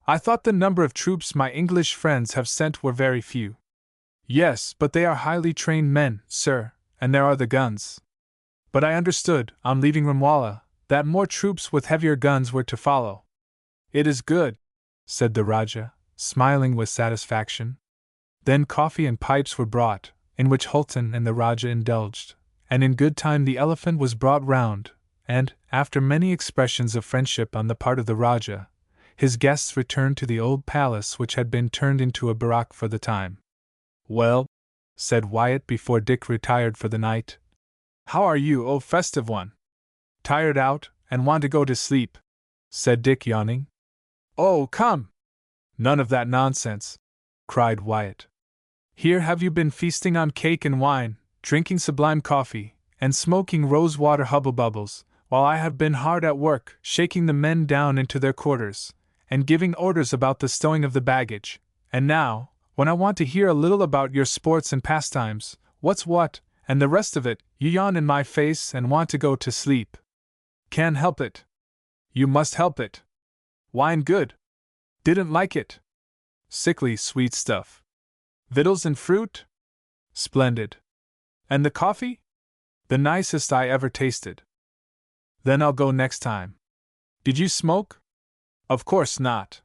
I thought the number of troops my English friends have sent were very few. Yes, but they are highly trained men, sir, and there are the guns. But I understood, on leaving Ramwala, that more troops with heavier guns were to follow. It is good, said the Rajah, smiling with satisfaction. Then coffee and pipes were brought, in which Holton and the Rajah indulged, and in good time the elephant was brought round, and, after many expressions of friendship on the part of the Rajah, his guests returned to the old palace which had been turned into a barrack for the time. "Well," said Wyatt before Dick retired for the night, "how are you, O festive one? Tired out, and want to go to sleep?" said Dick, yawning. "Oh, come! None of that nonsense!" cried Wyatt. "Here have you been feasting on cake and wine, drinking sublime coffee, and smoking rose-water hubble-bubbles, while I have been hard at work, shaking the men down into their quarters, and giving orders about the stowing of the baggage, and now, when I want to hear a little about your sports and pastimes, what's what, and the rest of it, you yawn in my face and want to go to sleep. Can't help it. You must help it. Wine good. Didn't like it. Sickly sweet stuff. Victuals and fruit? Splendid. And the coffee? The nicest I ever tasted. Then I'll go next time. Did you smoke? Of course not.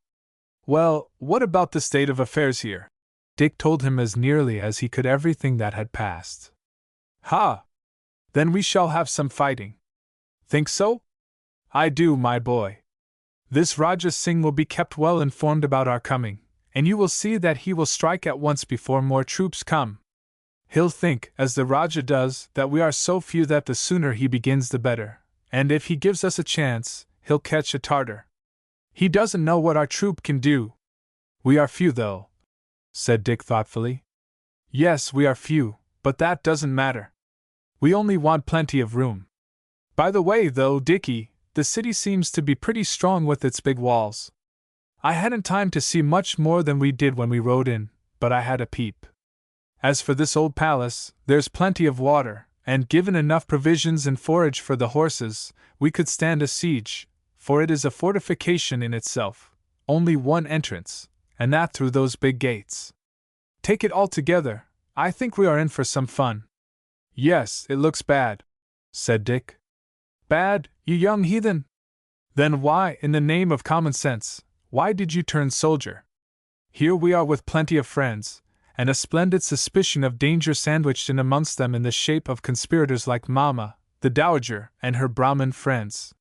Well, what about the state of affairs here? Dick told him as nearly as he could everything that had passed. Ha! Then we shall have some fighting. Think so? I do, my boy. This Rajah Singh will be kept well informed about our coming, and you will see that he will strike at once before more troops come. He'll think, as the Rajah does, that we are so few that the sooner he begins the better, and if he gives us a chance, he'll catch a Tartar. He doesn't know what our troop can do. We are few, though, said Dick thoughtfully. Yes, we are few, but that doesn't matter. We only want plenty of room. By the way, though, Dickie, the city seems to be pretty strong with its big walls. I hadn't time to see much more than we did when we rode in, but I had a peep. As for this old palace, there's plenty of water, and given enough provisions and forage for the horses, we could stand a siege, for it is a fortification in itself, only one entrance, and that through those big gates. Take it all together, I think we are in for some fun. Yes, it looks bad, said Dick. Bad, you young heathen? Then why, in the name of common sense, why did you turn soldier? Here we are with plenty of friends, and a splendid suspicion of danger sandwiched in amongst them in the shape of conspirators like Mama, the Dowager, and her Brahmin friends.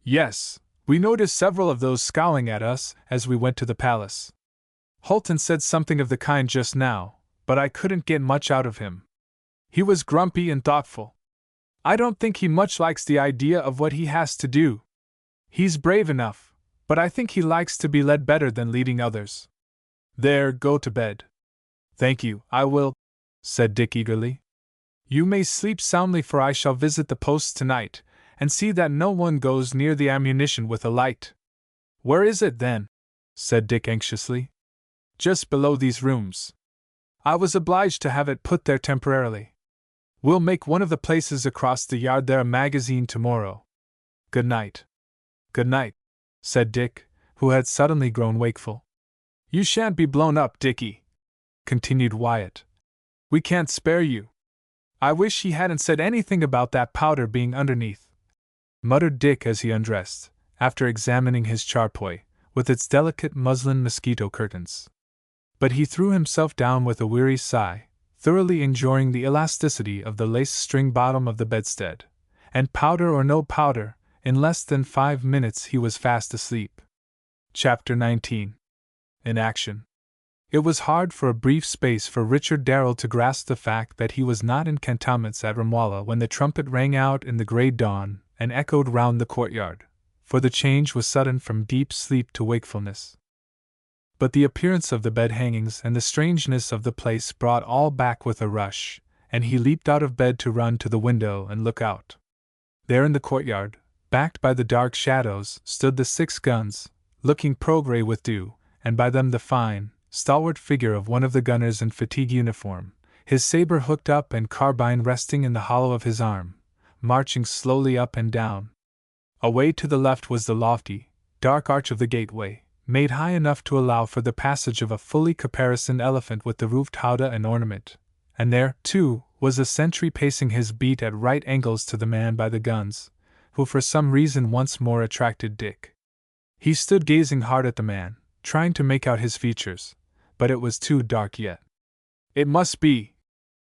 Yes, we noticed several of those scowling at us as we went to the palace. Holton said something of the kind just now, but I couldn't get much out of him. He was grumpy and thoughtful. I don't think he much likes the idea of what he has to do. He's brave enough, but I think he likes to be led better than leading others. There, go to bed. Thank you, I will, said Dick eagerly. You may sleep soundly, for I shall visit the posts tonight, and see that no one goes near the ammunition with a light. Where is it, then? Said Dick anxiously. Just below these rooms. I was obliged to have it put there temporarily. We'll make one of the places across the yard there a magazine tomorrow. Good night. Good night, said Dick, who had suddenly grown wakeful. You shan't be blown up, Dickie, continued Wyatt. We can't spare you. I wish he hadn't said anything about that powder being underneath, muttered Dick as he undressed, after examining his charpoy, with its delicate muslin mosquito curtains. But he threw himself down with a weary sigh, thoroughly enjoying the elasticity of the lace-string bottom of the bedstead, and powder or no powder, in less than 5 minutes he was fast asleep. Chapter 19. In Action. It was hard for a brief space for Richard Darrell to grasp the fact that he was not in cantonments at Ramwala when the trumpet rang out in the grey dawn and echoed round the courtyard, for the change was sudden from deep sleep to wakefulness. But the appearance of the bed hangings and the strangeness of the place brought all back with a rush, and he leaped out of bed to run to the window and look out. There in the courtyard, backed by the dark shadows, stood the 6 guns, looking pro-grey with dew, and by them the fine, stalwart figure of one of the gunners in fatigue uniform, his saber hooked up and carbine resting in the hollow of his arm, marching slowly up and down. Away to the left was the lofty, dark arch of the gateway, made high enough to allow for the passage of a fully caparisoned elephant with the roofed howdah and ornament, and there, too, was a sentry pacing his beat at right angles to the man by the guns, who for some reason once more attracted Dick. He stood gazing hard at the man, trying to make out his features, but it was too dark yet. It must be,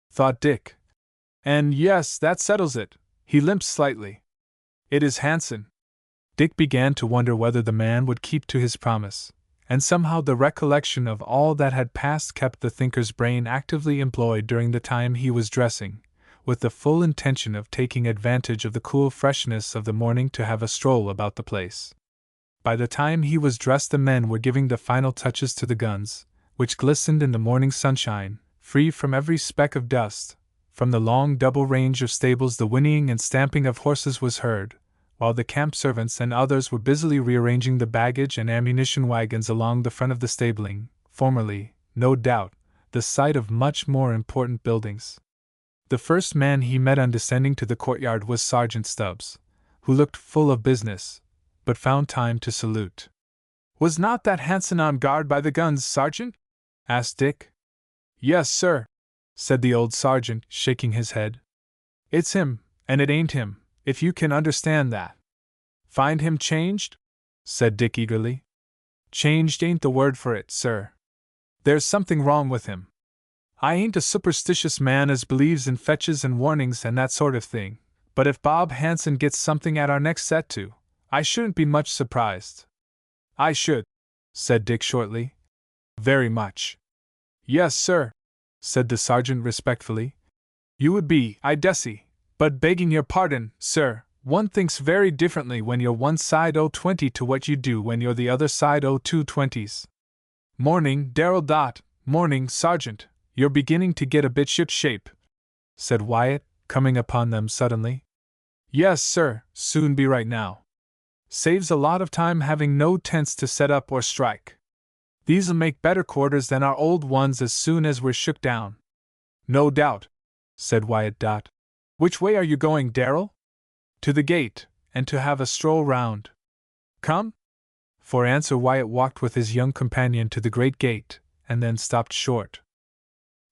thought Dick. And yes, that settles it. He limped slightly. It is Hansen. Dick began to wonder whether the man would keep to his promise, and somehow the recollection of all that had passed kept the thinker's brain actively employed during the time he was dressing, with the full intention of taking advantage of the cool freshness of the morning to have a stroll about the place. By the time he was dressed, the men were giving the final touches to the guns, which glistened in the morning sunshine, free from every speck of dust. From the long double range of stables the whinnying and stamping of horses was heard, while the camp servants and others were busily rearranging the baggage and ammunition wagons along the front of the stabling, formerly, no doubt, the site of much more important buildings. The first man he met on descending to the courtyard was Sergeant Stubbs, who looked full of business, but found time to salute. "Was not that Hansen on guard by the guns, Sergeant?" asked Dick. "Yes, sir," said the old sergeant, shaking his head. "It's him, and it ain't him, if you can understand that." "Find him changed?" said Dick eagerly. "Changed ain't the word for it, sir. There's something wrong with him. I ain't a superstitious man as believes in fetches and warnings and that sort of thing, but if Bob Hansen gets something at our next set to, I shouldn't be much surprised." "I should," said Dick shortly. "Very much." "Yes, sir," said the sergeant respectfully. "You would be, I dessay, but begging your pardon, sir, one thinks very differently when you're one side o'20 to what you do when you're the other side o'220s. "Morning, Darrell Dot, morning, Sergeant, you're beginning to get a bit ship-shape," said Wyatt, coming upon them suddenly. "Yes, sir, soon be right now. Saves a lot of time having no tents to set up or strike. These'll make better quarters than our old ones as soon as we're shook down." "No doubt," said Wyatt Dot. "Which way are you going, Darrell?" "To the gate, and to have a stroll round." "Come?" For answer Wyatt walked with his young companion to the great gate, and then stopped short.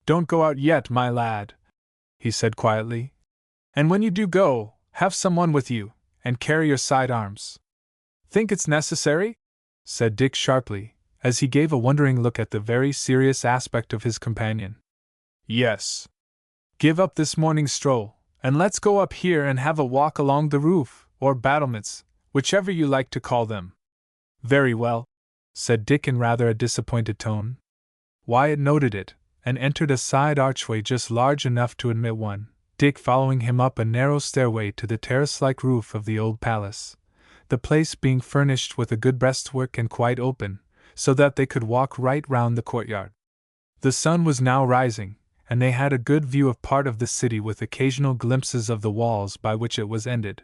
"Don't go out yet, my lad," he said quietly. "And when you do go, have someone with you, and carry your sidearms." "Think it's necessary?" said Dick sharply, as he gave a wondering look at the very serious aspect of his companion. "Yes. Give up this morning's stroll, and let's go up here and have a walk along the roof, or battlements, whichever you like to call them." "Very well," said Dick in rather a disappointed tone. Wyatt noted it, and entered a side archway just large enough to admit one, Dick following him up a narrow stairway to the terrace-like roof of the old palace, the place being furnished with a good breastwork and quite open, so that they could walk right round the courtyard. The sun was now rising, and they had a good view of part of the city with occasional glimpses of the walls by which it was ended.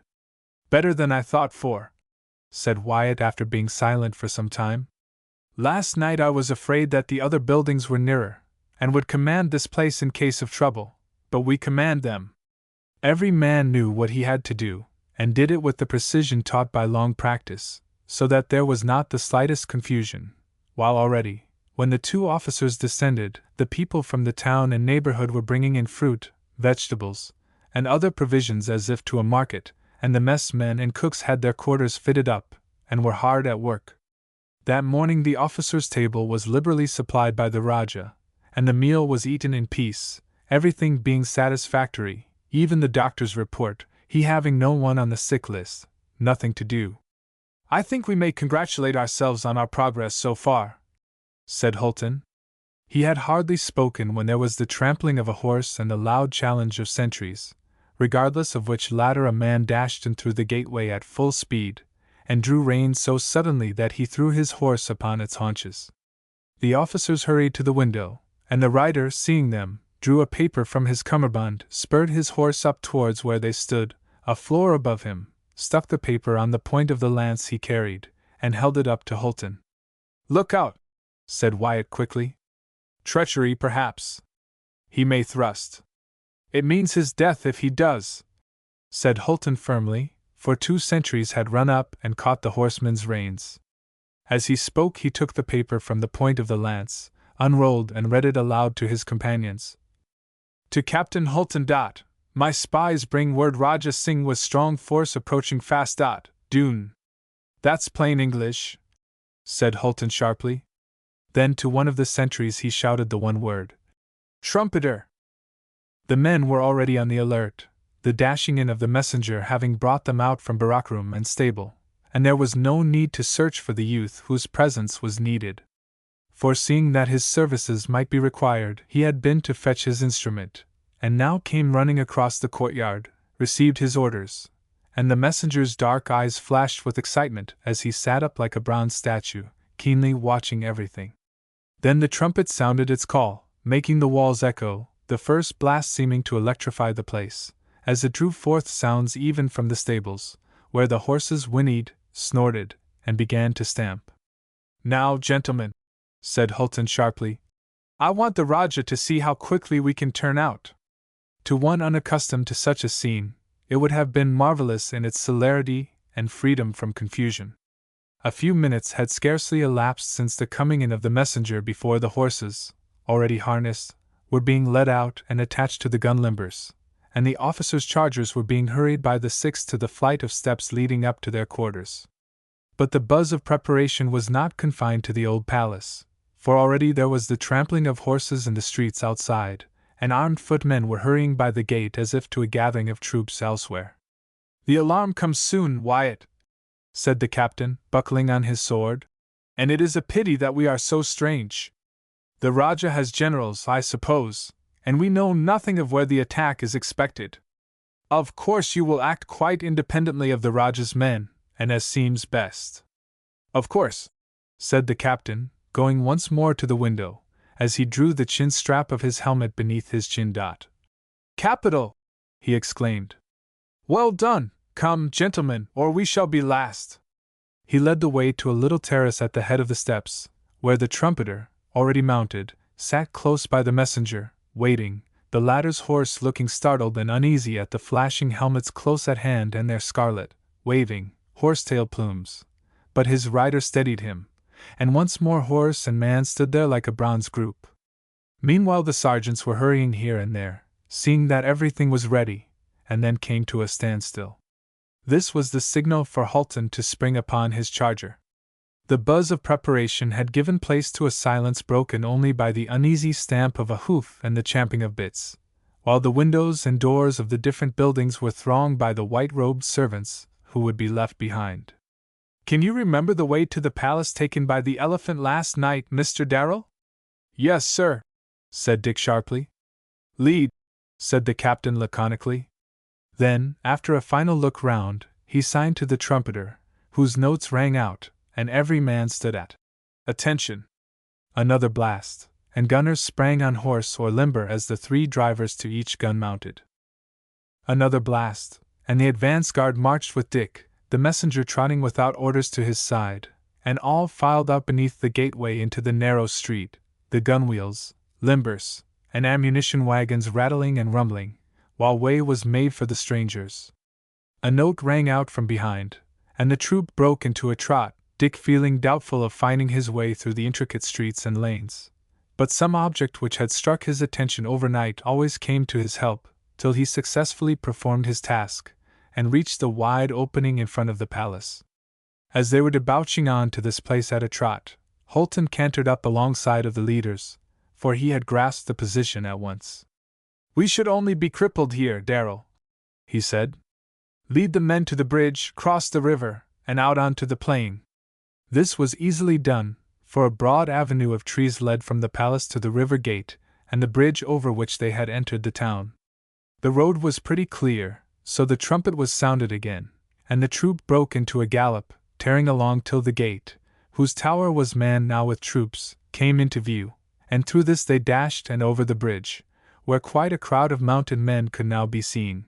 "Better than I thought for," said Wyatt after being silent for some time. "Last night I was afraid that the other buildings were nearer, and would command this place in case of trouble, but we command them." Every man knew what he had to do, and did it with the precision taught by long practice, so that there was not the slightest confusion, while already, when the two officers descended, the people from the town and neighborhood were bringing in fruit, vegetables, and other provisions as if to a market, and the mess men and cooks had their quarters fitted up, and were hard at work. That morning the officers' table was liberally supplied by the Rajah, and the meal was eaten in peace, everything being satisfactory, even the doctor's report, he having no one on the sick list, nothing to do. "I think we may congratulate ourselves on our progress so far," said Holton. He had hardly spoken when there was the trampling of a horse and the loud challenge of sentries, regardless of which latter a man dashed in through the gateway at full speed, and drew rein so suddenly that he threw his horse upon its haunches. The officers hurried to the window, and the rider, seeing them, drew a paper from his cummerbund, spurred his horse up towards where they stood, a floor above him, stuck the paper on the point of the lance he carried, and held it up to Holton. "Look out," said Wyatt quickly. "Treachery, perhaps. He may thrust." "It means his death if he does," said Holton firmly, for 2 sentries had run up and caught the horseman's reins. As he spoke he took the paper from the point of the lance, unrolled and read it aloud to his companions. To Captain Holton. My spies bring word Raja Singh was strong force approaching fast. Dune. That's plain English, said Holton sharply. Then to one of the sentries he shouted the one word. Trumpeter! The men were already on the alert, the dashing in of the messenger having brought them out from barrack room and stable, and there was no need to search for the youth whose presence was needed. Foreseeing that his services might be required, he had been to fetch his instrument, and now came running across the courtyard, received his orders, and the messenger's dark eyes flashed with excitement as he sat up like a bronze statue, keenly watching everything. Then the trumpet sounded its call, making the walls echo, the first blast seeming to electrify the place, as it drew forth sounds even from the stables, where the horses whinnied, snorted, and began to stamp. Now, gentlemen, said Holton sharply, I want the Rajah to see how quickly we can turn out. To one unaccustomed to such a scene, it would have been marvelous in its celerity and freedom from confusion. A few minutes had scarcely elapsed since the coming in of the messenger before the horses, already harnessed, were being led out and attached to the gun limbers, and the officers' chargers were being hurried by the six to the flight of steps leading up to their quarters. But the buzz of preparation was not confined to the old palace, for already there was the trampling of horses in the streets outside, and armed footmen were hurrying by the gate as if to a gathering of troops elsewhere. The alarm comes soon, Wyatt, said the captain, buckling on his sword, and it is a pity that we are so strange. The Rajah has generals, I suppose, and we know nothing of where the attack is expected. Of course you will act quite independently of the Rajah's men, and as seems best. Of course, said the captain, going once more to the window, as he drew the chin strap of his helmet beneath his chin. Capital! He exclaimed. Well done! Come, gentlemen, or we shall be last. He led the way to a little terrace at the head of the steps, where the trumpeter, already mounted, sat close by the messenger, waiting, the latter's horse looking startled and uneasy at the flashing helmets close at hand and their scarlet, waving, horsetail plumes. But his rider steadied him, and once more horse and man stood there like a bronze group. Meanwhile the sergeants were hurrying here and there, seeing that everything was ready, and then came to a standstill. This was the signal for Holton to spring upon his charger. The buzz of preparation had given place to a silence broken only by the uneasy stamp of a hoof and the champing of bits, while the windows and doors of the different buildings were thronged by the white-robed servants who would be left behind. Can you remember the way to the palace taken by the elephant last night, Mr. Darrell? Yes, sir, said Dick sharply. Lead, said the captain laconically. Then, after a final look round, he signed to the trumpeter, whose notes rang out, and every man stood at attention. Another blast, and gunners sprang on horse or limber as the three drivers to each gun mounted. Another blast, and the advance guard marched with Dick, the messenger trotting without orders to his side, and all filed out beneath the gateway into the narrow street, the gun wheels, limbers, and ammunition wagons rattling and rumbling, while way was made for the strangers. A note rang out from behind, and the troop broke into a trot, Dick feeling doubtful of finding his way through the intricate streets and lanes. But some object which had struck his attention overnight always came to his help, till he successfully performed his task, and reached the wide opening in front of the palace. As they were debouching on to this place at a trot, Holton cantered up alongside of the leaders, for he had grasped the position at once. We should only be crippled here, Darrell, he said. Lead the men to the bridge, cross the river, and out onto the plain. This was easily done, for a broad avenue of trees led from the palace to the river gate, and the bridge over which they had entered the town. The road was pretty clear, so the trumpet was sounded again, and the troop broke into a gallop, tearing along till the gate, whose tower was manned now with troops, came into view, and through this they dashed and over the bridge, where quite a crowd of mounted men could now be seen.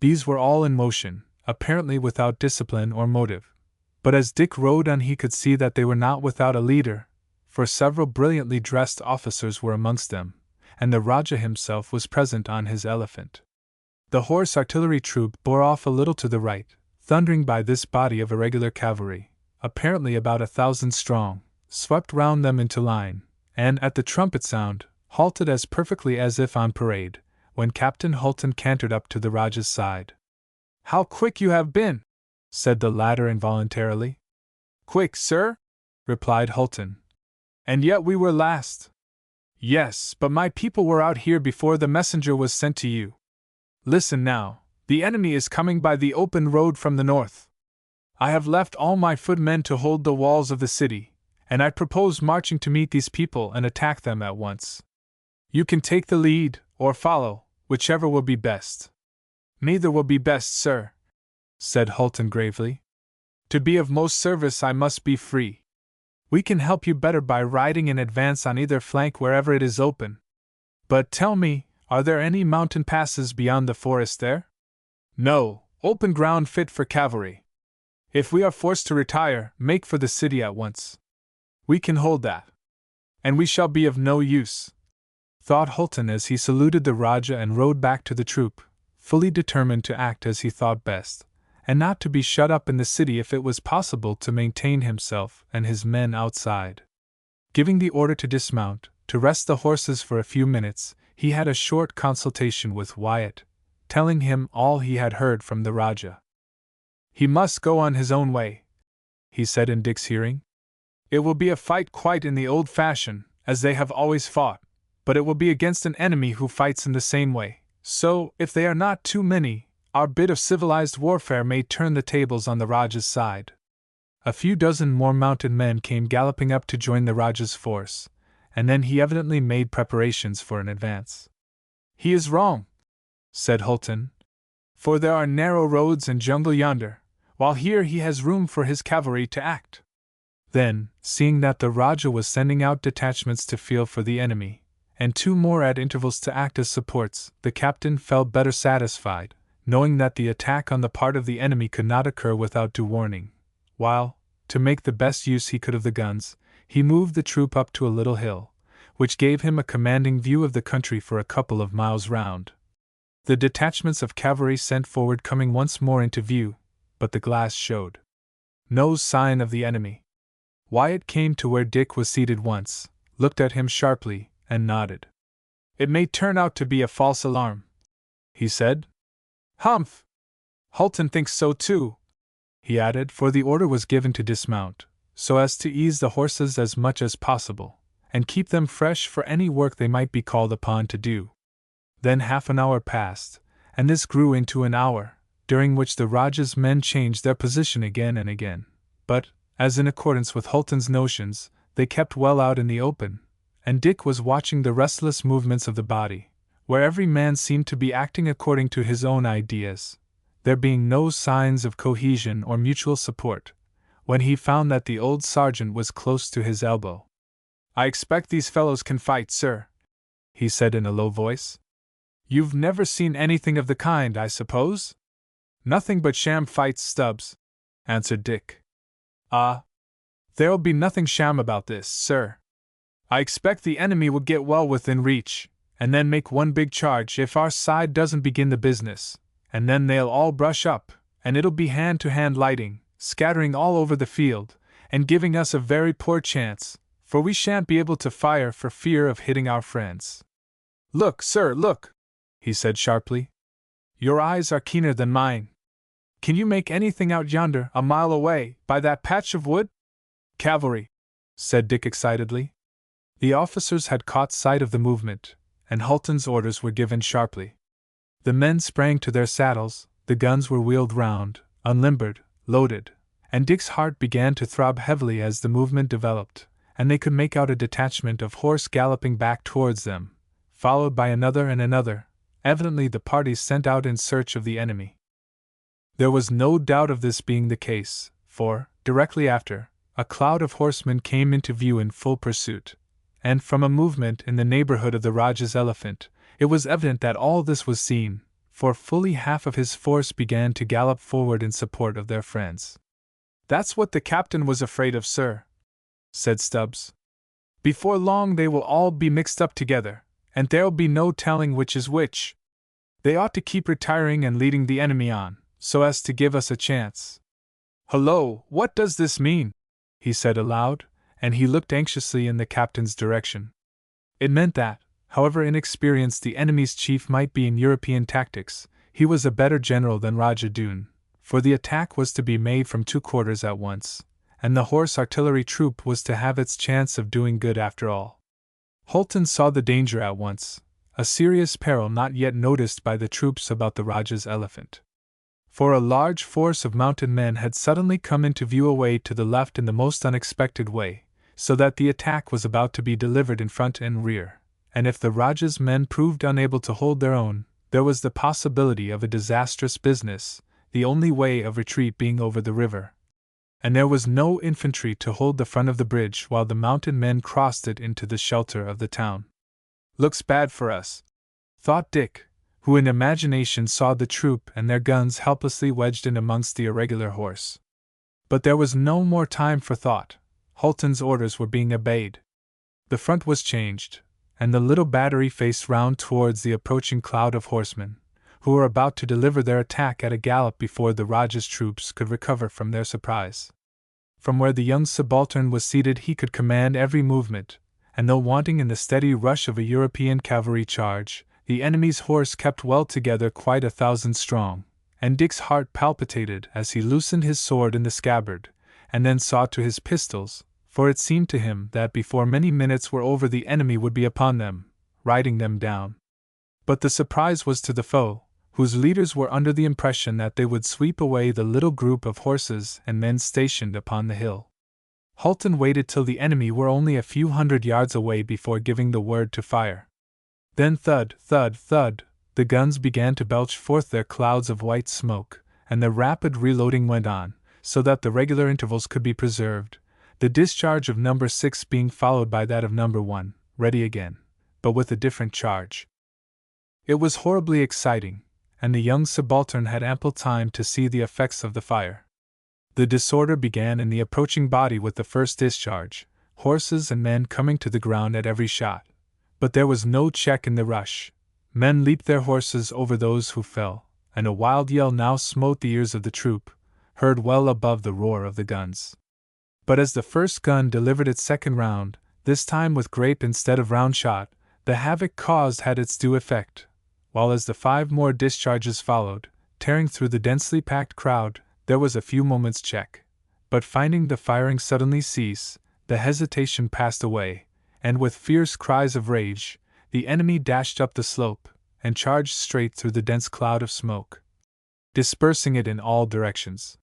These were all in motion, apparently without discipline or motive. But as Dick rode on he could see that they were not without a leader, for several brilliantly dressed officers were amongst them, and the Rajah himself was present on his elephant. The horse artillery troop bore off a little to the right, thundering by this body of irregular cavalry, apparently about 1,000 strong, swept round them into line, and, at the trumpet sound, halted as perfectly as if on parade, when Captain Hulton cantered up to the Rajah's side. "How quick you have been!" said the latter involuntarily. "Quick, sir?" replied Hulton. "And yet we were last." "Yes, but my people were out here before the messenger was sent to you. Listen now, the enemy is coming by the open road from the north. I have left all my footmen to hold the walls of the city, and I propose marching to meet these people and attack them at once. You can take the lead, or follow, whichever will be best." "Neither will be best, sir," said Hulton gravely. "To be of most service I must be free. We can help you better by riding in advance on either flank wherever it is open. But tell me, are there any mountain passes beyond the forest there?" "No, open ground fit for cavalry. If we are forced to retire, make for the city at once. We can hold that. And we shall be of no use," thought Hulton as he saluted the Rajah and rode back to the troop, fully determined to act as he thought best, and not to be shut up in the city if it was possible to maintain himself and his men outside. Giving the order to dismount, to rest the horses for a few minutes, he had a short consultation with Wyatt, telling him all he had heard from the Rajah. "He must go on his own way," he said in Dick's hearing. "It will be a fight quite in the old fashion, as they have always fought, but it will be against an enemy who fights in the same way, so, if they are not too many, our bit of civilized warfare may turn the tables on the Rajah's side." A few dozen more mounted men came galloping up to join the Rajah's force, and then he evidently made preparations for an advance. "He is wrong," said Hulton, "for there are narrow roads and jungle yonder, while here he has room for his cavalry to act." Then, seeing that the Rajah was sending out detachments to feel for the enemy, and 2 more at intervals to act as supports, the captain felt better satisfied, knowing that the attack on the part of the enemy could not occur without due warning, while, to make the best use he could of the guns, he moved the troop up to a little hill, which gave him a commanding view of the country for a couple of miles round. The detachments of cavalry sent forward coming once more into view, but the glass showed no sign of the enemy. Wyatt came to where Dick was seated once, looked at him sharply, and nodded. "It may turn out to be a false alarm," he said. "Humph! Hulton thinks so too," he added, for the order was given to dismount, so as to ease the horses as much as possible, and keep them fresh for any work they might be called upon to do. Then half an hour passed, and this grew into an hour, during which the Rajah's men changed their position again and again, but, as in accordance with Hulton's notions, they kept well out in the open, and Dick was watching the restless movements of the body, where every man seemed to be acting according to his own ideas, there being no signs of cohesion or mutual support, when he found that the old sergeant was close to his elbow. "I expect these fellows can fight, sir," he said in a low voice. "You've never seen anything of the kind, I suppose?" "Nothing but sham fights, Stubbs," answered Dick. "Ah, there'll be nothing sham about this, sir. I expect the enemy will get well within reach, and then make one big charge if our side doesn't begin the business, and then they'll all brush up, and it'll be hand-to-hand lighting, scattering all over the field, and giving us a very poor chance, for we shan't be able to fire for fear of hitting our friends. Look, sir, look!" he said sharply. "Your eyes are keener than mine. Can you make anything out yonder, a mile away, by that patch of wood?" "Cavalry," said Dick excitedly. The officers had caught sight of the movement, and Hulton's orders were given sharply. The men sprang to their saddles, the guns were wheeled round, unlimbered, loaded, and Dick's heart began to throb heavily as the movement developed, and they could make out a detachment of horse galloping back towards them, followed by another and another, evidently the parties sent out in search of the enemy. There was no doubt of this being the case, for, directly after, a cloud of horsemen came into view in full pursuit, and from a movement in the neighborhood of the Rajah's elephant, it was evident that all this was seen, for fully half of his force began to gallop forward in support of their friends. "That's what the captain was afraid of, sir," said Stubbs. "Before long they will all be mixed up together, and there'll be no telling which is which. They ought to keep retiring and leading the enemy on, so as to give us a chance. Hullo, what does this mean?" he said aloud, and he looked anxiously in the captain's direction. It meant that, However inexperienced the enemy's chief might be in European tactics, he was a better general than Raja Dune, for the attack was to be made from 2 quarters at once, and the horse artillery troop was to have its chance of doing good after all. Holton saw the danger at once, a serious peril not yet noticed by the troops about the Raja's elephant. For a large force of mounted men had suddenly come into view away to the left in the most unexpected way, so that the attack was about to be delivered in front and rear, and if the Raja's men proved unable to hold their own, there was the possibility of a disastrous business, the only way of retreat being over the river. And there was no infantry to hold the front of the bridge while the mounted men crossed it into the shelter of the town. "Looks bad for us," thought Dick, who in imagination saw the troop and their guns helplessly wedged in amongst the irregular horse. But there was no more time for thought. Holton's orders were being obeyed. The front was changed, and the little battery faced round towards the approaching cloud of horsemen, who were about to deliver their attack at a gallop before the Raja's troops could recover from their surprise. From where the young subaltern was seated he could command every movement, and though wanting in the steady rush of a European cavalry charge, the enemy's horse kept well together quite 1,000 strong, and Dick's heart palpitated as he loosened his sword in the scabbard, and then saw to his pistols, for it seemed to him that before many minutes were over the enemy would be upon them, riding them down. But the surprise was to the foe, whose leaders were under the impression that they would sweep away the little group of horses and men stationed upon the hill. Holton waited till the enemy were only a few hundred yards away before giving the word to fire. Then thud, thud, thud, the guns began to belch forth their clouds of white smoke, and the rapid reloading went on, so that the regular intervals could be preserved, the discharge of number 6 being followed by that of number 1, ready again, but with a different charge. It was horribly exciting, and the young subaltern had ample time to see the effects of the fire. The disorder began in the approaching body with the first discharge, horses and men coming to the ground at every shot. But there was no check in the rush. Men leaped their horses over those who fell, and a wild yell now smote the ears of the troop, heard well above the roar of the guns. But as the first gun delivered its second round, this time with grape instead of round shot, the havoc caused had its due effect, while as the 5 more discharges followed, tearing through the densely packed crowd, there was a few moments' check. But finding the firing suddenly cease, the hesitation passed away, and with fierce cries of rage, the enemy dashed up the slope, and charged straight through the dense cloud of smoke, dispersing it in all directions.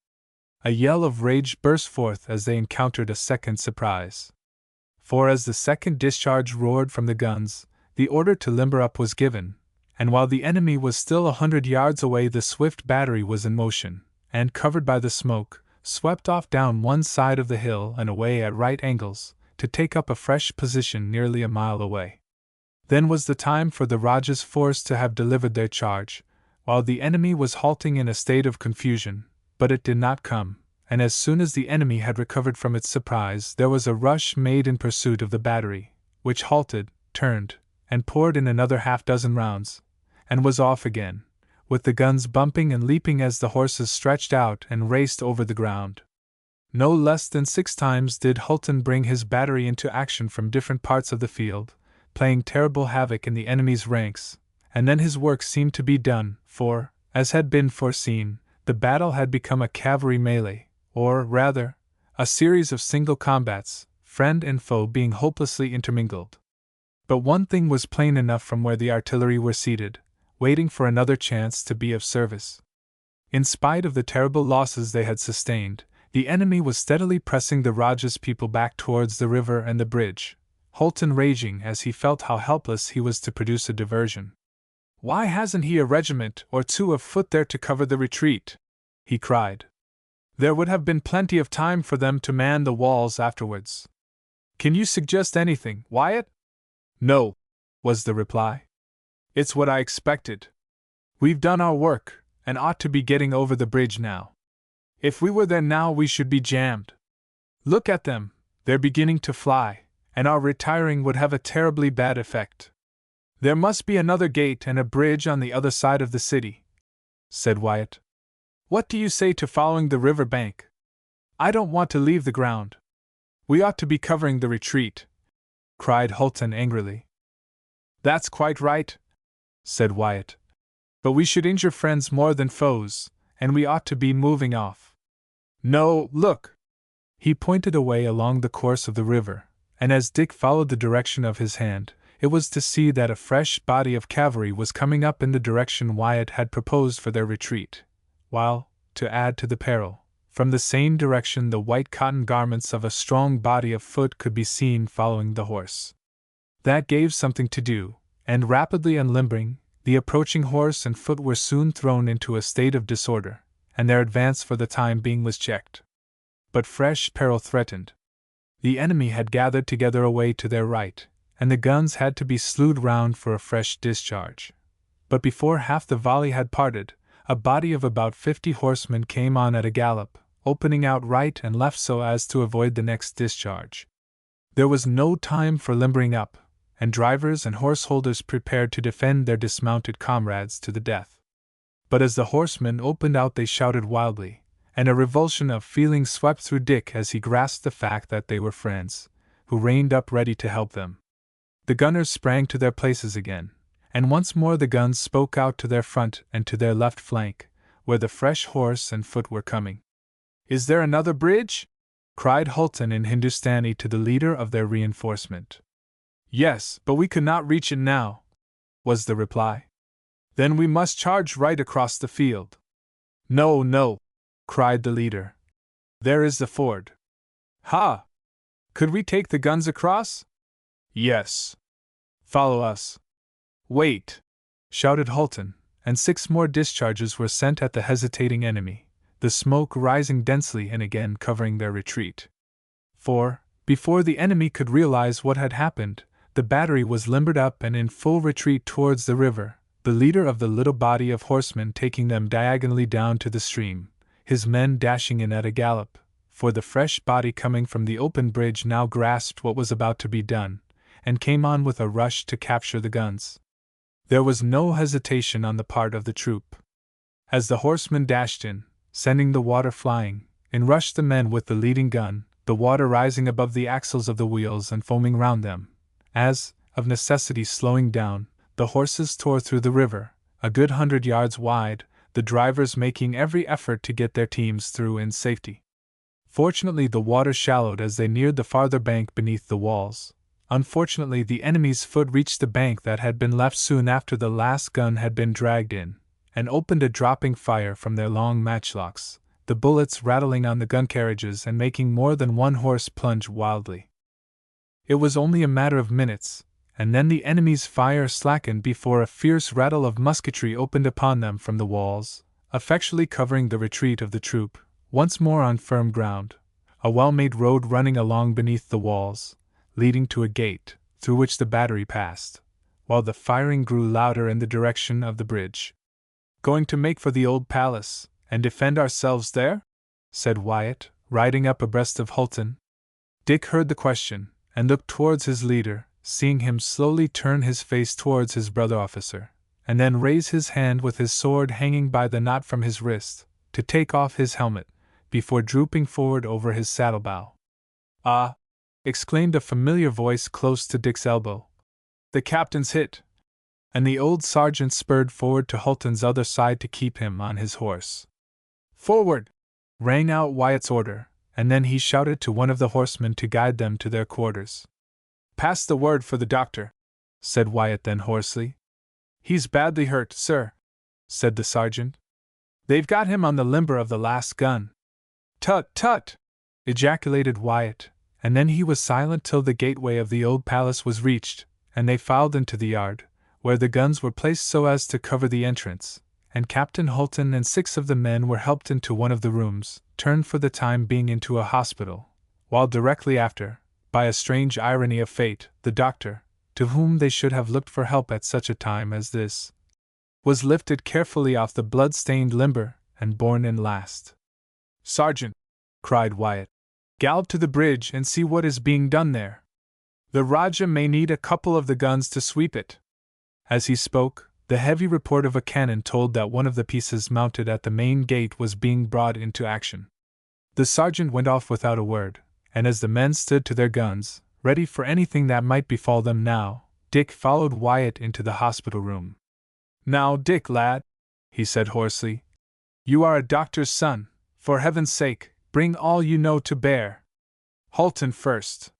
A yell of rage burst forth as they encountered a second surprise. For as the second discharge roared from the guns, the order to limber up was given, and while the enemy was still 100 yards away the swift battery was in motion, and covered by the smoke, swept off down one side of the hill and away at right angles, to take up a fresh position nearly a mile away. Then was the time for the Raja's force to have delivered their charge, while the enemy was halting in a state of confusion, but it did not come, and as soon as the enemy had recovered from its surprise there was a rush made in pursuit of the battery, which halted, turned, and poured in another 6 rounds, and was off again, with the guns bumping and leaping as the horses stretched out and raced over the ground. No less than 6 times did Holton bring his battery into action from different parts of the field, playing terrible havoc in the enemy's ranks, and then his work seemed to be done, for, as had been foreseen, the battle had become a cavalry melee, or, rather, a series of single combats, friend and foe being hopelessly intermingled. But one thing was plain enough from where the artillery were seated, waiting for another chance to be of service. In spite of the terrible losses they had sustained, the enemy was steadily pressing the Raja's people back towards the river and the bridge, Holton raging as he felt how helpless he was to produce a diversion. "Why hasn't he a regiment or 2 of foot there to cover the retreat?" he cried. "There would have been plenty of time for them to man the walls afterwards. Can you suggest anything, Wyatt?" "No," was the reply. "It's what I expected. We've done our work, and ought to be getting over the bridge now. If we were there now we should be jammed. Look at them, they're beginning to fly, and our retiring would have a terribly bad effect. There must be another gate and a bridge on the other side of the city," said Wyatt. "What do you say to following the river bank? I don't want to leave the ground. We ought to be covering the retreat," cried Holton angrily. That's quite right, said Wyatt. But we should injure friends more than foes, and we ought to be moving off. No, look! He pointed away along the course of the river, and as Dick followed the direction of his hand, it was to see that a fresh body of cavalry was coming up in the direction Wyatt had proposed for their retreat, while, to add to the peril, from the same direction the white cotton garments of a strong body of foot could be seen following the horse. That gave something to do, and rapidly unlimbering, the approaching horse and foot were soon thrown into a state of disorder, and their advance for the time being was checked. But fresh peril threatened. The enemy had gathered together away to their right, and the guns had to be slewed round for a fresh discharge. But before half the volley had parted, a body of about 50 horsemen came on at a gallop, opening out right and left so as to avoid the next discharge. There was no time for limbering up, and drivers and horse-holders prepared to defend their dismounted comrades to the death. But as the horsemen opened out they shouted wildly, and a revulsion of feeling swept through Dick as he grasped the fact that they were friends, who reined up ready to help them. The gunners sprang to their places again, and once more the guns spoke out to their front and to their left flank, where the fresh horse and foot were coming. "Is there another bridge?" cried Hulton in Hindustani to the leader of their reinforcement. "Yes, but we could not reach it now," was the reply. "Then we must charge right across the field." "No, no," cried the leader. "There is the ford." "Ha! Could we take the guns across?" "Yes." "Follow us." "Wait!" shouted Hulton, and 6 more discharges were sent at the hesitating enemy, the smoke rising densely and again covering their retreat. For, before the enemy could realize what had happened, the battery was limbered up and in full retreat towards the river, the leader of the little body of horsemen taking them diagonally down to the stream, his men dashing in at a gallop, for the fresh body coming from the open bridge now grasped what was about to be done, and came on with a rush to capture the guns. There was no hesitation on the part of the troop. As the horsemen dashed in, sending the water flying, in rushed the men with the leading gun, the water rising above the axles of the wheels and foaming round them, as, of necessity slowing down, the horses tore through the river, a good 100 yards wide, the drivers making every effort to get their teams through in safety. Fortunately the water shallowed as they neared the farther bank beneath the walls. Unfortunately the enemy's foot reached the bank that had been left soon after the last gun had been dragged in, and opened a dropping fire from their long matchlocks, the bullets rattling on the gun carriages and making more than one horse plunge wildly. It was only a matter of minutes, and then the enemy's fire slackened before a fierce rattle of musketry opened upon them from the walls, effectually covering the retreat of the troop, once more on firm ground, a well-made road running along beneath the walls, leading to a gate, through which the battery passed, while the firing grew louder in the direction of the bridge. "Going to make for the old palace, and defend ourselves there?" said Wyatt, riding up abreast of Hulton. Dick heard the question, and looked towards his leader, seeing him slowly turn his face towards his brother officer, and then raise his hand with his sword hanging by the knot from his wrist, to take off his helmet, before drooping forward over his saddle-bow. "Ah!" exclaimed a familiar voice close to Dick's elbow. "The captain's hit!" And the old sergeant spurred forward to Hulton's other side to keep him on his horse. "Forward!" rang out Wyatt's order, and then he shouted to one of the horsemen to guide them to their quarters. "Pass the word for the doctor," said Wyatt then hoarsely. "He's badly hurt, sir," said the sergeant. "They've got him on the limber of the last gun." "Tut, tut!" ejaculated Wyatt, and then he was silent till the gateway of the old palace was reached, and they filed into the yard, where the guns were placed so as to cover the entrance, and Captain Hulton and 6 of the men were helped into one of the rooms, turned for the time being into a hospital, while directly after, by a strange irony of fate, the doctor, to whom they should have looked for help at such a time as this, was lifted carefully off the blood-stained limber and borne in last. "Sergeant," cried Wyatt, "gallop to the bridge and see what is being done there. The Rajah may need a couple of the guns to sweep it." As he spoke, the heavy report of a cannon told that one of the pieces mounted at the main gate was being brought into action. The sergeant went off without a word, and as the men stood to their guns, ready for anything that might befall them now, Dick followed Wyatt into the hospital room. "Now, Dick, lad," he said hoarsely, "you are a doctor's son. For heaven's sake, bring all you know to bear. Halton first."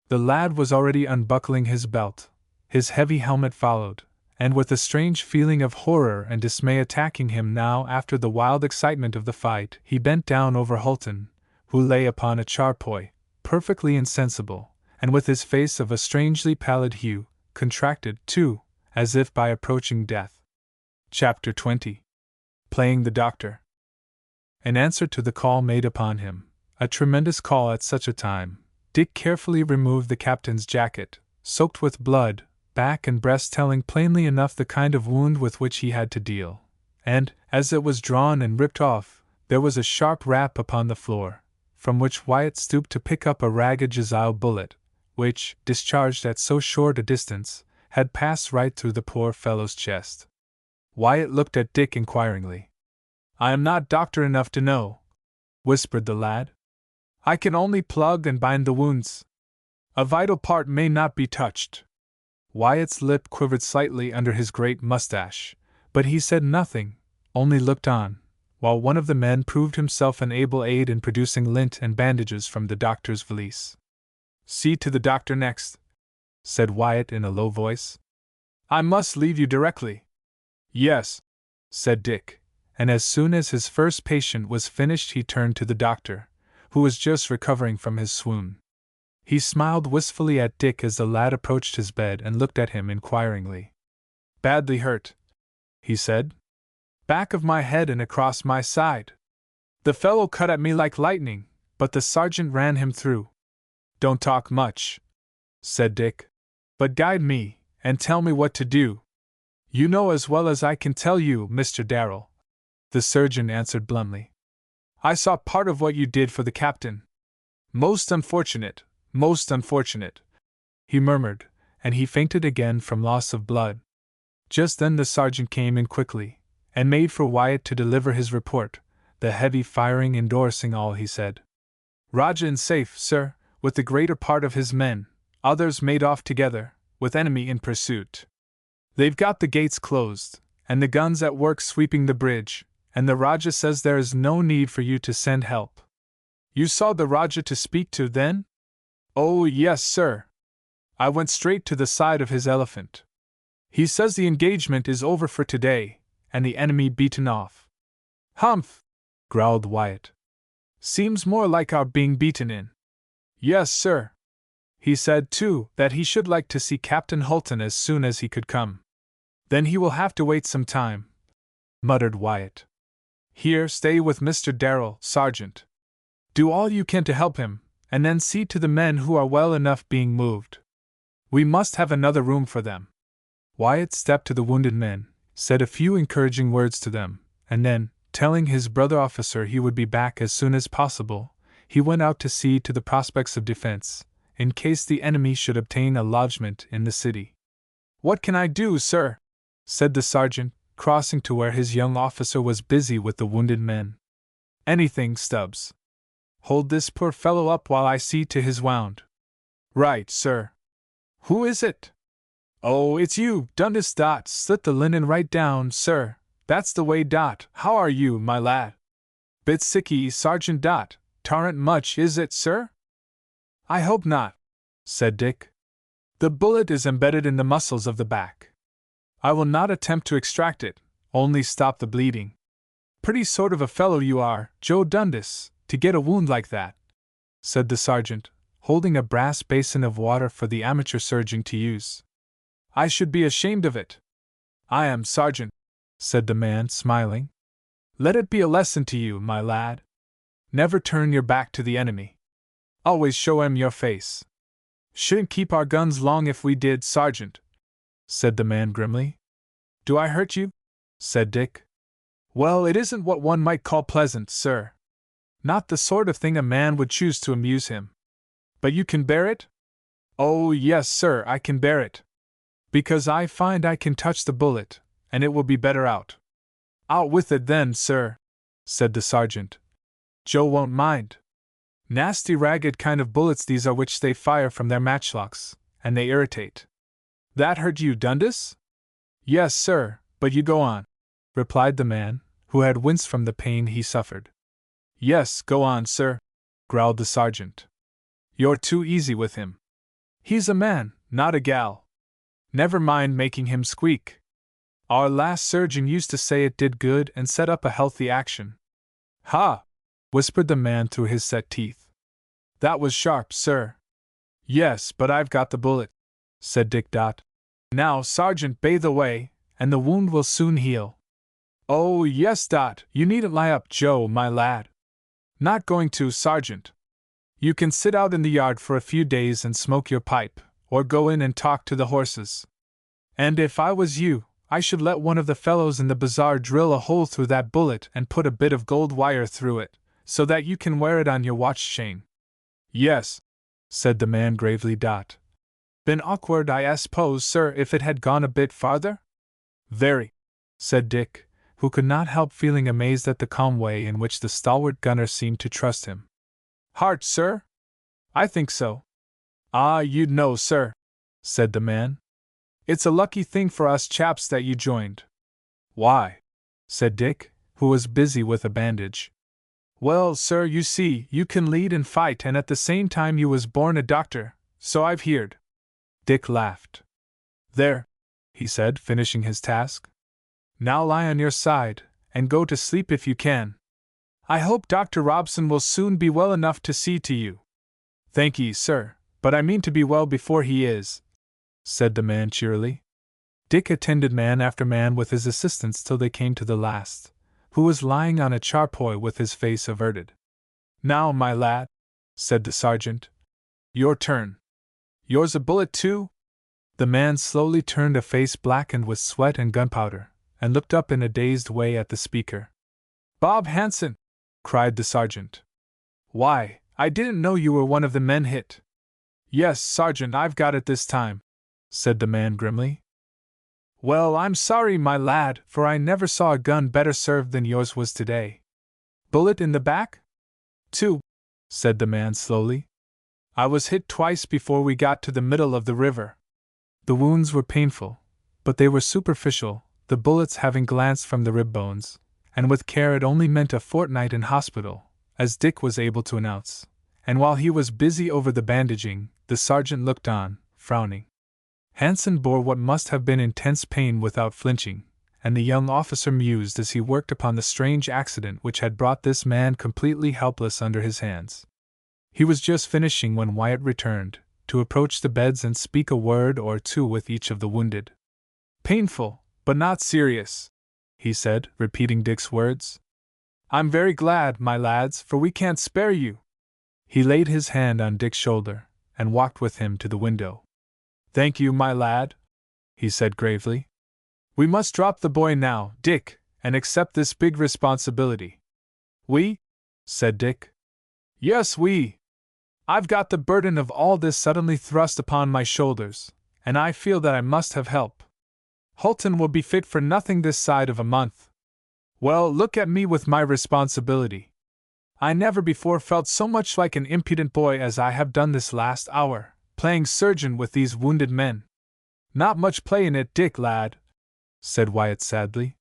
The lad was already unbuckling his belt. His heavy helmet followed, and with a strange feeling of horror and dismay attacking him now after the wild excitement of the fight, he bent down over Halton, who lay upon a charpoy, perfectly insensible, and with his face of a strangely pallid hue, contracted, too, as if by approaching death. Chapter 20. Playing the Doctor. In answer to the call made upon him, a tremendous call at such a time, Dick carefully removed the captain's jacket, soaked with blood, back and breast, telling plainly enough the kind of wound with which he had to deal, and, as it was drawn and ripped off, there was a sharp rap upon the floor, from which Wyatt stooped to pick up a ragged Jezail bullet, which, discharged at so short a distance, had passed right through the poor fellow's chest. Wyatt looked at Dick inquiringly. "I am not doctor enough to know," whispered the lad. "I can only plug and bind the wounds. A vital part may not be touched." Wyatt's lip quivered slightly under his great mustache, but he said nothing, only looked on, while one of the men proved himself an able aid in producing lint and bandages from the doctor's valise. "See to the doctor next," said Wyatt in a low voice. "I must leave you directly." "Yes," said Dick, and as soon as his first patient was finished he turned to the doctor, who was just recovering from his swoon. He smiled wistfully at Dick as the lad approached his bed and looked at him inquiringly. "Badly hurt," he said. "Back of my head and across my side. The fellow cut at me like lightning, but the sergeant ran him through." "Don't talk much," said Dick, "but guide me, and tell me what to do." "You know as well as I can tell you, Mr. Darrell," the surgeon answered bluntly. "I saw part of what you did for the captain. Most unfortunate, he murmured, and he fainted again from loss of blood. Just then the sergeant came in quickly, and made for Wyatt to deliver his report, the heavy firing endorsing all he said. "Raja in safe, sir, with the greater part of his men, others made off together, with enemy in pursuit. They've got the gates closed, and the guns at work sweeping the bridge, and the Raja says there is no need for you to send help." "You saw the Raja to speak to, then?" "Oh, yes, sir. I went straight to the side of his elephant. He says the engagement is over for today, and the enemy beaten off." "Humph!" growled Wyatt. "Seems more like our being beaten in." "Yes, sir. He said, too, that he should like to see Captain Halton as soon as he could come." "Then he will have to wait some time," muttered Wyatt. "Here, stay with Mr. Darrell, Sergeant. Do all you can to help him, and then see to the men who are well enough being moved. We must have another room for them." Wyatt stepped to the wounded men, said a few encouraging words to them, and then, telling his brother officer he would be back as soon as possible, he went out to see to the prospects of defense, in case the enemy should obtain a lodgment in the city. "What can I do, sir?" said the sergeant, crossing to where his young officer was busy with the wounded men. "Anything, Stubbs. Hold this poor fellow up while I see to his wound." "Right, sir." "Who is it?" "Oh, it's you, Dundas. Slit the linen right down, sir. That's the way. How are you, my lad?" "Bit sicky, Sergeant. Tarrant much, is it, sir?" "I hope not," said Dick. "The bullet is embedded in the muscles of the back. I will not attempt to extract it, only stop the bleeding." "Pretty sort of a fellow you are, Joe Dundas, to get a wound like that," said the sergeant, holding a brass basin of water for the amateur surgeon to use. "I should be ashamed of it." "I am, Sergeant," said the man, smiling. "Let it be a lesson to you, my lad. Never turn your back to the enemy. Always show 'em your face." "Shouldn't keep our guns long if we did, Sergeant," said the man grimly. "Do I hurt you?" said Dick. "Well, it isn't what one might call pleasant, sir. Not the sort of thing a man would choose to amuse him. But you can bear it?" "Oh, yes, sir, I can bear it. Because I find I can touch the bullet, and it will be better out." "Out with it then, sir," said the sergeant. "Joe won't mind. Nasty ragged kind of bullets these are which they fire from their matchlocks, and they irritate." That hurt you, Dundas? Yes, sir, but you go on, replied the man, who had winced from the pain he suffered. Yes, go on, sir, growled the sergeant. You're too easy with him. He's a man, not a gal. Never mind making him squeak. Our last surgeon used to say it did good and set up a healthy action. Ha! Whispered the man through his set teeth. That was sharp, sir. Yes, but I've got the bullet, said Dick. Now, Sergeant, bathe away, and the wound will soon heal. Oh, yes, you needn't lie up, Joe, my lad. Not going to, Sergeant. You can sit out in the yard for a few days and smoke your pipe, or go in and talk to the horses. And if I was you, I should let one of the fellows in the bazaar drill a hole through that bullet and put a bit of gold wire through it, so that you can wear it on your watch chain. Yes, said the man gravely. Been awkward, I suppose, sir, if it had gone a bit farther? Very, said Dick, who could not help feeling amazed at the calm way in which the stalwart gunner seemed to trust him. Heart, sir? I think so. Ah, you'd know, sir, said the man. It's a lucky thing for us chaps that you joined. Why? Said Dick, who was busy with a bandage. Well, sir, you see, you can lead and fight, and at the same time you was born a doctor, so I've heard. Dick laughed. There, he said, finishing his task. Now lie on your side, and go to sleep if you can. I hope Dr. Robson will soon be well enough to see to you. Thank ye, sir, but I mean to be well before he is, said the man cheerily. Dick attended man after man with his assistants till they came to the last, who was lying on a charpoy with his face averted. Now, my lad, said the sergeant, your turn. Yours a bullet too? The man slowly turned a face blackened with sweat and gunpowder, and looked up in a dazed way at the speaker. Bob Hanson, cried the sergeant. Why, I didn't know you were one of the men hit. Yes, sergeant, I've got it this time, said the man grimly. Well, I'm sorry, my lad, for I never saw a gun better served than yours was today. Bullet in the back? 2, said the man slowly. I was hit twice before we got to the middle of the river. The wounds were painful, but they were superficial, the bullets having glanced from the rib bones, and with care it only meant a fortnight in hospital, as Dick was able to announce, and while he was busy over the bandaging, the sergeant looked on, frowning. Hanson bore what must have been intense pain without flinching, and the young officer mused as he worked upon the strange accident which had brought this man completely helpless under his hands. He was just finishing when Wyatt returned, to approach the beds and speak a word or two with each of the wounded. Painful, but not serious, he said, repeating Dick's words. I'm very glad, my lads, for we can't spare you. He laid his hand on Dick's shoulder, and walked with him to the window. Thank you, my lad, he said gravely. We must drop the boy now, Dick, and accept this big responsibility. We? Said Dick. Yes, we. I've got the burden of all this suddenly thrust upon my shoulders, and I feel that I must have help. Holton will be fit for nothing this side of a month. Well, look at me with my responsibility. I never before felt so much like an impudent boy as I have done this last hour, playing surgeon with these wounded men. Not much play in it, Dick, lad, said Wyatt sadly.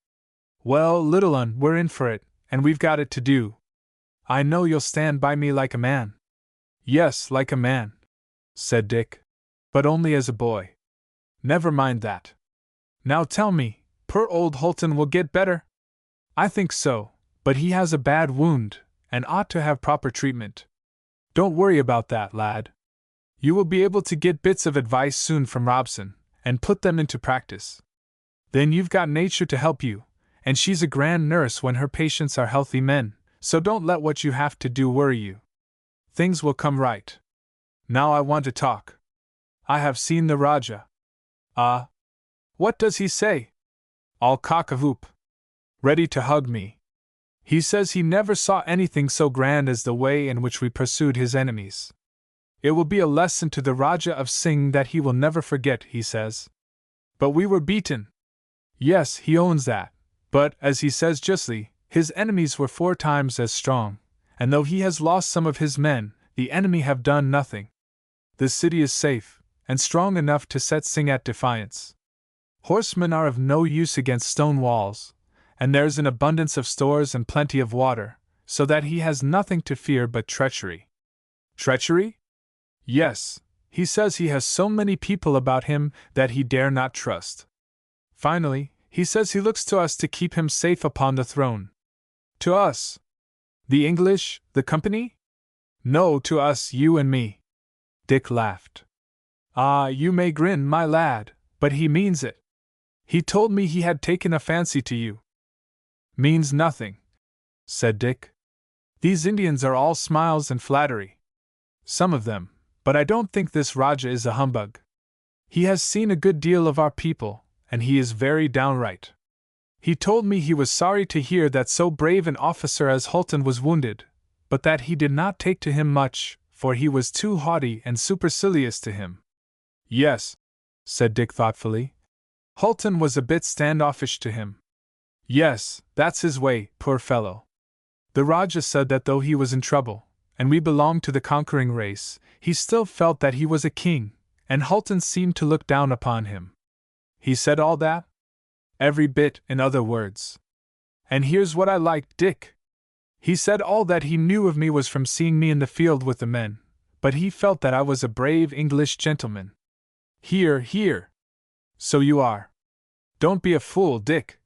Well, little un, we're in for it, and we've got it to do. I know you'll stand by me like a man. Yes, like a man, said Dick, but only as a boy. Never mind that. Now tell me, poor old Holton will get better? I think so, but he has a bad wound, and ought to have proper treatment. Don't worry about that, lad. You will be able to get bits of advice soon from Robson, and put them into practice. Then you've got nature to help you, and she's a grand nurse when her patients are healthy men, so don't let what you have to do worry you. Things will come right. Now I want to talk. I have seen the Rajah. Ah? What does he say? All cock-a-hoop. Ready to hug me. He says he never saw anything so grand as the way in which we pursued his enemies. It will be a lesson to the Rajah of Singh that he will never forget, he says. But we were beaten. Yes, he owns that, but, as he says justly, his enemies were 4 times as strong, and though he has lost some of his men, the enemy have done nothing. The city is safe, and strong enough to set Singh at defiance. Horsemen are of no use against stone walls, and there's an abundance of stores and plenty of water, so that he has nothing to fear but treachery. Treachery? Yes, he says he has so many people about him that he dare not trust. Finally, he says he looks to us to keep him safe upon the throne. To us? The English, the company? No, to us, you and me. Dick laughed. Ah, you may grin, my lad, but he means it. He told me he had taken a fancy to you. Means nothing, said Dick. These Indians are all smiles and flattery. Some of them, but I don't think this Rajah is a humbug. He has seen a good deal of our people, and he is very downright. He told me he was sorry to hear that so brave an officer as Hulton was wounded, but that he did not take to him much, for he was too haughty and supercilious to him. Yes, said Dick thoughtfully. Hulton was a bit standoffish to him. Yes, that's his way, poor fellow. The Rajah said that though he was in trouble, and we belonged to the conquering race, he still felt that he was a king, and Hulton seemed to look down upon him. He said all that? Every bit, in other words. And here's what I liked, Dick. He said all that he knew of me was from seeing me in the field with the men, but he felt that I was a brave English gentleman. Hear, hear. So you are. Don't be a fool, Dick,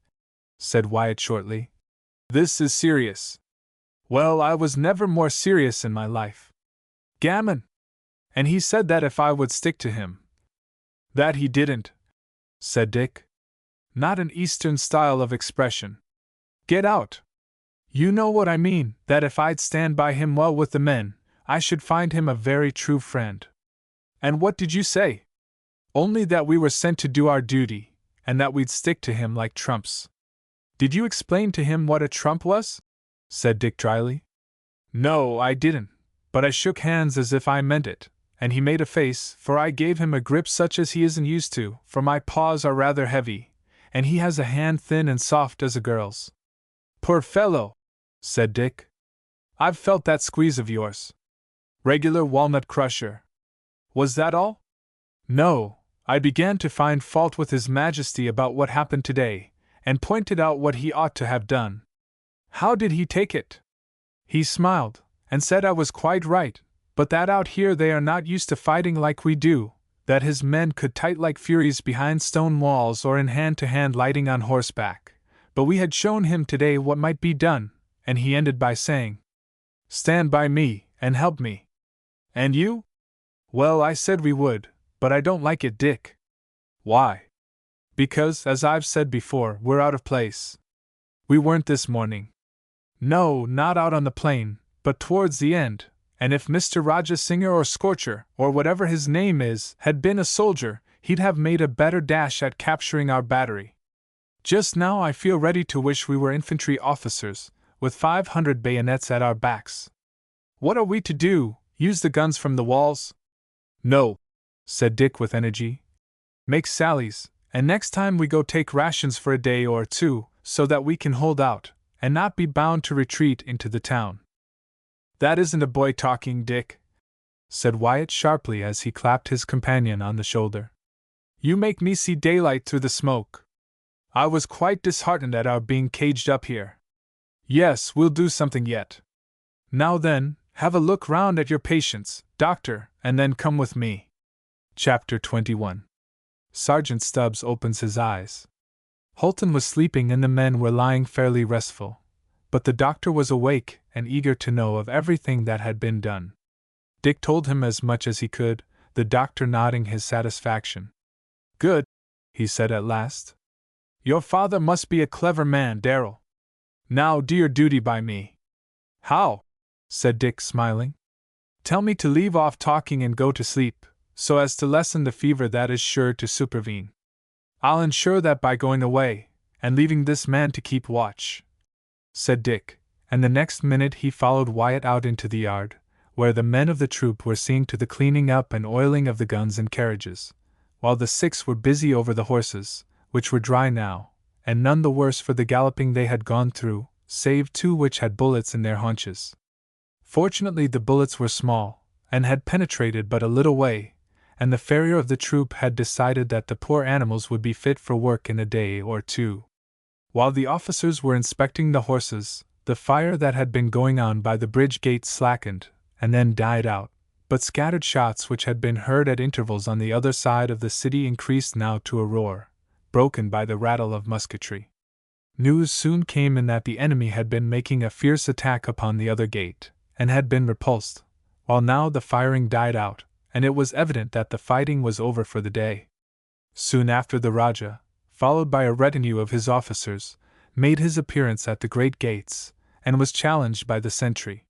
said Wyatt shortly. This is serious. Well, I was never more serious in my life. Gammon! And he said that if I would stick to him. That he didn't, said Dick. Not an Eastern style of expression. Get out! You know what I mean, that if I'd stand by him well with the men, I should find him a very true friend. And what did you say? Only that we were sent to do our duty, and that we'd stick to him like trumps. Did you explain to him what a trump was? Said Dick dryly. No, I didn't, but I shook hands as if I meant it, and he made a face, for I gave him a grip such as he isn't used to, for my paws are rather heavy, and he has a hand thin and soft as a girl's. Poor fellow, said Dick. I've felt that squeeze of yours. Regular walnut crusher. Was that all? No, I began to find fault with His Majesty about what happened today, and pointed out what he ought to have done. How did he take it? He smiled, and said I was quite right, but that out here they are not used to fighting like we do, that his men could tight like furies behind stone walls or in hand-to-hand lighting on horseback, but we had shown him today what might be done, and he ended by saying, Stand by me, and help me. And you? Well, I said we would, but I don't like it, Dick. Why? Because, as I've said before, we're out of place. We weren't this morning. No, not out on the plain, but towards the end, and if Mr. Rajah Singer or Scorcher, or whatever his name is, had been a soldier, he'd have made a better dash at capturing our battery. Just now I feel ready to wish we were infantry officers, with 500 bayonets at our backs. What are we to do, use the guns from the walls? No, said Dick with energy. Make sallies, and next time we go take rations for a day or two, so that we can hold out, and not be bound to retreat into the town. That isn't a boy talking, Dick, said Wyatt sharply as he clapped his companion on the shoulder. You make me see daylight through the smoke. I was quite disheartened at our being caged up here. Yes, we'll do something yet. Now then, have a look round at your patients, Doctor, and then come with me. Chapter 21. Sergeant Stubbs opens his eyes. Hulton was sleeping and the men were lying fairly restful, but the doctor was awake and eager to know of everything that had been done. Dick told him as much as he could, the doctor nodding his satisfaction. Good, he said at last. Your father must be a clever man, Darrell. Now do your duty by me. How? Said Dick, smiling. Tell me to leave off talking and go to sleep, so as to lessen the fever that is sure to supervene. I'll ensure that by going away, and leaving this man to keep watch, said Dick, and the next minute he followed Wyatt out into the yard, where the men of the troop were seeing to the cleaning up and oiling of the guns and carriages, while the 6 were busy over the horses, which were dry now, and none the worse for the galloping they had gone through, save 2 which had bullets in their haunches. Fortunately the bullets were small, and had penetrated but a little way, and the farrier of the troop had decided that the poor animals would be fit for work in a day or two. While the officers were inspecting the horses, the fire that had been going on by the bridge gate slackened, and then died out, but scattered shots which had been heard at intervals on the other side of the city increased now to a roar, broken by the rattle of musketry. News soon came in that the enemy had been making a fierce attack upon the other gate, and had been repulsed, while now the firing died out, and it was evident that the fighting was over for the day. Soon after the Rajah, followed by a retinue of his officers, made his appearance at the great gates, and was challenged by the sentry.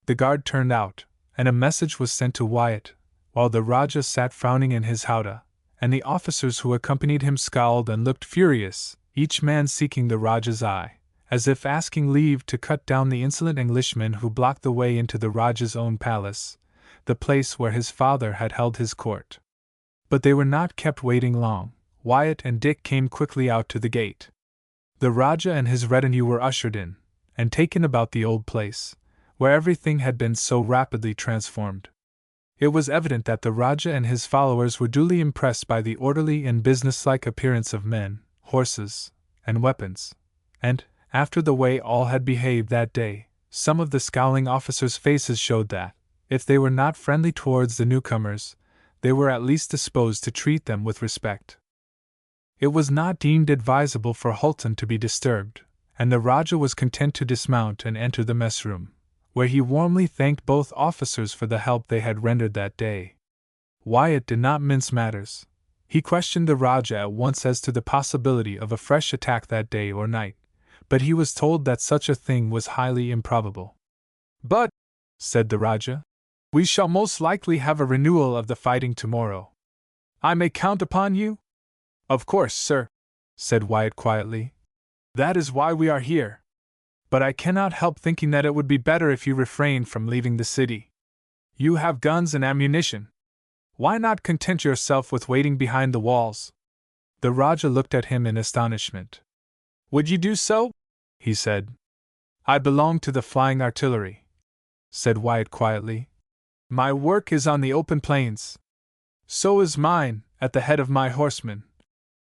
The guard turned out, and a message was sent to Wyatt, while the Rajah sat frowning in his howdah, and the officers who accompanied him scowled and looked furious, each man seeking the Rajah's eye, as if asking leave to cut down the insolent Englishmen who blocked the way into the Rajah's own palace, the place where his father had held his court. But they were not kept waiting long. Wyatt and Dick came quickly out to the gate. The Rajah and his retinue were ushered in, and taken about the old place, where everything had been so rapidly transformed. It was evident that the Rajah and his followers were duly impressed by the orderly and businesslike appearance of men, horses, and weapons, and, after the way all had behaved that day, some of the scowling officers' faces showed that, if they were not friendly towards the newcomers, they were at least disposed to treat them with respect. It was not deemed advisable for Hulton to be disturbed, and the Rajah was content to dismount and enter the mess room, where he warmly thanked both officers for the help they had rendered that day. Wyatt did not mince matters. He questioned the Rajah at once as to the possibility of a fresh attack that day or night, but he was told that such a thing was highly improbable. "But," said the Rajah, "we shall most likely have a renewal of the fighting tomorrow. I may count upon you?" "Of course, sir," said Wyatt quietly. "That is why we are here. But I cannot help thinking that it would be better if you refrained from leaving the city. You have guns and ammunition. Why not content yourself with waiting behind the walls?" The Rajah looked at him in astonishment. "Would you do so?" he said. "I belong to the flying artillery," said Wyatt quietly. "My work is on the open plains." "So is mine, at the head of my horsemen,"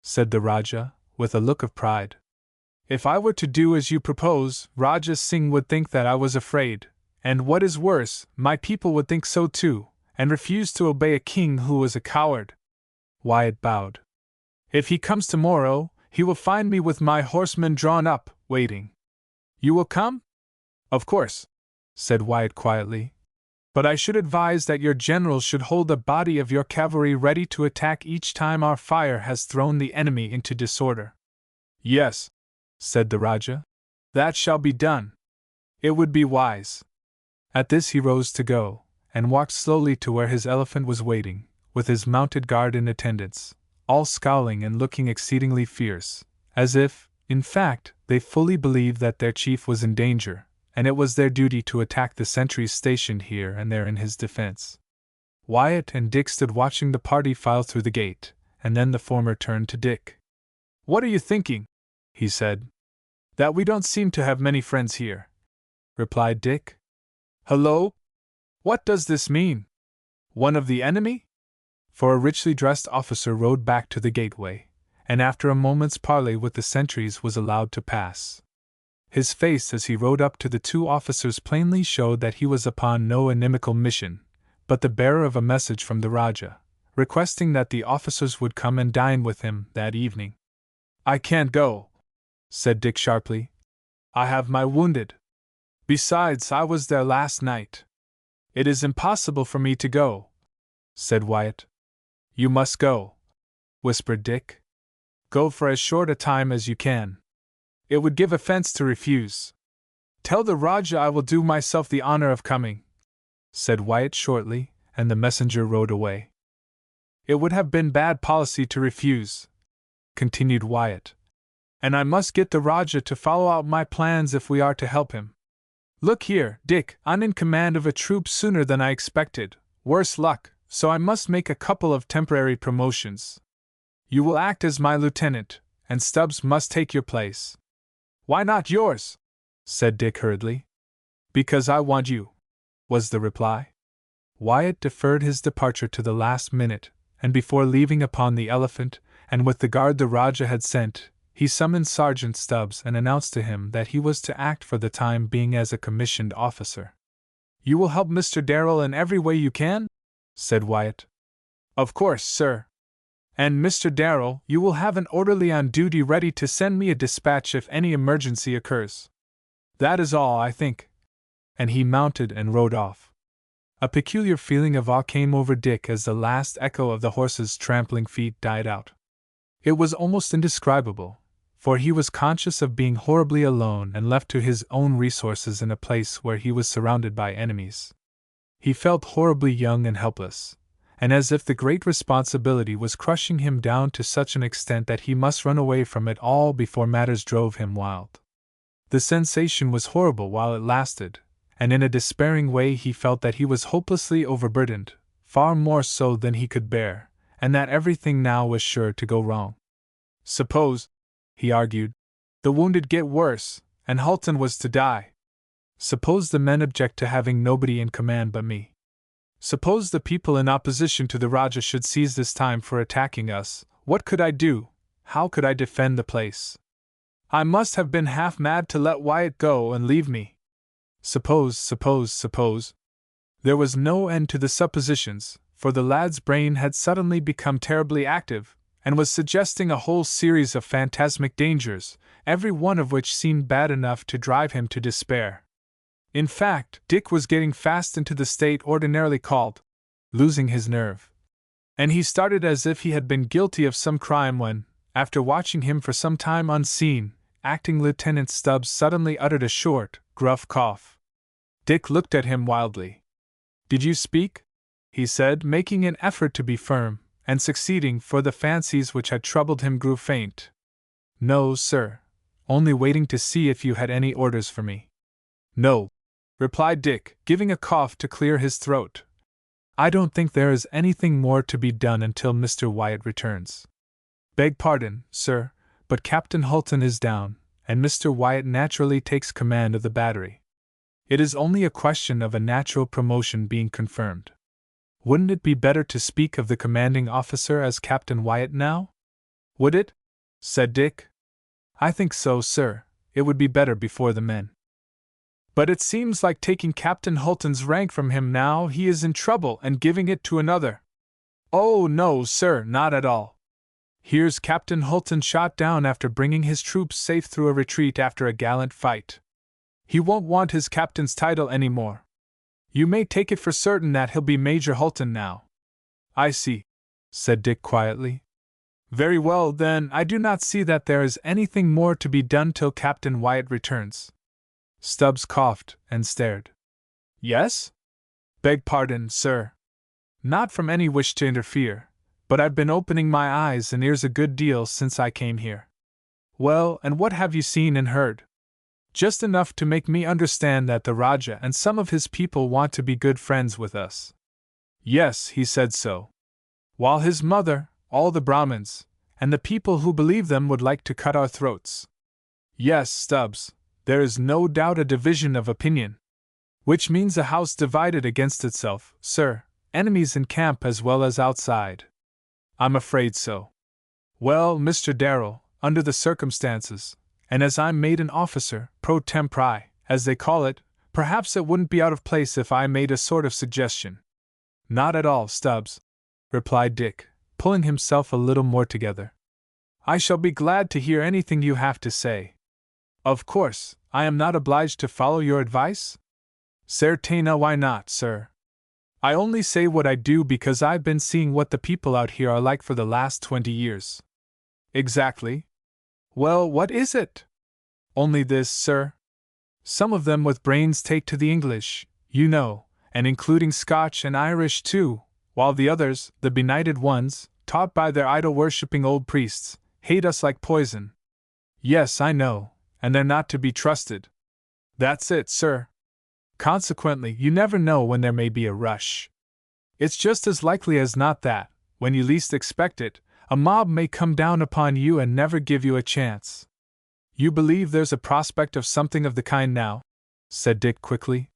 said the Rajah, with a look of pride. "If I were to do as you propose, Rajah Singh would think that I was afraid, and what is worse, my people would think so too, and refuse to obey a king who was a coward." Wyatt bowed. "If he comes tomorrow, he will find me with my horsemen drawn up, waiting." "You will come?" "Of course," said Wyatt quietly. "But I should advise that your generals should hold a body of your cavalry ready to attack each time our fire has thrown the enemy into disorder." "Yes," said the Rajah. "That shall be done. It would be wise." At this he rose to go, and walked slowly to where his elephant was waiting, with his mounted guard in attendance, all scowling and looking exceedingly fierce, as if, in fact, they fully believed that their chief was in danger, and it was their duty to attack the sentries stationed here and there in his defense. Wyatt and Dick stood watching the party file through the gate, and then the former turned to Dick. "What are you thinking?" he said. "That we don't seem to have many friends here," replied Dick. "Hello? What does this mean? One of the enemy?" For a richly dressed officer rode back to the gateway, and after a moment's parley with the sentries was allowed to pass. His face as he rode up to the two officers plainly showed that he was upon no inimical mission, but the bearer of a message from the Rajah, requesting that the officers would come and dine with him that evening. "I can't go," said Dick sharply. "I have my wounded. Besides, I was there last night." "It is impossible for me to go," said Wyatt. "You must go," whispered Dick. "Go for as short a time as you can. It would give offense to refuse." "Tell the Rajah I will do myself the honor of coming," said Wyatt shortly, and the messenger rode away. "It would have been bad policy to refuse," continued Wyatt. "And I must get the Rajah to follow out my plans if we are to help him. Look here, Dick, I'm in command of a troop sooner than I expected, worse luck, so I must make a couple of temporary promotions. You will act as my lieutenant, and Stubbs must take your place." "Why not yours?" said Dick hurriedly. "Because I want you," was the reply. Wyatt deferred his departure to the last minute, and before leaving upon the elephant, and with the guard the Rajah had sent, he summoned Sergeant Stubbs and announced to him that he was to act for the time being as a commissioned officer. "You will help Mr. Darrell in every way you can?" said Wyatt. "Of course, sir. And Mr. Darrell, you will have an orderly on duty ready to send me a dispatch if any emergency occurs. That is all, I think." And he mounted and rode off. A peculiar feeling of awe came over Dick as the last echo of the horse's trampling feet died out. It was almost indescribable, for he was conscious of being horribly alone and left to his own resources in a place where he was surrounded by enemies. He felt horribly young and helpless, and as if the great responsibility was crushing him down to such an extent that he must run away from it all before matters drove him wild. The sensation was horrible while it lasted, and in a despairing way he felt that he was hopelessly overburdened, far more so than he could bear, and that everything now was sure to go wrong. Suppose, he argued, the wounded get worse, and Halton was to die. Suppose the men object to having nobody in command but me. Suppose the people in opposition to the Rajah should seize this time for attacking us, what could I do? How could I defend the place? I must have been half mad to let Wyatt go and leave me. Suppose. There was no end to the suppositions, for the lad's brain had suddenly become terribly active, and was suggesting a whole series of phantasmic dangers, every one of which seemed bad enough to drive him to despair. In fact, Dick was getting fast into the state ordinarily called losing his nerve. And he started as if he had been guilty of some crime when, after watching him for some time unseen, Acting Lieutenant Stubbs suddenly uttered a short, gruff cough. Dick looked at him wildly. "Did you speak?" he said, making an effort to be firm, and succeeding, for the fancies which had troubled him grew faint. "No, sir. Only waiting to see if you had any orders for me." "No," replied Dick, giving a cough to clear his throat. "I don't think there is anything more to be done until Mr. Wyatt returns." "Beg pardon, sir, but Captain Halton is down, and Mr. Wyatt naturally takes command of the battery. It is only a question of a natural promotion being confirmed. Wouldn't it be better to speak of the commanding officer as Captain Wyatt now?" "Would it?" said Dick. "I think so, sir. It would be better before the men." "But it seems like taking Captain Halton's rank from him now he is in trouble and giving it to another." "Oh, no, sir, not at all. Here's Captain Halton shot down after bringing his troops safe through a retreat after a gallant fight. He won't want his captain's title any more. You may take it for certain that he'll be Major Halton now." "I see," said Dick quietly. "Very well, then I do not see that there is anything more to be done till Captain Wyatt returns." Stubbs coughed and stared. "Yes? Beg pardon, sir. Not from any wish to interfere, but I've been opening my eyes and ears a good deal since I came here." "Well, and what have you seen and heard?" "Just enough to make me understand that the Rajah and some of his people want to be good friends with us." "Yes, he said so. While his mother, all the Brahmins, and the people who believe them would like to cut our throats." "Yes, Stubbs, there is no doubt a division of opinion." "Which means a house divided against itself, sir, enemies in camp as well as outside." "I'm afraid so." "Well, Mr. Darrell, under the circumstances, and as I'm made an officer, pro tempore, as they call it, perhaps it wouldn't be out of place if I made a sort of suggestion." "Not at all, Stubbs," replied Dick, pulling himself a little more together. "I shall be glad to hear anything you have to say." "Of course, I am not obliged to follow your advice?" "Certain, why not, sir? I only say what I do because I've been seeing what the people out here are like for the last 20 years. "Exactly. Well, what is it?" "Only this, sir. Some of them with brains take to the English, you know, and including Scotch and Irish too, while the others, the benighted ones, taught by their idol-worshipping old priests, hate us like poison." "Yes, I know, and they're not to be trusted." "That's it, sir. Consequently, you never know when there may be a rush. It's just as likely as not that, when you least expect it, a mob may come down upon you and never give you a chance." "You believe there's a prospect of something of the kind now?" said Dick quickly.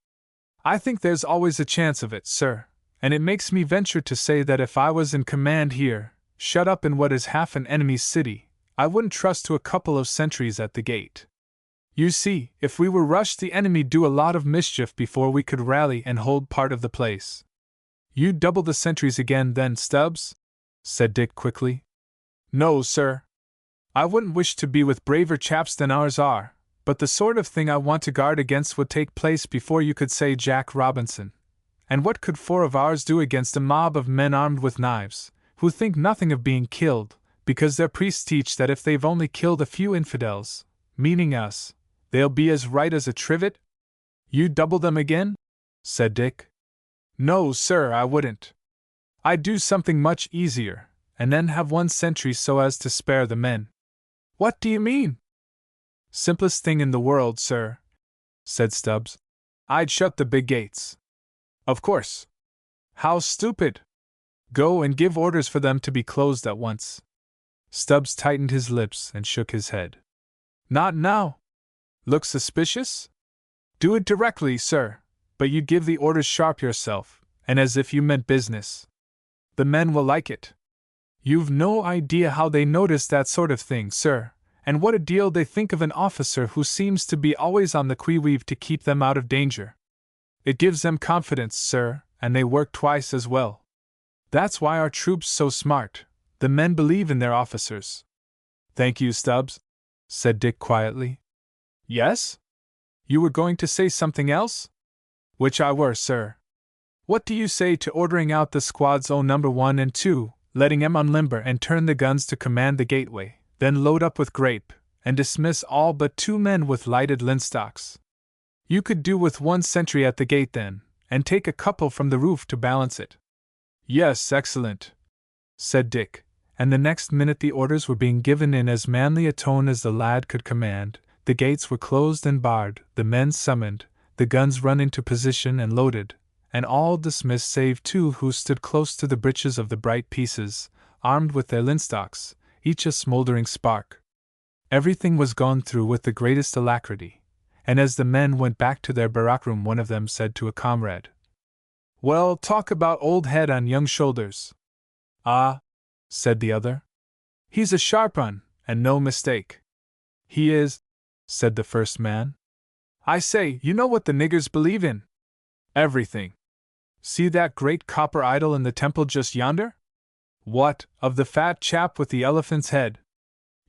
"I think there's always a chance of it, sir, and it makes me venture to say that if I was in command here, shut up in what is half an enemy's city, I wouldn't trust to a couple of sentries at the gate. You see, if we were rushed, the enemy'd do a lot of mischief before we could rally and hold part of the place. You'd double the sentries again then, Stubbs? Said Dick quickly. No, sir. I wouldn't wish to be with braver chaps than ours are, but the sort of thing I want to guard against would take place before you could say Jack Robinson. And what could 4 of ours do against a mob of men armed with knives, who think nothing of being killed, because their priests teach that if they've only killed a few infidels, meaning us, they'll be as right as a trivet? You'd double them again? Said Dick. No, sir, I wouldn't. I'd do something much easier, and then have 1 sentry so as to spare the men. What do you mean? Simplest thing in the world, sir, said Stubbs. I'd shut the big gates. Of course. How stupid! Go and give orders for them to be closed at once. Stubbs tightened his lips and shook his head. Not now. Look suspicious? Do it directly, sir, but you'd give the orders sharp yourself, and as if you meant business. The men will like it. You've no idea how they notice that sort of thing, sir, and what a deal they think of an officer who seems to be always on the qui-vive to keep them out of danger. It gives them confidence, sir, and they work twice as well. That's why our troops so smart. The men believe in their officers. Thank you, Stubbs, said Dick quietly. Yes? You were going to say something else? Which I were, sir. What do you say to ordering out the squads O number 1 and 2, letting 'em unlimber and turn the guns to command the gateway, then load up with grape, and dismiss all but 2 men with lighted linstocks? You could do with 1 sentry at the gate then, and take a couple from the roof to balance it. Yes, excellent, said Dick, and the next minute the orders were being given in as manly a tone as the lad could command. The gates were closed and barred, the men summoned, the guns run into position and loaded, and all dismissed save 2 who stood close to the breeches of the bright pieces, armed with their linstocks, each a smouldering spark. Everything was gone through with the greatest alacrity, and as the men went back to their barrack room one of them said to a comrade, Well, talk about old head on young shoulders. Ah, said the other. He's a sharp un, and no mistake. He is, said the first man. I say, you know what the niggers believe in? Everything. See that great copper idol in the temple just yonder? What, of the fat chap with the elephant's head?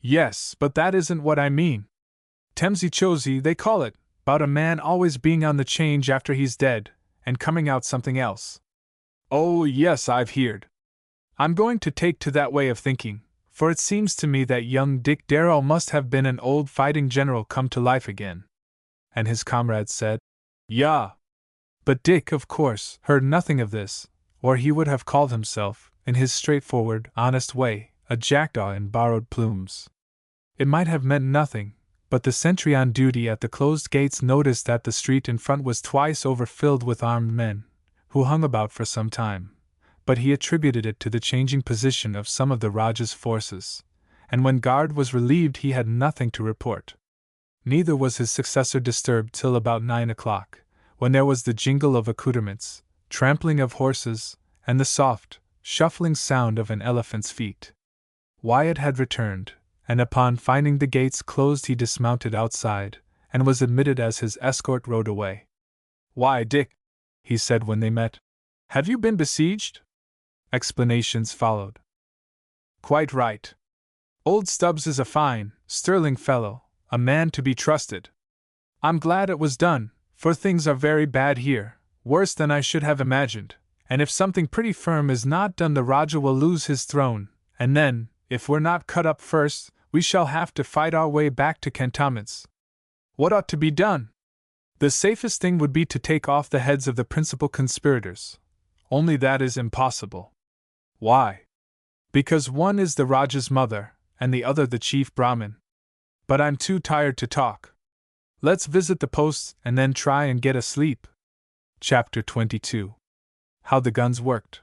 Yes, but that isn't what I mean. Temsy Chosy, they call it, 'bout a man always being on the change after he's dead, and coming out something else. Oh, yes, I've heard. I'm going to take to that way of thinking, for it seems to me that young Dick Darrell must have been an old fighting general come to life again. And his comrades said, Yah. But Dick, of course, heard nothing of this, or he would have called himself, in his straightforward, honest way, a jackdaw in borrowed plumes. It might have meant nothing, but the sentry on duty at the closed gates noticed that the street in front was twice overfilled with armed men, who hung about for some time, but he attributed it to the changing position of some of the Rajah's forces, and when guard was relieved he had nothing to report. Neither was his successor disturbed till about 9 o'clock, when there was the jingle of accoutrements, trampling of horses, and the soft, shuffling sound of an elephant's feet. Wyatt had returned, and upon finding the gates closed he dismounted outside, and was admitted as his escort rode away. Why, Dick, he said when they met, have you been besieged? Explanations followed. Quite right. Old Stubbs is a fine, sterling fellow, a man to be trusted. I'm glad it was done, for things are very bad here, worse than I should have imagined, and if something pretty firm is not done the Rajah will lose his throne, and then, if we're not cut up first, we shall have to fight our way back to cantonments. What ought to be done? The safest thing would be to take off the heads of the principal conspirators. Only that is impossible. Why? Because one is the Rajah's mother, and the other the chief Brahmin. But I'm too tired to talk. Let's visit the posts and then try and get asleep. Chapter 22. How the guns worked.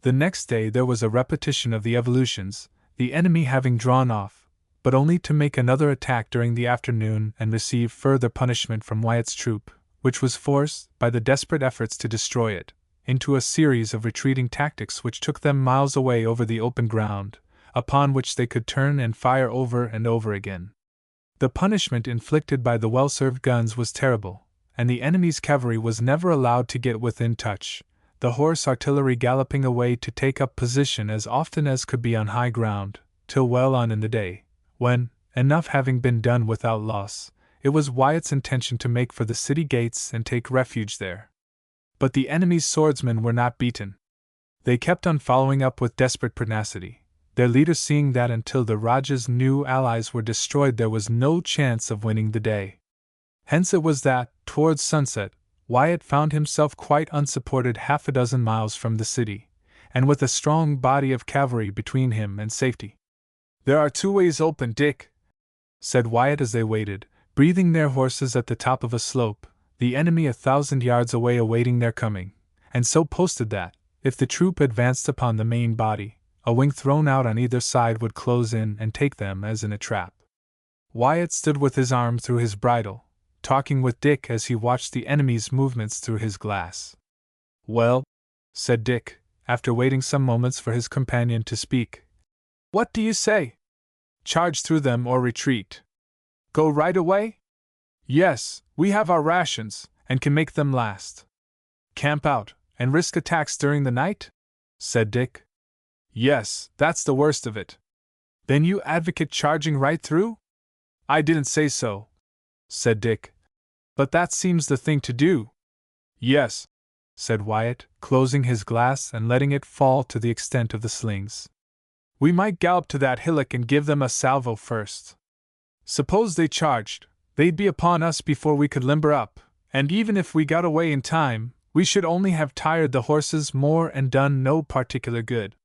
The next day there was a repetition of the evolutions, the enemy having drawn off, but only to make another attack during the afternoon and receive further punishment from Wyatt's troop, which was forced, by the desperate efforts to destroy it, into a series of retreating tactics which took them miles away over the open ground, upon which they could turn and fire over and over again. The punishment inflicted by the well-served guns was terrible, and the enemy's cavalry was never allowed to get within touch, the horse artillery galloping away to take up position as often as could be on high ground, till well on in the day, when, enough having been done without loss, it was Wyatt's intention to make for the city gates and take refuge there. But the enemy's swordsmen were not beaten. They kept on following up with desperate pertinacity, their leader seeing that until the Rajah's new allies were destroyed there was no chance of winning the day. Hence it was that, towards sunset, Wyatt found himself quite unsupported 6 miles from the city, and with a strong body of cavalry between him and safety. "There are 2 ways open, Dick," said Wyatt as they waited, breathing their horses at the top of a slope, the enemy 1,000 yards away awaiting their coming, and so posted that, if the troop advanced upon the main body, a wing thrown out on either side would close in and take them as in a trap. Wyatt stood with his arm through his bridle, talking with Dick as he watched the enemy's movements through his glass. "Well," said Dick, after waiting some moments for his companion to speak, "what do you say? Charge through them or retreat? Go right away? Yes, we have our rations, and can make them last. Camp out, and risk attacks during the night?" said Dick. "Yes, that's the worst of it." "Then you advocate charging right through?" "I didn't say so," said Dick. "But that seems the thing to do." "Yes," said Wyatt, closing his glass and letting it fall to the extent of the slings. "We might gallop to that hillock and give them a salvo first. Suppose they charged, they'd be upon us before we could limber up, and even if we got away in time, we should only have tired the horses more and done no particular good.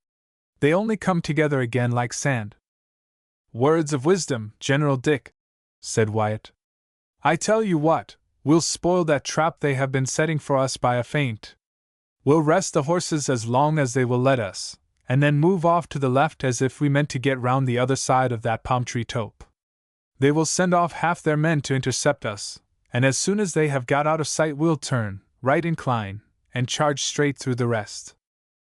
They only come together again like sand." "Words of wisdom, General Dick," said Wyatt. "I tell you what, we'll spoil that trap they have been setting for us by a feint. We'll rest the horses as long as they will let us, and then move off to the left as if we meant to get round the other side of that palm tree tope. They will send off half their men to intercept us, and as soon as they have got out of sight we'll turn, right incline, and charge straight through the rest.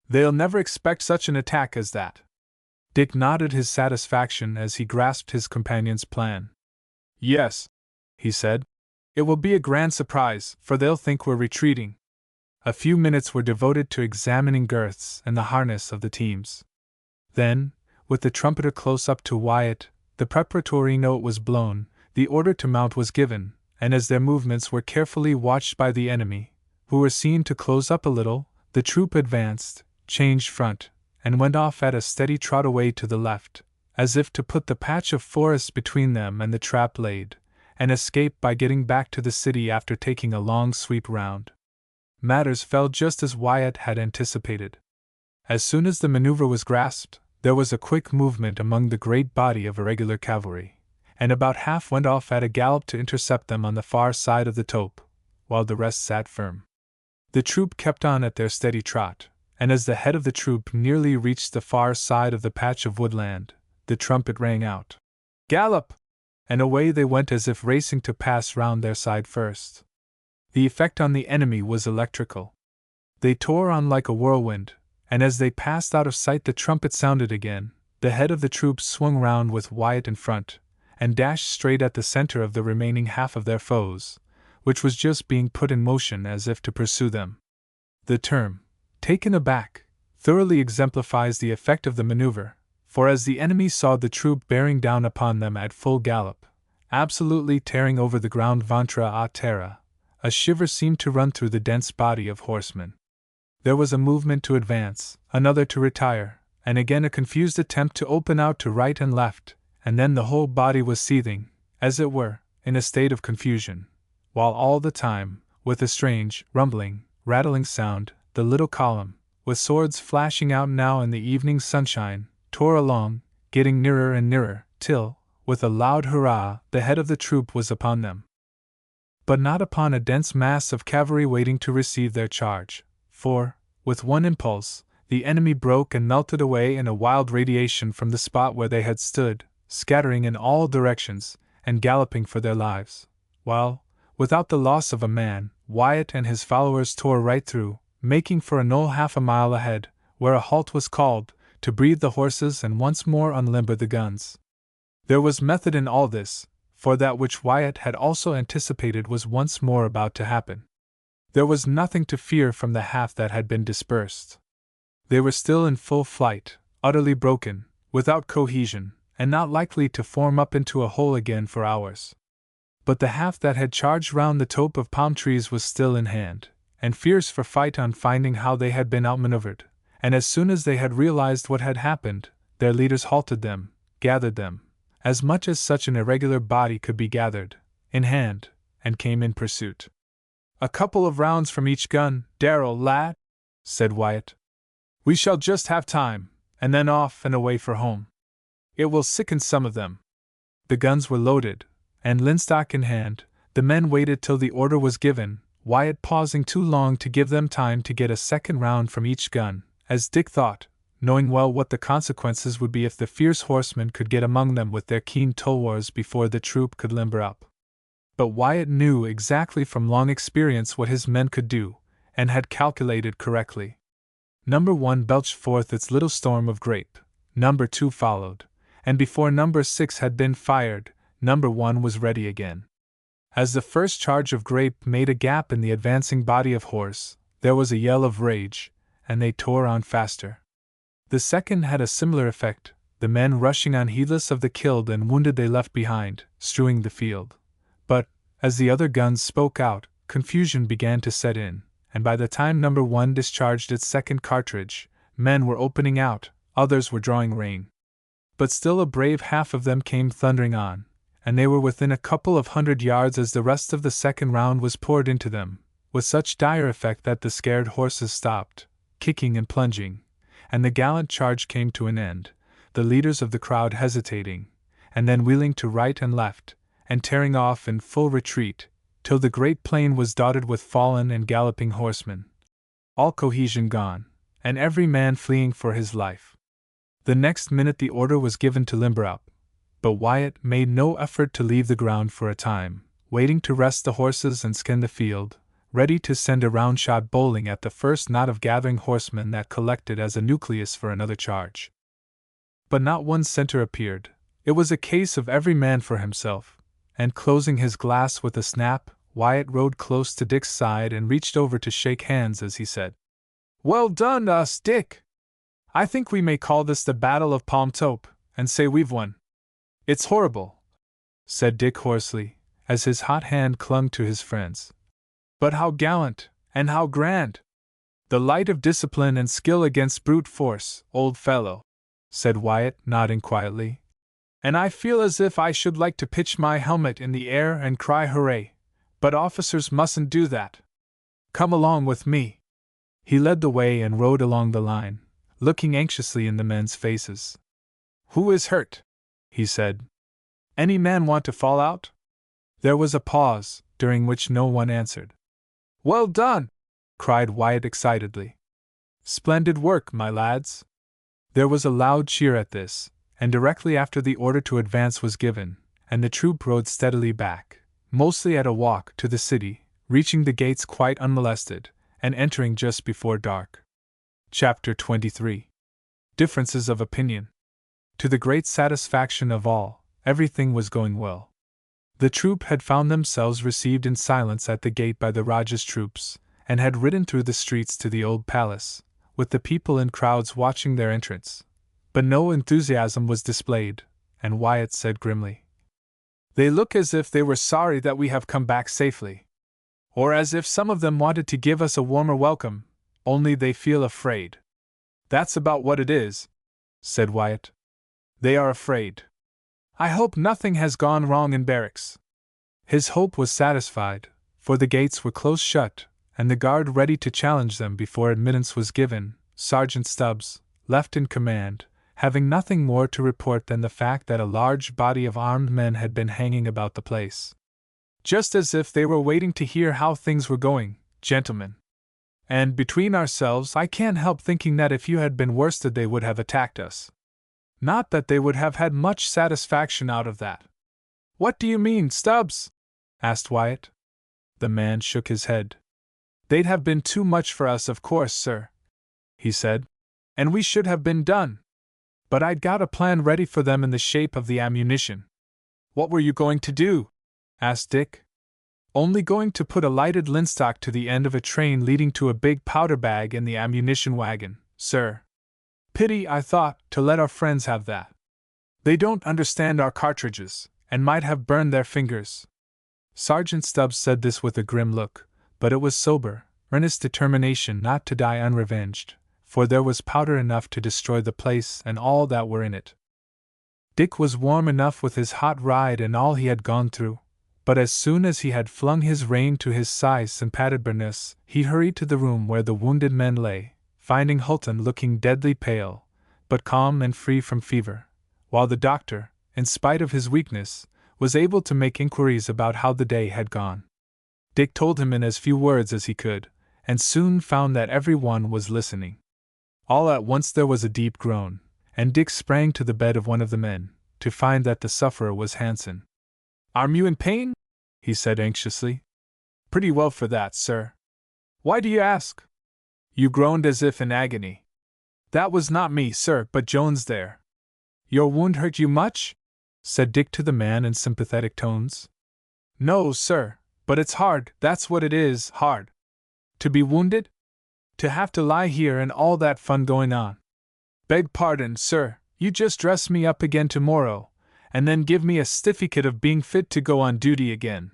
They'll never expect such an attack as that." Dick nodded his satisfaction as he grasped his companion's plan. "Yes," he said, "it will be a grand surprise, for they'll think we're retreating." A few minutes were devoted to examining girths and the harness of the teams. Then, with the trumpeter close up to Wyatt, the preparatory note was blown, the order to mount was given, and as their movements were carefully watched by the enemy, who were seen to close up a little, the troop advanced, changed front, and went off at a steady trot away to the left, as if to put the patch of forest between them and the trap laid, and escape by getting back to the city after taking a long sweep round. Matters fell just as Wyatt had anticipated. As soon as the maneuver was grasped, there was a quick movement among the great body of irregular cavalry, and about half went off at a gallop to intercept them on the far side of the tope, while the rest sat firm. The troop kept on at their steady trot, and as the head of the troop nearly reached the far side of the patch of woodland, the trumpet rang out, "Gallop!" and away they went as if racing to pass round their side first. The effect on the enemy was electrical. They tore on like a whirlwind, and as they passed out of sight the trumpet sounded again, the head of the troop swung round with Wyatt in front, and dashed straight at the center of the remaining half of their foes, which was just being put in motion as if to pursue them. The term, "taken aback," thoroughly exemplifies the effect of the maneuver, for as the enemy saw the troop bearing down upon them at full gallop, absolutely tearing over the ground ventre a terre, a shiver seemed to run through the dense body of horsemen. There was a movement to advance, another to retire, and again a confused attempt to open out to right and left, and then the whole body was seething, as it were, in a state of confusion, while all the time, with a strange, rumbling, rattling sound, the little column, with swords flashing out now in the evening sunshine, tore along, getting nearer and nearer, till, with a loud hurrah, the head of the troop was upon them. But not upon a dense mass of cavalry waiting to receive their charge, for, with one impulse, the enemy broke and melted away in a wild radiation from the spot where they had stood, scattering in all directions, and galloping for their lives, while, without the loss of a man, Wyatt and his followers tore right through, making for a knoll half a mile ahead, where a halt was called, to breathe the horses and once more unlimber the guns. There was method in all this, for that which Wyatt had also anticipated was once more about to happen. There was nothing to fear from the half that had been dispersed. They were still in full flight, utterly broken, without cohesion, and not likely to form up into a whole again for hours. But the half that had charged round the tope of palm trees was still in hand, and fierce for fight on finding how they had been outmaneuvered, and as soon as they had realized what had happened, their leaders halted them, gathered them, as much as such an irregular body could be gathered, in hand, and came in pursuit. "A couple of rounds from each gun, Darrell, lad," said Wyatt. "We shall just have time, and then off and away for home. It will sicken some of them." The guns were loaded, and linstock in hand, the men waited till the order was given, Wyatt pausing too long to give them time to get a second round from each gun, as Dick thought, knowing well what the consequences would be if the fierce horsemen could get among them with their keen tulwars before the troop could limber up. But Wyatt knew exactly from long experience what his men could do, and had calculated correctly. Number 1 belched forth its little storm of grape, Number 2 followed, and before Number 6 had been fired, Number 1 was ready again. As the first charge of grape made a gap in the advancing body of horse, there was a yell of rage, and they tore on faster. The second had a similar effect, the men rushing on heedless of the killed and wounded they left behind, strewing the field. But, as the other guns spoke out, confusion began to set in, and by the time Number 1 discharged its second cartridge, men were opening out, others were drawing rein. But still a brave half of them came thundering on, and they were within a couple of 100 yards as the rest of the second round was poured into them, with such dire effect that the scared horses stopped, kicking and plunging, and the gallant charge came to an end, the leaders of the crowd hesitating, and then wheeling to right and left, and tearing off in full retreat, till the great plain was dotted with fallen and galloping horsemen. All cohesion gone, and every man fleeing for his life. The next minute the order was given to limber up, but Wyatt made no effort to leave the ground for a time, waiting to rest the horses and skin the field, ready to send a round shot bowling at the first knot of gathering horsemen that collected as a nucleus for another charge. But not one center appeared. It was a case of every man for himself, and closing his glass with a snap, Wyatt rode close to Dick's side and reached over to shake hands as he said, "Well done us, Dick! I think we may call this the Battle of Palm Tope, and say we've won." "It's horrible," said Dick hoarsely, as his hot hand clung to his friend's. "But how gallant, and how grand! The light of discipline and skill against brute force, old fellow," said Wyatt, nodding quietly. "And I feel as if I should like to pitch my helmet in the air and cry hooray, but officers mustn't do that. Come along with me." He led the way and rode along the line, looking anxiously in the men's faces. "Who is hurt?" he said. "Any man want to fall out?" There was a pause, during which no one answered. "Well done!" cried Wyatt excitedly. "Splendid work, my lads!" There was a loud cheer at this, and directly after the order to advance was given, and the troop rode steadily back, mostly at a walk, to the city, reaching the gates quite unmolested, and entering just before dark. Chapter 23. Differences of Opinion. To the great satisfaction of all, everything was going well. The troop had found themselves received in silence at the gate by the Rajah's troops, and had ridden through the streets to the old palace, with the people in crowds watching their entrance. But no enthusiasm was displayed, and Wyatt said grimly, "They look as if they were sorry that we have come back safely. Or as if some of them wanted to give us a warmer welcome, only they feel afraid." "That's about what it is," said Wyatt. "They are afraid. I hope nothing has gone wrong in barracks." His hope was satisfied, for the gates were close shut, and the guard ready to challenge them before admittance was given, Sergeant Stubbs, left in command, having nothing more to report than the fact that a large body of armed men had been hanging about the place. "Just as if they were waiting to hear how things were going, gentlemen. And between ourselves, I can't help thinking that if you had been worsted they would have attacked us. Not that they would have had much satisfaction out of that." "What do you mean, Stubbs?" asked Wyatt. The man shook his head. They'd have been too much for us, of course, sir, he said, and we should have been done. But I'd got a plan ready for them in the shape of the ammunition. What were you going to do? Asked Dick. Only going to put a lighted linstock to the end of a train leading to a big powder bag in the ammunition wagon, sir. Pity, I thought, to let our friends have that. They don't understand our cartridges, and might have burned their fingers. Sergeant Stubbs said this with a grim look, but it was sober, earnest determination not to die unrevenged, for there was powder enough to destroy the place and all that were in it. Dick was warm enough with his hot ride and all he had gone through, but as soon as he had flung his rein to his size and patted Bernice, he hurried to the room where the wounded men lay, finding Hulton looking deadly pale, but calm and free from fever, while the doctor, in spite of his weakness, was able to make inquiries about how the day had gone. Dick told him in as few words as he could, and soon found that every one was listening. All at once there was a deep groan, and Dick sprang to the bed of one of the men, to find that the sufferer was Hansen. "Are you in pain?" he said anxiously. "Pretty well for that, sir." "Why do you ask?" "You groaned as if in agony." "That was not me, sir, but Jones there." "Your wound hurt you much?" said Dick to the man in sympathetic tones. "No, sir, but it's hard, that's what it is, hard. To be wounded? To have to lie here and all that fun going on. Beg pardon, sir, you just dress me up again tomorrow, and then give me a certificate of being fit to go on duty again.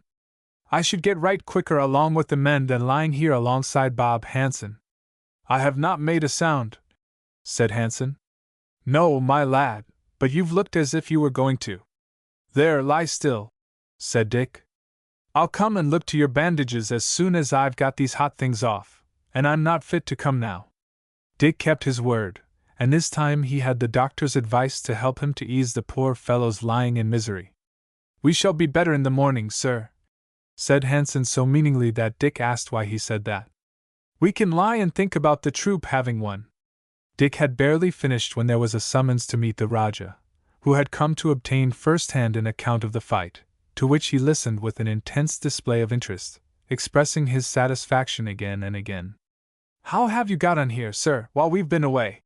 I should get right quicker along with the men than lying here alongside Bob Hansen." "I have not made a sound," said Hansen. "No, my lad, but you've looked as if you were going to." "There, lie still," said Dick. "I'll come and look to your bandages as soon as I've got these hot things off, and I'm not fit to come now." Dick kept his word, and this time he had the doctor's advice to help him to ease the poor fellows lying in misery. "We shall be better in the morning, sir," said Hansen so meaningly that Dick asked why he said that. "We can lie and think about the troop having one." Dick had barely finished when there was a summons to meet the Rajah, who had come to obtain first-hand an account of the fight, to which he listened with an intense display of interest, expressing his satisfaction again and again. "How have you got on here, sir, while we've been away?"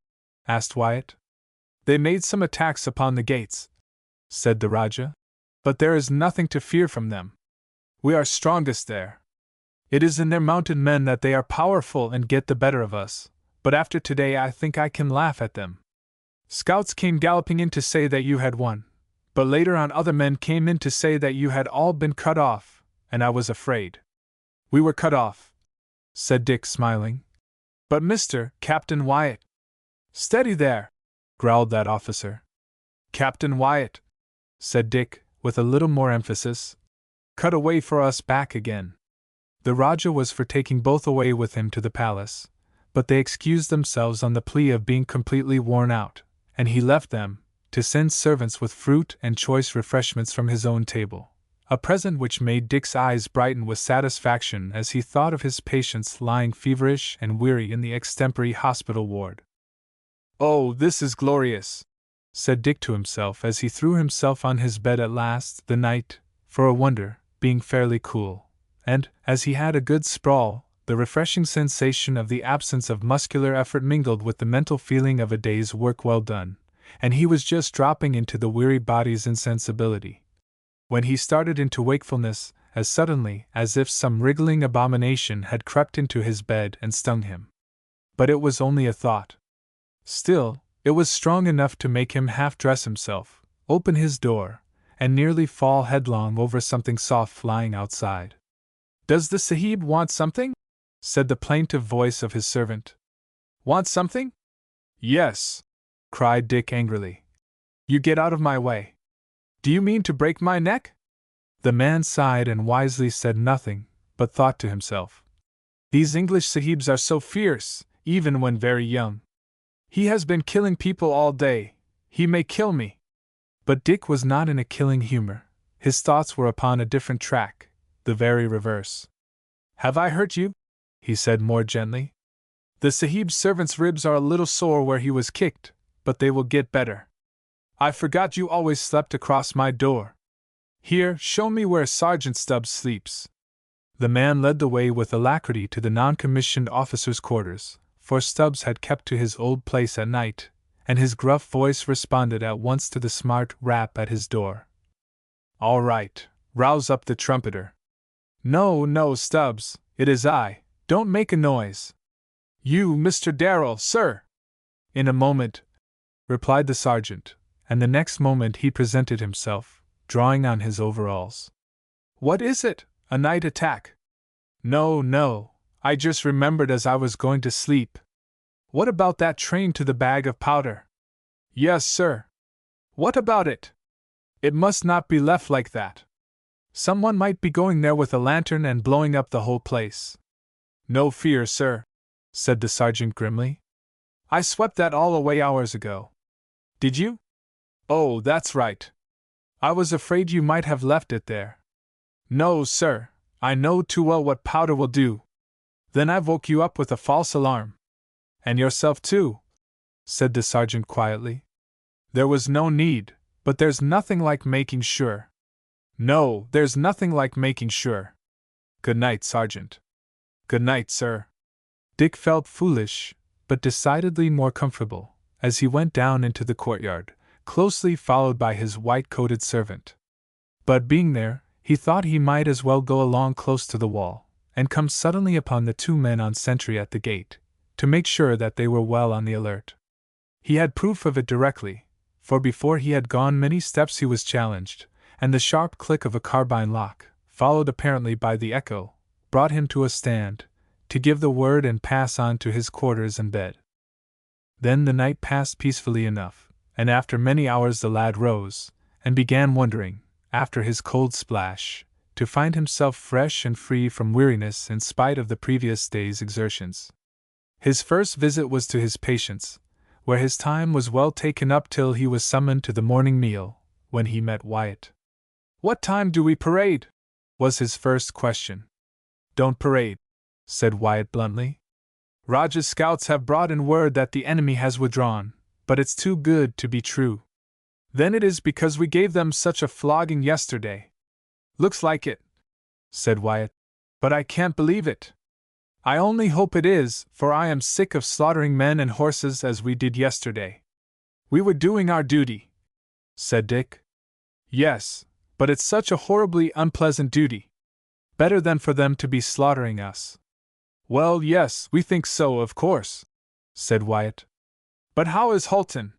asked Wyatt. "They made some attacks upon the gates," said the Rajah, "but there is nothing to fear from them. We are strongest there. It is in their mounted men that they are powerful and get the better of us, but after today I think I can laugh at them. Scouts came galloping in to say that you had won, but later on other men came in to say that you had all been cut off, and I was afraid." "We were cut off," said Dick, smiling. "But Mr. Captain Wyatt—" "Steady there!" growled that officer. "Captain Wyatt," said Dick, with a little more emphasis, "cut away for us back again." The Rajah was for taking both away with him to the palace, but they excused themselves on the plea of being completely worn out, and he left them, to send servants with fruit and choice refreshments from his own table, a present which made Dick's eyes brighten with satisfaction as he thought of his patients lying feverish and weary in the extempore hospital ward. "Oh, this is glorious," said Dick to himself as he threw himself on his bed at last, the night, for a wonder, being fairly cool, and, as he had a good sprawl, the refreshing sensation of the absence of muscular effort mingled with the mental feeling of a day's work well done, and he was just dropping into the weary body's insensibility, when he started into wakefulness, as suddenly as if some wriggling abomination had crept into his bed and stung him. But it was only a thought. Still, it was strong enough to make him half dress himself, open his door, and nearly fall headlong over something soft lying outside. "Does the Sahib want something?" said the plaintive voice of his servant. "Want something?" "Yes," cried Dick angrily. "You get out of my way. Do you mean to break my neck?" The man sighed and wisely said nothing, but thought to himself, "These English Sahibs are so fierce, even when very young. He has been killing people all day, he may kill me." But Dick was not in a killing humor. His thoughts were upon a different track, the very reverse. "Have I hurt you?" he said more gently. "The Sahib's servant's ribs are a little sore where he was kicked, but they will get better. I forgot you always slept across my door. Here, show me where Sergeant Stubbs sleeps." The man led the way with alacrity to the non-commissioned officer's quarters, for Stubbs had kept to his old place at night, and his gruff voice responded at once to the smart rap at his door. "All right, rouse up the trumpeter." "No, no, Stubbs, it is I, don't make a noise." "You, Mr. Darrell, sir!" "In a moment," replied the sergeant, and the next moment he presented himself, drawing on his overalls. "What is it, a night attack?" "No, no, I just remembered as I was going to sleep." "What about that train to the bag of powder?" "Yes, sir." "What about it?" "It must not be left like that. Someone might be going there with a lantern and blowing up the whole place." "No fear, sir," said the sergeant grimly. "I swept that all away hours ago." "Did you? Oh, that's right. I was afraid you might have left it there." "No, sir, I know too well what powder will do." "Then I woke you up with a false alarm." "And yourself too," said the sergeant quietly. "There was no need, but there's nothing like making sure." "No, there's nothing like making sure." "Good night, Sergeant." "Good night, sir." Dick felt foolish, but decidedly more comfortable, as he went down into the courtyard, closely followed by his white-coated servant. But being there, he thought he might as well go along close to the wall, and come suddenly upon the two men on sentry at the gate, to make sure that they were well on the alert. He had proof of it directly, for before he had gone many steps he was challenged, and the sharp click of a carbine lock, followed apparently by the echo, brought him to a stand, to give the word and pass on to his quarters and bed. Then the night passed peacefully enough, and after many hours the lad rose, and began wondering, after his cold splash, to find himself fresh and free from weariness in spite of the previous day's exertions. His first visit was to his patients, where his time was well taken up till he was summoned to the morning meal, when he met Wyatt. "What time do we parade?" was his first question. "Don't parade," said Wyatt bluntly. "Rajah's scouts have brought in word that the enemy has withdrawn, but it's too good to be true." "Then it is because we gave them such a flogging yesterday." "Looks like it," said Wyatt, "but I can't believe it. I only hope it is, for I am sick of slaughtering men and horses as we did yesterday." "We were doing our duty," said Dick. "Yes, but it's such a horribly unpleasant duty. Better than for them to be slaughtering us." "Well, yes, we think so, of course," said Wyatt. "But how is Holton?"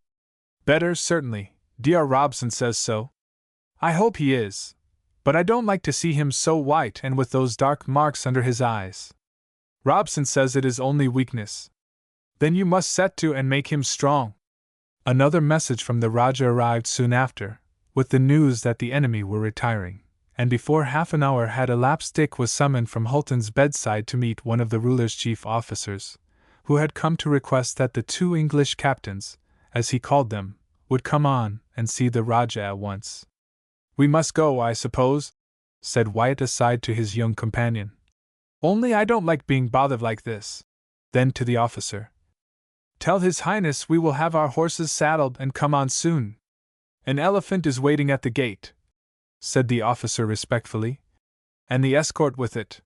"Better, certainly. Dr. Robson says so." "I hope he is. But I don't like to see him so white and with those dark marks under his eyes." "Robson says it is only weakness." "Then you must set to and make him strong." Another message from the Rajah arrived soon after, with the news that the enemy were retiring, and before half an hour had elapsed Dick was summoned from Holton's bedside to meet one of the ruler's chief officers, who had come to request that the two English captains, as he called them, would come on and see the Rajah at once. "We must go, I suppose?" said Wyatt aside to his young companion. "Only I don't like being bothered like this." Then to the officer, "Tell His Highness we will have our horses saddled and come on soon. An elephant is waiting at the gate," said the officer respectfully, "and the escort with it."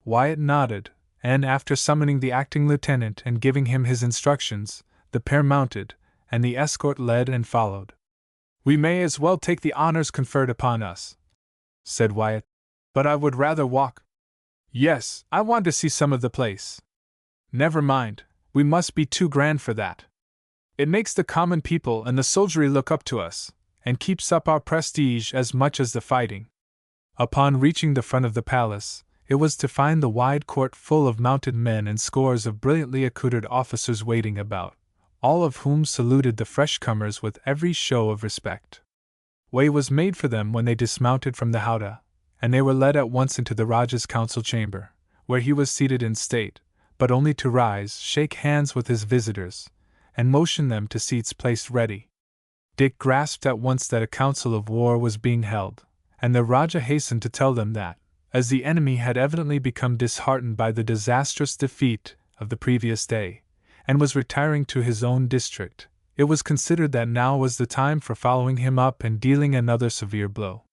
Wyatt nodded, and after summoning the acting lieutenant and giving him his instructions, the pair mounted, and the escort led and followed. "We may as well take the honors conferred upon us," said Wyatt, "but I would rather walk." "Yes, I want to see some of the place." "Never mind, we must be too grand for that. It makes the common people and the soldiery look up to us, and keeps up our prestige as much as the fighting." Upon reaching the front of the palace, it was to find the wide court full of mounted men and scores of brilliantly accoutred officers waiting about, all of whom saluted the fresh comers with every show of respect. Way was made for them when they dismounted from the howdah, and they were led at once into the Rajah's council chamber, where he was seated in state, but only to rise, shake hands with his visitors, and motion them to seats placed ready. Dick grasped at once that a council of war was being held, and the Rajah hastened to tell them that, as the enemy had evidently become disheartened by the disastrous defeat of the previous day, and was retiring to his own district, it was considered that now was the time for following him up and dealing another severe blow.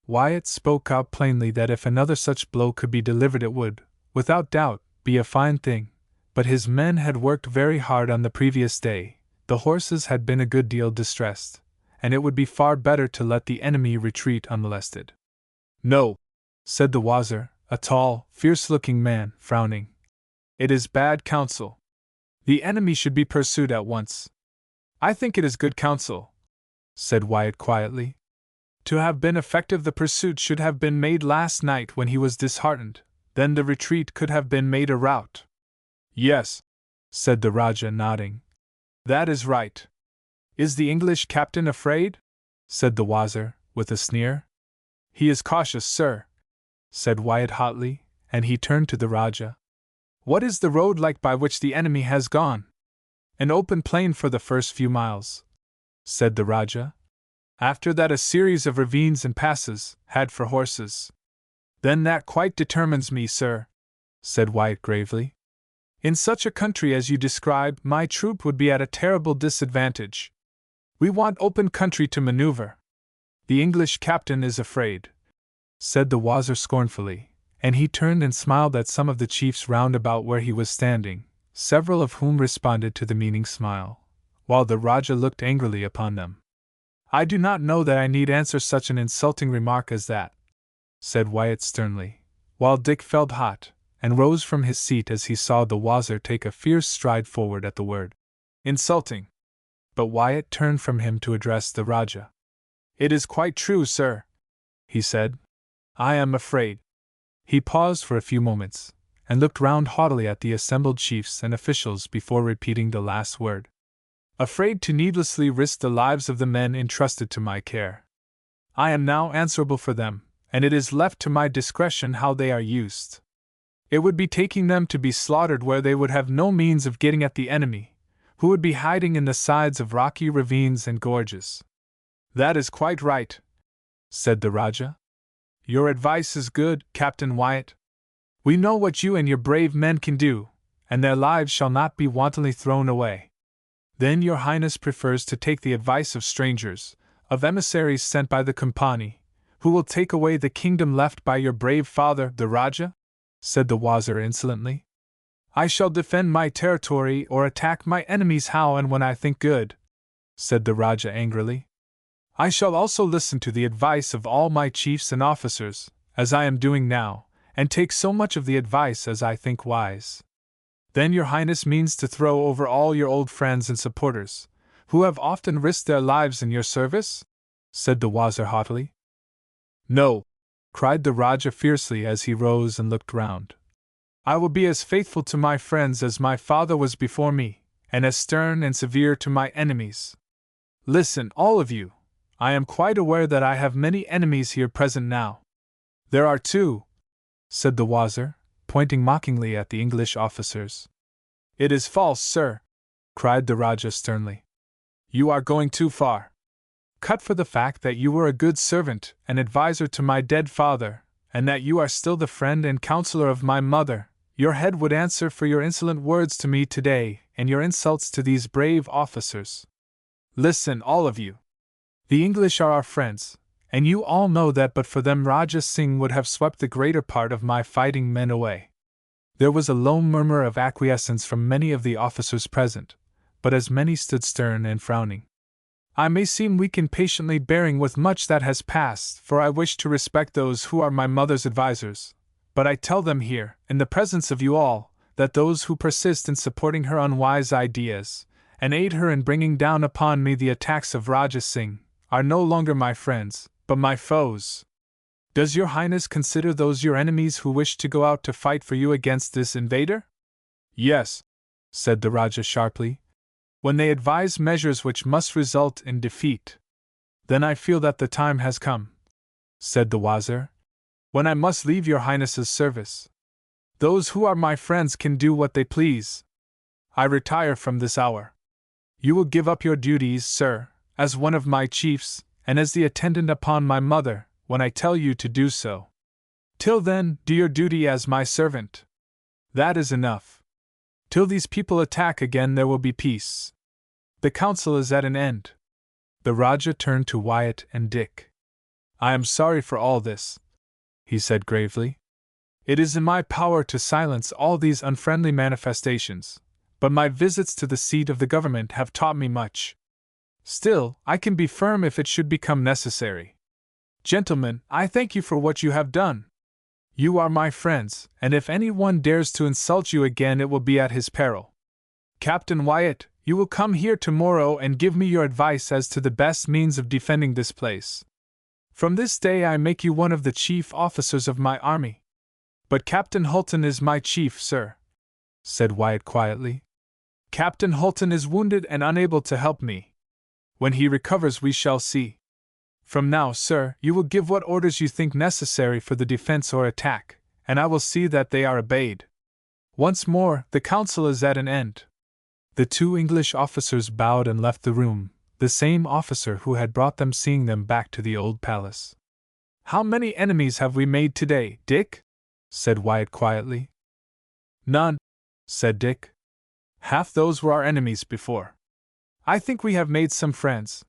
Wyatt spoke out plainly that if another such blow could be delivered it would, without doubt, be a fine thing, but his men had worked very hard on the previous day, the horses had been a good deal distressed, and it would be far better to let the enemy retreat unmolested. No, said the Wazir, a tall, fierce-looking man, frowning. It is bad counsel. The enemy should be pursued at once. I think it is good counsel, said Wyatt quietly. To have been effective, the pursuit should have been made last night when he was disheartened, then the retreat could have been made a rout. Yes, said the Rajah, nodding. That is right. Is the English captain afraid? Said the Wazir, with a sneer. He is cautious, sir, said Wyatt hotly, and he turned to the Rajah. What is the road like by which the enemy has gone? An open plain for the first few miles, said the Rajah. After that a series of ravines and passes, had for horses. Then that quite determines me, sir, said Wyatt gravely. In such a country as you describe, my troop would be at a terrible disadvantage. We want open country to maneuver. The English captain is afraid, said the Wazir scornfully, and he turned and smiled at some of the chiefs round about where he was standing, several of whom responded to the meaning smile, while the Rajah looked angrily upon them. I do not know that I need answer such an insulting remark as that, said Wyatt sternly, while Dick felt hot, and rose from his seat as he saw the Wazir take a fierce stride forward at the word. Insulting. But Wyatt turned from him to address the Rajah. It is quite true, sir, he said. I am afraid. He paused for a few moments, and looked round haughtily at the assembled chiefs and officials before repeating the last word. Afraid to needlessly risk the lives of the men entrusted to my care. I am now answerable for them, and it is left to my discretion how they are used. It would be taking them to be slaughtered where they would have no means of getting at the enemy, who would be hiding in the sides of rocky ravines and gorges. That is quite right, said the Rajah. Your advice is good, Captain Wyatt. We know what you and your brave men can do, and their lives shall not be wantonly thrown away. Then your Highness prefers to take the advice of strangers, of emissaries sent by the Company, who will take away the kingdom left by your brave father, the Rajah? Said the Wazir insolently. I shall defend my territory or attack my enemies how and when I think good, said the Rajah angrily. I shall also listen to the advice of all my chiefs and officers, as I am doing now, and take so much of the advice as I think wise. Then your Highness means to throw over all your old friends and supporters, who have often risked their lives in your service? Said the Wazir haughtily. No, cried the Rajah fiercely as he rose and looked round. I will be as faithful to my friends as my father was before me, and as stern and severe to my enemies. Listen, all of you. I am quite aware that I have many enemies here present now. There are two, said the Wazir, pointing mockingly at the English officers. It is false, sir, cried the Rajah sternly. You are going too far. Cut for the fact that you were a good servant and adviser to my dead father, and that you are still the friend and counselor of my mother, your head would answer for your insolent words to me today and your insults to these brave officers. Listen, all of you. The English are our friends, and you all know that but for them Rajah Singh would have swept the greater part of my fighting men away. There was a low murmur of acquiescence from many of the officers present, but as many stood stern and frowning. I may seem weak in patiently bearing with much that has passed, for I wish to respect those who are my mother's advisers, but I tell them here, in the presence of you all, that those who persist in supporting her unwise ideas, and aid her in bringing down upon me the attacks of Rajah Singh, are no longer my friends, but my foes. Does your Highness consider those your enemies who wish to go out to fight for you against this invader? Yes, said the Rajah sharply. When they advise measures which must result in defeat. Then I feel that the time has come, said the Wazir, when I must leave your Highness's service. Those who are my friends can do what they please. I retire from this hour. You will give up your duties, sir, as one of my chiefs, and as the attendant upon my mother, when I tell you to do so. Till then, do your duty as my servant. That is enough. Till these people attack again there will be peace. The council is at an end. The Rajah turned to Wyatt and Dick. I am sorry for all this, he said gravely. It is in my power to silence all these unfriendly manifestations, but my visits to the seat of the government have taught me much. Still, I can be firm if it should become necessary. Gentlemen, I thank you for what you have done. You are my friends, and if any one dares to insult you again, it will be at his peril. Captain Wyatt, you will come here tomorrow and give me your advice as to the best means of defending this place. From this day I make you one of the chief officers of my army. But Captain Hulton is my chief, sir, said Wyatt quietly. Captain Hulton is wounded and unable to help me. When he recovers we shall see. From now, sir, you will give what orders you think necessary for the defense or attack, and I will see that they are obeyed. Once more, the council is at an end. The two English officers bowed and left the room, the same officer who had brought them seeing them back to the old palace. How many enemies have we made today, Dick? Said Wyatt quietly. None, said Dick. Half those were our enemies before. I think we have made some friends.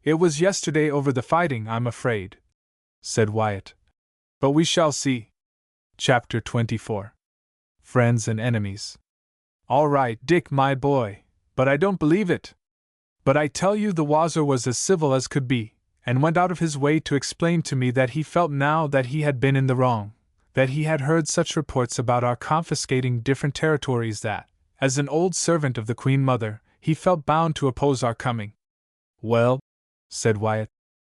It was yesterday over the fighting, I'm afraid, said Wyatt. But we shall see. Chapter 24. Friends and Enemies. All right, Dick, my boy, but I don't believe it. But I tell you the Wazir was as civil as could be, and went out of his way to explain to me that he felt now that he had been in the wrong, that he had heard such reports about our confiscating different territories that, as an old servant of the Queen Mother, he felt bound to oppose our coming. Well, said Wyatt,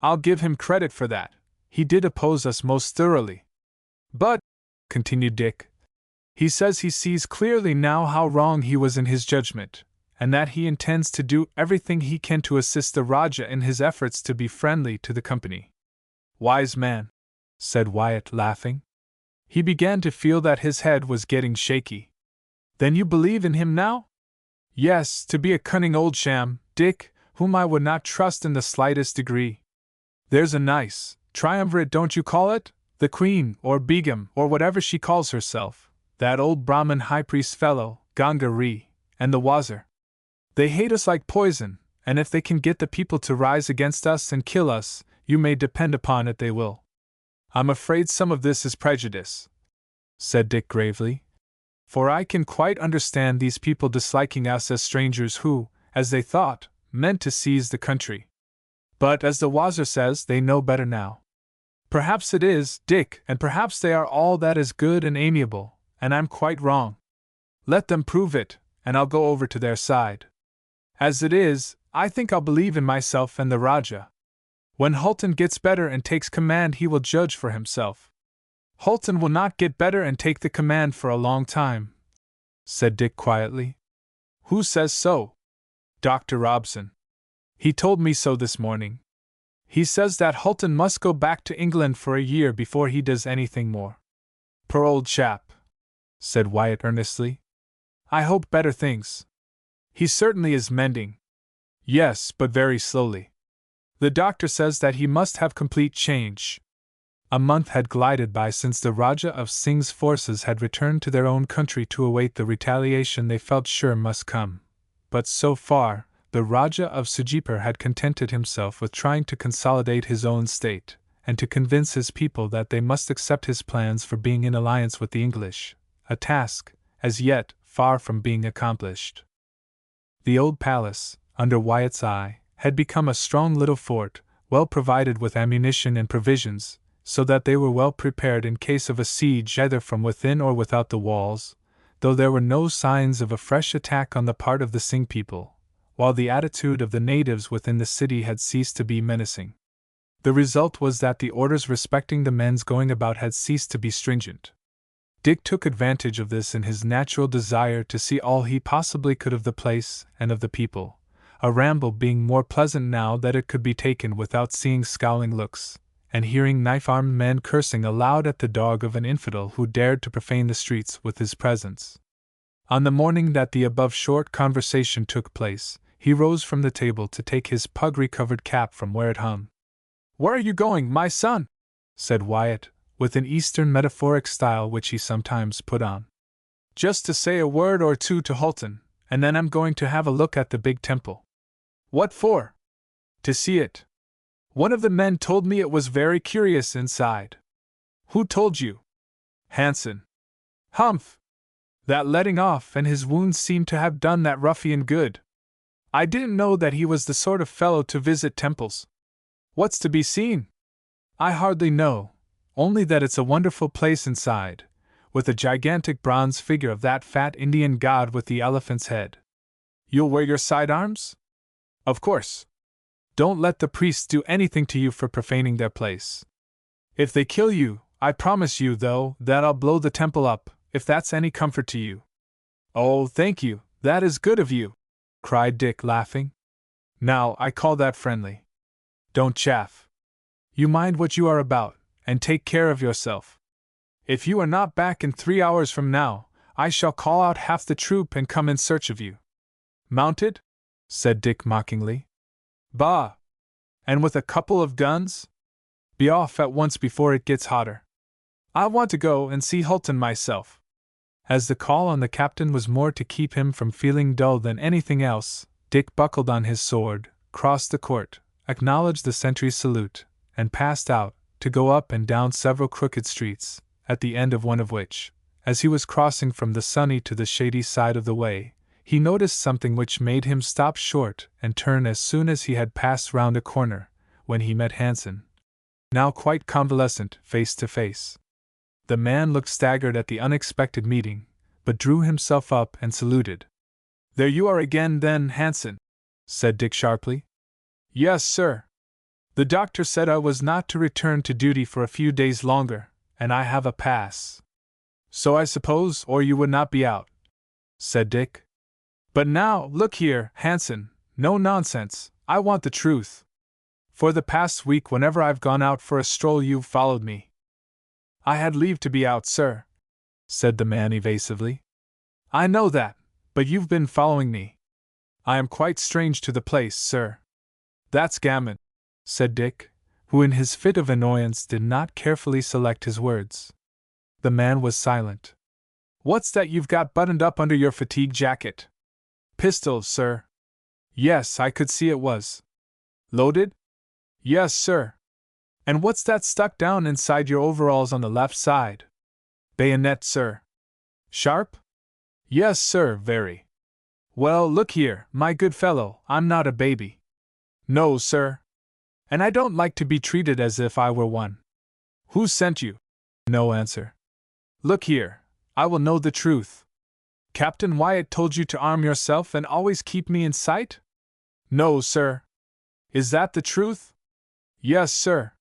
I'll give him credit for that. He did oppose us most thoroughly. But, continued Dick, he says he sees clearly now how wrong he was in his judgment, and that he intends to do everything he can to assist the Rajah in his efforts to be friendly to the company. Wise man, said Wyatt, laughing. He began to feel that his head was getting shaky. Then you believe in him now? Yes, to be a cunning old sham, Dick, whom I would not trust in the slightest degree. There's a nice triumvirate, don't you call it? The Queen, or Begum, or whatever she calls herself, that old Brahmin high priest fellow, Ganga-Ri, and the Wazir. They hate us like poison, and if they can get the people to rise against us and kill us, you may depend upon it they will. I'm afraid some of this is prejudice, said Dick gravely, for I can quite understand these people disliking us as strangers who, as they thought, meant to seize the country. But as the Wazir says, they know better now. Perhaps it is, Dick, and perhaps they are all that is good and amiable, and I'm quite wrong. Let them prove it, and I'll go over to their side. As it is, I think I'll believe in myself and the Rajah. When Hulton gets better and takes command, he will judge for himself. Hulton will not get better and take the command for a long time, said Dick quietly. Who says so? Dr. Robson. He told me so this morning. He says that Hulton must go back to England for a year before he does anything more. Poor old chap, said Wyatt earnestly. I hope better things. He certainly is mending. Yes, but very slowly. The doctor says that he must have complete change. A month had glided by since the Rajah of Singh's forces had returned to their own country to await the retaliation they felt sure must come. But so far, the Rajah of Sujipur had contented himself with trying to consolidate his own state, and to convince his people that they must accept his plans for being in alliance with the English, a task, as yet, far from being accomplished. The old palace, under Wyatt's eye, had become a strong little fort, well provided with ammunition and provisions, so that they were well prepared in case of a siege either from within or without the walls, though there were no signs of a fresh attack on the part of the Singh people, while the attitude of the natives within the city had ceased to be menacing. The result was that the orders respecting the men's going about had ceased to be stringent. Dick took advantage of this in his natural desire to see all he possibly could of the place and of the people, a ramble being more pleasant now that it could be taken without seeing scowling looks, and hearing knife-armed men cursing aloud at the dog of an infidel who dared to profane the streets with his presence. On the morning that the above short conversation took place, he rose from the table to take his puggree-covered cap from where it hung. "Where are you going, my son?" said Wyatt, with an Eastern metaphoric style which he sometimes put on. "Just to say a word or two to Hulton, and then I'm going to have a look at the big temple." "What for?" "To see it." One of the men told me it was very curious inside. Who told you? Hansen. Humph! That letting off and his wounds seemed to have done that ruffian good. I didn't know that he was the sort of fellow to visit temples. What's to be seen? I hardly know, only that it's a wonderful place inside, with a gigantic bronze figure of that fat Indian god with the elephant's head. You'll wear your sidearms? Of course. Don't let the priests do anything to you for profaning their place. If they kill you, I promise you, though, that I'll blow the temple up, if that's any comfort to you. Oh, thank you, that is good of you, cried Dick, laughing. Now, I call that friendly. Don't chaff. You mind what you are about, and take care of yourself. If you are not back in 3 hours from now, I shall call out half the troop and come in search of you. Mounted? Said Dick mockingly. Bah! And with a couple of guns? Be off at once before it gets hotter. I want to go and see Hulton myself. As the call on the captain was more to keep him from feeling dull than anything else, Dick buckled on his sword, crossed the court, acknowledged the sentry's salute, and passed out, to go up and down several crooked streets, at the end of one of which, as he was crossing from the sunny to the shady side of the way, he noticed something which made him stop short and turn as soon as he had passed round a corner, when he met Hansen, now quite convalescent, face to face. The man looked staggered at the unexpected meeting, but drew himself up and saluted. There you are again, then, Hansen, said Dick sharply. Yes, sir. The doctor said I was not to return to duty for a few days longer, and I have a pass. So I suppose, or you would not be out, said Dick. But now, look here, Hansen, no nonsense, I want the truth. For the past week, whenever I've gone out for a stroll, you've followed me. I had leave to be out, sir, said the man evasively. I know that, but you've been following me. I am quite strange to the place, sir. That's gammon, said Dick, who in his fit of annoyance did not carefully select his words. The man was silent. What's that you've got buttoned up under your fatigue jacket? Pistols, sir. Yes, I could see it was. Loaded? Yes, sir. And what's that stuck down inside your overalls on the left side? Bayonet, sir. Sharp? Yes, sir, very. Well, look here, my good fellow, I'm not a baby. No, sir. And I don't like to be treated as if I were one. Who sent you? No answer. Look here, I will know the truth. Captain Wyatt told you to arm yourself and always keep me in sight? No, sir. Is that the truth? Yes, sir.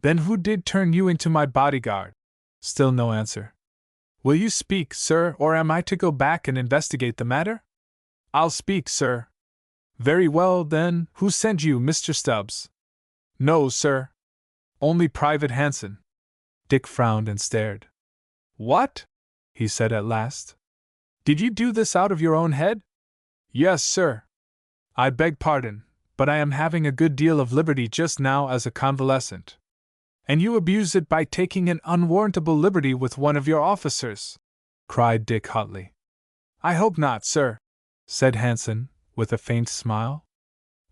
Then who did turn you into my bodyguard? Still no answer. Will you speak, sir, or am I to go back and investigate the matter? I'll speak, sir. Very well, then, who sent you, Mr. Stubbs? No, sir. Only Private Hansen. Dick frowned and stared. What? He said at last. Did you do this out of your own head? Yes, sir. I beg pardon, but I am having a good deal of liberty just now as a convalescent. And you abuse it by taking an unwarrantable liberty with one of your officers, cried Dick hotly. I hope not, sir, said Hansen, with a faint smile.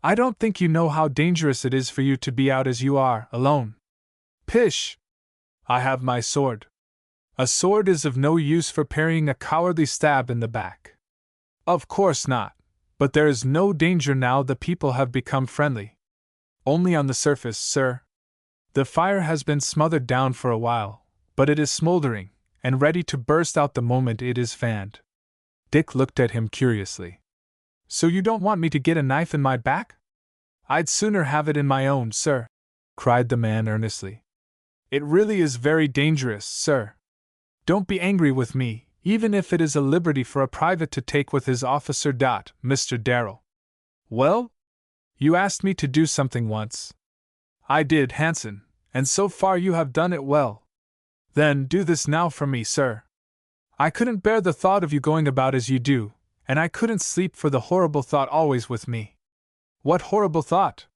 I don't think you know how dangerous it is for you to be out as you are, alone. Pish! I have my sword. A sword is of no use for parrying a cowardly stab in the back. Of course not, but there is no danger now the people have become friendly. Only on the surface, sir. The fire has been smothered down for a while, but it is smoldering, and ready to burst out the moment it is fanned. Dick looked at him curiously. So you don't want me to get a knife in my back? I'd sooner have it in my own, sir, cried the man earnestly. It really is very dangerous, sir. Don't be angry with me, even if it is a liberty for a private to take with his officer. Mr. Darrell. Well? You asked me to do something once. I did, Hansen, and so far you have done it well. Then do this now for me, sir. I couldn't bear the thought of you going about as you do, and I couldn't sleep for the horrible thought always with me. What horrible thought?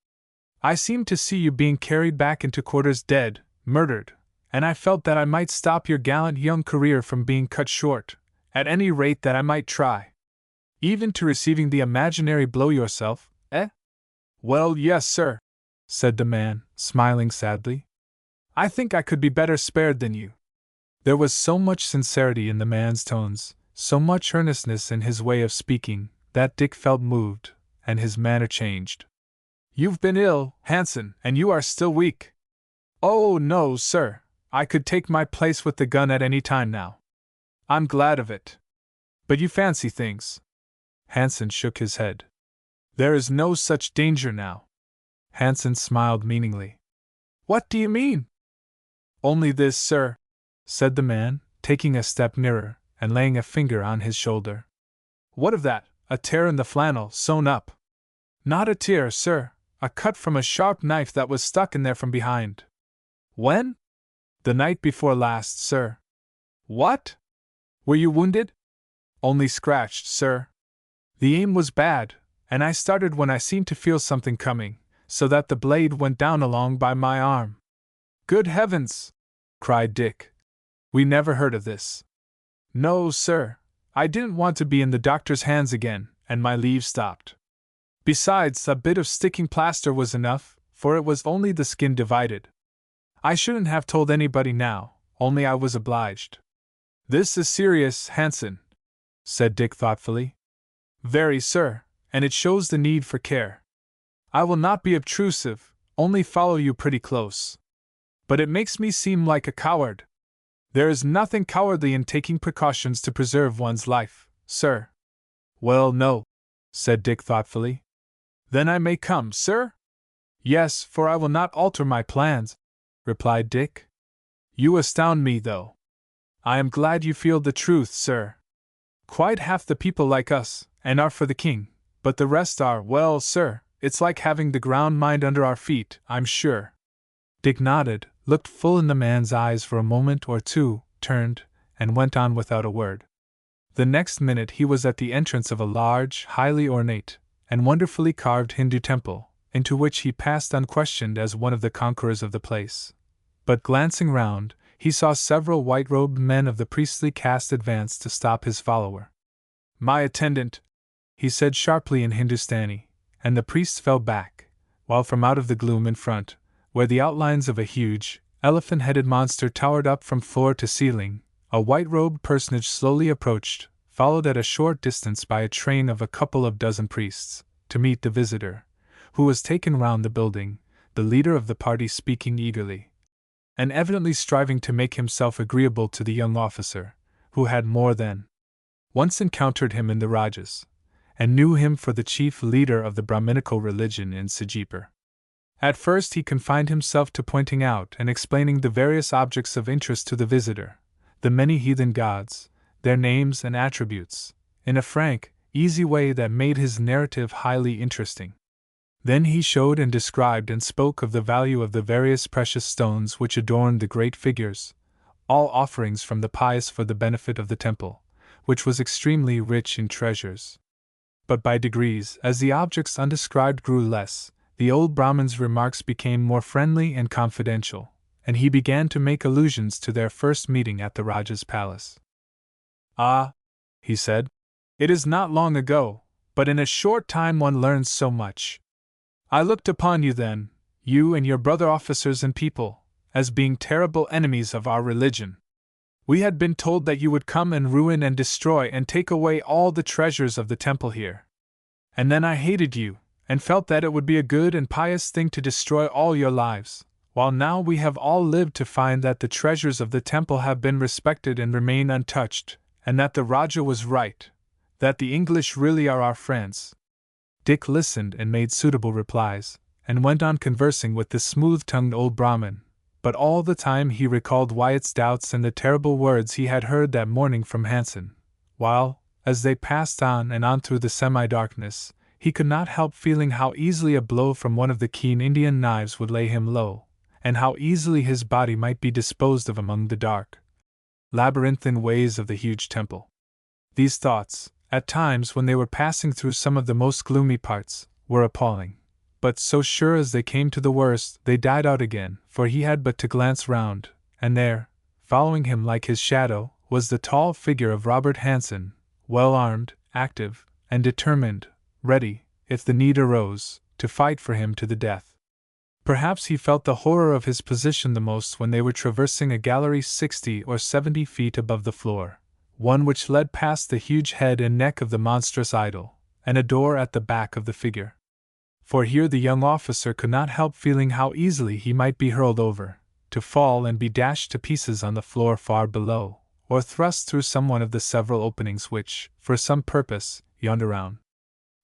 I seemed to see you being carried back into quarters dead, murdered, and I felt that I might stop your gallant young career from being cut short, at any rate that I might try. Even to receiving the imaginary blow yourself, eh? Well, yes, sir. said the man, smiling sadly. I think I could be better spared than you. There was so much sincerity in the man's tones, so much earnestness in his way of speaking, that Dick felt moved, and his manner changed. You've been ill, Hanson, and you are still weak. Oh, no, sir, I could take my place with the gun at any time now. I'm glad of it. But you fancy things. Hanson shook his head. There is no such danger now. Hanson smiled meaningly. What do you mean? Only this, sir, said the man, taking a step nearer, and laying a finger on his shoulder. What of that? A tear in the flannel, sewn up. Not a tear, sir, a cut from a sharp knife that was stuck in there from behind. When? The night before last, sir. What? Were you wounded? Only scratched, sir. The aim was bad, and I started when I seemed to feel something coming, so that the blade went down along by my arm. Good heavens! Cried Dick. We never heard of this. No, sir, I didn't want to be in the doctor's hands again, and my leave stopped. Besides, a bit of sticking plaster was enough, for it was only the skin divided. I shouldn't have told anybody now, only I was obliged. This is serious, Hanson, said Dick thoughtfully. Very, sir, and it shows the need for care. I will not be obtrusive, only follow you pretty close. But it makes me seem like a coward. There is nothing cowardly in taking precautions to preserve one's life, sir. Well, no, said Dick thoughtfully. Then I may come, sir? Yes, for I will not alter my plans, replied Dick. You astound me, though. I am glad you feel the truth, sir. Quite half the people like us, and are for the king, but the rest are, well, sir, it's like having the ground mined under our feet, I'm sure. Dick nodded, looked full in the man's eyes for a moment or two, turned, and went on without a word. The next minute he was at the entrance of a large, highly ornate, and wonderfully carved Hindu temple, into which he passed unquestioned as one of the conquerors of the place. But glancing round, he saw several white-robed men of the priestly caste advance to stop his follower. My attendant, he said sharply in Hindustani, and the priests fell back, while from out of the gloom in front, where the outlines of a huge, elephant-headed monster towered up from floor to ceiling, a white-robed personage slowly approached, followed at a short distance by a train of a couple of dozen priests, to meet the visitor, who was taken round the building, the leader of the party speaking eagerly, and evidently striving to make himself agreeable to the young officer, who had more than once encountered him in the Rajas, and knew him for the chief leader of the Brahminical religion in Sijipur. At first he confined himself to pointing out and explaining the various objects of interest to the visitor, the many heathen gods, their names and attributes, in a frank, easy way that made his narrative highly interesting. Then he showed and described and spoke of the value of the various precious stones which adorned the great figures, all offerings from the pious for the benefit of the temple, which was extremely rich in treasures. But by degrees, as the objects undescribed grew less, the old Brahmin's remarks became more friendly and confidential, and he began to make allusions to their first meeting at the Raja's palace. Ah, he said, it is not long ago, but in a short time one learns so much. I looked upon you then, you and your brother officers and people, as being terrible enemies of our religion. We had been told that you would come and ruin and destroy and take away all the treasures of the temple here. And then I hated you, and felt that it would be a good and pious thing to destroy all your lives, while now we have all lived to find that the treasures of the temple have been respected and remain untouched, and that the Raja was right, that the English really are our friends. Dick listened and made suitable replies, and went on conversing with the smooth-tongued old Brahmin, but all the time he recalled Wyatt's doubts and the terrible words he had heard that morning from Hanson, while, as they passed on and on through the semi-darkness, he could not help feeling how easily a blow from one of the keen Indian knives would lay him low, and how easily his body might be disposed of among the dark, labyrinthine ways of the huge temple. These thoughts, at times when they were passing through some of the most gloomy parts, were appalling, but so sure as they came to the worst, they died out again, for he had but to glance round, and there, following him like his shadow, was the tall figure of Robert Hanson, well armed, active, and determined, ready, if the need arose, to fight for him to the death. Perhaps he felt the horror of his position the most when they were traversing a gallery 60 or 70 feet above the floor, one which led past the huge head and neck of the monstrous idol, and a door at the back of the figure. For here the young officer could not help feeling how easily he might be hurled over, to fall and be dashed to pieces on the floor far below, or thrust through some one of the several openings which, for some purpose, yawned around.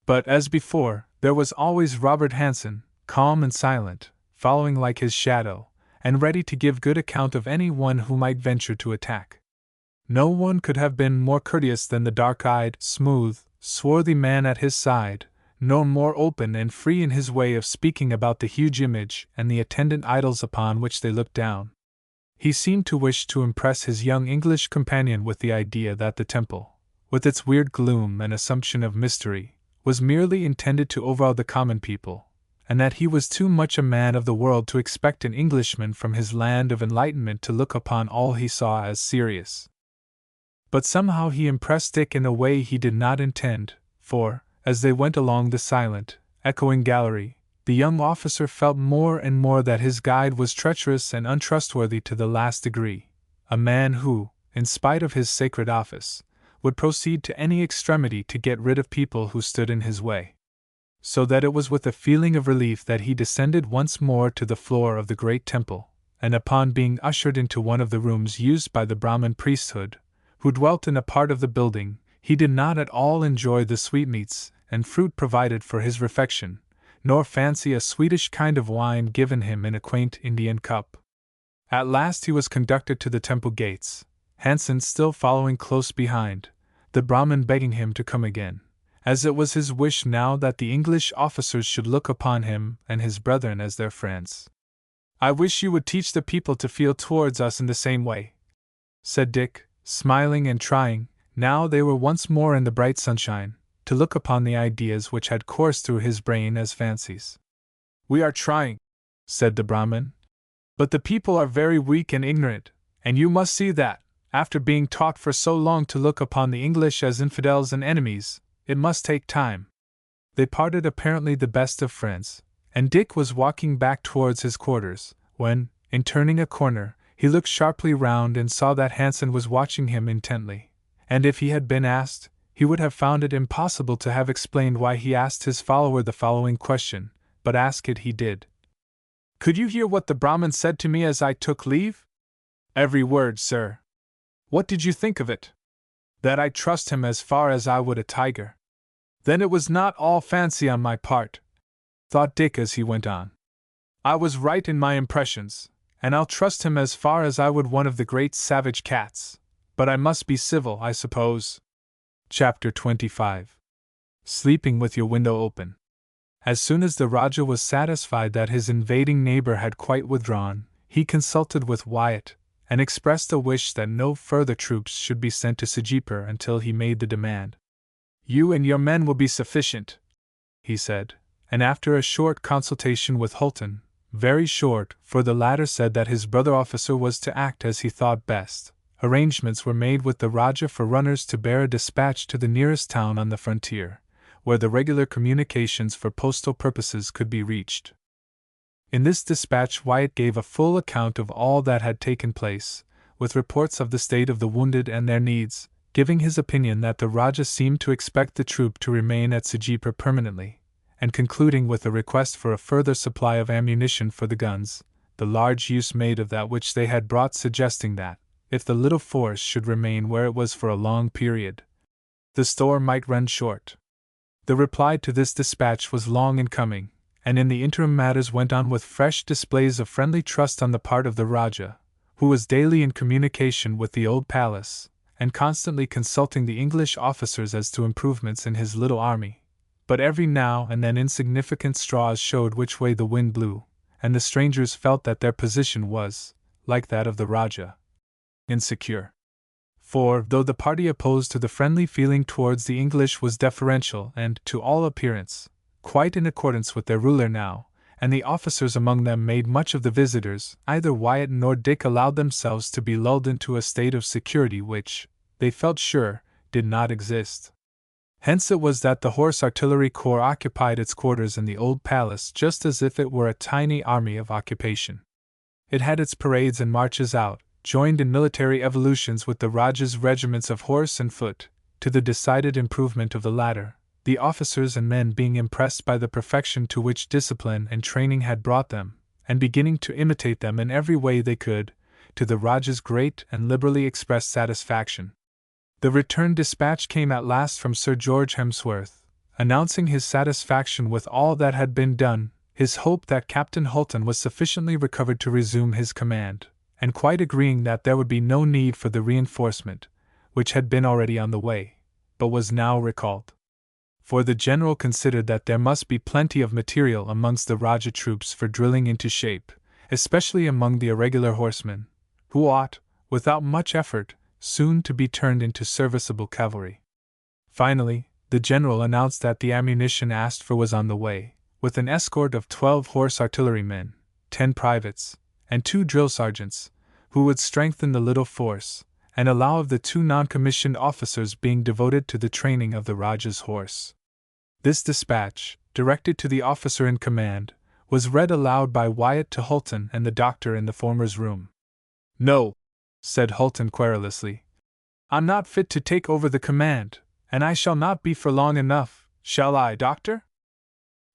But, as before, there was always Robert Hansen, calm and silent, following like his shadow, and ready to give good account of any one who might venture to attack. No one could have been more courteous than the dark-eyed, smooth, swarthy man at his side, nor more open and free in his way of speaking about the huge image and the attendant idols upon which they looked down. He seemed to wish to impress his young English companion with the idea that the temple, with its weird gloom and assumption of mystery, was merely intended to overawe the common people, and that he was too much a man of the world to expect an Englishman from his land of enlightenment to look upon all he saw as serious. But somehow he impressed Dick in a way he did not intend, for, as they went along the silent, echoing gallery, the young officer felt more and more that his guide was treacherous and untrustworthy to the last degree, a man who, in spite of his sacred office, would proceed to any extremity to get rid of people who stood in his way. So that it was with a feeling of relief that he descended once more to the floor of the great temple, and upon being ushered into one of the rooms used by the Brahmin priesthood, who dwelt in a part of the building, he did not at all enjoy the sweetmeats and fruit provided for his refection, nor fancy a Swedish kind of wine given him in a quaint Indian cup. At last he was conducted to the temple gates, Hansen still following close behind, the Brahmin begging him to come again, as it was his wish now that the English officers should look upon him and his brethren as their friends. "I wish you would teach the people to feel towards us in the same way," said Dick, smiling and trying, now they were once more in the bright sunshine, to look upon the ideas which had coursed through his brain as fancies. "We are trying," said the Brahmin, "but the people are very weak and ignorant, and you must see that, after being taught for so long to look upon the English as infidels and enemies, it must take time." They parted apparently the best of friends, and Dick was walking back towards his quarters, when, in turning a corner, he looked sharply round and saw that Hansen was watching him intently, and if he had been asked, he would have found it impossible to have explained why he asked his follower the following question, but ask it he did. "Could you hear what the Brahmin said to me as I took leave?" "Every word, sir." "What did you think of it?" "That I trust him as far as I would a tiger." "Then it was not all fancy on my part," thought Dick as he went on. "I was right in my impressions, and I'll trust him as far as I would one of the great savage cats. But I must be civil, I suppose." Chapter 25. Sleeping with your window open. As soon as the Rajah was satisfied that his invading neighbor had quite withdrawn, he consulted with Wyatt, and expressed a wish that no further troops should be sent to Sijipur until he made the demand. "You and your men will be sufficient," he said, and after a short consultation with Holton, very short, for the latter said that his brother officer was to act as he thought best, arrangements were made with the Rajah for runners to bear a dispatch to the nearest town on the frontier, where the regular communications for postal purposes could be reached. In this dispatch Wyatt gave a full account of all that had taken place, with reports of the state of the wounded and their needs, giving his opinion that the Rajah seemed to expect the troop to remain at Sijipur permanently, and concluding with a request for a further supply of ammunition for the guns, the large use made of that which they had brought, suggesting that, if the little force should remain where it was for a long period, the store might run short. The reply to this dispatch was long in coming, and in the interim matters went on with fresh displays of friendly trust on the part of the Rajah, who was daily in communication with the old palace, and constantly consulting the English officers as to improvements in his little army. But every now and then insignificant straws showed which way the wind blew, and the strangers felt that their position was, like that of the Rajah, insecure. For, though the party opposed to the friendly feeling towards the English was deferential and, to all appearance, quite in accordance with their ruler now, and the officers among them made much of the visitors, neither Wyatt nor Dick allowed themselves to be lulled into a state of security which, they felt sure, did not exist. Hence it was that the Horse Artillery Corps occupied its quarters in the old palace just as if it were a tiny army of occupation. It had its parades and marches out, joined in military evolutions with the Rajah's regiments of horse and foot, to the decided improvement of the latter, the officers and men being impressed by the perfection to which discipline and training had brought them, and beginning to imitate them in every way they could, to the Rajah's great and liberally expressed satisfaction. The return dispatch came at last from Sir George Hemsworth, announcing his satisfaction with all that had been done, his hope that Captain Hulton was sufficiently recovered to resume his command, and quite agreeing that there would be no need for the reinforcement, which had been already on the way, but was now recalled. For the general considered that there must be plenty of material amongst the Rajah troops for drilling into shape, especially among the irregular horsemen, who ought, without much effort, soon to be turned into serviceable cavalry. Finally, the general announced that the ammunition asked for was on the way, with an escort of 12 horse artillerymen, 10 privates, and 2 drill sergeants, who would strengthen the little force, and allow of the 2 non-commissioned officers being devoted to the training of the Rajah's horse. This dispatch, directed to the officer in command, was read aloud by Wyatt to Hulton and the doctor in the former's room. "No," said Hulton querulously. "I'm not fit to take over the command, and I shall not be for long enough, shall I, doctor?"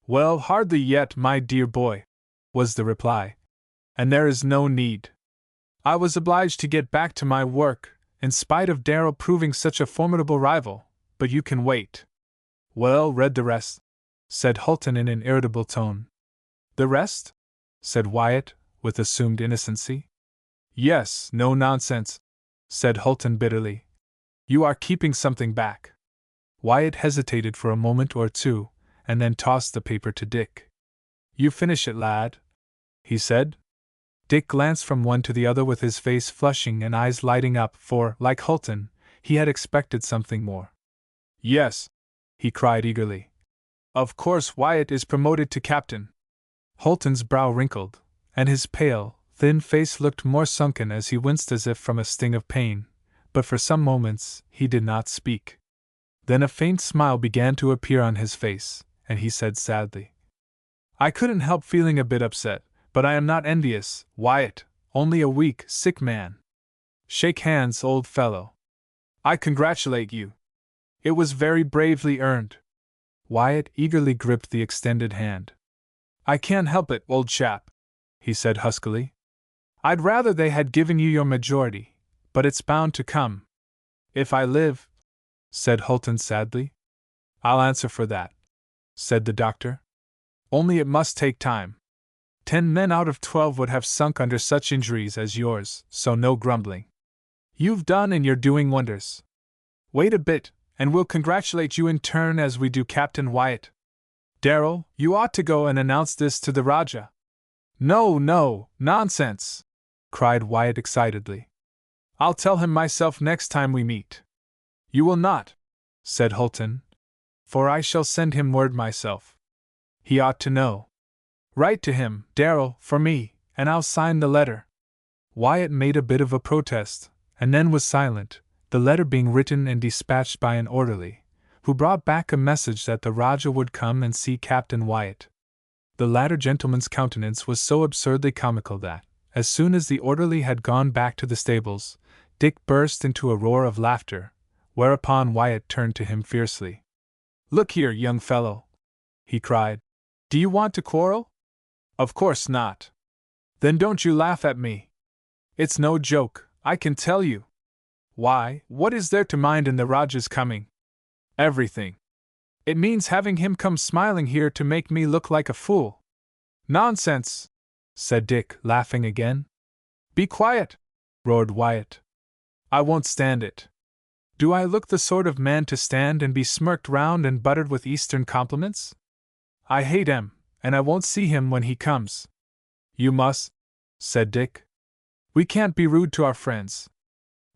"Well, hardly yet, my dear boy," was the reply. "And there is no need. I was obliged to get back to my work, in spite of Darrow proving such a formidable rival, but you can wait." "Well, read the rest," said Hulton in an irritable tone. "The rest?" said Wyatt, with assumed innocency. "Yes, no nonsense," said Hulton bitterly. "You are keeping something back." Wyatt hesitated for a moment or two, and then tossed the paper to Dick. "You finish it, lad," he said. Dick glanced from one to the other with his face flushing and eyes lighting up, for, like Hulton, he had expected something more. "Yes," he cried eagerly. "Of course Wyatt is promoted to captain." Hulton's brow wrinkled, and his pale, thin face looked more sunken as he winced as if from a sting of pain, but for some moments he did not speak. Then a faint smile began to appear on his face, and he said sadly, "I couldn't help feeling a bit upset, but I am not envious, Wyatt, only a weak, sick man. Shake hands, old fellow. I congratulate you. It was very bravely earned." Wyatt eagerly gripped the extended hand. "I can't help it, old chap," he said huskily. "I'd rather they had given you your majority, but it's bound to come. If I live," said Hulton sadly. "I'll answer for that," said the doctor. "Only it must take time. 10 men out of 12 would have sunk under such injuries as yours, so no grumbling. You've done and you're doing wonders. Wait a bit, and we'll congratulate you in turn as we do Captain Wyatt. Darrow, you ought to go and announce this to the Rajah." No, nonsense!" cried Wyatt excitedly. "I'll tell him myself next time we meet." "You will not," said Hulton, "for I shall send him word myself. He ought to know. Write to him, Darrow, for me, and I'll sign the letter." Wyatt made a bit of a protest, and then was silent, the letter being written and dispatched by an orderly, who brought back a message that the Rajah would come and see Captain Wyatt. The latter gentleman's countenance was so absurdly comical that, as soon as the orderly had gone back to the stables, Dick burst into a roar of laughter, whereupon Wyatt turned to him fiercely. "Look here, young fellow," he cried. "Do you want to quarrel? Of course not. Then don't you laugh at me. It's no joke, I can tell you. Why, what is there to mind in the Rajah's coming? Everything. It means having him come smiling here to make me look like a fool." "Nonsense!" said Dick, laughing again. "Be quiet!" roared Wyatt. "I won't stand it. Do I look the sort of man to stand and be smirked round and buttered with Eastern compliments? I hate him, and I won't see him when he comes." "You must," said Dick. "We can't be rude to our friends."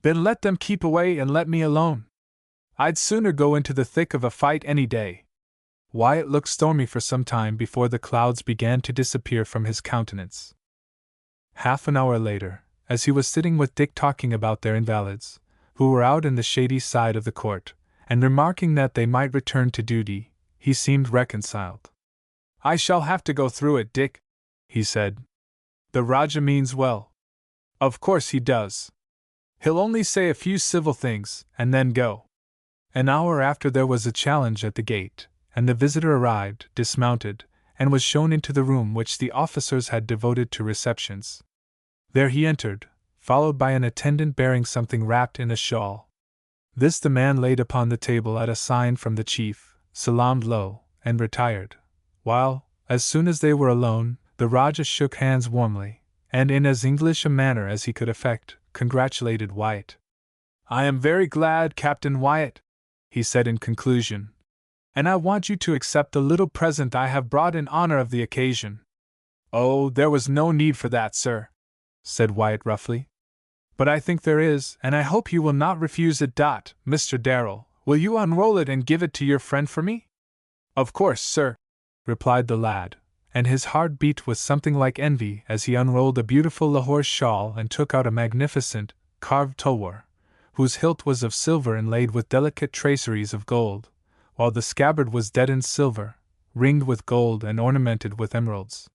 "Then let them keep away and let me alone. I'd sooner go into the thick of a fight any day." Wyatt looked stormy for some time before the clouds began to disappear from his countenance. Half an hour later, as he was sitting with Dick talking about their invalids, who were out in the shady side of the court, and remarking that they might return to duty, he seemed reconciled. "I shall have to go through it, Dick," he said. "The Rajah means well. Of course he does. He'll only say a few civil things, and then go." An hour after there was a challenge at the gate, and the visitor arrived, dismounted, and was shown into the room which the officers had devoted to receptions. There he entered, followed by an attendant bearing something wrapped in a shawl. This the man laid upon the table at a sign from the chief, salaamed low, and retired, while, as soon as they were alone, the Rajah shook hands warmly, and in as English a manner as he could affect, congratulated Wyatt. "I am very glad, Captain Wyatt," he said in conclusion, "and I want you to accept the little present I have brought in honor of the occasion." "Oh, there was no need for that, sir," said Wyatt roughly. "But I think there is, and I hope you will not refuse it. Mr. Darrell, will you unroll it and give it to your friend for me?" "Of course, sir," replied the lad, and his heart beat with something like envy as he unrolled a beautiful Lahore shawl and took out a magnificent, carved tulwar, whose hilt was of silver inlaid with delicate traceries of gold, while the scabbard was deadened silver, ringed with gold and ornamented with emeralds.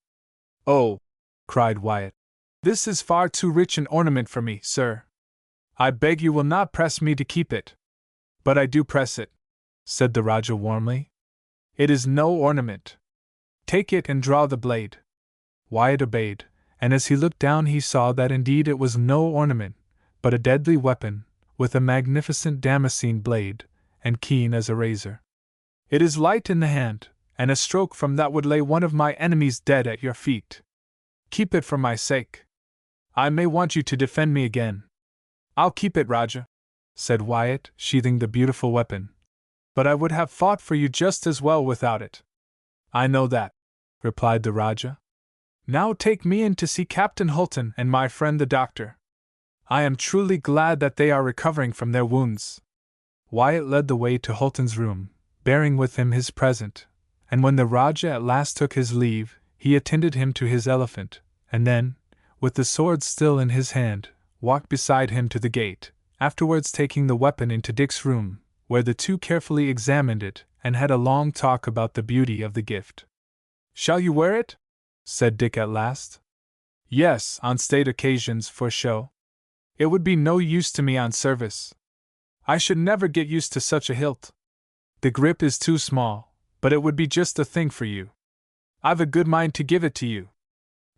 "Oh," cried Wyatt, "this is far too rich an ornament for me, sir. I beg you will not press me to keep it." "But I do press it," said the Rajah warmly. "It is no ornament. Take it and draw the blade." Wyatt obeyed, and as he looked down he saw that indeed it was no ornament, but a deadly weapon, with a magnificent damascene blade, and keen as a razor. "It is light in the hand, and a stroke from that would lay one of my enemies dead at your feet. Keep it for my sake. I may want you to defend me again." "I'll keep it, Rajah," said Wyatt, sheathing the beautiful weapon. "But I would have fought for you just as well without it." "I know that," replied the Rajah. "Now take me in to see Captain Holton and my friend the doctor. I am truly glad that they are recovering from their wounds." Wyatt led the way to Holton's room, bearing with him his present, and when the Rajah at last took his leave, he attended him to his elephant, and then, with the sword still in his hand, walked beside him to the gate, afterwards taking the weapon into Dick's room, where the two carefully examined it and had a long talk about the beauty of the gift. "Shall you wear it?" said Dick at last. "Yes, on state occasions, for show. It would be no use to me on service. I should never get used to such a hilt. The grip is too small, but it would be just the thing for you. I've a good mind to give it to you."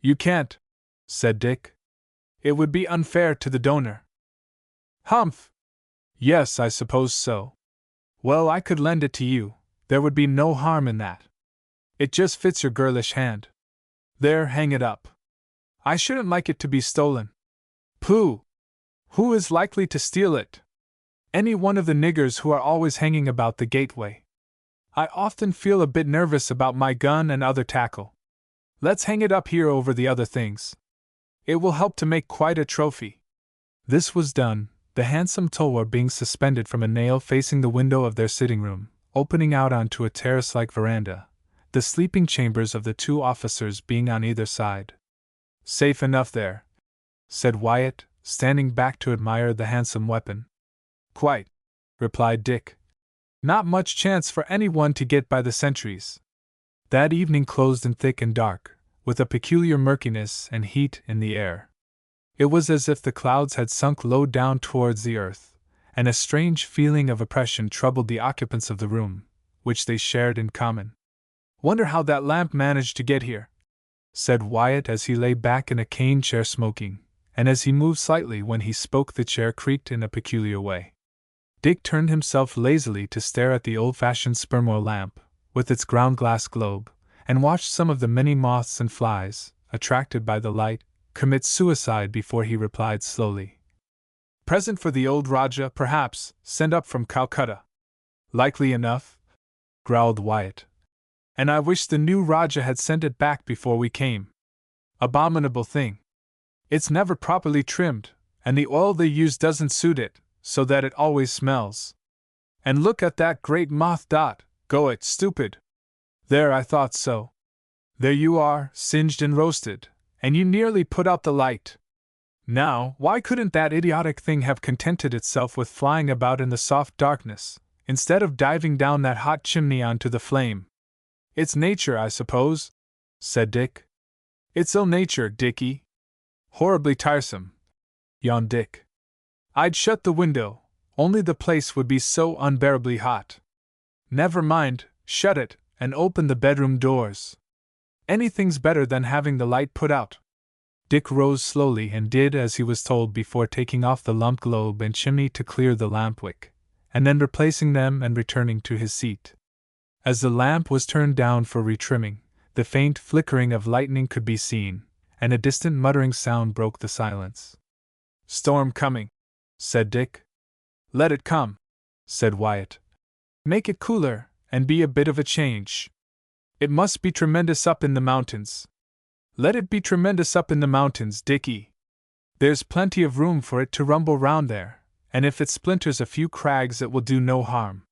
"You can't," said Dick. "It would be unfair to the donor." "Humph! Yes, I suppose so. Well, I could lend it to you, there would be no harm in that. It just fits your girlish hand. There, hang it up. I shouldn't like it to be stolen." "Pooh! Who is likely to steal it? Any one of the niggers who are always hanging about the gateway. I often feel a bit nervous about my gun and other tackle. Let's hang it up here over the other things. It will help to make quite a trophy." This was done, the handsome tulwar being suspended from a nail facing the window of their sitting room, opening out onto a terrace-like veranda, the sleeping chambers of the two officers being on either side. "Safe enough there," said Wyatt, standing back to admire the handsome weapon. "Quite," replied Dick. "Not much chance for anyone to get by the sentries." That evening closed in thick and dark, with a peculiar murkiness and heat in the air. It was as if the clouds had sunk low down towards the earth, and a strange feeling of oppression troubled the occupants of the room, which they shared in common. "Wonder how that lamp managed to get here," said Wyatt as he lay back in a cane chair smoking, and as he moved slightly when he spoke the chair creaked in a peculiar way. Dick turned himself lazily to stare at the old-fashioned spermor lamp, with its ground-glass globe, and watched some of the many moths and flies, attracted by the light, commit suicide before he replied slowly. "Present for the old Rajah, perhaps, sent up from Calcutta." "Likely enough," growled Wyatt. "And I wish the new Rajah had sent it back before we came. Abominable thing. It's never properly trimmed, and the oil they use doesn't suit it, so that it always smells. And look at that great moth. Go it, stupid! There, I thought so. There you are, singed and roasted, and you nearly put out the light. Now, why couldn't that idiotic thing have contented itself with flying about in the soft darkness, instead of diving down that hot chimney onto the flame. It's nature, I suppose, said Dick. It's ill nature, Dickie. Horribly tiresome, yawned Dick. I'd shut the window, only the place would be so unbearably hot. Never mind, shut it, and open the bedroom doors. Anything's better than having the light put out. Dick rose slowly and did as he was told before taking off the lump globe and chimney to clear the lamp wick, and then replacing them and returning to his seat. As the lamp was turned down for retrimming, the faint flickering of lightning could be seen, and a distant muttering sound broke the silence. Storm coming, said Dick. Let it come, said Wyatt. Make it cooler, and be a bit of a change. It must be tremendous up in the mountains. Let it be tremendous up in the mountains, Dickie. There's plenty of room for it to rumble round there, and if it splinters a few crags it will do no harm.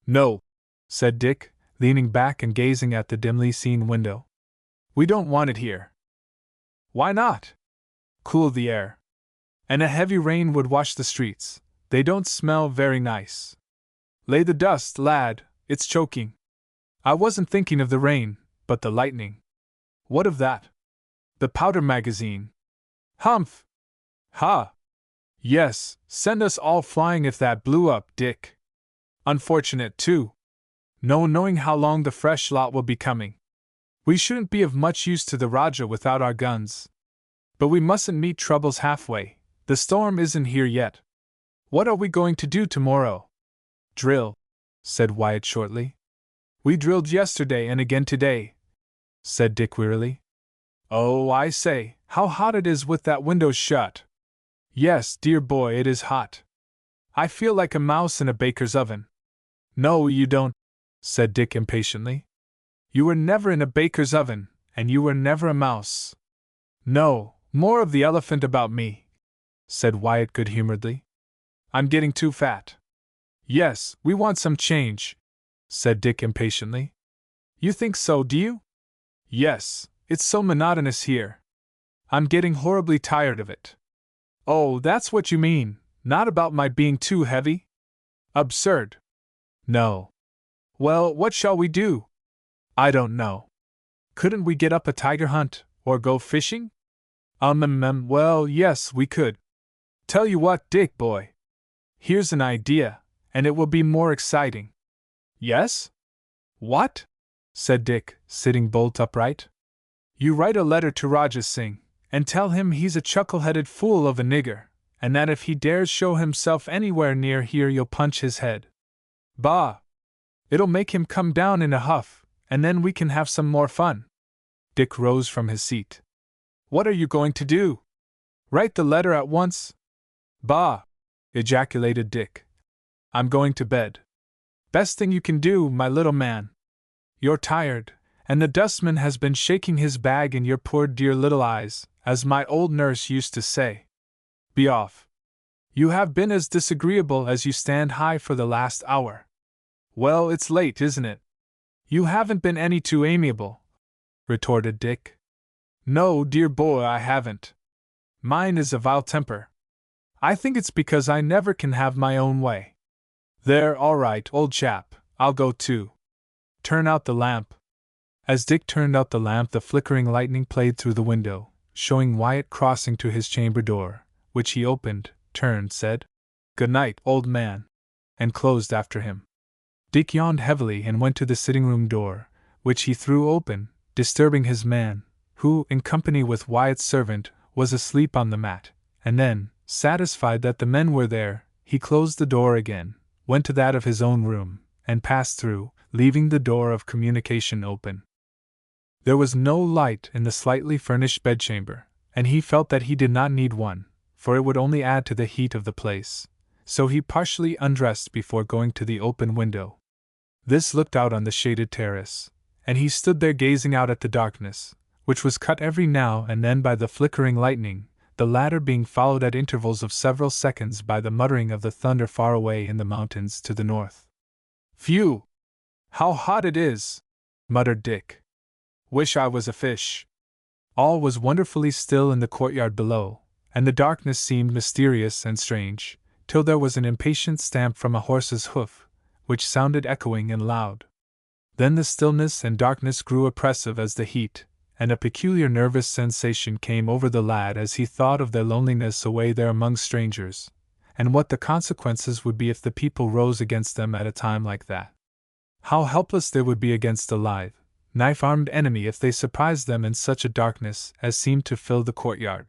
No, said Dick, leaning back and gazing at the dimly seen window. We don't want it here. Why not? Cool the air. And a heavy rain would wash the streets. They don't smell very nice. Lay the dust, lad, it's choking. I wasn't thinking of the rain, but the lightning. What of that? The powder magazine. Humph! Ha! Yes, send us all flying if that blew up, Dick. Unfortunate, too. No knowing how long the fresh lot will be coming. We shouldn't be of much use to the Rajah without our guns. But we mustn't meet troubles halfway. The storm isn't here yet. What are we going to do tomorrow? Drill, said Wyatt shortly. We drilled yesterday and again today, said Dick wearily. Oh, I say, how hot it is with that window shut. Yes, dear boy, it is hot. I feel like a mouse in a baker's oven. No, you don't, said Dick impatiently. You were never in a baker's oven, and you were never a mouse. No, more of the elephant about me, said Wyatt good-humoredly. I'm getting too fat. Yes, we want some change, said Dick impatiently. You think so, do you? Yes, it's so monotonous here. I'm getting horribly tired of it. Oh, that's what you mean, not about my being too heavy? Absurd. No. Well, what shall we do? I don't know. Couldn't we get up a tiger hunt, or go fishing? Well, yes, we could. Tell you what, Dick boy. Here's an idea, and it will be more exciting. Yes? What? Said Dick, sitting bolt upright. You write a letter to Rajah Singh, and tell him he's a chuckle-headed fool of a nigger, and that if he dares show himself anywhere near here you'll punch his head. Bah! It'll make him come down in a huff, and then we can have some more fun. Dick rose from his seat. What are you going to do? Write the letter at once? Bah! Ejaculated Dick. I'm going to bed. Best thing you can do, my little man. You're tired, and the dustman has been shaking his bag in your poor dear little eyes, as my old nurse used to say. Be off. You have been as disagreeable as you stand high for the last hour. Well, it's late, isn't it? You haven't been any too amiable, retorted Dick. No, dear boy, I haven't. Mine is a vile temper. I think it's because I never can have my own way. There, all right, old chap, I'll go too. Turn out the lamp. As Dick turned out the lamp, the flickering lightning played through the window, showing Wyatt crossing to his chamber door, which he opened, turned, said, "Good night, old man," and closed after him. Dick yawned heavily and went to the sitting-room door, which he threw open, disturbing his man, who, in company with Wyatt's servant, was asleep on the mat, and then, satisfied that the men were there, he closed the door again, went to that of his own room, and passed through, leaving the door of communication open. There was no light in the slightly furnished bedchamber, and he felt that he did not need one, for it would only add to the heat of the place, so he partially undressed before going to the open window. This looked out on the shaded terrace, and he stood there gazing out at the darkness, which was cut every now and then by the flickering lightning, the latter being followed at intervals of several seconds by the muttering of the thunder far away in the mountains to the north. Phew! How hot it is! Muttered Dick. Wish I was a fish. All was wonderfully still in the courtyard below, and the darkness seemed mysterious and strange, till there was an impatient stamp from a horse's hoof, which sounded echoing and loud. Then the stillness and darkness grew oppressive as the heat, and a peculiar nervous sensation came over the lad as he thought of their loneliness away there among strangers, and what the consequences would be if the people rose against them at a time like that. How helpless they would be against a live, knife-armed enemy if they surprised them in such a darkness as seemed to fill the courtyard.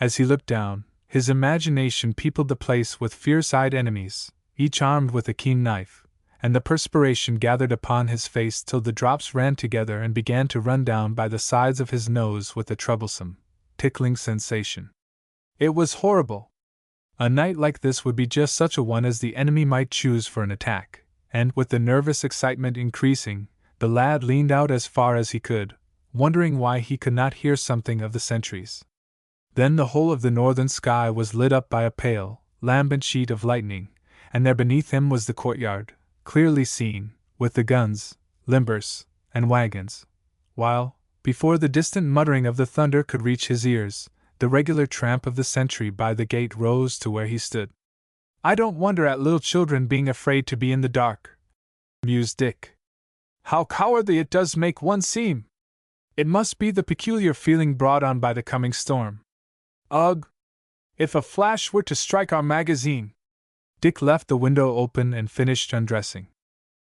As he looked down, his imagination peopled the place with fierce-eyed enemies, each armed with a keen knife, and the perspiration gathered upon his face till the drops ran together and began to run down by the sides of his nose with a troublesome, tickling sensation. It was horrible. A night like this would be just such a one as the enemy might choose for an attack, and, with the nervous excitement increasing, the lad leaned out as far as he could, wondering why he could not hear something of the sentries. Then the whole of the northern sky was lit up by a pale, lambent sheet of lightning, and there beneath him was the courtyard, clearly seen, with the guns, limbers, and wagons, while, before the distant muttering of the thunder could reach his ears, the regular tramp of the sentry by the gate rose to where he stood. "I don't wonder at little children being afraid to be in the dark," mused Dick. "How cowardly it does make one seem! It must be the peculiar feeling brought on by the coming storm. Ugh! If a flash were to strike our magazine!" Dick left the window open and finished undressing.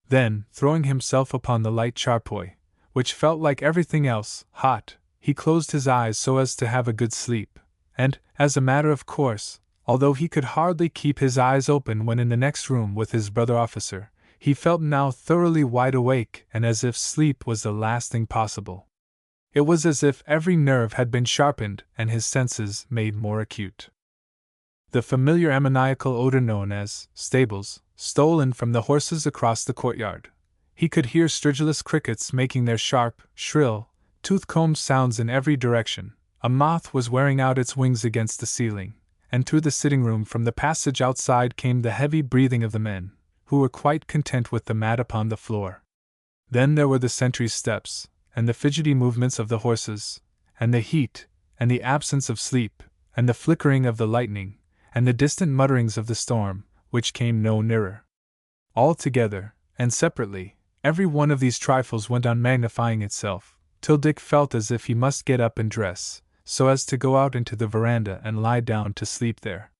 Then, throwing himself upon the light charpoy, which felt like everything else, hot, he closed his eyes so as to have a good sleep, and, as a matter of course, although he could hardly keep his eyes open when in the next room with his brother officer, he felt now thoroughly wide awake and as if sleep was the last thing possible. It was as if every nerve had been sharpened and his senses made more acute. The familiar ammoniacal odor known as stables stole in from the horses across the courtyard. He could hear stridulous crickets making their sharp, shrill, tooth-combed sounds in every direction. A moth was wearing out its wings against the ceiling, and through the sitting room from the passage outside came the heavy breathing of the men, who were quite content with the mat upon the floor. Then there were the sentry's steps, and the fidgety movements of the horses, and the heat, and the absence of sleep, and the flickering of the lightning, and the distant mutterings of the storm, which came no nearer. All together, and separately, every one of these trifles went on magnifying itself, till Dick felt as if he must get up and dress, so as to go out into the veranda and lie down to sleep there.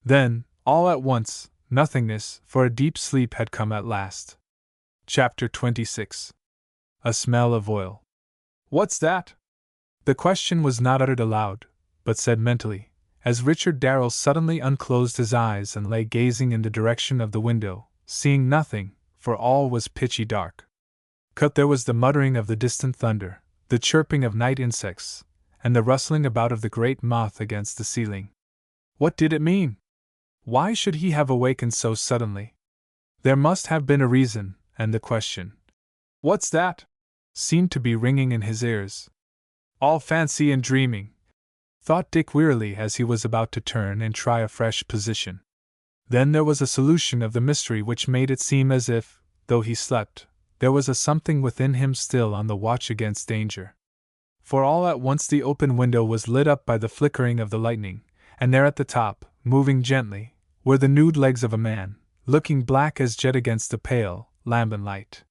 Then, all at once, nothingness, for a deep sleep had come at last. Chapter 26. A smell of oil. "What's that?" The question was not uttered aloud, but said mentally, as Richard Darrell suddenly unclosed his eyes and lay gazing in the direction of the window, seeing nothing, for all was pitchy dark. There was the muttering of the distant thunder, the chirping of night insects, and the rustling about of the great moth against the ceiling. What did it mean? Why should he have awakened so suddenly? There must have been a reason, and the question, "What's that?" seemed to be ringing in his ears. All fancy and dreaming, thought Dick wearily as he was about to turn and try a fresh position. Then there was a solution of the mystery which made it seem as if, though he slept, there was a something within him still on the watch against danger. For all at once the open window was lit up by the flickering of the lightning, and there at the top, moving gently, were the nude legs of a man, looking black as jet against the pale, lambent light.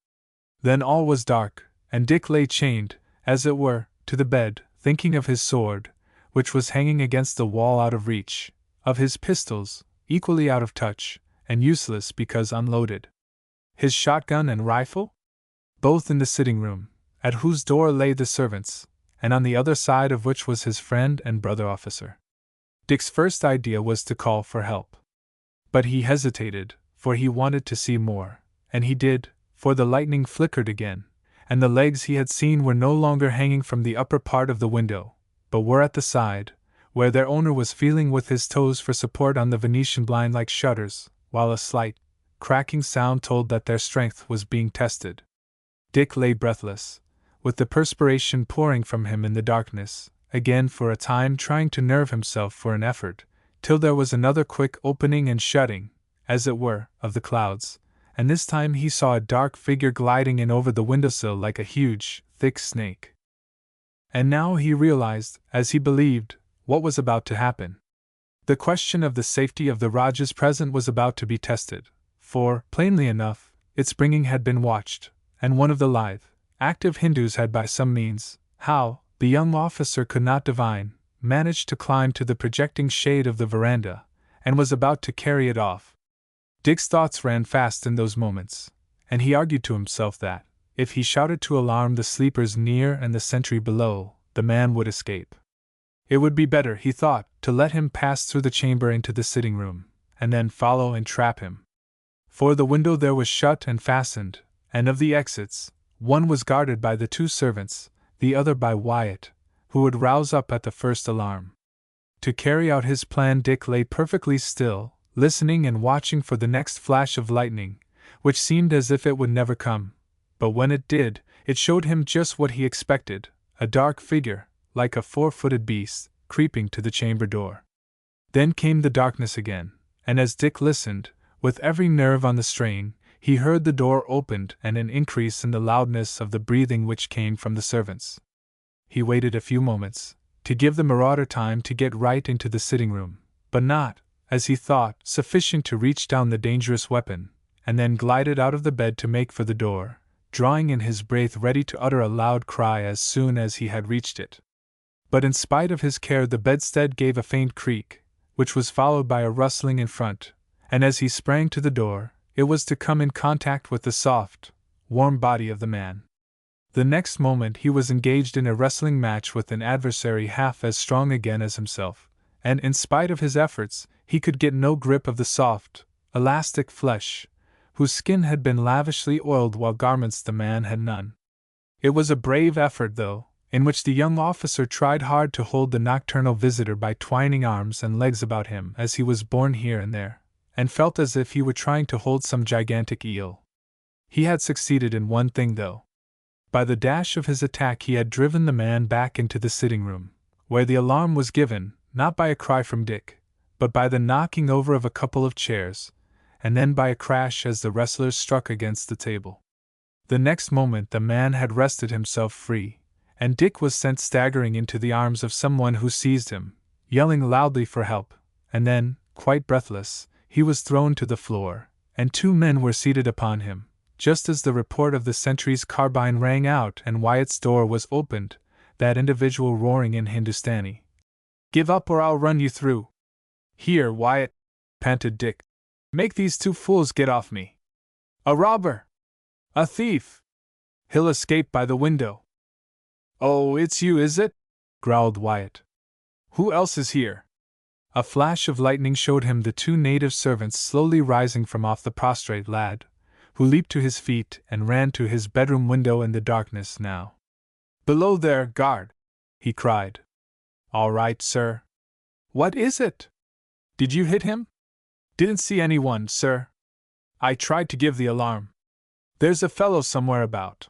Then all was dark, and Dick lay chained, as it were, to the bed, thinking of his sword, which was hanging against the wall out of reach, of his pistols, equally out of touch, and useless because unloaded. His shotgun and rifle? Both in the sitting-room, at whose door lay the servants, and on the other side of which was his friend and brother officer. Dick's first idea was to call for help. But he hesitated, for he wanted to see more, and he did, for the lightning flickered again, and the legs he had seen were no longer hanging from the upper part of the window, but were at the side, where their owner was feeling with his toes for support on the Venetian blind like shutters, while a slight, cracking sound told that their strength was being tested. Dick lay breathless, with the perspiration pouring from him in the darkness, again for a time trying to nerve himself for an effort, till there was another quick opening and shutting, as it were, of the clouds, and this time he saw a dark figure gliding in over the windowsill like a huge, thick snake. And now he realized, as he believed, what was about to happen. The question of the safety of the Raja's present was about to be tested, for, plainly enough, its bringing had been watched, and one of the lithe, active Hindus had by some means, how, the young officer could not divine, managed to climb to the projecting shade of the veranda, and was about to carry it off. Dick's thoughts ran fast in those moments, and he argued to himself that, if he shouted to alarm the sleepers near and the sentry below, the man would escape. It would be better, he thought, to let him pass through the chamber into the sitting room, and then follow and trap him. For the window there was shut and fastened, and of the exits, one was guarded by the two servants, the other by Wyatt, who would rouse up at the first alarm. To carry out his plan, Dick lay perfectly still, listening and watching for the next flash of lightning, which seemed as if it would never come. But when it did, it showed him just what he expected, a dark figure, like a four-footed beast, creeping to the chamber door. Then came the darkness again, and as Dick listened, with every nerve on the strain, he heard the door opened and an increase in the loudness of the breathing which came from the servants. He waited a few moments, to give the marauder time to get right into the sitting room, but not, as he thought, sufficient to reach down the dangerous weapon, and then glided out of the bed to make for the door, drawing in his breath ready to utter a loud cry as soon as he had reached it. But in spite of his care the bedstead gave a faint creak, which was followed by a rustling in front, and as he sprang to the door, it was to come in contact with the soft, warm body of the man. The next moment he was engaged in a wrestling match with an adversary half as strong again as himself, and in spite of his efforts, he could get no grip of the soft, elastic flesh, whose skin had been lavishly oiled while garments the man had none. It was a brave effort, though, in which the young officer tried hard to hold the nocturnal visitor by twining arms and legs about him as he was borne here and there, and felt as if he were trying to hold some gigantic eel. He had succeeded in one thing, though. By the dash of his attack he had driven the man back into the sitting room, where the alarm was given, not by a cry from Dick, but by the knocking over of a couple of chairs, and then by a crash as the wrestlers struck against the table. The next moment the man had wrested himself free, and Dick was sent staggering into the arms of someone who seized him, yelling loudly for help, and then, quite breathless, he was thrown to the floor, and two men were seated upon him, just as the report of the sentry's carbine rang out and Wyatt's door was opened, that individual roaring in Hindustani. "Give up or I'll run you through." "Here, Wyatt," panted Dick. "Make these two fools get off me." "A robber!" "A thief!" "He'll escape by the window." "Oh, it's you, is it?" growled Wyatt. "Who else is here?" A flash of lightning showed him the two native servants slowly rising from off the prostrate lad, who leaped to his feet and ran to his bedroom window in the darkness now. "Below there, guard!" he cried. "All right, sir." "What is it?" "Did you hit him?" "Didn't see anyone, sir. I tried to give the alarm. There's a fellow somewhere about.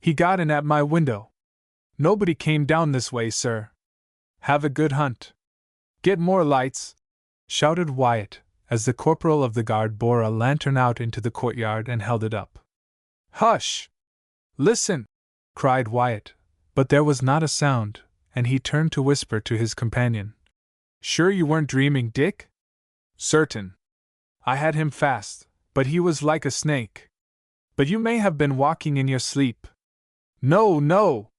He got in at my window. Nobody came down this way, sir. Have a good hunt." "Get more lights!" shouted Wyatt, as the corporal of the guard bore a lantern out into the courtyard and held it up. "Hush! Listen!" cried Wyatt, but there was not a sound, and he turned to whisper to his companion. "Sure you weren't dreaming, Dick?" "Certain. I had him fast, but he was like a snake." "But you may have been walking in your sleep." "No, no!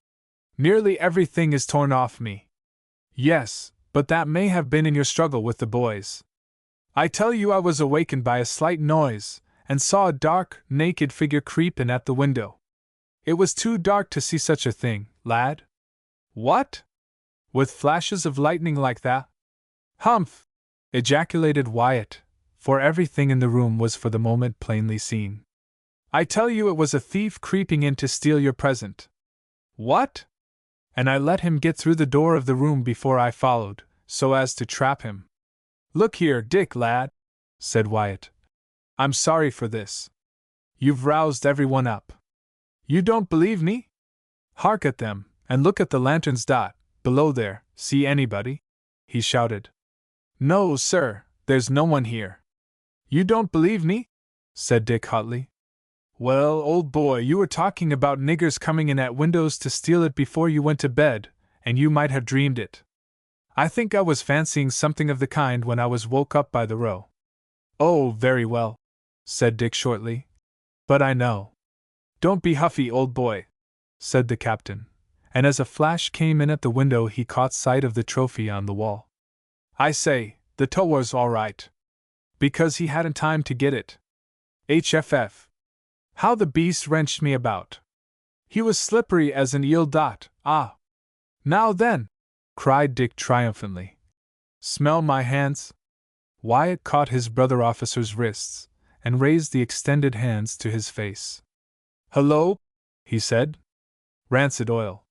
Nearly everything is torn off me." "Yes, but that may have been in your struggle with the boys. I tell you I was awakened by a slight noise, and saw a dark, naked figure creep in at the window. It was too dark to see such a thing, lad." "What? With flashes of lightning like that?" "Humph!" ejaculated Wyatt, for everything in the room was for the moment plainly seen. "I tell you it was a thief creeping in to steal your present." "What?" "And I let him get through the door of the room before I followed, so as to trap him." "Look here, Dick, lad," said Wyatt. "I'm sorry for this. You've roused everyone up. You don't believe me? Hark at them, and look at the lantern's dot, below there. See anybody?" he shouted. "No, sir, there's no one here." "You don't believe me?" said Dick hotly. "Well, old boy, you were talking about niggers coming in at windows to steal it before you went to bed, and you might have dreamed it. I think I was fancying something of the kind when I was woke up by the row." "Oh, very well. said Dick shortly. But I know. Don't be huffy, old boy, said the captain, and as a flash came in at the window he caught sight of the trophy on the wall. I say, the tower's all right. Because he hadn't time to get it. HFF. How the beast wrenched me about. He was slippery as an eel. Ah. Now then, cried Dick triumphantly. Smell my hands? Wyatt caught his brother officer's wrists and raised the extended hands to his face. Hello? He said. Rancid oil.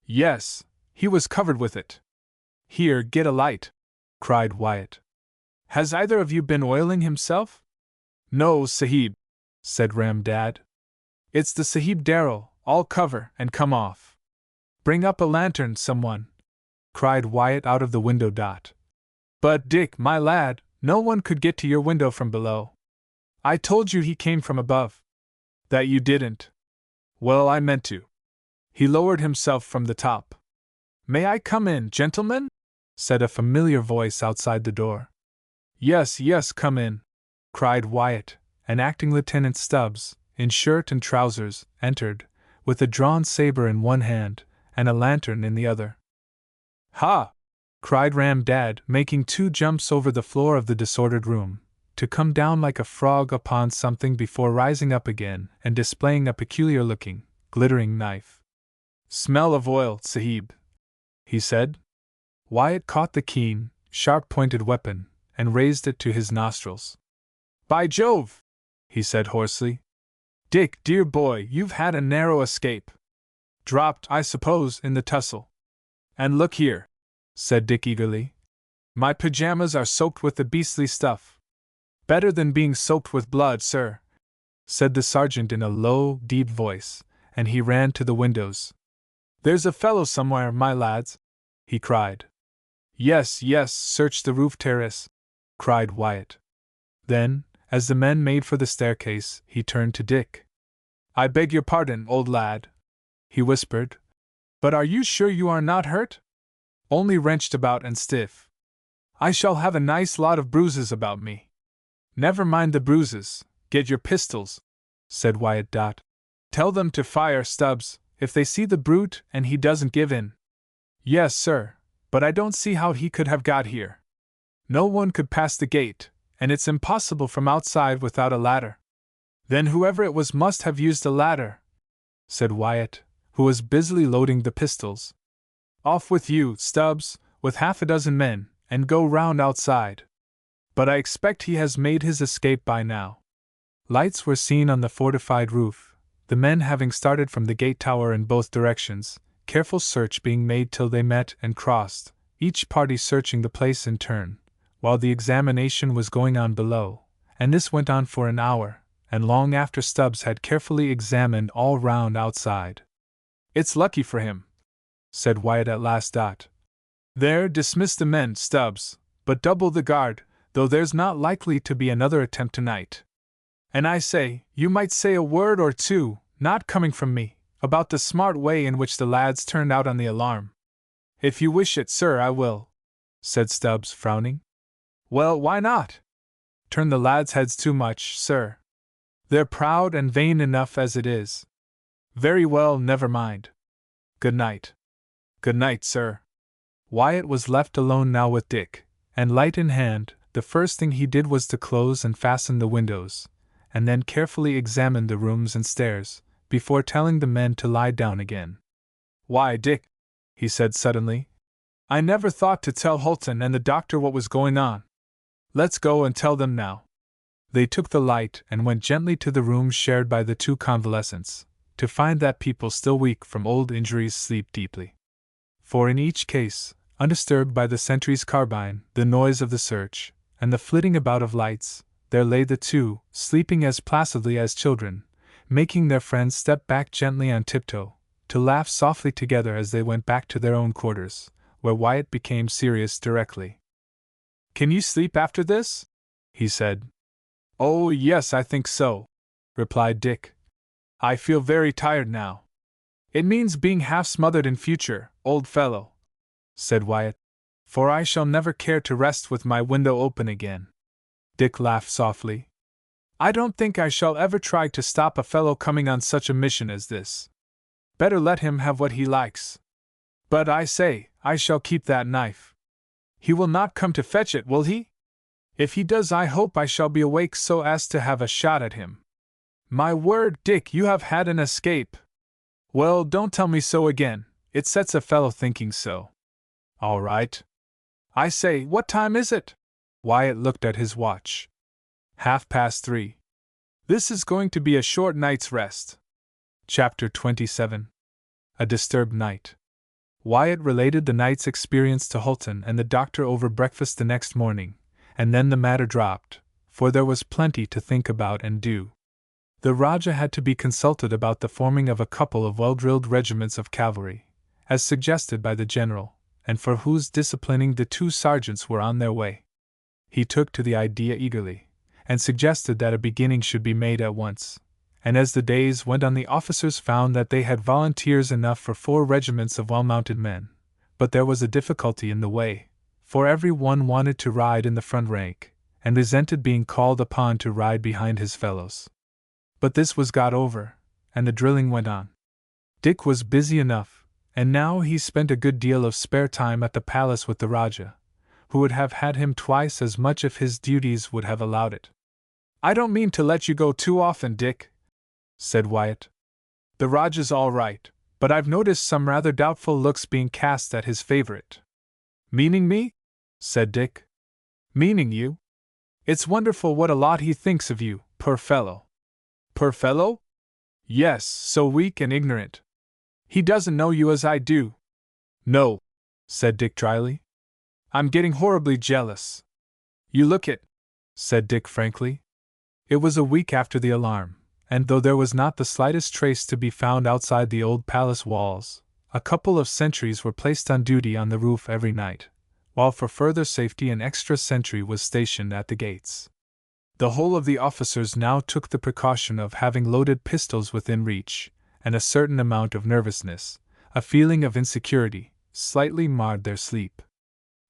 Yes, he was covered with it. Here, get a light, cried Wyatt. Has either of you been oiling himself? No, Sahib, said Ram Dad. It's the Sahib Darrell, all cover and come off. Bring up a lantern, someone, cried Wyatt out of the window. But Dick, my lad, no one could get to your window from below. I told you he came from above. That you didn't. Well, I meant to. He lowered himself from the top. May I come in, gentlemen? Said a familiar voice outside the door. Yes, yes, come in, cried Wyatt, and Acting Lieutenant Stubbs, in shirt and trousers, entered, with a drawn saber in one hand and a lantern in the other. Ha! Cried Ram Dad, making 2 jumps over the floor of the disordered room, to come down like a frog upon something before rising up again and displaying a peculiar-looking, glittering knife. Smell of oil, Sahib, he said. Wyatt caught the keen, sharp-pointed weapon and raised it to his nostrils. By Jove! He said hoarsely. Dick, dear boy, you've had a narrow escape. Dropped, I suppose, in the tussle. And look here, said Dick eagerly. My pajamas are soaked with the beastly stuff. Better than being soaked with blood, sir, said the sergeant in a low, deep voice, and he ran to the windows. There's a fellow somewhere, my lads, he cried. Yes, yes, search the roof terrace, cried Wyatt. Then, as the men made for the staircase, he turned to Dick. I beg your pardon, old lad, he whispered, but are you sure you are not hurt? Only wrenched about and stiff. I shall have a nice lot of bruises about me. Never mind the bruises, get your pistols, said Wyatt. Tell them to fire, Stubbs, if they see the brute and he doesn't give in. Yes, sir, but I don't see how he could have got here. No one could pass the gate, and it's impossible from outside without a ladder. Then whoever it was must have used a ladder, said Wyatt, who was busily loading the pistols. Off with you, Stubbs, with 6 men, and go round outside. But I expect he has made his escape by now. Lights were seen on the fortified roof, the men having started from the gate tower in both directions, careful search being made till they met and crossed, each party searching the place in turn, while the examination was going on below, and this went on for an hour, and long after Stubbs had carefully examined all round outside. It's lucky for him, said Wyatt at last. There, dismiss the men, Stubbs, but double the guard, though there's not likely to be another attempt tonight. And I say, you might say a word or two, not coming from me, about the smart way in which the lads turned out on the alarm. If you wish it, sir, I will, said Stubbs, frowning. Well, why not? Turn the lads' heads too much, sir. They're proud and vain enough as it is. Very well, never mind. Good night. Good night, sir. Wyatt was left alone now with Dick, and light in hand, the first thing he did was to close and fasten the windows, and then carefully examine the rooms and stairs, before telling the men to lie down again. Why, Dick, he said suddenly, I never thought to tell Holton and the doctor what was going on. Let's go and tell them now. They took the light and went gently to the rooms shared by the 2 convalescents, to find that people still weak from old injuries sleep deeply. For in each case, undisturbed by the sentry's carbine, the noise of the search, and the flitting about of lights, there lay the 2, sleeping as placidly as children, making their friends step back gently on tiptoe, to laugh softly together as they went back to their own quarters, where Wyatt became serious directly. Can you sleep after this? He said. Oh, yes, I think so, replied Dick. I feel very tired now. It means being half smothered in future, old fellow, said Wyatt, for I shall never care to rest with my window open again. Dick laughed softly. I don't think I shall ever try to stop a fellow coming on such a mission as this. Better let him have what he likes. But I say, I shall keep that knife. He will not come to fetch it, will he? If he does, I hope I shall be awake so as to have a shot at him. My word, Dick, you have had an escape. Well, don't tell me so again, it sets a fellow thinking so. All right. I say, what time is it? Wyatt looked at his watch. 3:30. This is going to be a short night's rest. Chapter 27. A Disturbed Night. Wyatt related the night's experience to Holton and the doctor over breakfast the next morning, and then the matter dropped, for there was plenty to think about and do. The Rajah had to be consulted about the forming of a couple of well-drilled regiments of cavalry, as suggested by the general, and for whose disciplining the 2 sergeants were on their way. He took to the idea eagerly, and suggested that a beginning should be made at once, and as the days went on the officers found that they had volunteers enough for 4 regiments of well-mounted men, but there was a difficulty in the way, for every one wanted to ride in the front rank, and resented being called upon to ride behind his fellows. But this was got over, and the drilling went on. Dick was busy enough, and now he spent a good deal of spare time at the palace with the Rajah, who would have had him twice as much if his duties would have allowed it. I don't mean to let you go too often, Dick, said Wyatt. The Rajah's all right, but I've noticed some rather doubtful looks being cast at his favorite. Meaning me? Said Dick. Meaning you. It's wonderful what a lot he thinks of you, poor fellow. Poor fellow? Yes, so weak and ignorant. He doesn't know you as I do. No, said Dick dryly. I'm getting horribly jealous. You look it, said Dick frankly. It was a week after the alarm, and though there was not the slightest trace to be found outside the old palace walls, a couple of sentries were placed on duty on the roof every night, while for further safety an extra sentry was stationed at the gates. The whole of the officers now took the precaution of having loaded pistols within reach, and a certain amount of nervousness, a feeling of insecurity, slightly marred their sleep.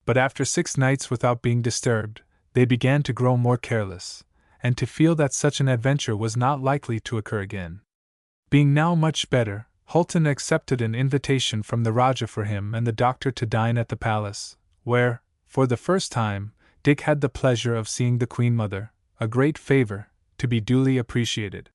But after 6 nights without being disturbed, they began to grow more careless, and to feel that such an adventure was not likely to occur again. Being now much better, Holton accepted an invitation from the Rajah for him and the doctor to dine at the palace, where, for the first time, Dick had the pleasure of seeing the Queen Mother, a great favor, to be duly appreciated.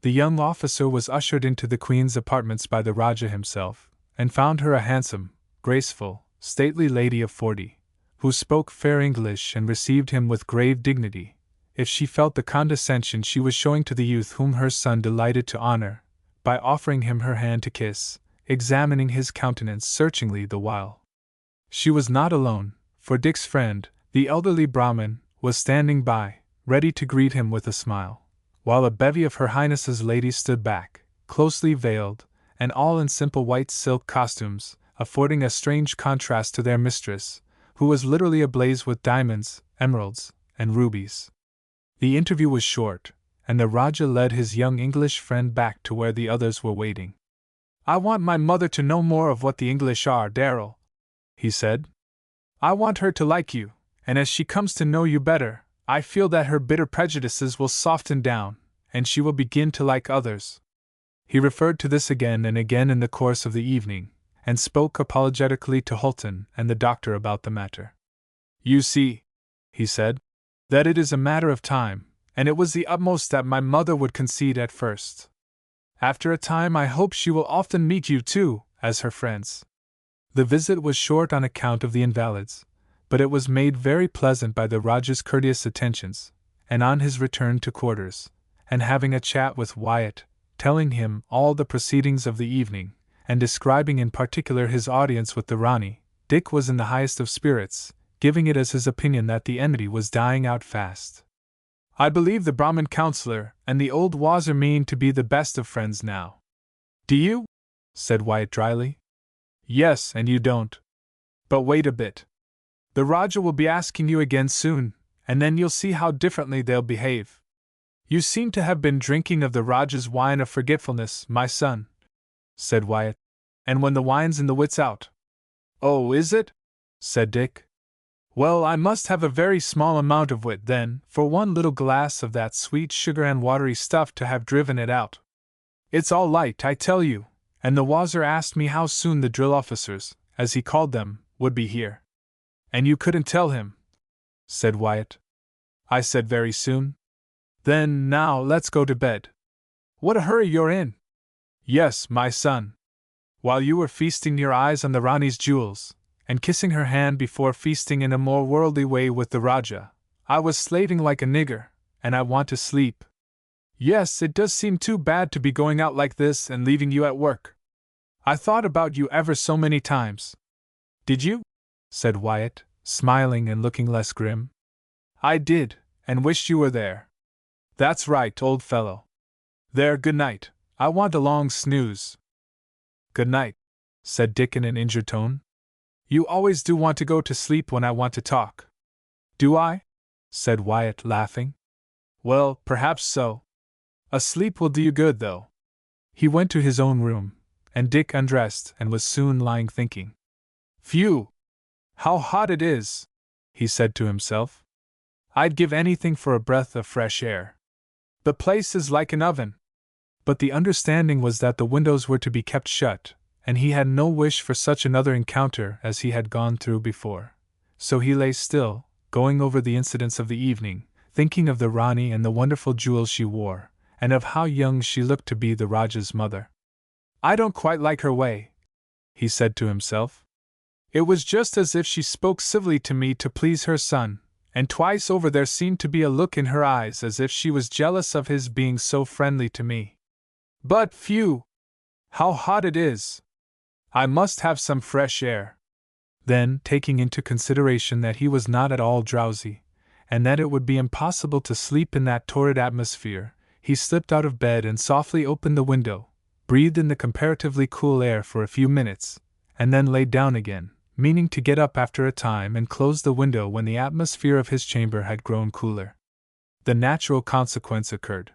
The young officer was ushered into the Queen's apartments by the Rajah himself, and found her a handsome, graceful, stately lady of 40, who spoke fair English and received him with grave dignity, if she felt the condescension she was showing to the youth whom her son delighted to honor, by offering him her hand to kiss, examining his countenance searchingly the while. She was not alone, for Dick's friend, the elderly Brahmin, was standing by, ready to greet him with a smile, while a bevy of Her Highness's ladies stood back, closely veiled, and all in simple white silk costumes, affording a strange contrast to their mistress, who was literally ablaze with diamonds, emeralds, and rubies. The interview was short, and the Rajah led his young English friend back to where the others were waiting. I want my mother to know more of what the English are, Darrell, he said. I want her to like you, and as she comes to know you better, I feel that her bitter prejudices will soften down, and she will begin to like others. He referred to this again and again in the course of the evening, and spoke apologetically to Holton and the doctor about the matter. You see, he said, that it is a matter of time, and it was the utmost that my mother would concede at first. After a time I hope she will often meet you too, as her friends. The visit was short on account of the invalids, but it was made very pleasant by the Rajah's courteous attentions, and on his return to quarters, and having a chat with Wyatt, telling him all the proceedings of the evening, and describing in particular his audience with the Rani, Dick was in the highest of spirits, giving it as his opinion that the enmity was dying out fast. I believe the Brahmin counselor and the old Wazir mean to be the best of friends now. Do you? Said Wyatt dryly. Yes, and you don't. But wait a bit. The Rajah will be asking you again soon, and then you'll see how differently they'll behave. You seem to have been drinking of the Rajah's wine of forgetfulness, my son, said Wyatt. And when the wine's in the wit's out. Oh, is it? Said Dick. Well, I must have a very small amount of wit, then, for one little glass of that sweet sugar and watery stuff to have driven it out. It's all light, I tell you, and the Wazir asked me how soon the drill officers, as he called them, would be here. And you couldn't tell him, said Wyatt. I said very soon. Then, now, let's go to bed. What a hurry you're in! Yes, my son. While you were feasting your eyes on the Rani's jewels, and kissing her hand before feasting in a more worldly way with the Rajah, I was slaving like a nigger, and I want to sleep. Yes, it does seem too bad to be going out like this and leaving you at work. I thought about you ever so many times. Did you? Said Wyatt, smiling and looking less grim. I did, and wished you were there. That's right, old fellow. There, good night. I want a long snooze. Good night, said Dick in an injured tone. You always do want to go to sleep when I want to talk. Do I? Said Wyatt, laughing. Well, perhaps so. A sleep will do you good, though. He went to his own room, and Dick undressed and was soon lying thinking. Phew! How hot it is, he said to himself. I'd give anything for a breath of fresh air. The place is like an oven. But the understanding was that the windows were to be kept shut, and he had no wish for such another encounter as he had gone through before. So he lay still, going over the incidents of the evening, thinking of the Rani and the wonderful jewels she wore, and of how young she looked to be the Rajah's mother. I don't quite like her way, he said to himself. It was just as if she spoke civilly to me to please her son, and twice over there seemed to be a look in her eyes as if she was jealous of his being so friendly to me. But, phew! How hot it is! I must have some fresh air. Then, taking into consideration that he was not at all drowsy, and that it would be impossible to sleep in that torrid atmosphere, he slipped out of bed and softly opened the window, breathed in the comparatively cool air for a few minutes, and then lay down again, meaning to get up after a time and close the window when the atmosphere of his chamber had grown cooler. The natural consequence occurred.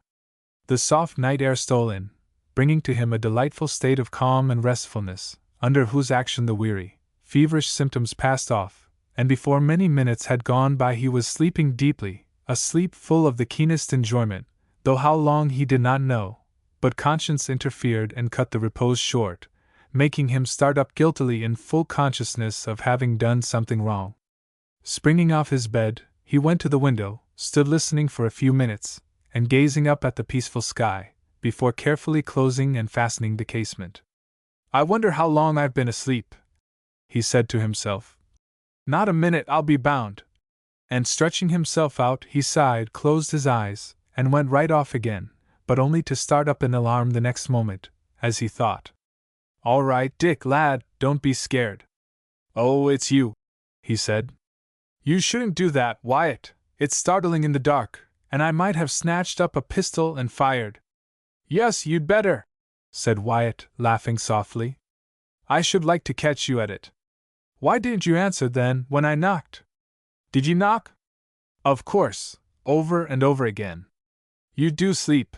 The soft night air stole in, bringing to him a delightful state of calm and restfulness, under whose action the weary, feverish symptoms passed off, and before many minutes had gone by he was sleeping deeply, a sleep full of the keenest enjoyment, though how long he did not know, but conscience interfered and cut the repose short, making him start up guiltily in full consciousness of having done something wrong. Springing off his bed, he went to the window, stood listening for a few minutes, and gazing up at the peaceful sky, before carefully closing and fastening the casement. I wonder how long I've been asleep, he said to himself. Not a minute, I'll be bound. And stretching himself out, he sighed, closed his eyes, and went right off again, but only to start up in alarm the next moment, as he thought. All right, Dick, lad, don't be scared. Oh, it's you, he said. You shouldn't do that, Wyatt. It's startling in the dark, and I might have snatched up a pistol and fired. Yes, you'd better, said Wyatt, laughing softly. I should like to catch you at it. Why didn't you answer then when I knocked? Did you knock? Of course, over and over again. You do sleep.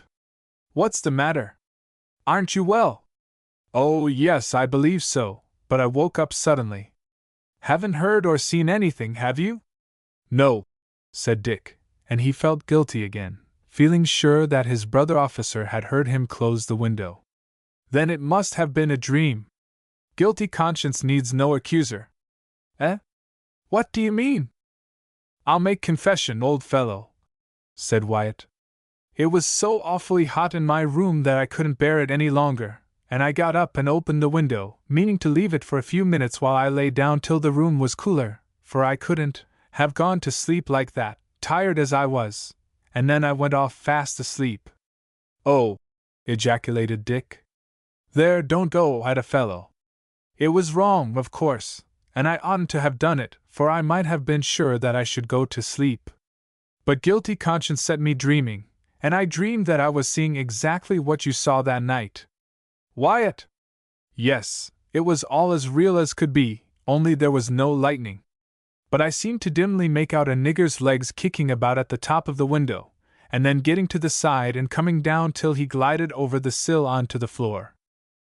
What's the matter? Aren't you well? Oh, yes, I believe so, but I woke up suddenly. Haven't heard or seen anything, have you? No, said Dick, and he felt guilty again, feeling sure that his brother officer had heard him close the window. Then it must have been a dream. Guilty conscience needs no accuser. Eh? What do you mean? I'll make confession, old fellow, said Wyatt. It was so awfully hot in my room that I couldn't bear it any longer, and I got up and opened the window, meaning to leave it for a few minutes while I lay down till the room was cooler, for I couldn't have gone to sleep like that, tired as I was, and then I went off fast asleep. Oh, ejaculated Dick. There, don't go at a fellow. It was wrong, of course, and I oughtn't to have done it, for I might have been sure that I should go to sleep. But guilty conscience set me dreaming, and I dreamed that I was seeing exactly what you saw that night. Wyatt! Yes, it was all as real as could be, only there was no lightning. But I seemed to dimly make out a nigger's legs kicking about at the top of the window, and then getting to the side and coming down till he glided over the sill onto the floor.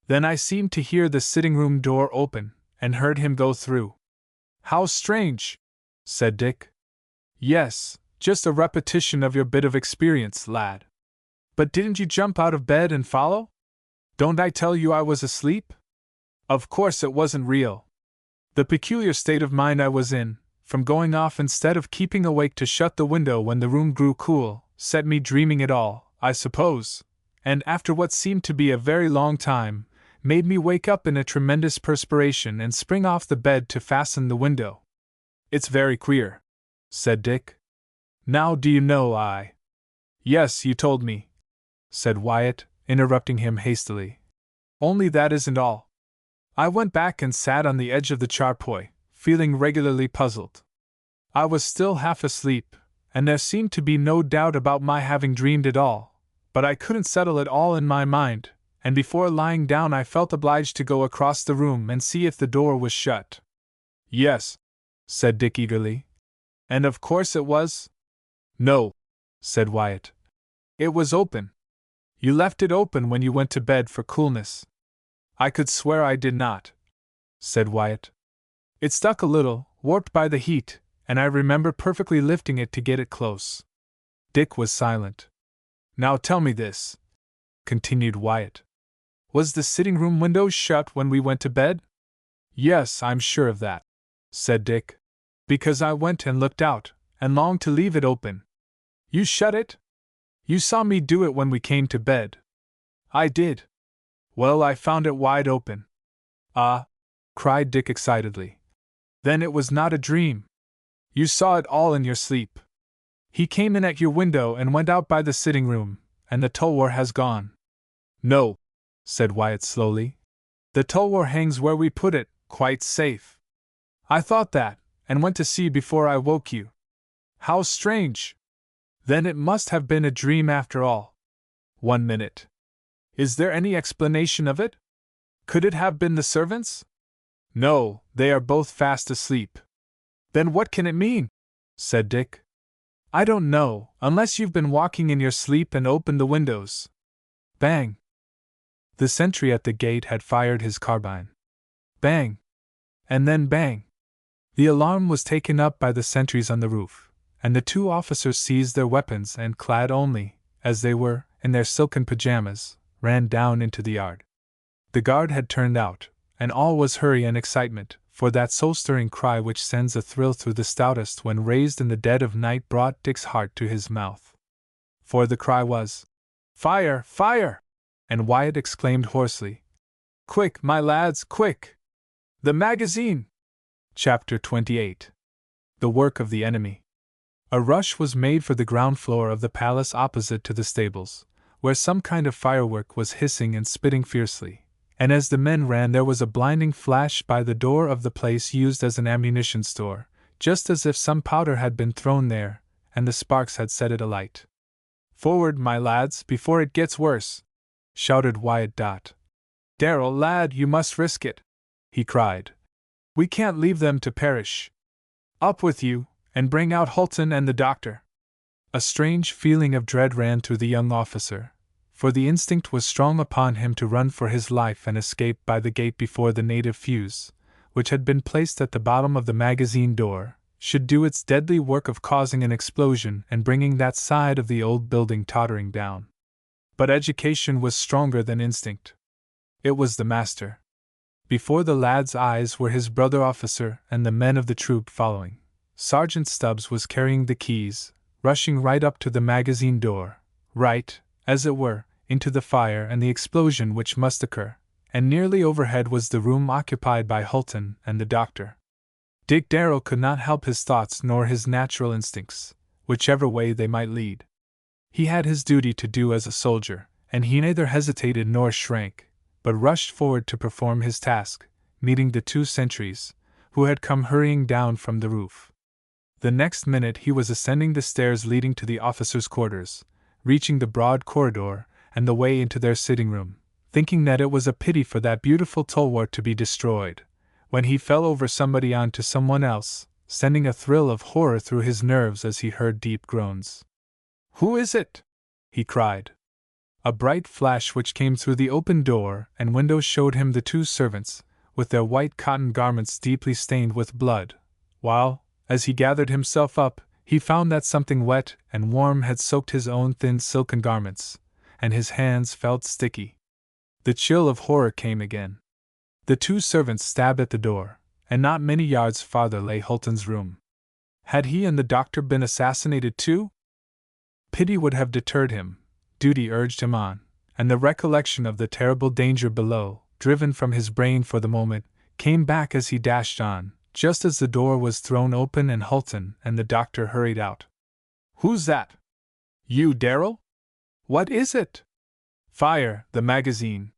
Then I seemed to hear the sitting-room door open, and heard him go through. How strange! said Dick. Yes, just a repetition of your bit of experience, lad. But didn't you jump out of bed and follow? Don't I tell you I was asleep? Of course it wasn't real. The peculiar state of mind I was in, from going off instead of keeping awake to shut the window when the room grew cool, set me dreaming it all, I suppose, and after what seemed to be a very long time, made me wake up in a tremendous perspiration and spring off the bed to fasten the window. It's very queer, said Dick. Now do you know I— Yes, you told me, said Wyatt, interrupting him hastily. Only that isn't all. I went back and sat on the edge of the charpoy, feeling regularly puzzled. I was still half asleep, and there seemed to be no doubt about my having dreamed it all, but I couldn't settle it all in my mind, and before lying down I felt obliged to go across the room and see if the door was shut. Yes, said Dick eagerly. And of course it was? No, said Wyatt. It was open. You left it open when you went to bed for coolness. I could swear I did not, said Wyatt. It stuck a little, warped by the heat, and I remember perfectly lifting it to get it close. Dick was silent. Now tell me this, continued Wyatt. Was the sitting-room window shut when we went to bed? Yes, I'm sure of that, said Dick, because I went and looked out, and longed to leave it open. You shut it? You saw me do it when we came to bed. I did. Well, I found it wide open. Ah, cried Dick excitedly. Then it was not a dream. You saw it all in your sleep. He came in at your window and went out by the sitting room, and the tulwar has gone. No, said Wyatt slowly. The tulwar hangs where we put it, quite safe. I thought that, and went to see before I woke you. How strange! Then it must have been a dream after all. 1 minute. Is there any explanation of it? Could it have been the servants? No, they are both fast asleep. Then what can it mean? Said Dick. I don't know, unless you've been walking in your sleep and opened the windows. Bang! The sentry at the gate had fired his carbine. Bang! And then bang! The alarm was taken up by the sentries on the roof, and the 2 officers seized their weapons and, clad only, as they were, in their silken pajamas, ran down into the yard. The guard had turned out, and all was hurry and excitement, for that soul-stirring cry which sends a thrill through the stoutest when raised in the dead of night brought Dick's heart to his mouth. For the cry was, "Fire! Fire!" and Wyatt exclaimed hoarsely, "Quick, my lads, quick! The magazine!" Chapter 28. The Work of the Enemy. A rush was made for the ground floor of the palace opposite to the stables, where some kind of firework was hissing and spitting fiercely, and as the men ran there was a blinding flash by the door of the place used as an ammunition store, just as if some powder had been thrown there, and the sparks had set it alight. "Forward, my lads, before it gets worse!" shouted Wyatt. "Darrell, lad, you must risk it!" he cried. "We can't leave them to perish. Up with you, and bring out Hulton and the doctor." A strange feeling of dread ran through the young officer, for the instinct was strong upon him to run for his life and escape by the gate before the native fuse, which had been placed at the bottom of the magazine door, should do its deadly work of causing an explosion and bringing that side of the old building tottering down. But education was stronger than instinct. It was the master. Before the lad's eyes were his brother officer and the men of the troop following. Sergeant Stubbs was carrying the keys, rushing right up to the magazine door, right, as it were, into the fire and the explosion which must occur, and nearly overhead was the room occupied by Hulton and the doctor. Dick Darrell could not help his thoughts nor his natural instincts, whichever way they might lead. He had his duty to do as a soldier, and he neither hesitated nor shrank, but rushed forward to perform his task, meeting the 2 sentries, who had come hurrying down from the roof. The next minute he was ascending the stairs leading to the officers' quarters, reaching the broad corridor and the way into their sitting room, thinking that it was a pity for that beautiful tulwar to be destroyed, when he fell over somebody on to someone else, sending a thrill of horror through his nerves as he heard deep groans. "Who is it?" he cried. A bright flash which came through the open door and window showed him the 2 servants, with their white cotton garments deeply stained with blood, while, As he gathered himself up, he found that something wet and warm had soaked his own thin silken garments, and his hands felt sticky. The chill of horror came again. The two servants stabbed at the door, and not many yards farther lay Holton's room. Had he and the doctor been assassinated too? Pity would have deterred him, duty urged him on, and the recollection of the terrible danger below, driven from his brain for the moment, came back as he dashed on, just as the door was thrown open and Holton and the doctor hurried out. "Who's that? You, Darrell? What is it?" "Fire, the magazine.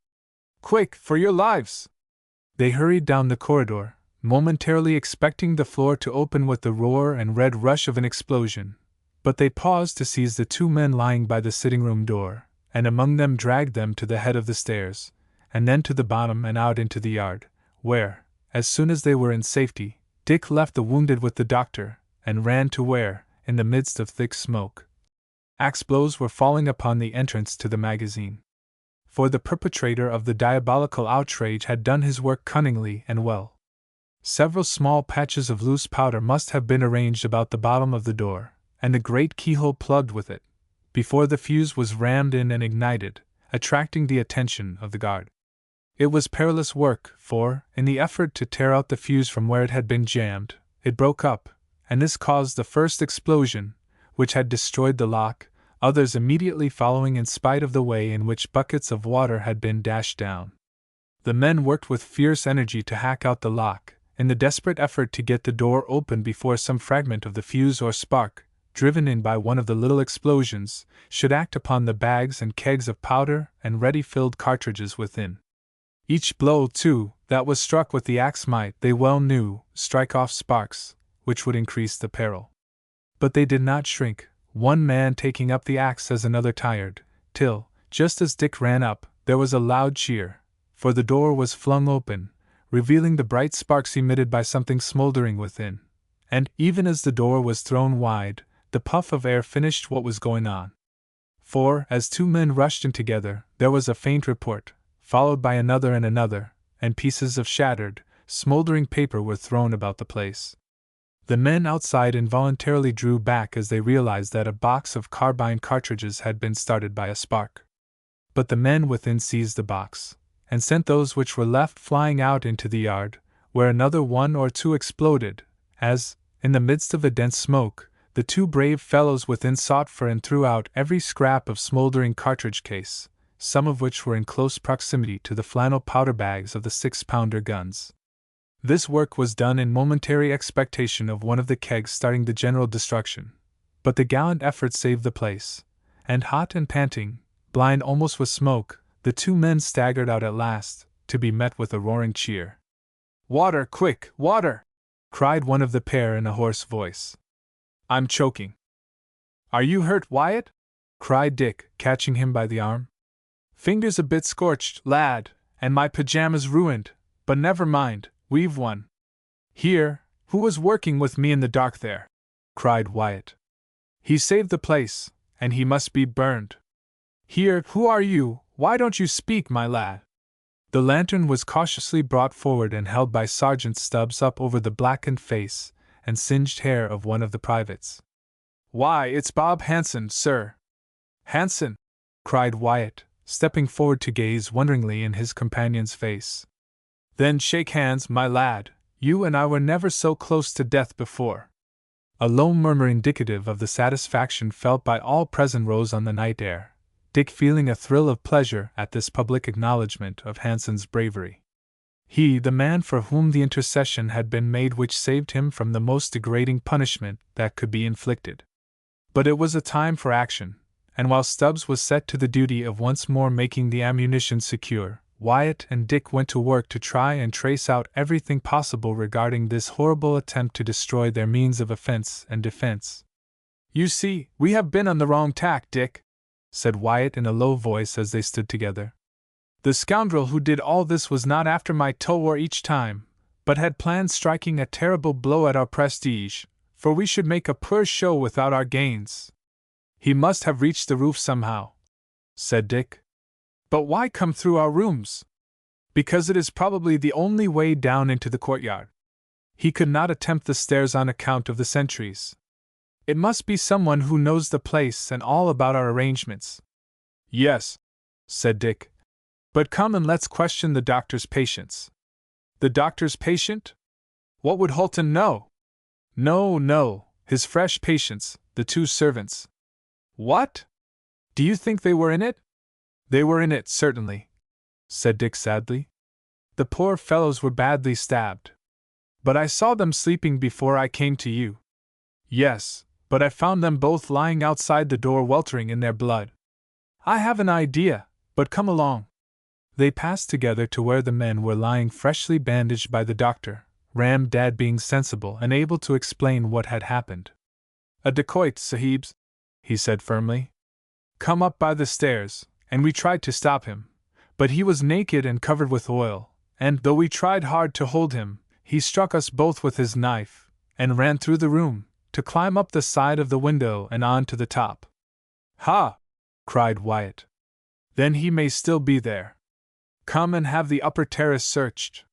Quick, for your lives!" They hurried down the corridor, momentarily expecting the floor to open with the roar and red rush of an explosion, but they paused to seize the two men lying by the sitting-room door, and among them dragged them to the head of the stairs, and then to the bottom and out into the yard, where, as soon as they were in safety, Dick left the wounded with the doctor, and ran to where, in the midst of thick smoke, axe blows were falling upon the entrance to the magazine. For the perpetrator of the diabolical outrage had done his work cunningly and well. Several small patches of loose powder must have been arranged about the bottom of the door, and the great keyhole plugged with it, before the fuse was rammed in and ignited, attracting the attention of the guard. It was perilous work, for, in the effort to tear out the fuse from where it had been jammed, it broke up, and this caused the first explosion, which had destroyed the lock, others immediately following in spite of the way in which buckets of water had been dashed down. The men worked with fierce energy to hack out the lock, in the desperate effort to get the door open before some fragment of the fuse or spark, driven in by one of the little explosions, should act upon the bags and kegs of powder and ready-filled cartridges within. Each blow, too, that was struck with the axe might, they well knew, strike off sparks, which would increase the peril. But they did not shrink, one man taking up the axe as another tired, till, just as Dick ran up, there was a loud cheer, for the door was flung open, revealing the bright sparks emitted by something smoldering within, and, even as the door was thrown wide, the puff of air finished what was going on. For, as two men rushed in together, there was a faint report, followed by another, and pieces of shattered, smoldering paper were thrown about the place. The men outside involuntarily drew back as they realized that a box of carbine cartridges had been started by a spark. But the men within seized the box, and sent those which were left flying out into the yard, where another one or two exploded, as, in the midst of the dense smoke, the two brave fellows within sought for and threw out every scrap of smoldering cartridge case, some of which were in close proximity to the flannel powder bags of the 6-pounder guns. This work was done in momentary expectation of one of the kegs starting the general destruction, but the gallant effort saved the place, and hot and panting, blind almost with smoke, the two men staggered out at last, to be met with a roaring cheer. "Water, quick, water!" cried one of the pair in a hoarse voice. "I'm choking." "Are you hurt, Wyatt?" cried Dick, catching him by the arm. "Fingers a bit scorched, lad, and my pajamas ruined, but never mind, we've won." "Here, who was working with me in the dark there?" cried Wyatt. "He saved the place, and he must be burned." "Here, who are you? Why don't you speak, my lad?" The lantern was cautiously brought forward and held by Sergeant Stubbs up over the blackened face and singed hair of one of the privates. "Why, it's Bob Hanson, sir." "Hanson!" cried Wyatt, stepping forward to gaze wonderingly in his companion's face. "Then shake hands, my lad, you and I were never so close to death before." A low murmur indicative of the satisfaction felt by all present rose on the night air, Dick feeling a thrill of pleasure at this public acknowledgment of Hanson's bravery. He, the man for whom the intercession had been made which saved him from the most degrading punishment that could be inflicted. But it was a time for action, and while Stubbs was set to the duty of once more making the ammunition secure, Wyatt and Dick went to work to try and trace out everything possible regarding this horrible attempt to destroy their means of offense and defense. "You see, we have been on the wrong tack, Dick," said Wyatt in a low voice as they stood together. "The scoundrel who did all this was not after my tulwar each time, but had planned striking a terrible blow at our prestige, for we should make a poor show without our gains." "He must have reached the roof somehow," said Dick. "But why come through our rooms?" "Because it is probably the only way down into the courtyard." He could not attempt the stairs on account of the sentries. It must be someone who knows the place and all about our arrangements. Yes, said Dick. But come and let's question the doctor's patients. The doctor's patient? What would Holton know? No, his fresh patients, the two servants. What? Do you think they were in it? They were in it, certainly, said Dick sadly. The poor fellows were badly stabbed. But I saw them sleeping before I came to you. Yes, but I found them both lying outside the door weltering in their blood. I have an idea, but come along. They passed together to where the men were lying freshly bandaged by the doctor, Ram Dad being sensible and able to explain what had happened. A dacoit, sahibs, he said firmly. Come up by the stairs, and we tried to stop him, but he was naked and covered with oil, and, though we tried hard to hold him, he struck us both with his knife, and ran through the room, to climb up the side of the window and on to the top. Ha! Cried Wyatt. Then he may still be there. Come and have the upper terrace searched.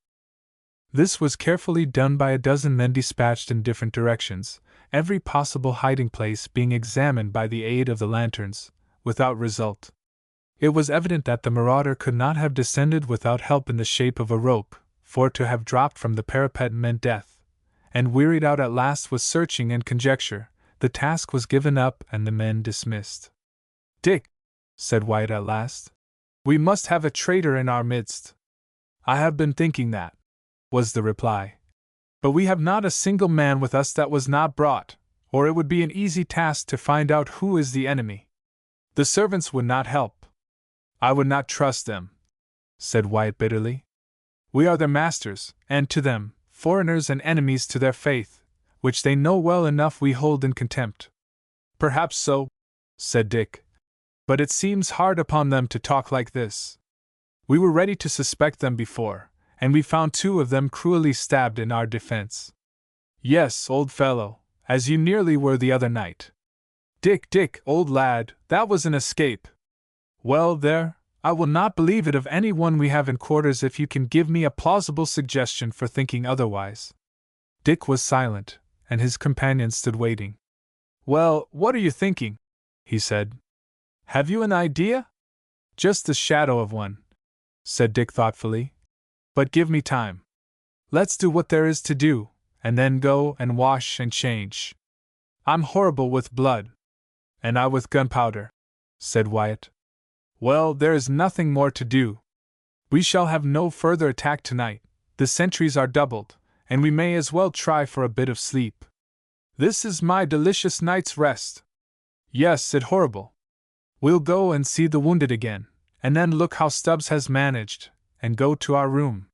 This was carefully done by a dozen men dispatched in different directions, every possible hiding place being examined by the aid of the lanterns, without result. It was evident that the marauder could not have descended without help in the shape of a rope, for to have dropped from the parapet meant death, and wearied out at last with searching and conjecture, the task was given up and the men dismissed. Dick, said Wyatt at last, we must have a traitor in our midst. I have been thinking that, was the reply. But we have not a single man with us that was not brought, or it would be an easy task to find out who is the enemy. The servants would not help. I would not trust them, said Wyatt bitterly. We are their masters, and to them, foreigners and enemies to their faith, which they know well enough we hold in contempt. Perhaps so, said Dick. But it seems hard upon them to talk like this. We were ready to suspect them before, and we found two of them cruelly stabbed in our defense. Yes, old fellow, as you nearly were the other night. Dick, old lad, that was an escape. Well, there, I will not believe it of any one we have in quarters if you can give me a plausible suggestion for thinking otherwise. Dick was silent, and his companion stood waiting. Well, what are you thinking? He said. Have you an idea? Just the shadow of one, said Dick thoughtfully. But give me time. Let's do what there is to do, and then go and wash and change. I'm horrible with blood. And I with gunpowder, said Wyatt. Well, there is nothing more to do. We shall have no further attack tonight, the sentries are doubled, and we may as well try for a bit of sleep. This is my delicious night's rest. Yes, said Horrible. We'll go and see the wounded again, and then look how Stubbs has managed, and go to our room.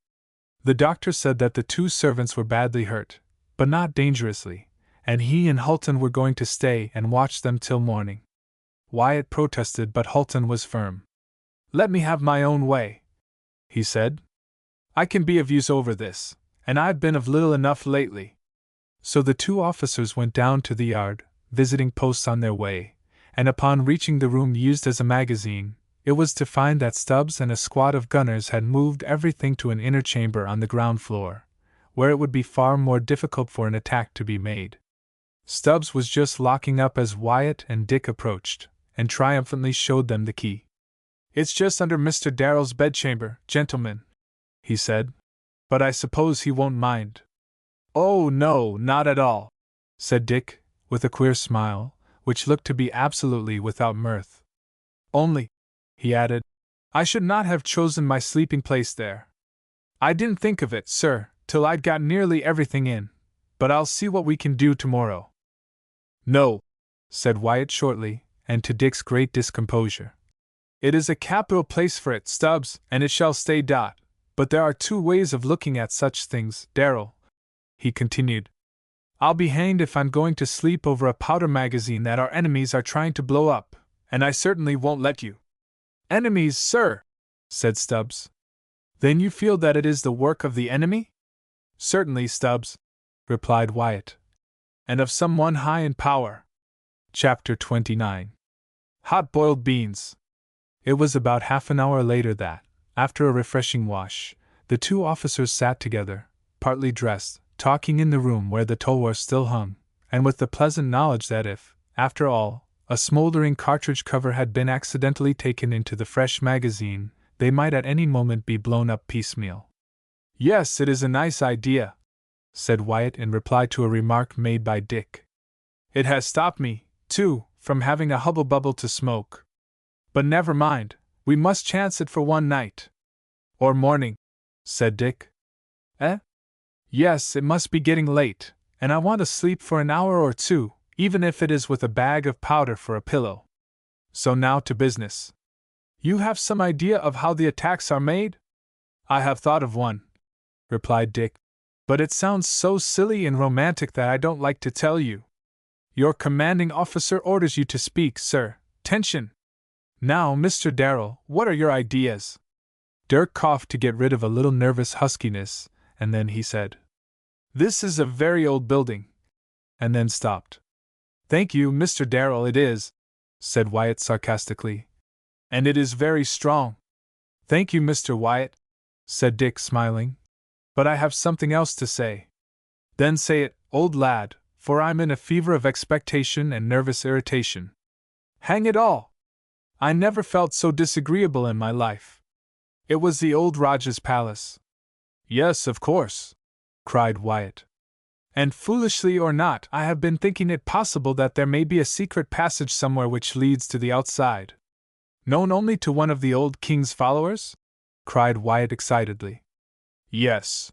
The doctor said that the two servants were badly hurt, but not dangerously, and he and Hulton were going to stay and watch them till morning. Wyatt protested, but Hulton was firm. Let me have my own way, he said. I can be of use over this, and I've been of little enough lately. So the two officers went down to the yard, visiting posts on their way, and upon reaching the room used as a magazine, it was to find that Stubbs and a squad of gunners had moved everything to an inner chamber on the ground floor, where it would be far more difficult for an attack to be made. Stubbs was just locking up as Wyatt and Dick approached, and triumphantly showed them the key. It's just under Mr. Darrell's bedchamber, gentlemen, he said. But I suppose he won't mind. Oh, no, not at all, said Dick, with a queer smile, which looked to be absolutely without mirth. Only, he added, I should not have chosen my sleeping place there. I didn't think of it, sir, till I'd got nearly everything in, but I'll see what we can do tomorrow. No, said Wyatt shortly, and to Dick's great discomposure. It is a capital place for it, Stubbs, and it shall stay. But there are two ways of looking at such things, Darrell, he continued. I'll be hanged if I'm going to sleep over a powder magazine that our enemies are trying to blow up, and I certainly won't let you. Enemies, sir, said Stubbs. Then you feel that it is the work of the enemy? Certainly, Stubbs, replied Wyatt. And of someone high in power. Chapter 29. Hot-boiled beans. It was about half an hour later that, after a refreshing wash, the two officers sat together, partly dressed, talking in the room where the tulwar still hung, and with the pleasant knowledge that if, after all, a smoldering cartridge cover had been accidentally taken into the fresh magazine, they might at any moment be blown up piecemeal. "Yes, it is a nice idea," said Wyatt in reply to a remark made by Dick. "It has stopped me, too, from having a hubble-bubble to smoke. But never mind, we must chance it for one night." "Or morning," said Dick. "Eh? Yes, it must be getting late, and I want to sleep for an hour or two, even if it is with a bag of powder for a pillow. So now to business. You have some idea of how the attacks are made?" "I have thought of one," replied Dick, "but it sounds so silly and romantic that I don't like to tell you." "Your commanding officer orders you to speak, sir. Tension! Now, Mr. Darrell, what are your ideas?" Dirk coughed to get rid of a little nervous huskiness, and then he said, "This is a very old building," and then stopped. "Thank you, Mr. Darrell, it is," said Wyatt sarcastically. "And it is very strong." "Thank you, Mr. Wyatt," said Dick, smiling. "But I have something else to say." "Then say it, old lad, for I'm in a fever of expectation and nervous irritation. Hang it all! I never felt so disagreeable in my life. It was the old Rajah's palace." "Yes, of course," cried Wyatt. "And foolishly or not, I have been thinking it possible that there may be a secret passage somewhere which leads to the outside." "Known only to one of the old king's followers?" cried Wyatt excitedly. "Yes.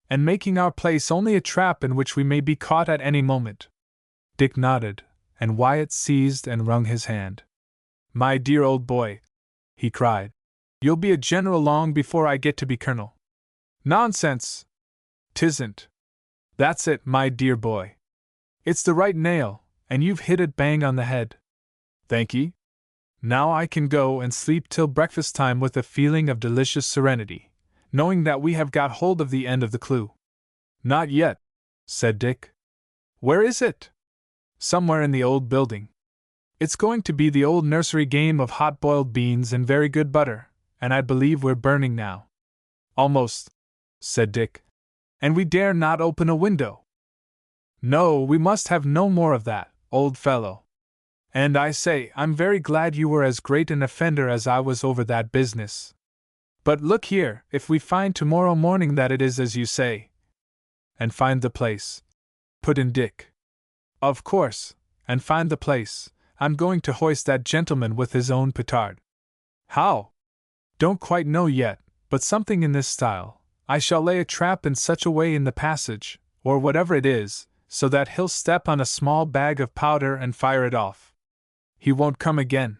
And making our place only a trap in which we may be caught at any moment." Dick nodded, and Wyatt seized and wrung his hand. "My dear old boy," he cried, "you'll be a general long before I get to be colonel." "Nonsense! 'Tisn't. That's it, my dear boy. It's the right nail, and you've hit it bang on the head. Thank ye. Now I can go and sleep till breakfast time with a feeling of delicious serenity, knowing that we have got hold of the end of the clue." "Not yet," said Dick. "Where is it?" "Somewhere in the old building. It's going to be the old nursery game of hot-boiled beans and very good butter, and I believe we're burning now." "Almost," said Dick. "And we dare not open a window." "No, we must have no more of that, old fellow. And I say, I'm very glad you were as great an offender as I was over that business. But look here, if we find tomorrow morning that it is as you say—" "And find the place," put in Dick. "Of course, and find the place, I'm going to hoist that gentleman with his own petard." "How?" "Don't quite know yet, but something in this style. I shall lay a trap in such a way in the passage, or whatever it is, so that he'll step on a small bag of powder and fire it off. He won't come again.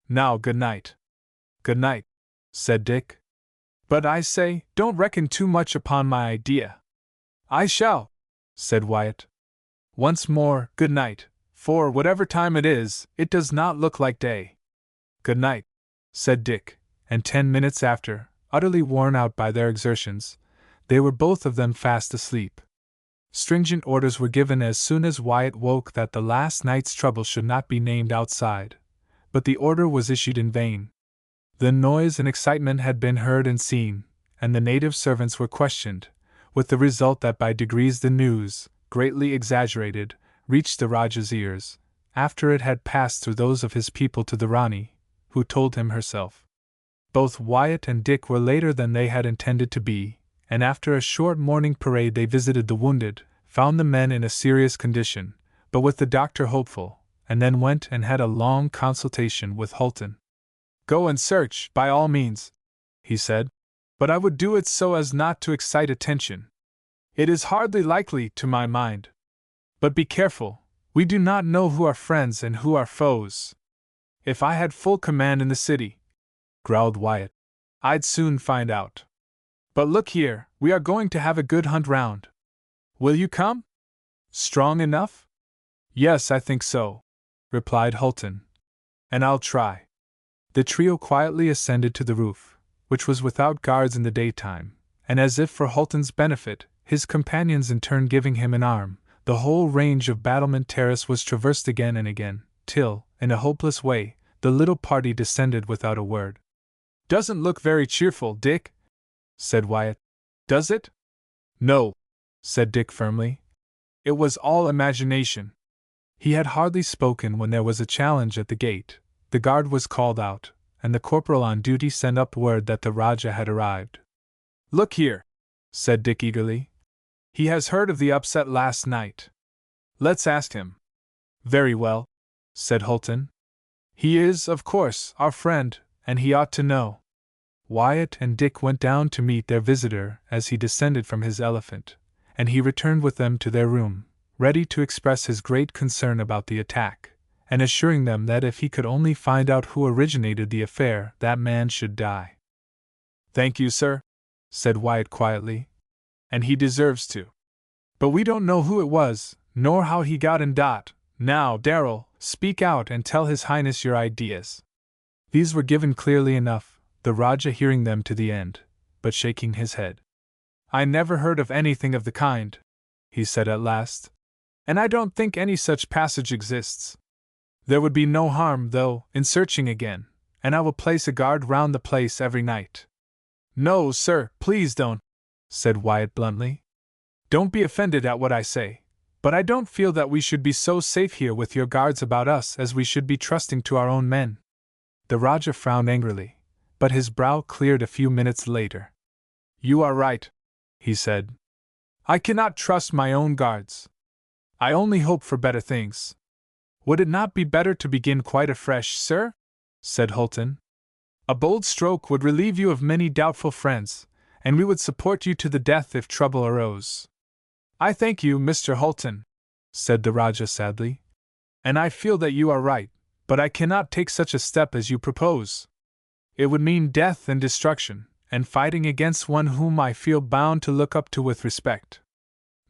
Now, good night." "Good night," said Dick. "But I say, don't reckon too much upon my idea." "I shall," said Wyatt. "Once more, good night, for whatever time it is, it does not look like day." "Good night," said Dick, and 10 minutes after, utterly worn out by their exertions, they were both of them fast asleep. Stringent orders were given as soon as Wyatt woke that the last night's trouble should not be named outside, but the order was issued in vain. The noise and excitement had been heard and seen, and the native servants were questioned, with the result that by degrees the news, greatly exaggerated, reached the Rajah's ears, after it had passed through those of his people to the Rani, who told him herself. Both Wyatt and Dick were later than they had intended to be, and after a short morning parade they visited the wounded, found the men in a serious condition, but with the doctor hopeful, and then went and had a long consultation with Holton. "Go and search, by all means," he said, "but I would do it so as not to excite attention. It is hardly likely, to my mind. But be careful, we do not know who are friends and who are foes." "If I had full command in the city," growled Wyatt, "I'd soon find out. But look here, we are going to have a good hunt round. Will you come? Strong enough?" "Yes, I think so," replied Holton. "And I'll try." The trio quietly ascended to the roof, which was without guards in the daytime, and as if for Holton's benefit, his companions in turn giving him an arm, the whole range of battlement terrace was traversed again and again, till, in a hopeless way, the little party descended without a word. "Doesn't look very cheerful, Dick," said Wyatt. "Does it?" "No," said Dick firmly. It was all imagination. He had hardly spoken when there was a challenge at the gate. The guard was called out, and the corporal on duty sent up word that the Rajah had arrived. Look here, said Dick eagerly. He has heard of the upset last night. Let's ask him. Very well, said Holton. He is, of course, our friend, and he ought to know. Wyatt and Dick went down to meet their visitor as he descended from his elephant, and he returned with them to their room, ready to express his great concern about the attack, and assuring them that if he could only find out who originated the affair, that man should die. Thank you, sir, said Wyatt quietly. And he deserves to. But we don't know who it was, nor how he got in. Now, Darrell, speak out and tell His Highness your ideas. These were given clearly enough, the Rajah hearing them to the end, but shaking his head. I never heard of anything of the kind, he said at last, and I don't think any such passage exists. There would be no harm, though, in searching again, and I will place a guard round the place every night. No, sir, please don't, said Wyatt bluntly. Don't be offended at what I say, but I don't feel that we should be so safe here with your guards about us as we should be trusting to our own men. The Rajah frowned angrily, but his brow cleared a few minutes later. You are right, he said. I cannot trust my own guards. I only hope for better things. Would it not be better to begin quite afresh, sir? Said Holton. A bold stroke would relieve you of many doubtful friends, and we would support you to the death if trouble arose. I thank you, Mr. Holton, said the Rajah sadly, and I feel that you are right, but I cannot take such a step as you propose. It would mean death and destruction, and fighting against one whom I feel bound to look up to with respect.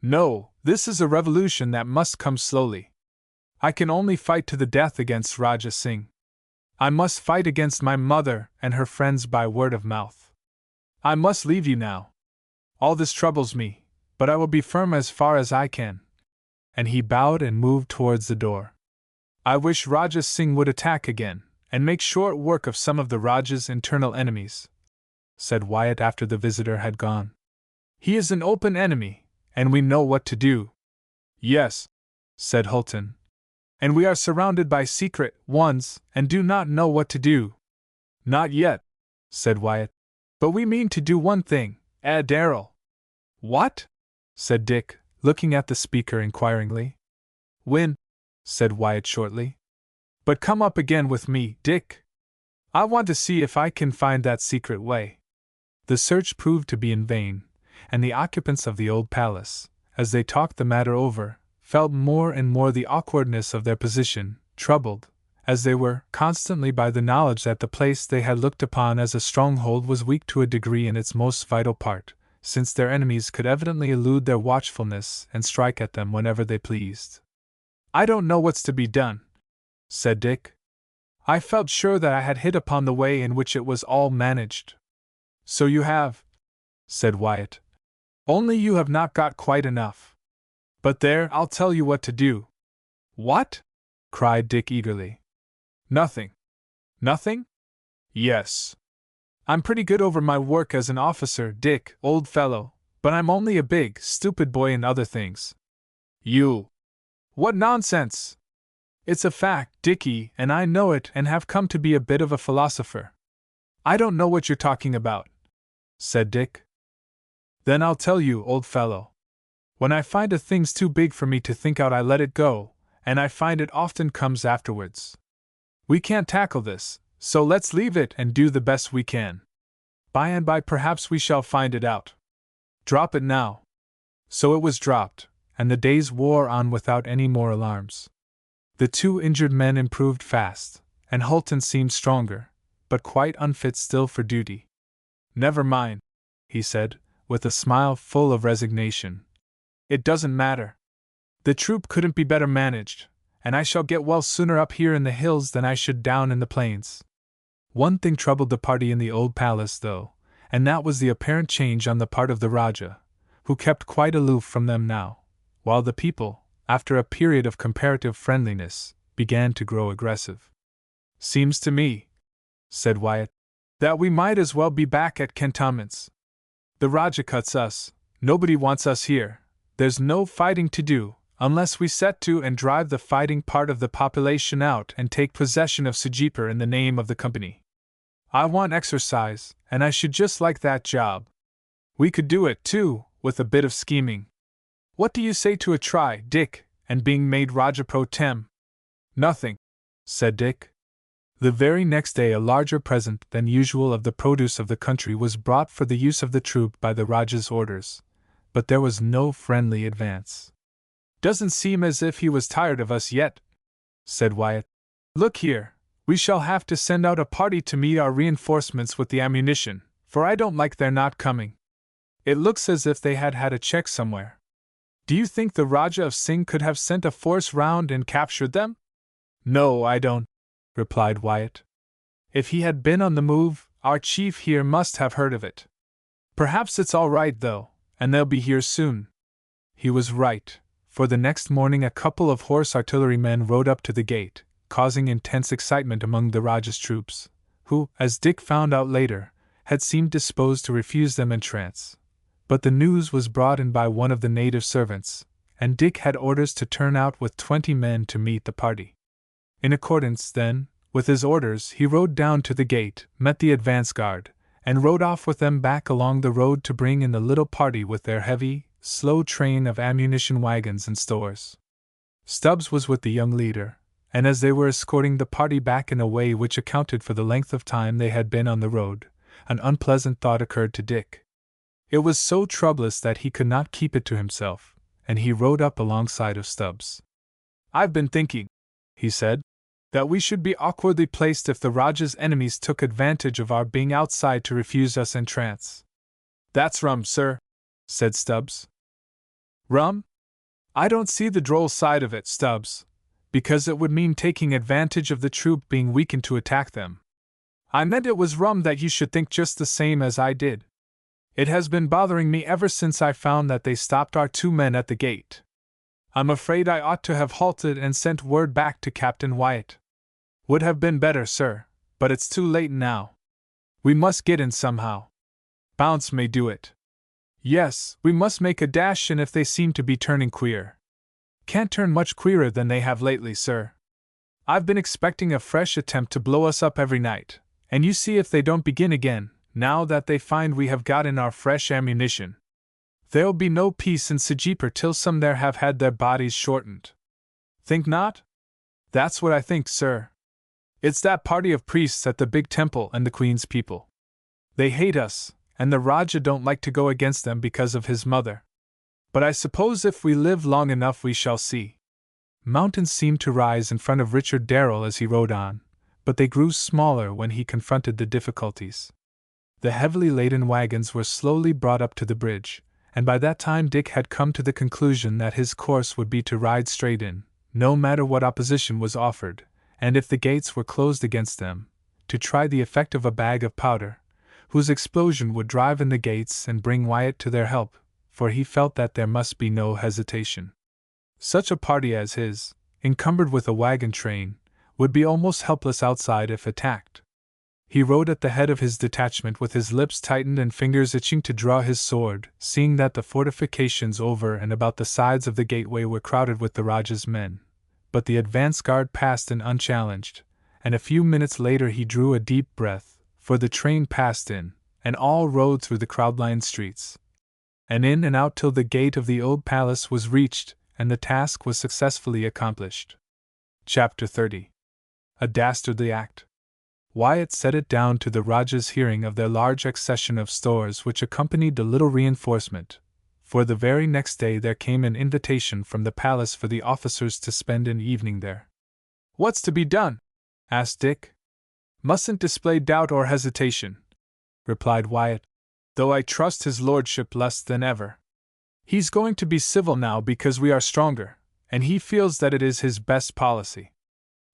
No, this is a revolution that must come slowly. I can only fight to the death against Rajah Singh. I must fight against my mother and her friends by word of mouth. I must leave you now. All this troubles me, but I will be firm as far as I can. And he bowed and moved towards the door. I wish Rajah Singh would attack again, and make short work of some of the Rajah's internal enemies, said Wyatt after the visitor had gone. He is an open enemy, and we know what to do. Yes, said Holton. And we are surrounded by secret ones, and do not know what to do. Not yet, said Wyatt. But we mean to do one thing, Darrell. What? Said Dick, looking at the speaker inquiringly. Win, said Wyatt shortly. But come up again with me, Dick. I want to see if I can find that secret way. The search proved to be in vain, and the occupants of the old palace, as they talked the matter over, felt more and more the awkwardness of their position, troubled, as they were, constantly by the knowledge that the place they had looked upon as a stronghold was weak to a degree in its most vital part, since their enemies could evidently elude their watchfulness and strike at them whenever they pleased. I don't know what's to be done, said Dick. I felt sure that I had hit upon the way in which it was all managed. So you have, said Wyatt. Only you have not got quite enough. But there, I'll tell you what to do. What? Cried Dick eagerly. Nothing. Nothing? Yes. I'm pretty good over my work as an officer, Dick, old fellow, but I'm only a big, stupid boy in other things. You. What nonsense! It's a fact, Dickie, and I know it and have come to be a bit of a philosopher. I don't know what you're talking about, said Dick. Then I'll tell you, old fellow. When I find a thing's too big for me to think out, I let it go, and I find it often comes afterwards. We can't tackle this, so let's leave it and do the best we can. By and by perhaps we shall find it out. Drop it now. So it was dropped, and the days wore on without any more alarms. The two injured men improved fast, and Holton seemed stronger, but quite unfit still for duty. Never mind, he said, with a smile full of resignation. It doesn't matter. The troop couldn't be better managed, and I shall get well sooner up here in the hills than I should down in the plains. One thing troubled the party in the old palace, though, and that was the apparent change on the part of the Rajah, who kept quite aloof from them now, while the people, after a period of comparative friendliness, began to grow aggressive. Seems to me, said Wyatt, that we might as well be back at cantonments. The Rajah cuts us, nobody wants us here, There's no fighting to do, unless we set to and drive the fighting part of the population out and take possession of Sujipur in the name of the company. I want exercise, and I should just like that job. We could do it, too, with a bit of scheming. What do you say to a try, Dick, and being made Raja Pro Tem? Nothing, said Dick. The very next day a larger present than usual of the produce of the country was brought for the use of the troop by the Rajah's orders, but there was no friendly advance. Doesn't seem as if he was tired of us yet, said Wyatt. Look here, we shall have to send out a party to meet our reinforcements with the ammunition, for I don't like their not coming. It looks as if they had had a check somewhere. Do you think the Rajah of Singh could have sent a force round and captured them? No, I don't, replied Wyatt. If he had been on the move, our chief here must have heard of it. Perhaps it's all right, though, and they'll be here soon. He was right, for the next morning a couple of horse artillerymen rode up to the gate, causing intense excitement among the Rajah's troops, who, as Dick found out later, had seemed disposed to refuse them entrance. But the news was brought in by one of the native servants, and Dick had orders to turn out with 20 men to meet the party. In accordance, then, with his orders, he rode down to the gate, met the advance guard, and rode off with them back along the road to bring in the little party with their heavy, slow train of ammunition wagons and stores. Stubbs was with the young leader, and as they were escorting the party back in a way which accounted for the length of time they had been on the road, an unpleasant thought occurred to Dick. It was so troublous that he could not keep it to himself, and he rode up alongside of Stubbs. I've been thinking, he said, that we should be awkwardly placed if the Rajah's enemies took advantage of our being outside to refuse us entrance. That's rum, sir, said Stubbs. Rum? I don't see the droll side of it, Stubbs, because it would mean taking advantage of the troop being weakened to attack them. I meant it was rum that you should think just the same as I did. It has been bothering me ever since I found that they stopped our 2 men at the gate. I'm afraid I ought to have halted and sent word back to Captain Wyatt. Would have been better, sir, but it's too late now. We must get in somehow. Bounce may do it. Yes, we must make a dash in if they seem to be turning queer. Can't turn much queerer than they have lately, sir. I've been expecting a fresh attempt to blow us up every night, and you see if they don't begin again, now that they find we have got in our fresh ammunition. There'll be no peace in Sujipur till some there have had their bodies shortened. Think not? That's what I think, sir. It's that party of priests at the big temple and the Queen's people. They hate us, and the Rajah don't like to go against them because of his mother. But I suppose if we live long enough we shall see. Mountains seemed to rise in front of Richard Darrell as he rode on, but they grew smaller when he confronted the difficulties. The heavily laden wagons were slowly brought up to the bridge, and by that time Dick had come to the conclusion that his course would be to ride straight in, no matter what opposition was offered, and if the gates were closed against them, to try the effect of a bag of powder, whose explosion would drive in the gates and bring Wyatt to their help, for he felt that there must be no hesitation. Such a party as his, encumbered with a wagon train, would be almost helpless outside if attacked. He rode at the head of his detachment with his lips tightened and fingers itching to draw his sword, seeing that the fortifications over and about the sides of the gateway were crowded with the Rajah's men. But the advance guard passed in unchallenged, and a few minutes later he drew a deep breath, for the train passed in, and all rode through the crowd-lined streets, and in and out till the gate of the old palace was reached, and the task was successfully accomplished. Chapter 30. A Dastardly Act. Wyatt set it down to the Rajah's hearing of their large accession of stores which accompanied the little reinforcement, for the very next day there came an invitation from the palace for the officers to spend an evening there. What's to be done? Asked Dick. Mustn't display doubt or hesitation, replied Wyatt, though I trust his lordship less than ever. He's going to be civil now because we are stronger, and he feels that it is his best policy.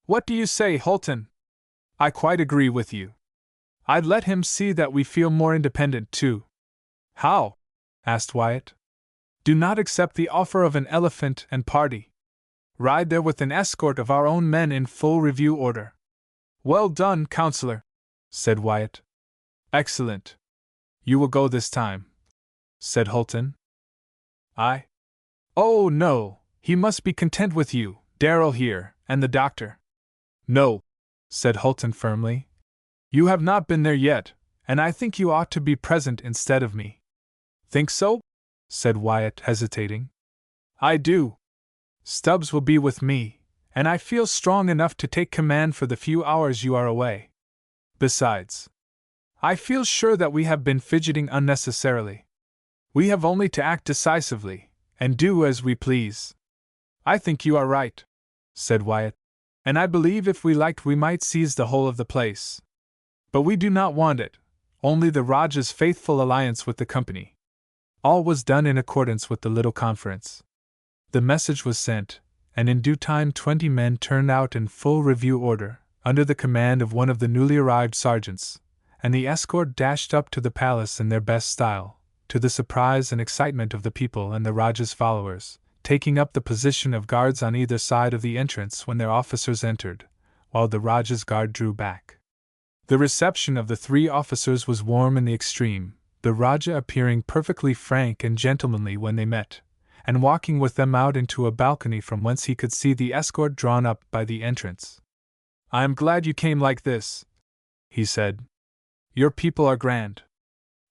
What do you say, Holton? I quite agree with you. I'd let him see that we feel more independent too. How? Asked Wyatt. Do not accept the offer of an elephant and party. Ride there with an escort of our own men in full review order. Well done, Counselor, said Wyatt. Excellent. You will go this time, said Holton. Aye. "Oh, no, he must be content with you, Darrell here, and the doctor." "No," said Holton firmly. "You have not been there yet, and I think you ought to be present instead of me." "Think so?" said Wyatt, hesitating. "I do. Stubbs will be with me, and I feel strong enough to take command for the few hours you are away. Besides, I feel sure that we have been fidgeting unnecessarily. We have only to act decisively, and do as we please." "I think you are right," said Wyatt, "and I believe if we liked we might seize the whole of the place. But we do not want it, only the Rajah's faithful alliance with the company." All was done in accordance with the little conference. The message was sent, and in due time 20 men turned out in full review order, under the command of one of the newly arrived sergeants, and the escort dashed up to the palace in their best style, to the surprise and excitement of the people and the Rajah's followers, taking up the position of guards on either side of the entrance when their officers entered, while the Rajah's guard drew back. The reception of the 3 officers was warm in the extreme, the Rajah appearing perfectly frank and gentlemanly when they met, and walking with them out into a balcony from whence he could see the escort drawn up by the entrance. "I am glad you came like this," he said. "Your people are grand.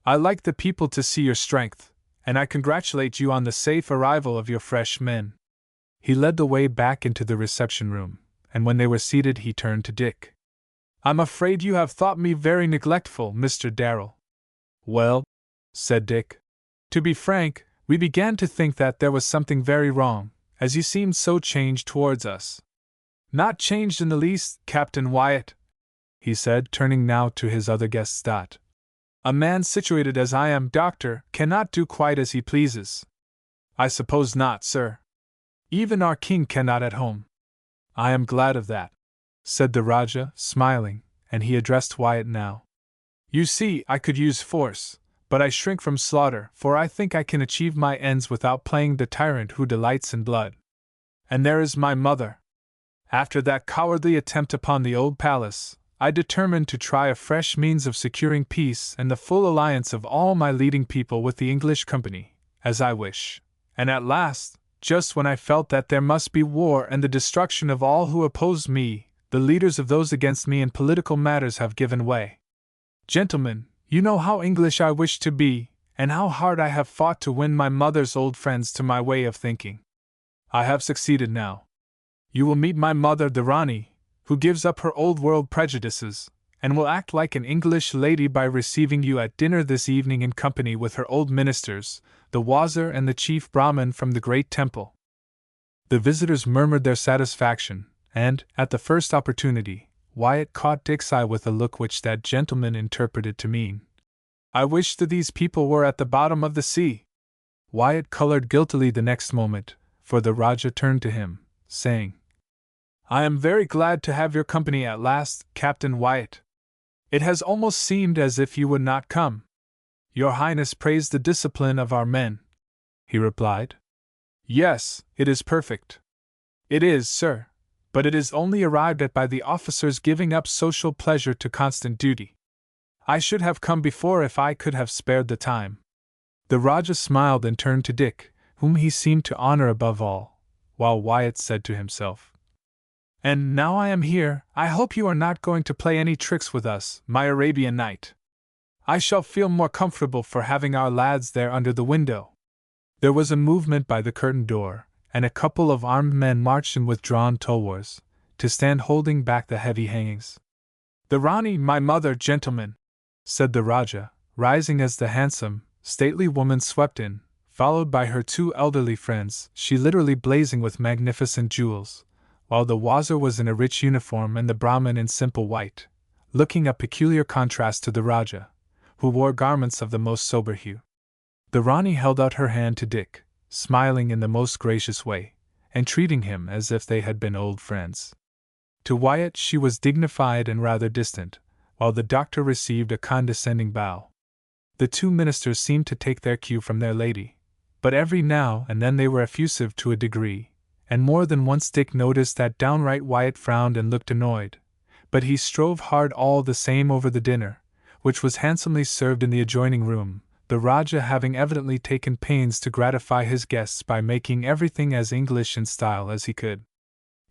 I like the people to see your strength, and I congratulate you on the safe arrival of your fresh men." He led the way back into the reception room, and when they were seated he turned to Dick. "I'm afraid you have thought me very neglectful, Mr. Darrell." "Well," said Dick, "to be frank, we began to think that there was something very wrong, as you seemed so changed towards us." "Not changed in the least, Captain Wyatt," he said, turning now to his other guests. "A man situated as I am, Doctor, cannot do quite as he pleases." "I suppose not, sir. Even our king cannot at home." "I am glad of that," said the Rajah, smiling, and he addressed Wyatt now. "You see, I could use force, but I shrink from slaughter, for I think I can achieve my ends without playing the tyrant who delights in blood. And there is my mother. After that cowardly attempt upon the old palace, I determined to try a fresh means of securing peace and the full alliance of all my leading people with the English company, as I wish. And at last, just when I felt that there must be war and the destruction of all who opposed me, the leaders of those against me in political matters have given way. Gentlemen, you know how English I wish to be, and how hard I have fought to win my mother's old friends to my way of thinking. I have succeeded now. You will meet my mother, the Rani, who gives up her old-world prejudices, and will act like an English lady by receiving you at dinner this evening in company with her old ministers, the Wazir and the chief Brahmin from the great temple." The visitors murmured their satisfaction, and, at the first opportunity, Wyatt caught Dick's eye with a look which that gentleman interpreted to mean, "I wish that these people were at the bottom of the sea." Wyatt colored guiltily the next moment, for the Rajah turned to him, saying, "I am very glad to have your company at last, Captain Wyatt. It has almost seemed as if you would not come." "Your Highness praised the discipline of our men," he replied. "Yes, it is perfect." "It is, sir, but it is only arrived at by the officers giving up social pleasure to constant duty. I should have come before if I could have spared the time." The Rajah smiled and turned to Dick, whom he seemed to honor above all, while Wyatt said to himself, "And now I am here, I hope you are not going to play any tricks with us, my Arabian Night. I shall feel more comfortable for having our lads there under the window." There was a movement by the curtained door, and a couple of armed men marched in with drawn tulwars, to stand holding back the heavy hangings. "The Rani, my mother, gentlemen," said the Rajah, rising as the handsome, stately woman swept in, followed by her 2 elderly friends, she literally blazing with magnificent jewels, while the Wazir was in a rich uniform and the Brahmin in simple white, looking a peculiar contrast to the Rajah, who wore garments of the most sober hue. The Rani held out her hand to Dick, smiling in the most gracious way, and treating him as if they had been old friends. To Wyatt she was dignified and rather distant, while the doctor received a condescending bow. The 2 ministers seemed to take their cue from their lady, but every now and then they were effusive to a degree, and more than once Dick noticed that downright Wyatt frowned and looked annoyed, but he strove hard all the same over the dinner, which was handsomely served in the adjoining room, the Rajah having evidently taken pains to gratify his guests by making everything as English in style as he could.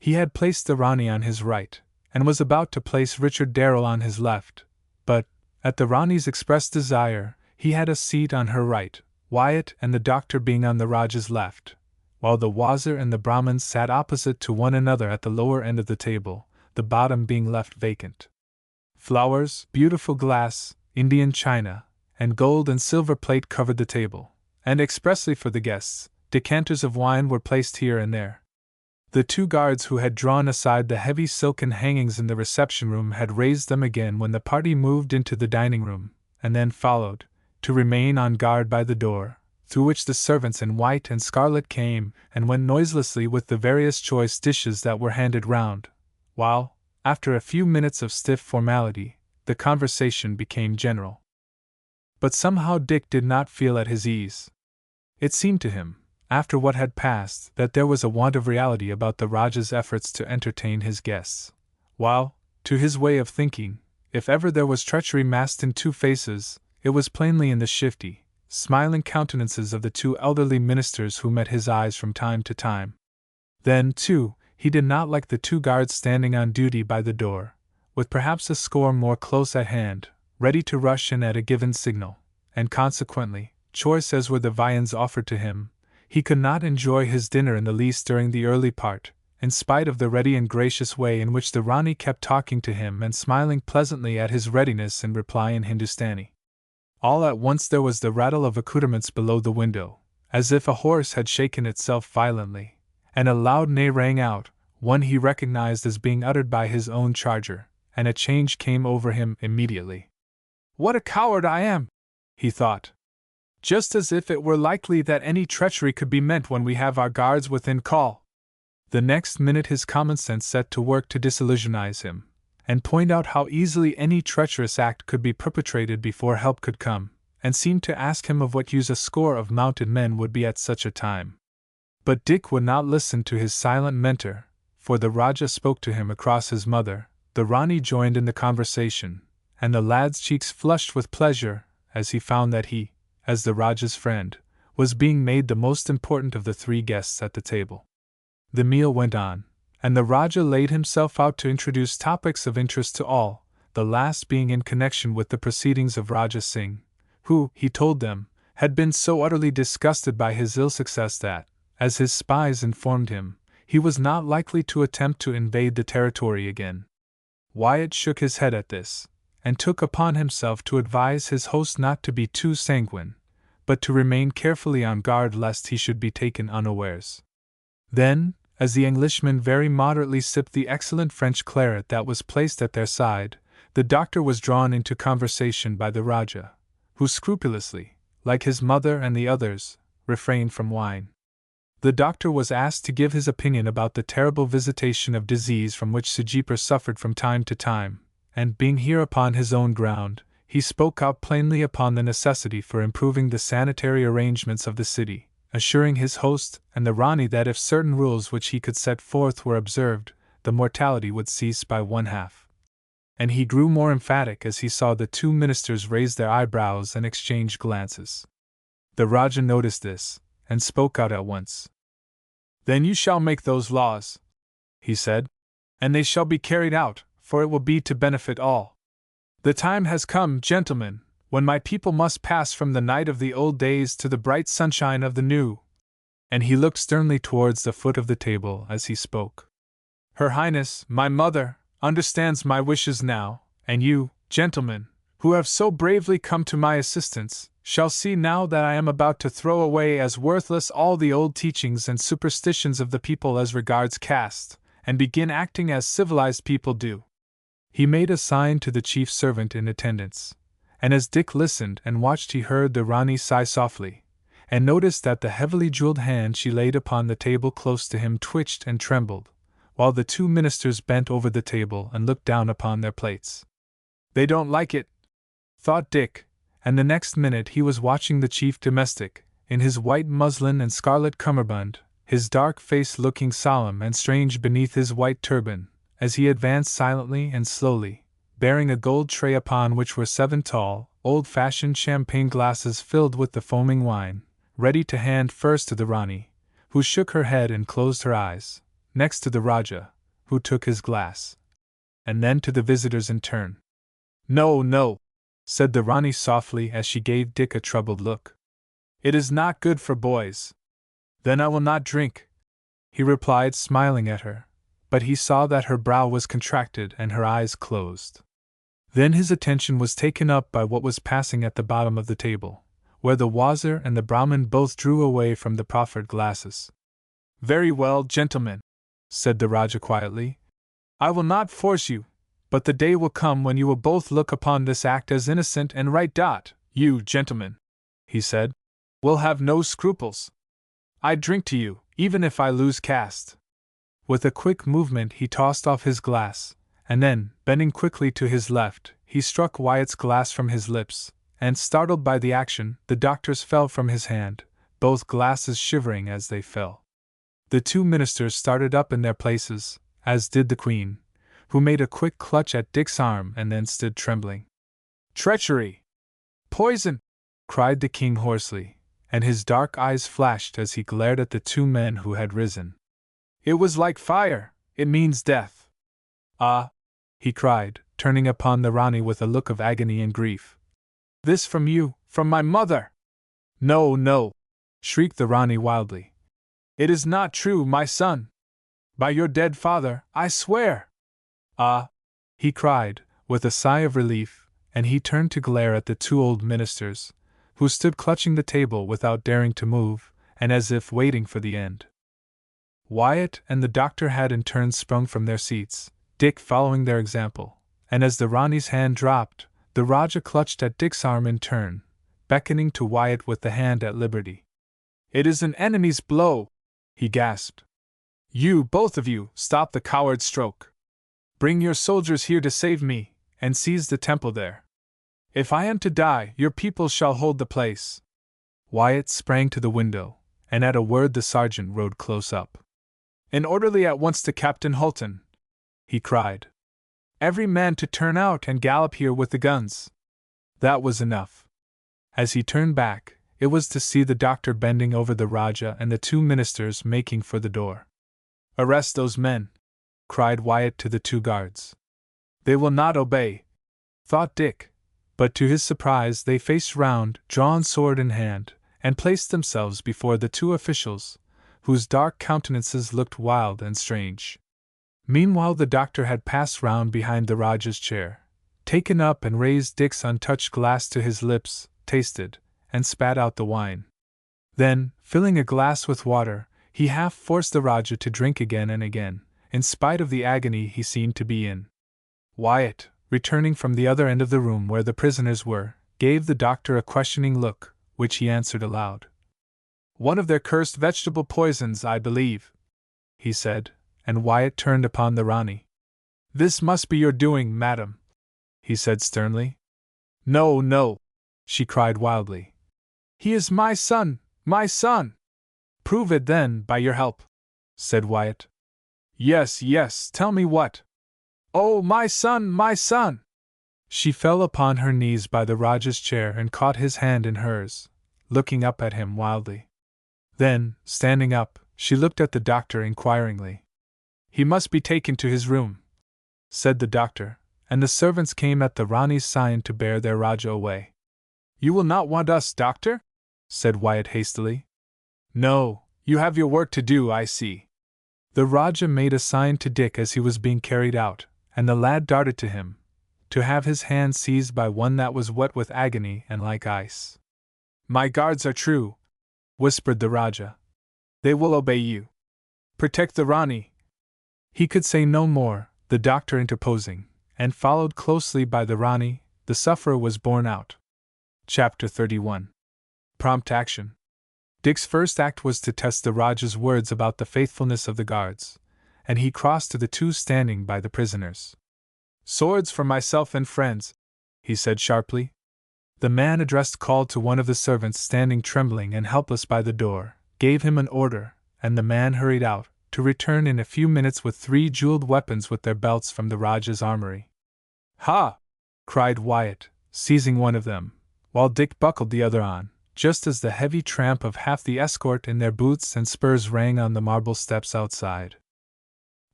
He had placed the Rani on his right, and was about to place Richard Darrell on his left, but, at the Rani's express desire, he had a seat on her right, Wyatt and the doctor being on the Rajah's left, while the Wazir and the Brahmins sat opposite to one another at the lower end of the table, the bottom being left vacant. Flowers, beautiful glass, Indian china, and gold and silver plate covered the table, and expressly for the guests, decanters of wine were placed here and there. The two guards who had drawn aside the heavy silken hangings in the reception room had raised them again when the party moved into the dining room, and then followed, to remain on guard by the door, through which the servants in white and scarlet came and went noiselessly with the various choice dishes that were handed round, while, after a few minutes of stiff formality, the conversation became general. But somehow Dick did not feel at his ease. It seemed to him, after what had passed, that there was a want of reality about the Rajah's efforts to entertain his guests, while, to his way of thinking, if ever there was treachery masked in two faces, it was plainly in the shifty, smiling countenances of the two elderly ministers who met his eyes from time to time. Then, too, he did not like the two guards standing on duty by the door, with perhaps a score more close at hand, ready to rush in at a given signal, and consequently, choice as were the viands offered to him, he could not enjoy his dinner in the least during the early part, in spite of the ready and gracious way in which the Rani kept talking to him and smiling pleasantly at his readiness in reply in Hindustani. All at once there was the rattle of accoutrements below the window, as if a horse had shaken itself violently, and a loud neigh rang out, one he recognized as being uttered by his own charger, and a change came over him immediately. "What a coward I am!" he thought. "Just as if it were likely that any treachery could be meant when we have our guards within call." The next minute his common sense set to work to disillusionize him, and point out how easily any treacherous act could be perpetrated before help could come, and seemed to ask him of what use a score of mounted men would be at such a time. But Dick would not listen to his silent mentor, for the Rajah spoke to him across his mother, the Rani joined in the conversation, and the lad's cheeks flushed with pleasure as he found that he, as the Rajah's friend, was being made the most important of the three guests at the table. The meal went on, and the Rajah laid himself out to introduce topics of interest to all, the last being in connection with the proceedings of Rajah Singh, who, he told them, had been so utterly disgusted by his ill success that, as his spies informed him, he was not likely to attempt to invade the territory again. Wyatt shook his head at this, and took upon himself to advise his host not to be too sanguine, but to remain carefully on guard lest he should be taken unawares. Then, as the Englishmen very moderately sipped the excellent French claret that was placed at their side, the doctor was drawn into conversation by the Rajah, who scrupulously, like his mother and the others, refrained from wine. The doctor was asked to give his opinion about the terrible visitation of disease from which Sijipur suffered from time to time, and being here upon his own ground, he spoke out plainly upon the necessity for improving the sanitary arrangements of the city, assuring his host and the Rani that if certain rules which he could set forth were observed, the mortality would cease by 1/2. And he grew more emphatic as he saw the two ministers raise their eyebrows and exchange glances. The Rajah noticed this, and spoke out at once. "Then you shall make those laws," he said, "and they shall be carried out, for it will be to benefit all. The time has come, gentlemen, when my people must pass from the night of the old days to the bright sunshine of the new." And he looked sternly towards the foot of the table as he spoke. "Her Highness, my mother, understands my wishes now, and you, gentlemen, who have so bravely come to my assistance, shall see now that I am about to throw away as worthless all the old teachings and superstitions of the people as regards caste, and begin acting as civilized people do." He made a sign to the chief servant in attendance, and as Dick listened and watched he heard the Rani sigh softly, and noticed that the heavily jeweled hand she laid upon the table close to him twitched and trembled, while the two ministers bent over the table and looked down upon their plates. "They don't like it," thought Dick, and the next minute he was watching the chief domestic, in his white muslin and scarlet cummerbund, his dark face looking solemn and strange beneath his white turban, as he advanced silently and slowly, bearing a gold tray upon which were 7 tall, old-fashioned champagne glasses filled with the foaming wine, ready to hand first to the Rani, who shook her head and closed her eyes, next to the Rajah, who took his glass, and then to the visitors in turn. "No, no," said the Rani softly as she gave Dick a troubled look. "It is not good for boys." "Then I will not drink," he replied, smiling at her, but he saw that her brow was contracted and her eyes closed. Then his attention was taken up by what was passing at the bottom of the table, where the Wazir and the Brahmin both drew away from the proffered glasses. "Very well, gentlemen," said the Rajah quietly. "I will not force you, but the day will come when you will both look upon this act as innocent and right. You, gentlemen," he said, "will have no scruples. I drink to you, even if I lose caste." With a quick movement he tossed off his glass, and then, bending quickly to his left, he struck Wyatt's glass from his lips, and startled by the action, the doctor's fell from his hand, both glasses shivering as they fell. The two ministers started up in their places, as did the Queen, who made a quick clutch at Dick's arm and then stood trembling. "Treachery! Poison!" cried the king hoarsely, and his dark eyes flashed as he glared at the two men who had risen. "It was like fire! It means death!" "Ah!" he cried, turning upon the Rani with a look of agony and grief. "This from you, from my mother!" "No, no!" shrieked the Rani wildly. "It is not true, my son! By your dead father, I swear!" "Ah!" he cried, with a sigh of relief, and he turned to glare at the two old ministers, who stood clutching the table without daring to move, and as if waiting for the end. Wyatt and the doctor had in turn sprung from their seats, Dick following their example, and as the Rani's hand dropped, the Rajah clutched at Dick's arm in turn, beckoning to Wyatt with the hand at liberty. "It is an enemy's blow," he gasped. "You, both of you, stop the coward stroke. Bring your soldiers here to save me, and seize the temple there. If I am to die, your people shall hold the place." Wyatt sprang to the window, and at a word the sergeant rode close up. "An orderly at once to Captain Hulton," he cried. "Every man to turn out and gallop here with the guns." That was enough. As he turned back, it was to see the doctor bending over the Rajah and the two ministers making for the door. "Arrest those men!" cried Wyatt to the two guards. "They will not obey," thought Dick, but to his surprise they faced round, drawn sword in hand, and placed themselves before the two officials, whose dark countenances looked wild and strange. Meanwhile the doctor had passed round behind the Rajah's chair, taken up and raised Dick's untouched glass to his lips, tasted, and spat out the wine. Then, filling a glass with water, he half forced the Rajah to drink again and again, in spite of the agony he seemed to be in. Wyatt, returning from the other end of the room where the prisoners were, gave the doctor a questioning look, which he answered aloud. "One of their cursed vegetable poisons, I believe," he said, and Wyatt turned upon the Rani. "This must be your doing, madam," he said sternly. "No, no!" she cried wildly. "He is my son, my son!" "Prove it then, by your help," said Wyatt. "Yes, yes, tell me what." "Oh, my son, my son!" She fell upon her knees by the Rajah's chair and caught his hand in hers, looking up at him wildly. Then, standing up, she looked at the doctor inquiringly. "He must be taken to his room," said the doctor, and the servants came at the Rani's sign to bear their Rajah away. "You will not want us, doctor?" said Wyatt hastily. "No, you have your work to do, I see." The Rajah made a sign to Dick as he was being carried out, and the lad darted to him, to have his hand seized by one that was wet with agony and like ice. "My guards are true," whispered the Rajah. "They will obey you. Protect the Rani." He could say no more, the doctor interposing, and followed closely by the Rani, the sufferer was borne out. Chapter 31. Prompt Action. Dick's first act was to test the Rajah's words about the faithfulness of the guards, and he crossed to the two standing by the prisoners. "Swords for myself and friends," he said sharply. The man addressed called to one of the servants standing trembling and helpless by the door, gave him an order, and the man hurried out, to return in a few minutes with 3 jeweled weapons with their belts from the Rajah's armory. "Ha!" cried Wyatt, seizing one of them, while Dick buckled the other on, just as the heavy tramp of half the escort in their boots and spurs rang on the marble steps outside.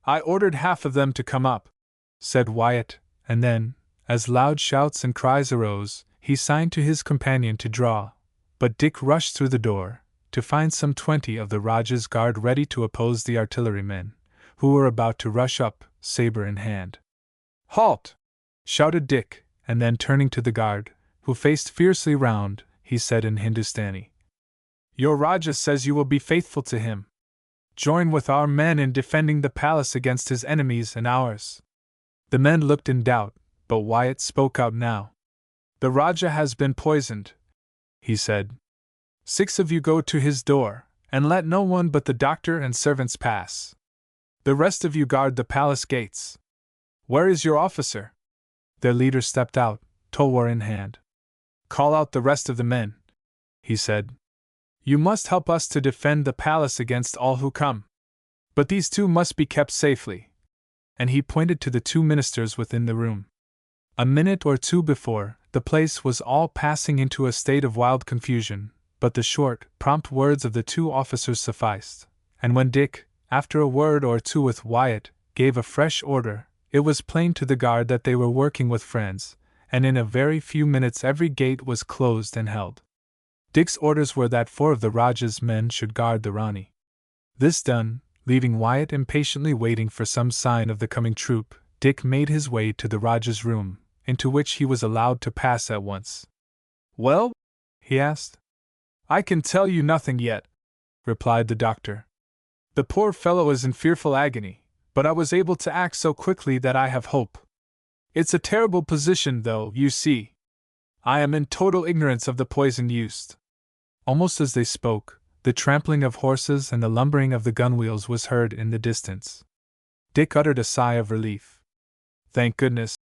"I ordered half of them to come up," said Wyatt, and then, as loud shouts and cries arose, he signed to his companion to draw, but Dick rushed through the door, to find some 20 of the Rajah's guard ready to oppose the artillerymen, who were about to rush up, saber in hand. "Halt!" shouted Dick, and then turning to the guard, who faced fiercely round, he said in Hindustani, "Your Rajah says you will be faithful to him. Join with our men in defending the palace against his enemies and ours." The men looked in doubt, but Wyatt spoke out now. "The Rajah has been poisoned," he said. "6 of you go to his door, and let no one but the doctor and servants pass. The rest of you guard the palace gates. Where is your officer?" Their leader stepped out, tulwar in hand. "Call out the rest of the men," he said. "You must help us to defend the palace against all who come. But these 2 must be kept safely." And he pointed to the 2 ministers within the room. A minute or 2 before, the place was all passing into a state of wild confusion, but the short, prompt words of the 2 officers sufficed, and when Dick, after a word or 2 with Wyatt, gave a fresh order, it was plain to the guard that they were working with friends, and in a very few minutes every gate was closed and held. Dick's orders were that 4 of the Rajah's men should guard the Rani. This done, leaving Wyatt impatiently waiting for some sign of the coming troop, Dick made his way to the Rajah's room, into which he was allowed to pass at once. "Well?" he asked. "I can tell you nothing yet," replied the doctor. "The poor fellow is in fearful agony, but I was able to act so quickly that I have hope. It's a terrible position, though, you see. I am in total ignorance of the poison used." Almost as they spoke, the trampling of horses and the lumbering of the gun wheels was heard in the distance. Dick uttered a sigh of relief. "Thank goodness,"